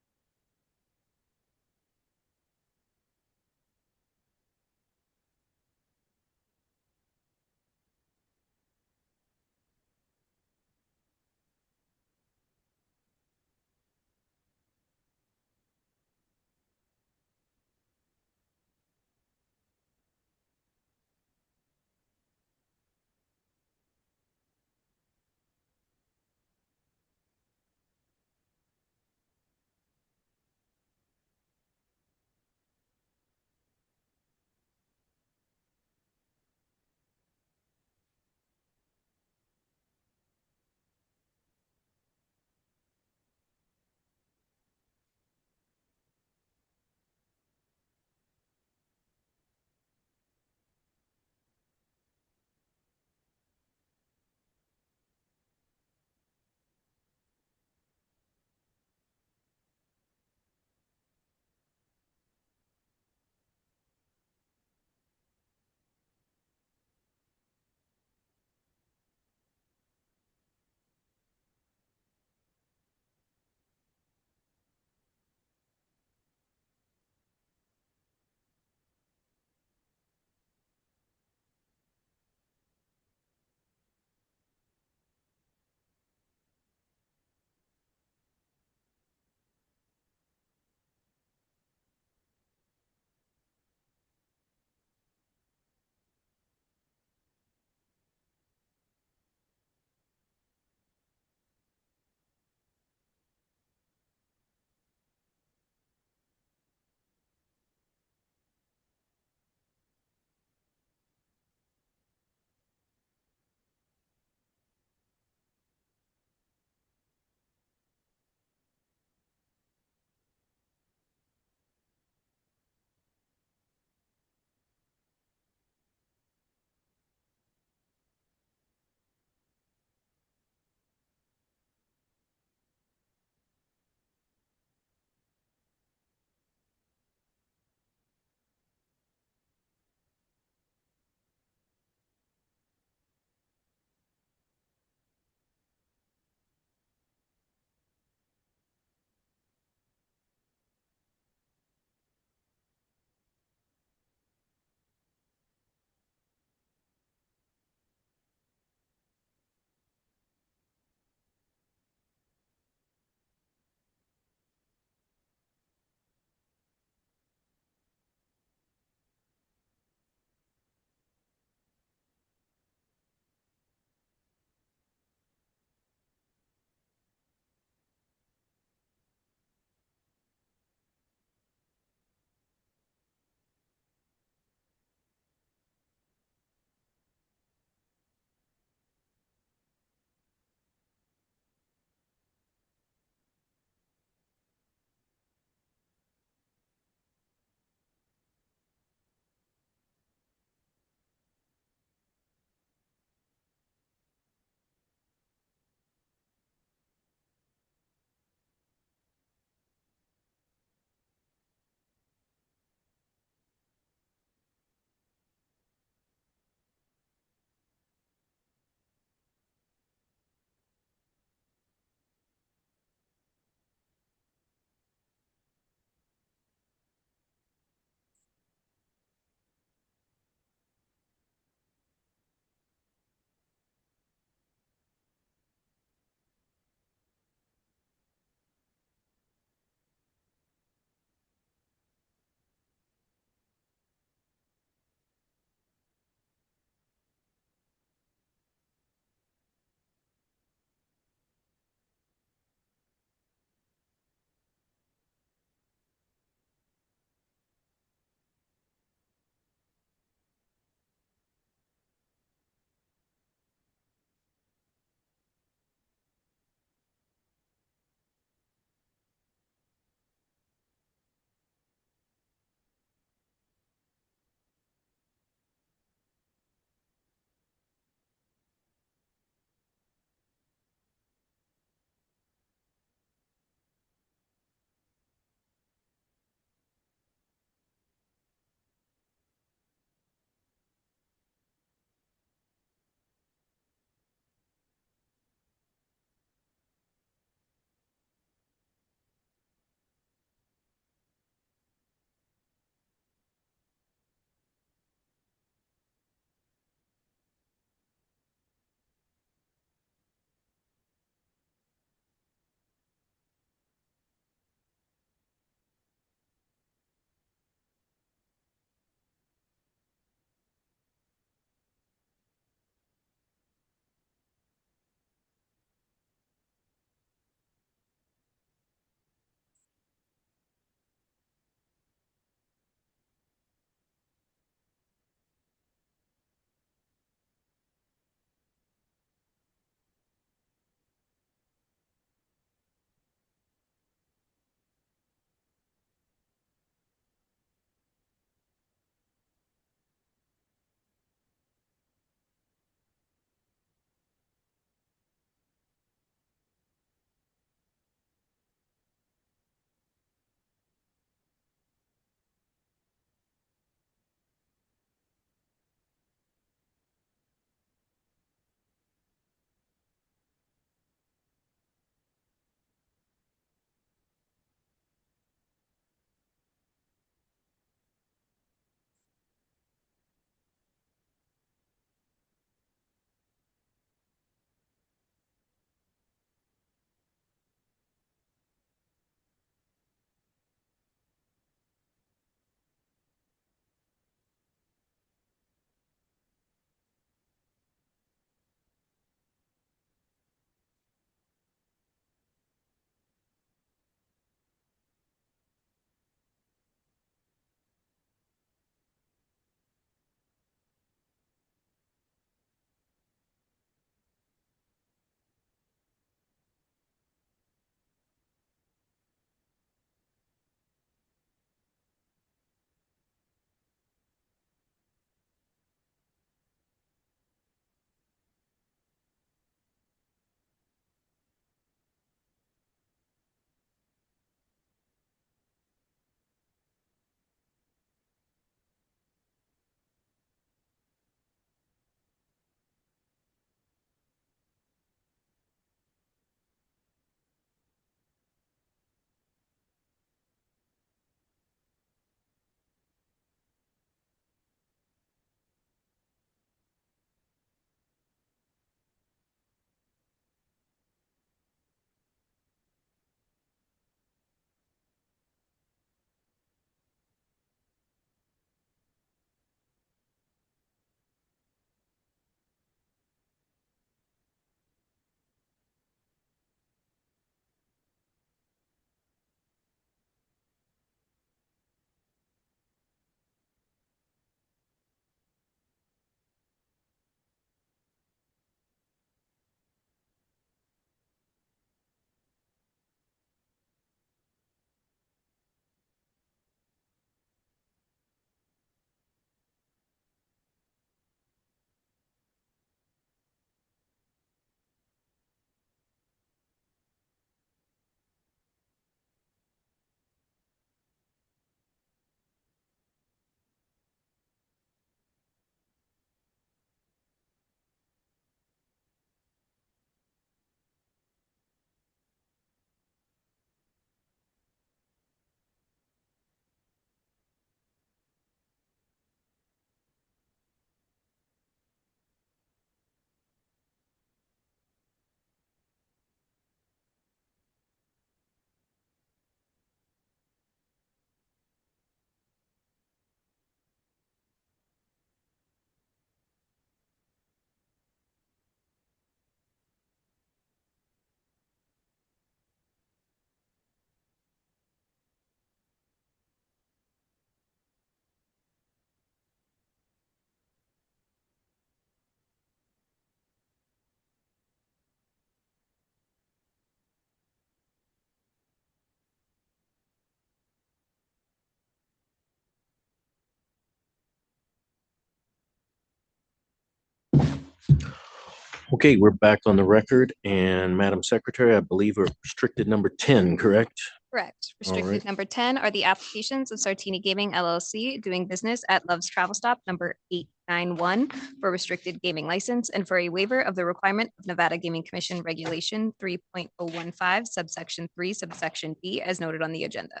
Okay, we're back on the record, and Madam Secretary, I believe we're restricted number 10, correct? Correct. All right. Restricted number 10 are the applications of Sartini Gaming LLC doing business at Love's Travel Stop number 891 for restricted gaming license and for a waiver of the requirement of Nevada Gaming Commission Regulation 3.015 subsection 3 subsection B as noted on the agenda.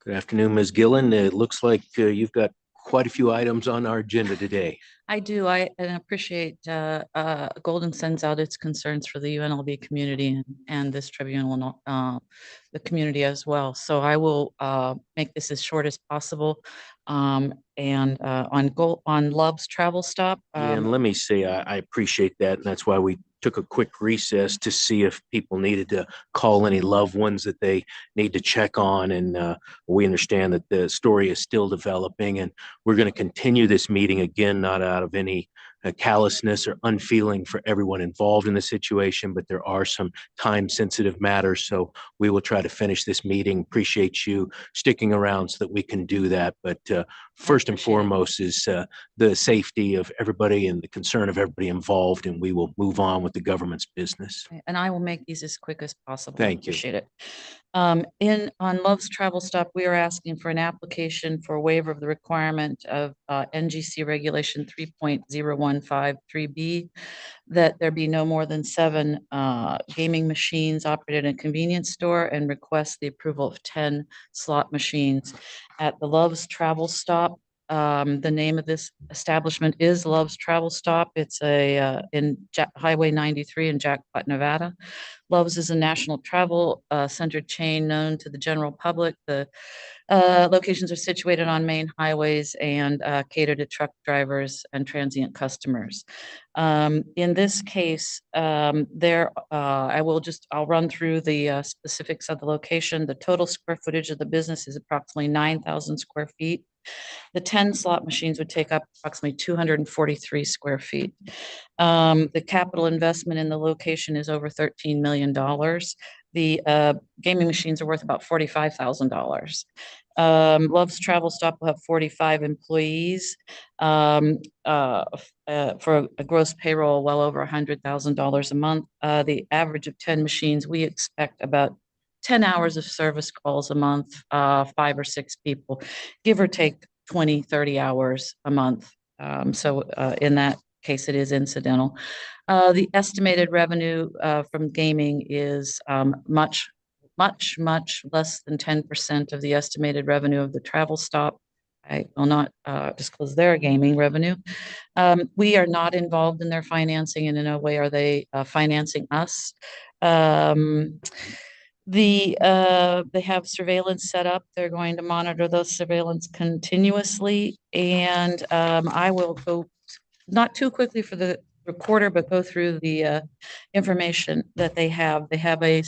Good afternoon, Ms. Gillen. It looks like you've got quite a few items on our agenda today. I do. And appreciate Golden sends out its concerns for the UNLV community and this tribunal, the community as well. So I will make this as short as possible. And on Love's Travel Stop. And let me say, I appreciate that. And that's why we took a quick recess to see if people needed to call any loved ones that they need to check on. And we understand that the story is still developing, and we're going to continue this meeting again, not out of any callousness or unfeeling for everyone involved in the situation, but there are some time-sensitive matters. So we will try to finish this meeting. Appreciate you sticking around so that we can do that. But first and foremost is the safety of everybody and the concern of everybody involved, and we will move on with the government's business. And I will make these as quick as possible. Thank you. Appreciate it. On Love's Travel Stop, we are asking for an application for a waiver of the requirement of NGC Regulation 3.0153B that there be no more than 7 gaming machines operated in a convenience store, and request the approval of 10 slot machines at the Love's Travel Stop. The name of this establishment is Love's Travel Stop. It's in Highway 93 in Jackpot, Nevada. Love's is a national travel centered chain known to the general public. The locations are situated on main highways and cater to truck drivers and transient customers. In this case, I'll run through the specifics of the location. The total square footage of the business is approximately 9,000 square feet. The 10 slot machines would take up approximately 243 square feet. The capital investment in the location is over $13 million. The gaming machines are worth about $45,000. Love's Travel Stop will have 45 employees for a gross payroll well over $100,000 a month. The average of 10 machines, we expect about 10 hours of service calls a month, 5 or 6 people, give or take 20, 30 hours a month. So in that case, it is incidental. The estimated revenue from gaming is much less than 10% of the estimated revenue of the Travel Stop. I will not disclose their gaming revenue. We are not involved in their financing, and in no way are they financing us. They have surveillance set up. They're going to monitor those surveillance continuously. And I will go not too quickly for the recorder, but go through the information that they have. They have a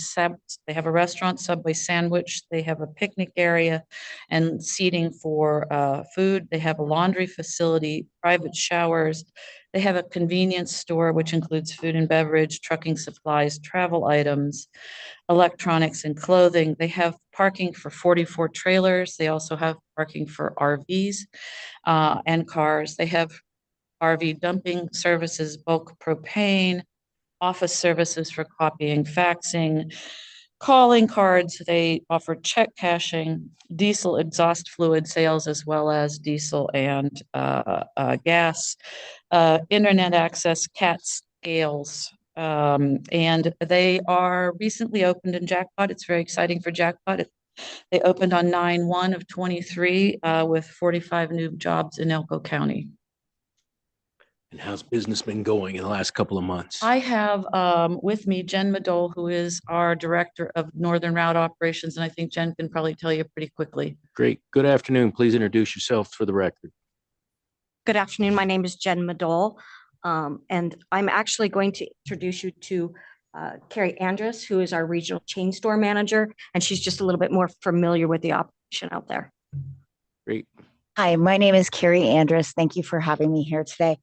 restaurant, Subway sandwich. They have a picnic area and seating for food. They have a laundry facility, private showers. They have a convenience store, which includes food and beverage, trucking supplies, travel items, electronics, and clothing. They have parking for 44 trailers. They also have parking for RVs and cars. They have RV dumping services, bulk propane, office services for copying, faxing, calling cards. They offer check cashing, diesel exhaust fluid sales, as well as diesel and gas, internet access, CAT scales. And they are recently opened in Jackpot. It's very exciting for Jackpot. They opened on 9/1 of 23 with 45 new jobs in Elko County. And how's business been going in the last couple of months? I have with me Jen Madole, who is our Director of Northern Route Operations, and I think Jen can probably tell you pretty quickly. Great. Good afternoon. Please introduce yourself for the record. Good afternoon. My name is Jen Madole, and I'm actually going to introduce you to Carrie Andrus, who is our Regional Chain Store Manager, and she's just a little bit more familiar with the operation out there. Great. Hi, my name is Carrie Andrus. Thank you for having me here today.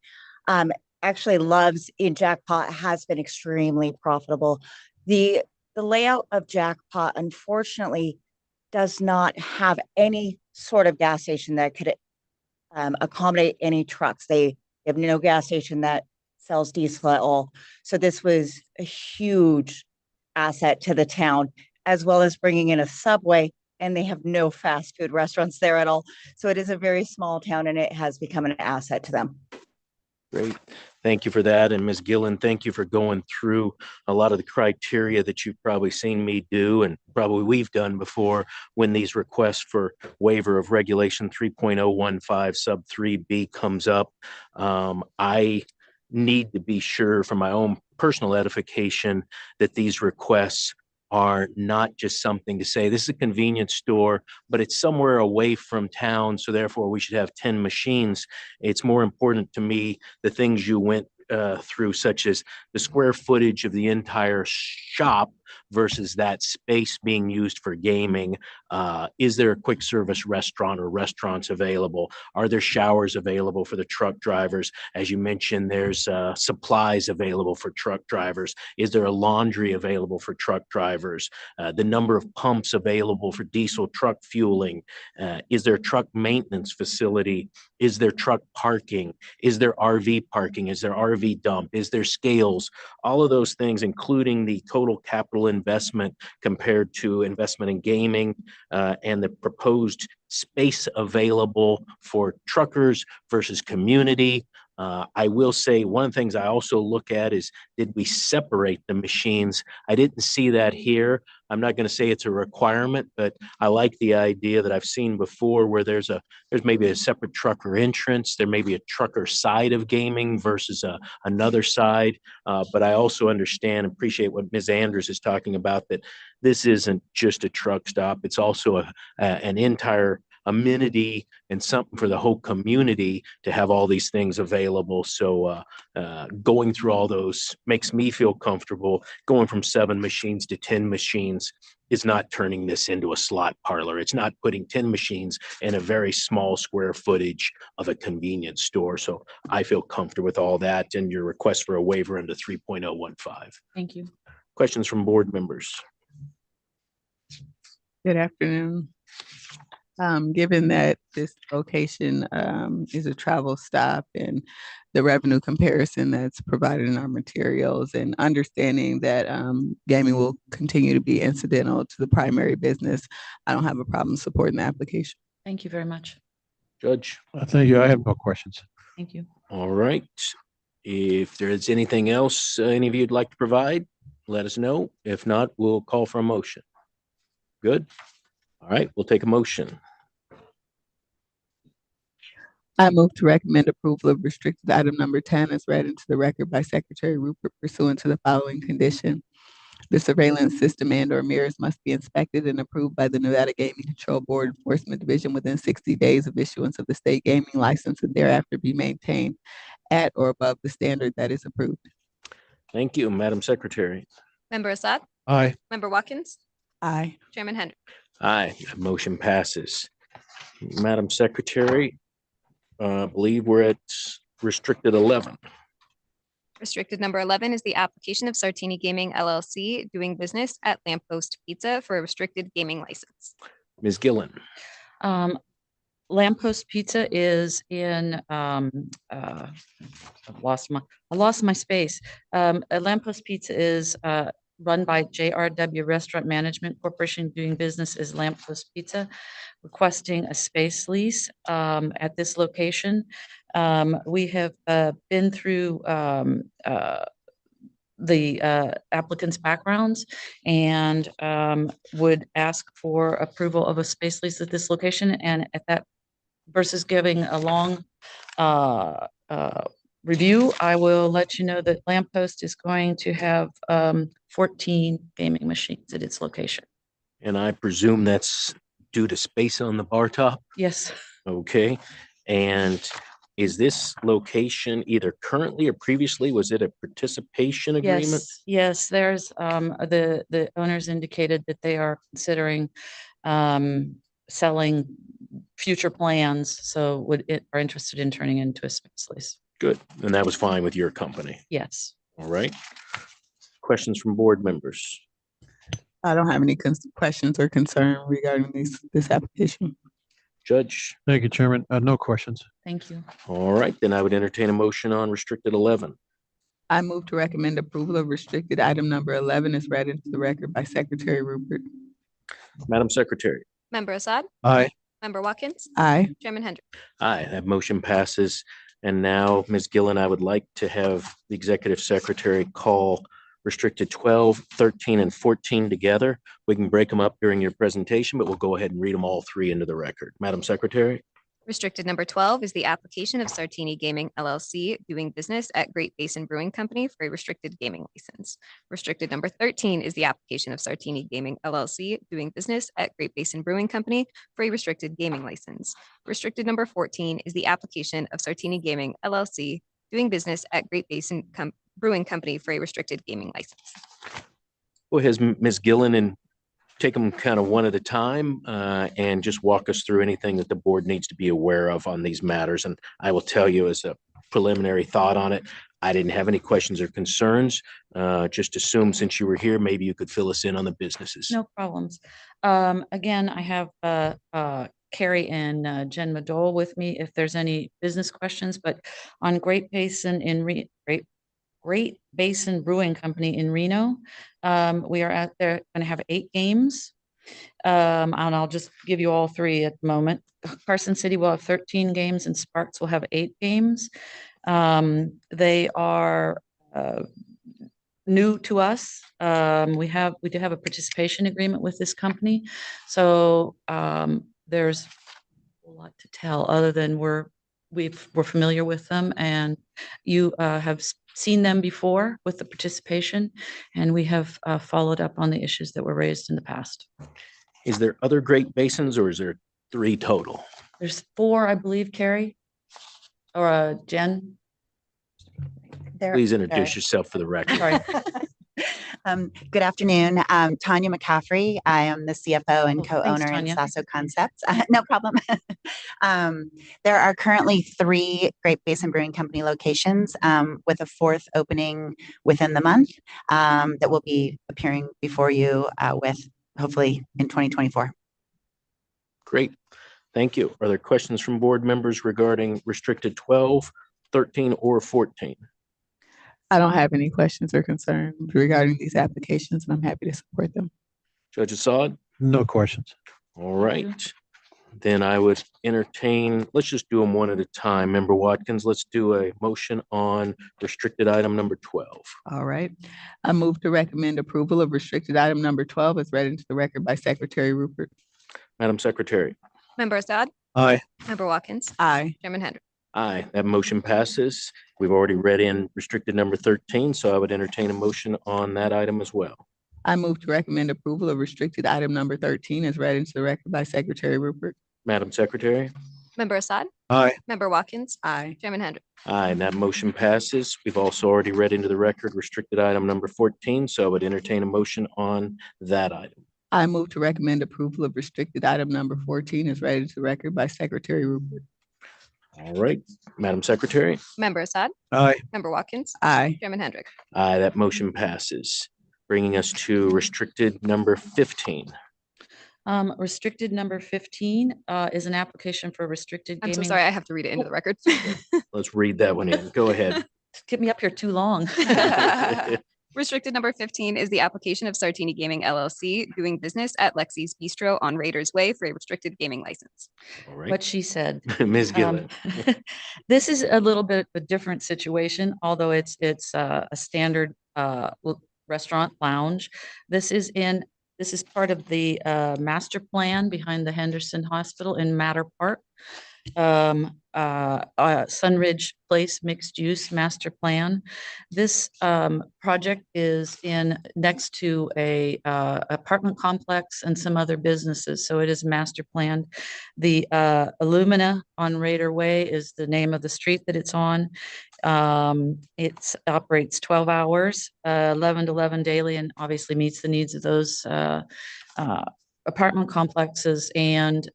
Actually, Love's in Jackpot has been extremely profitable. The layout of Jackpot, unfortunately, does not have any sort of gas station that could accommodate any trucks. They have no gas station that sells diesel at all. So this was a huge asset to the town, as well as bringing in a Subway, and they have no fast food restaurants there at all. So it is a very small town and it has become an asset to them. Great. Thank you for that. And Ms. Gillen, thank you for going through a lot of the criteria that you've probably seen me do and probably we've done before when these requests for waiver of regulation 3.015 sub 3B comes up. I need to be sure for my own personal edification that these requests are not just something to say, this is a convenience store, but it's somewhere away from town, so therefore we should have 10 machines. It's more important to me the things you went through, such as the square footage of the entire shop versus that space being used for gaming. Is there a quick service restaurant or restaurants available? Are there showers available for the truck drivers? As you mentioned, there's supplies available for truck drivers. Is there a laundry available for truck drivers? The number of pumps available for diesel truck fueling? Is there a truck maintenance facility? Is there truck parking? Is there RV parking? Is there RV dump? Is there scales? All of those things, including the total capital investment compared to investment in gaming and the proposed space available for truckers versus community. I will say one of the things I also look at is, did we separate the machines? I didn't see that here. I'm not going to say it's a requirement, but I like the idea that I've seen before where there's maybe a separate trucker entrance. There may be a trucker side of gaming versus another side. But I also understand and appreciate what Ms. Andrews is talking about, that this isn't just a truck stop. It's also an entire amenity and something for the whole community to have all these things available. So going through all those makes me feel comfortable. Going from 7 machines to 10 machines is not turning this into a slot parlor. It's not putting 10 machines in a very small square footage of a convenience store. So I feel comfortable with all that and your request for a waiver under 3.015. Thank you. Questions from board members? Good afternoon. Given that this location is a travel stop and the revenue comparison that's provided in our materials, and understanding that gaming will continue to be incidental to the primary business, I don't have a problem supporting the application. Thank you very much. Judge? Thank you. I have no questions. Thank you. All right. If there is anything else any of you'd like to provide, let us know. If not, we'll call for a motion. Good. All right, we'll take a motion. I move to recommend approval of restricted item number 10 as read into the record by Secretary Rupert pursuant to the following condition. The surveillance system and/or mirrors must be inspected and approved by the Nevada Gaming Control Board Enforcement Division within 60 days of issuance of the state gaming license and thereafter be maintained at or above the standard that is approved. Thank you, Madam Secretary. Member Assad? Aye. Member Watkins? Aye. Chairman Hendrick? Aye, that motion passes. Madam Secretary, I believe we're at restricted 11. Restricted number 11 is the application of Sartini Gaming LLC doing business at Lamppost Pizza for a restricted gaming license. Ms. Gillen. Lamppost Pizza is in, I lost my space. Lamppost Pizza is run by JRW Restaurant Management Corporation, doing business as Lamppost Pizza, requesting a space lease at this location. We have been through the applicant's backgrounds and would ask for approval of a space lease at this location. And at that, versus giving a long review, I will let you know that Lamppost is going to have 14 gaming machines at its location. And I presume that's due to space on the bar top? Yes. Okay. And is this location either currently or previously, was it a participation agreement? Yes, there's the owners indicated that they are considering selling future plans, so are interested in turning into a space lease. Good. And that was fine with your company? Yes. All right. Questions from board members? I don't have any questions or concern regarding this application. Judge? Thank you, Chairman. No questions. Thank you. All right, then I would entertain a motion on restricted 11. I move to recommend approval of restricted item number 11 is read into the record by Secretary Rupert. Madam Secretary. Member Assad? Aye. Member Watkins? Aye. Chairman Hendrick? Aye, that motion passes. And now, Ms. Gillen, I would like to have the Executive Secretary call restricted 12, 13, and 14 together. We can break them up during your presentation, but we'll go ahead and read them all three into the record. Madam Secretary. Restricted number 12 is the application of Sartini Gaming LLC doing business at Great Basin Brewing Company for a restricted gaming license. Restricted number 13 is the application of Sartini Gaming LLC doing business at Great Basin Brewing Company for a restricted gaming license. Restricted number 14 is the application of Sartini Gaming LLC doing business at Great Basin Brewing Company for a restricted gaming license. Go ahead, Ms. Gillen, and take them kind of one at a time and just walk us through anything that the board needs to be aware of on these matters. And I will tell you, as a preliminary thought on it, I didn't have any questions or concerns. Just assume since you were here, maybe you could fill us in on the businesses. No problems. Again, I have Carrie and Jen Madole with me if there's any business questions, but on Great Basin Great Basin Brewing Company in Reno. We are out there going to have 8 games. And I'll just give you all 3 at the moment. Carson City will have 13 games and Sparks will have 8 games. They are new to us. We do have a participation agreement with this company. So there's a lot to tell other than we're familiar with them, and you have seen them before with the participation, and we have followed up on the issues that were raised in the past. Is there other Great Basins or is there 3 total? There's 4, I believe, Carrie or Jen. Please introduce yourself for the record. Sorry. Good afternoon. Tanya McCaffrey. I am the CFO and co-owner in Tanya. Sasso Concepts. No problem. There are currently 3 Great Basin Brewing Company locations with a 4th opening within the month that will be appearing before you with hopefully in 2024. Great. Thank you. Are there questions from board members regarding restricted 12, 13, or 14? I don't have any questions or concerns regarding these applications, and I'm happy to support them. Judge Assad? No questions. All right. Then I would entertain, let's just do them one at a time. Member Watkins, let's do a motion on restricted item number 12. All right. I move to recommend approval of restricted item number 12 as read into the record by Secretary Rupert. Madam Secretary. Member Assad? Aye. Member Watkins? Aye. Chairman Hendrick? Aye, that motion passes. We've already read in restricted number 13, so I would entertain a motion on that item as well. I move to recommend approval of restricted item number 13 as read into the record by Secretary Rupert. Madam Secretary. Member Assad? Aye. Member Watkins? Aye. Chairman Hendrick? Aye, and that motion passes. We've also already read into the record restricted item number 14, so I would entertain a motion on that item. I move to recommend approval of restricted item number 14 as read into the record by Secretary Rupert. All right, Madam Secretary. Member Assad? Aye. Member Watkins? Aye. Chairman Hendrick? Aye, that motion passes. Bringing us to restricted number 15. Restricted number 15 is an application for restricted I'm gaming. so sorry, I have to read it into the record. Let's read that one in. Go ahead. Get me up here too long. Restricted number 15 is the application of Sartini Gaming LLC doing business at Lexi's Bistro on Raiders Way for a restricted gaming license. All right. What she said. Ms. Gillen. This is a little bit of a different situation, although it's a standard restaurant lounge. This is part of the master plan behind the Henderson Hospital in Matter Park. Sunridge Place mixed use master plan. This project is next to a apartment complex and some other businesses, so it is master planned. The Illumina on Raider Way is the name of the street that it's on. It operates 12 hours, 11 to 11 daily, and obviously meets the needs of those apartment complexes and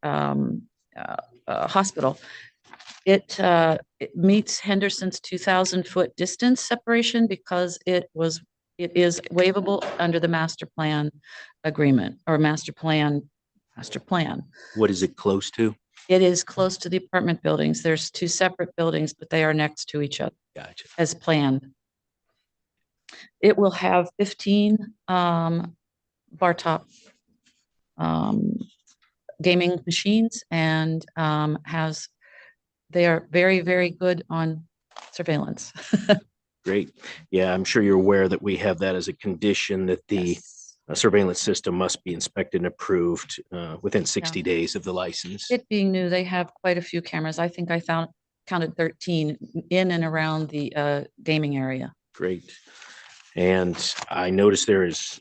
hospital. It meets Henderson's 2,000-foot distance separation because it is waivable under the master plan agreement or master plan. What is it close to? It is close to the apartment buildings. There's 2 separate buildings, but they are next to each other. Gotcha. As planned. It will have 15 bar top gaming machines and they are very, very good on surveillance. Great. Yeah, I'm sure you're aware that we have that as a condition that the surveillance system must be inspected and approved within 60 days of the license. It being new, they have quite a few cameras. I think I counted 13 in and around the gaming area. Great. And I noticed there is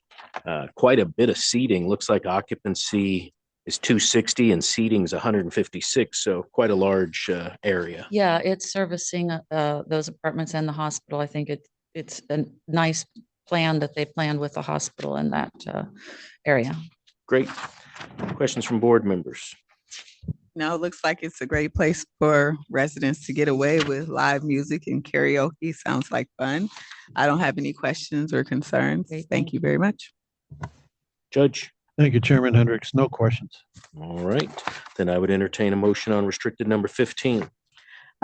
quite a bit of seating. Looks like occupancy is 260 and seating is 156. So quite a large area. Yeah, it's servicing those apartments and the hospital. I think it's a nice plan that they planned with the hospital in that area. Great. Questions from board members? No, it looks like it's a great place for residents to get away with live music and karaoke. Sounds like fun. I don't have any questions or concerns. Thank you very much. Judge? Thank you, Chairman Hendricks. No questions. All right. Then I would entertain a motion on restricted number 15.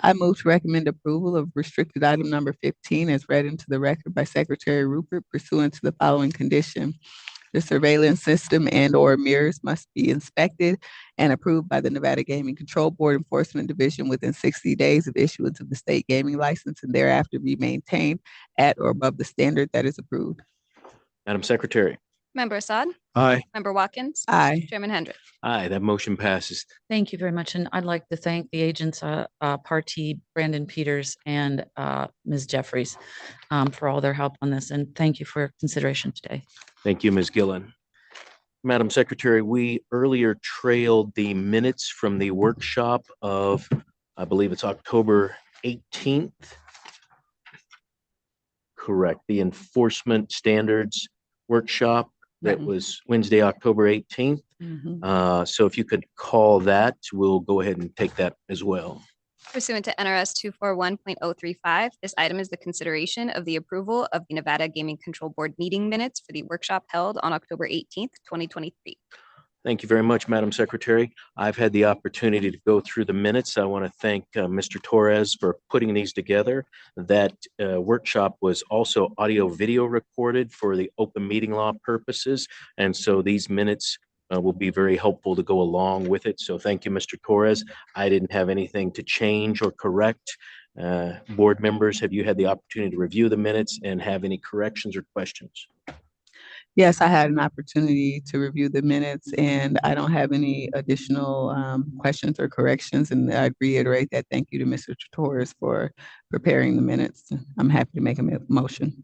I move to recommend approval of restricted item number 15 as read into the record by Secretary Rupert pursuant to the following condition. The surveillance system and/or mirrors must be inspected and approved by the Nevada Gaming Control Board Enforcement Division within 60 days of issuance of the state gaming license and thereafter be maintained at or above the standard that is approved. Madam Secretary? Member Assad? Aye. Member Watkins? Aye. Chairman Hendrick? Aye, that motion passes. Thank you very much. And I'd like to thank the agents, Partee, Brandon Peters, and Ms. Jeffries for all their help on this. And thank you for your consideration today. Thank you, Ms. Gillen. Madam Secretary, we earlier trailed the minutes from the workshop of, I believe it's October 18th. Correct. The enforcement standards workshop that was Wednesday, October 18th. So if you could call that, we'll go ahead and take that as well. Pursuant to NRS 241.035, this item is the consideration of the approval of the Nevada Gaming Control Board meeting minutes for the workshop held on October 18th, 2023. Thank you very much, Madam Secretary. I've had the opportunity to go through the minutes. I want to thank Mr. Torres for putting these together. That workshop was also audio video recorded for the open meeting law purposes. And so these minutes will be very helpful to go along with it. So thank you, Mr. Torres. I didn't have anything to change or correct. Board members, have you had the opportunity to review the minutes and have any corrections or questions? Yes, I had an opportunity to review the minutes and I don't have any additional questions or corrections. And I'd reiterate that thank you to Mr. Torres for preparing the minutes. I'm happy to make a motion.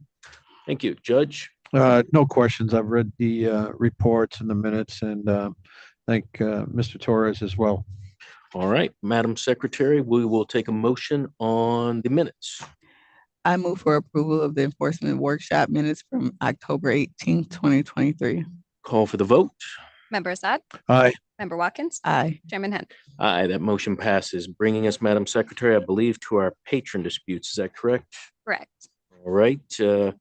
Thank you. Judge? No questions. I've read the reports and the minutes and thank Mr. Torres as well. All right, Madam Secretary, we will take a motion on the minutes. I move for approval of the enforcement workshop minutes from October 18th, 2023. Call for the vote. Member Assad? Aye. Member Watkins? Aye. Chairman Hendrick? Aye, that motion passes, bringing us, Madam Secretary, I believe, to our patron disputes. Is that correct? Correct. All right. Do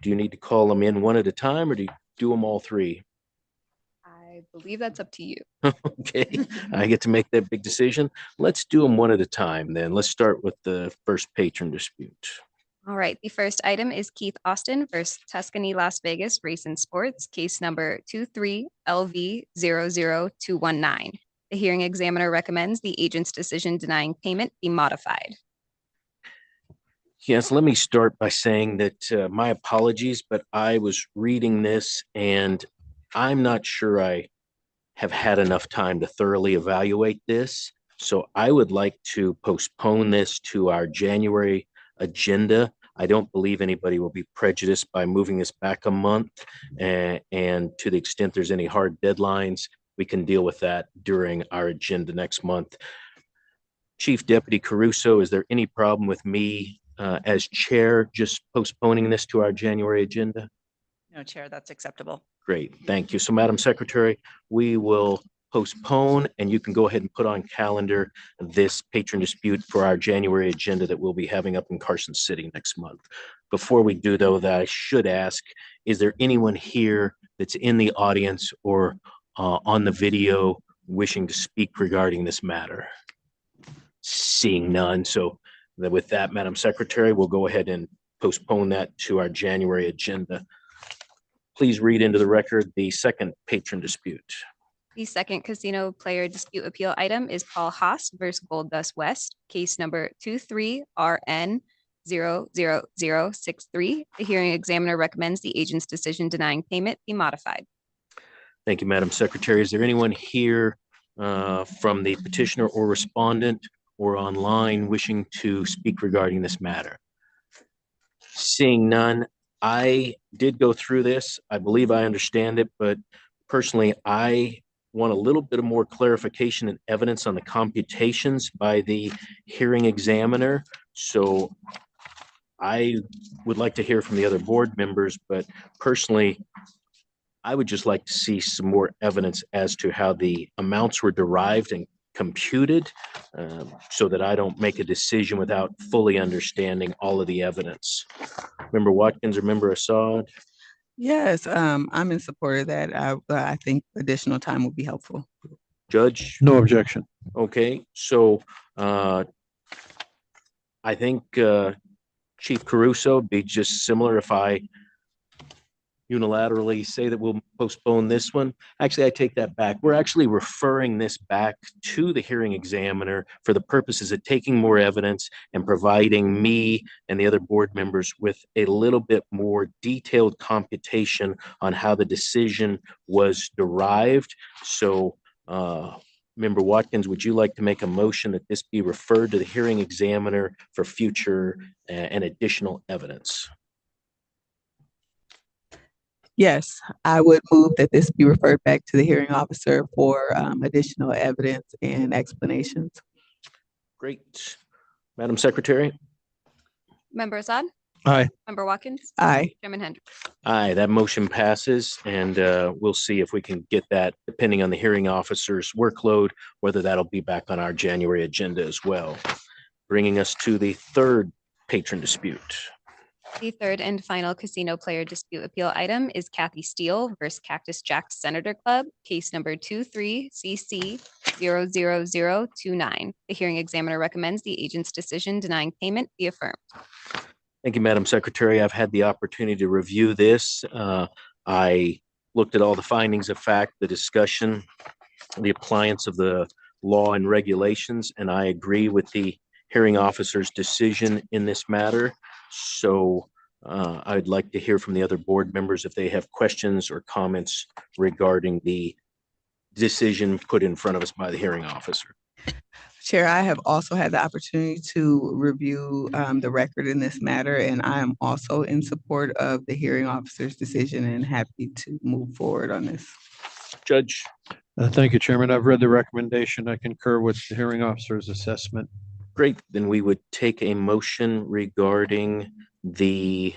you need to call them in one at a time or do you do them all three? I believe that's up to you. Okay, I get to make that big decision. Let's do them one at a time then. Let's start with the first patron dispute. All right, the first item is Keith Austin versus Tuscany Las Vegas Race and Sports, case number 23LV00219. The hearing examiner recommends the agent's decision denying payment be modified. Yes, let me start by saying that my apologies, but I was reading this and I'm not sure I have had enough time to thoroughly evaluate this. So I would like to postpone this to our January agenda. I don't believe anybody will be prejudiced by moving this back a month. And to the extent there's any hard deadlines, we can deal with that during our agenda next month. Chief Deputy Caruso, is there any problem with me as chair just postponing this to our January agenda? No, Chair, that's acceptable. Great, thank you. So Madam Secretary, we will postpone and you can go ahead and put on calendar this patron dispute for our January agenda that we'll be having up in Carson City next month. Before we do though, that I should ask, is there anyone here that's in the audience or on the video wishing to speak regarding this matter? Seeing none. So with that, Madam Secretary, we'll go ahead and postpone that to our January agenda. Please read into the record the second patron dispute. The second casino player dispute appeal item is Paul Haas versus Gold Dust West, case number 23RN00063. The hearing examiner recommends the agent's decision denying payment be modified. Thank you, Madam Secretary. Is there anyone here from the petitioner or respondent or online wishing to speak regarding this matter? Seeing none, I did go through this. I believe I understand it, but personally, I want a little bit of more clarification and evidence on the computations by the hearing examiner. So I would like to hear from the other board members, but personally, I would just like to see some more evidence as to how the amounts were derived and computed, so that I don't make a decision without fully understanding all of the evidence. Member Watkins or Member Assad? Yes, I'm in support of that. I think additional time would be helpful. Judge? No objection. Okay, so I think Chief Caruso, it'd be just similar if I unilaterally say that we'll postpone this one. Actually, I take that back. We're actually referring this back to the hearing examiner for the purposes of taking more evidence and providing me and the other board members with a little bit more detailed computation on how the decision was derived. So, Member Watkins, would you like to make a motion that this be referred to the hearing examiner for future and additional evidence? Yes, I would move that this be referred back to the hearing officer for additional evidence and explanations. Great. Madam Secretary? Member Assad? Aye. Member Watkins? Aye. Chairman Hendrick? Aye, that motion passes, and we'll see if we can get that, depending on the hearing officer's workload, whether that'll be back on our January agenda as well. Bringing us to the third patron dispute. The third and final casino player dispute appeal item is Kathy Steele versus Cactus Jack's Senator Club, case number 23CC00029. The hearing examiner recommends the agent's decision denying payment be affirmed. Thank you, Madam Secretary. I've had the opportunity to review this. I looked at all the findings of fact, the discussion, the appliance of the law and regulations, and I agree with the hearing officer's decision in this matter. So I'd like to hear from the other board members if they have questions or comments regarding the decision put in front of us by the hearing officer. Chair, I have also had the opportunity to review the record in this matter, and I am also in support of the hearing officer's decision and happy to move forward on this. Judge? Thank you, Chairman. I've read the recommendation. I concur with the hearing officer's assessment. Great. Then we would take a motion regarding the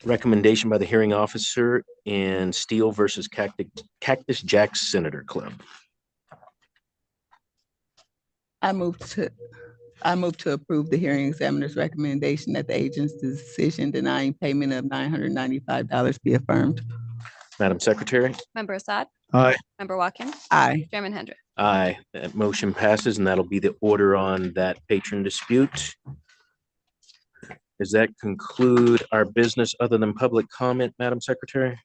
recommendation by the hearing officer in Steele versus Cactus Jack's Senator Club. I move to approve the hearing examiner's recommendation that the agent's decision denying payment of $995 be affirmed. Madam Secretary? Member Assad? Aye. Member Watkins? Aye. Chairman Hendrick? Aye. That motion passes, and that'll be the order on that patron dispute. Does that conclude our business other than public comment, Madam Secretary?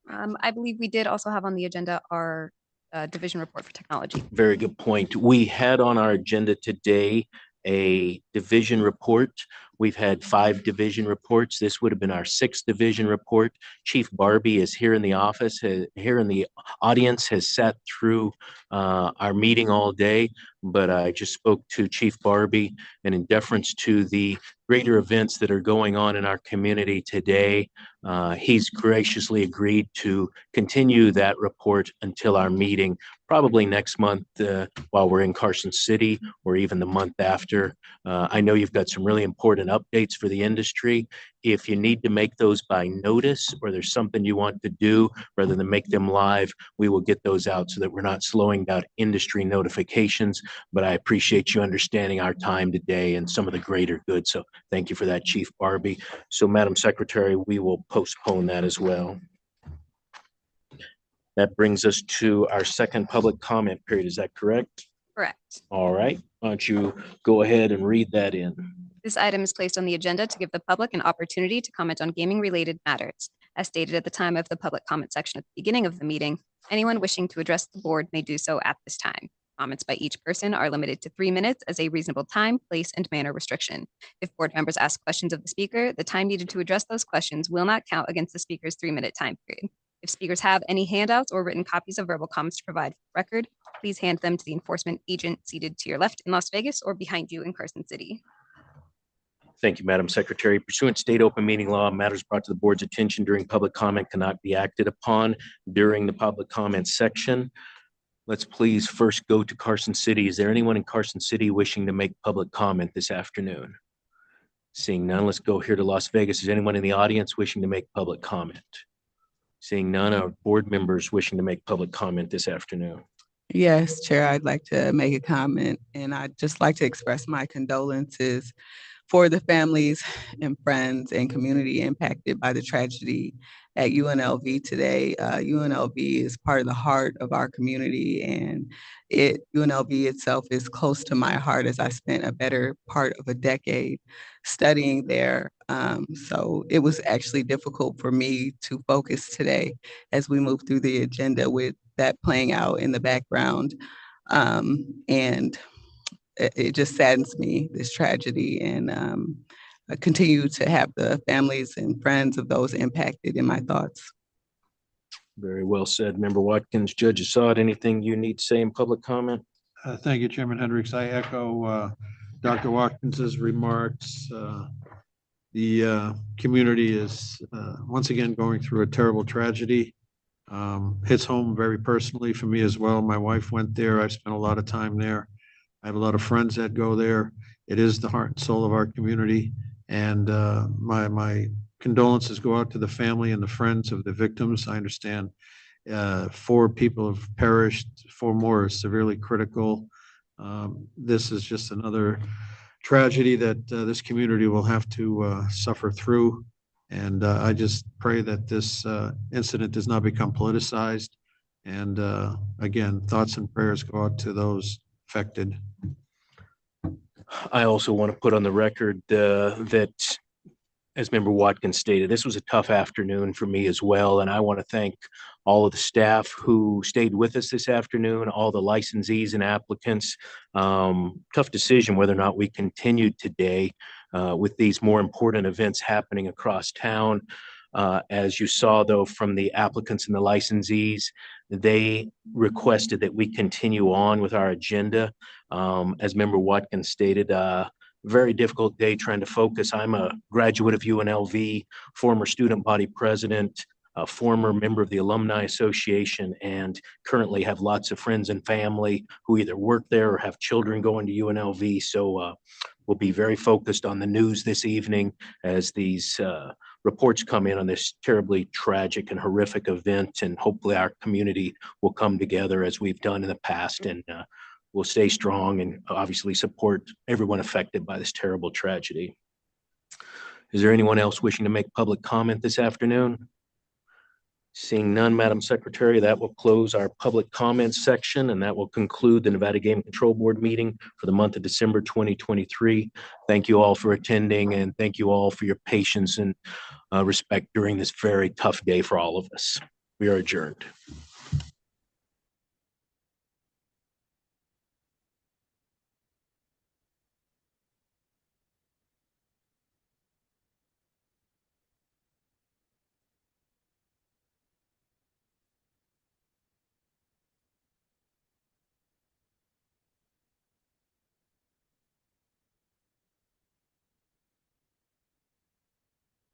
I believe we did also have on the agenda our division report for technology. Very good point. We had on our agenda today a division report. We've had 5 division reports. This would have been our 6th division report. Chief Barbie is here in the office, here in the audience, has sat through our meeting all day, but I just spoke to Chief Barbie, and in deference to the greater events that are going on in our community today, he's graciously agreed to continue that report until our meeting, probably next month while we're in Carson City, or even the month after. I know you've got some really important updates for the industry. If you need to make those by notice, or there's something you want to do rather than make them live, we will get those out so that we're not slowing down industry notifications. But I appreciate you understanding our time today and some of the greater good. So thank you for that, Chief Barbie. So Madam Secretary, we will postpone that as well. That brings us to our second public comment period. Is that correct? Correct. All right. Why don't you go ahead and read that in? This item is placed on the agenda to give the public an opportunity to comment on gaming-related matters. As stated at the time of the public comment section at the beginning of the meeting, anyone wishing to address the board may do so at this time. Comments by each person are limited to 3 minutes as a reasonable time, place, and manner restriction. If board members ask questions of the speaker, the time needed to address those questions will not count against the speaker's 3-minute time period. If speakers have any handouts or written copies of verbal comments to provide for the record, please hand them to the enforcement agent seated to your left in Las Vegas or behind you in Carson City. Thank you, Madam Secretary. Pursuant to state open meeting law, matters brought to the board's attention during public comment cannot be acted upon during the public comment section. Let's please first go to Carson City. Is there anyone in Carson City wishing to make public comment this afternoon? Seeing none, let's go here to Las Vegas. Is anyone in the audience wishing to make public comment? Seeing none, our board members wishing to make public comment this afternoon. Yes, Chair, I'd like to make a comment, and I'd just like to express my condolences for the families and friends and community impacted by the tragedy at UNLV today. UNLV is part of the heart of our community, and UNLV itself is close to my heart as I spent a better part of a decade studying there. So it was actually difficult for me to focus today as we move through the agenda with that playing out in the background. And it just saddens me, this tragedy, and I continue to have the families and friends of those impacted in my thoughts. Very well said, Member Watkins. Judge Assad, anything you need to say in public comment? Thank you, Chairman Hendricks. I echo Dr. Watkins's remarks. The community is once again going through a terrible tragedy. Hits home very personally for me as well. My wife went there. I spent a lot of time there. I have a lot of friends that go there. It is the heart and soul of our community. And my condolences go out to the family and the friends of the victims. I understand 4 people have perished, 4 more are severely critical. This is just another tragedy that this community will have to suffer through. And I just pray that this incident does not become politicized. And again, thoughts and prayers go out to those affected. I also want to put on the record that, as Member Watkins stated, this was a tough afternoon for me as well. And I want to thank all of the staff who stayed with us this afternoon, all the licensees and applicants. Tough decision whether or not we continued today with these more important events happening across town. As you saw, though, from the applicants and the licensees, they requested that we continue on with our agenda. As Member Watkins stated, very difficult day trying to focus. I'm a graduate of UNLV, former student body president, a former member of the Alumni Association, and currently have lots of friends and family who either work there or have children going to UNLV. So we'll be very focused on the news this evening as these reports come in on this terribly tragic and horrific event. And hopefully our community will come together as we've done in the past, and we'll stay strong and obviously support everyone affected by this terrible tragedy. Is there anyone else wishing to make public comment this afternoon? Seeing none, Madam Secretary, that will close our public comments section, and that will conclude the Nevada Game Control Board meeting for the month of December 2023. Thank you all for attending, and thank you all for your patience and respect during this very tough day for all of us. We are adjourned.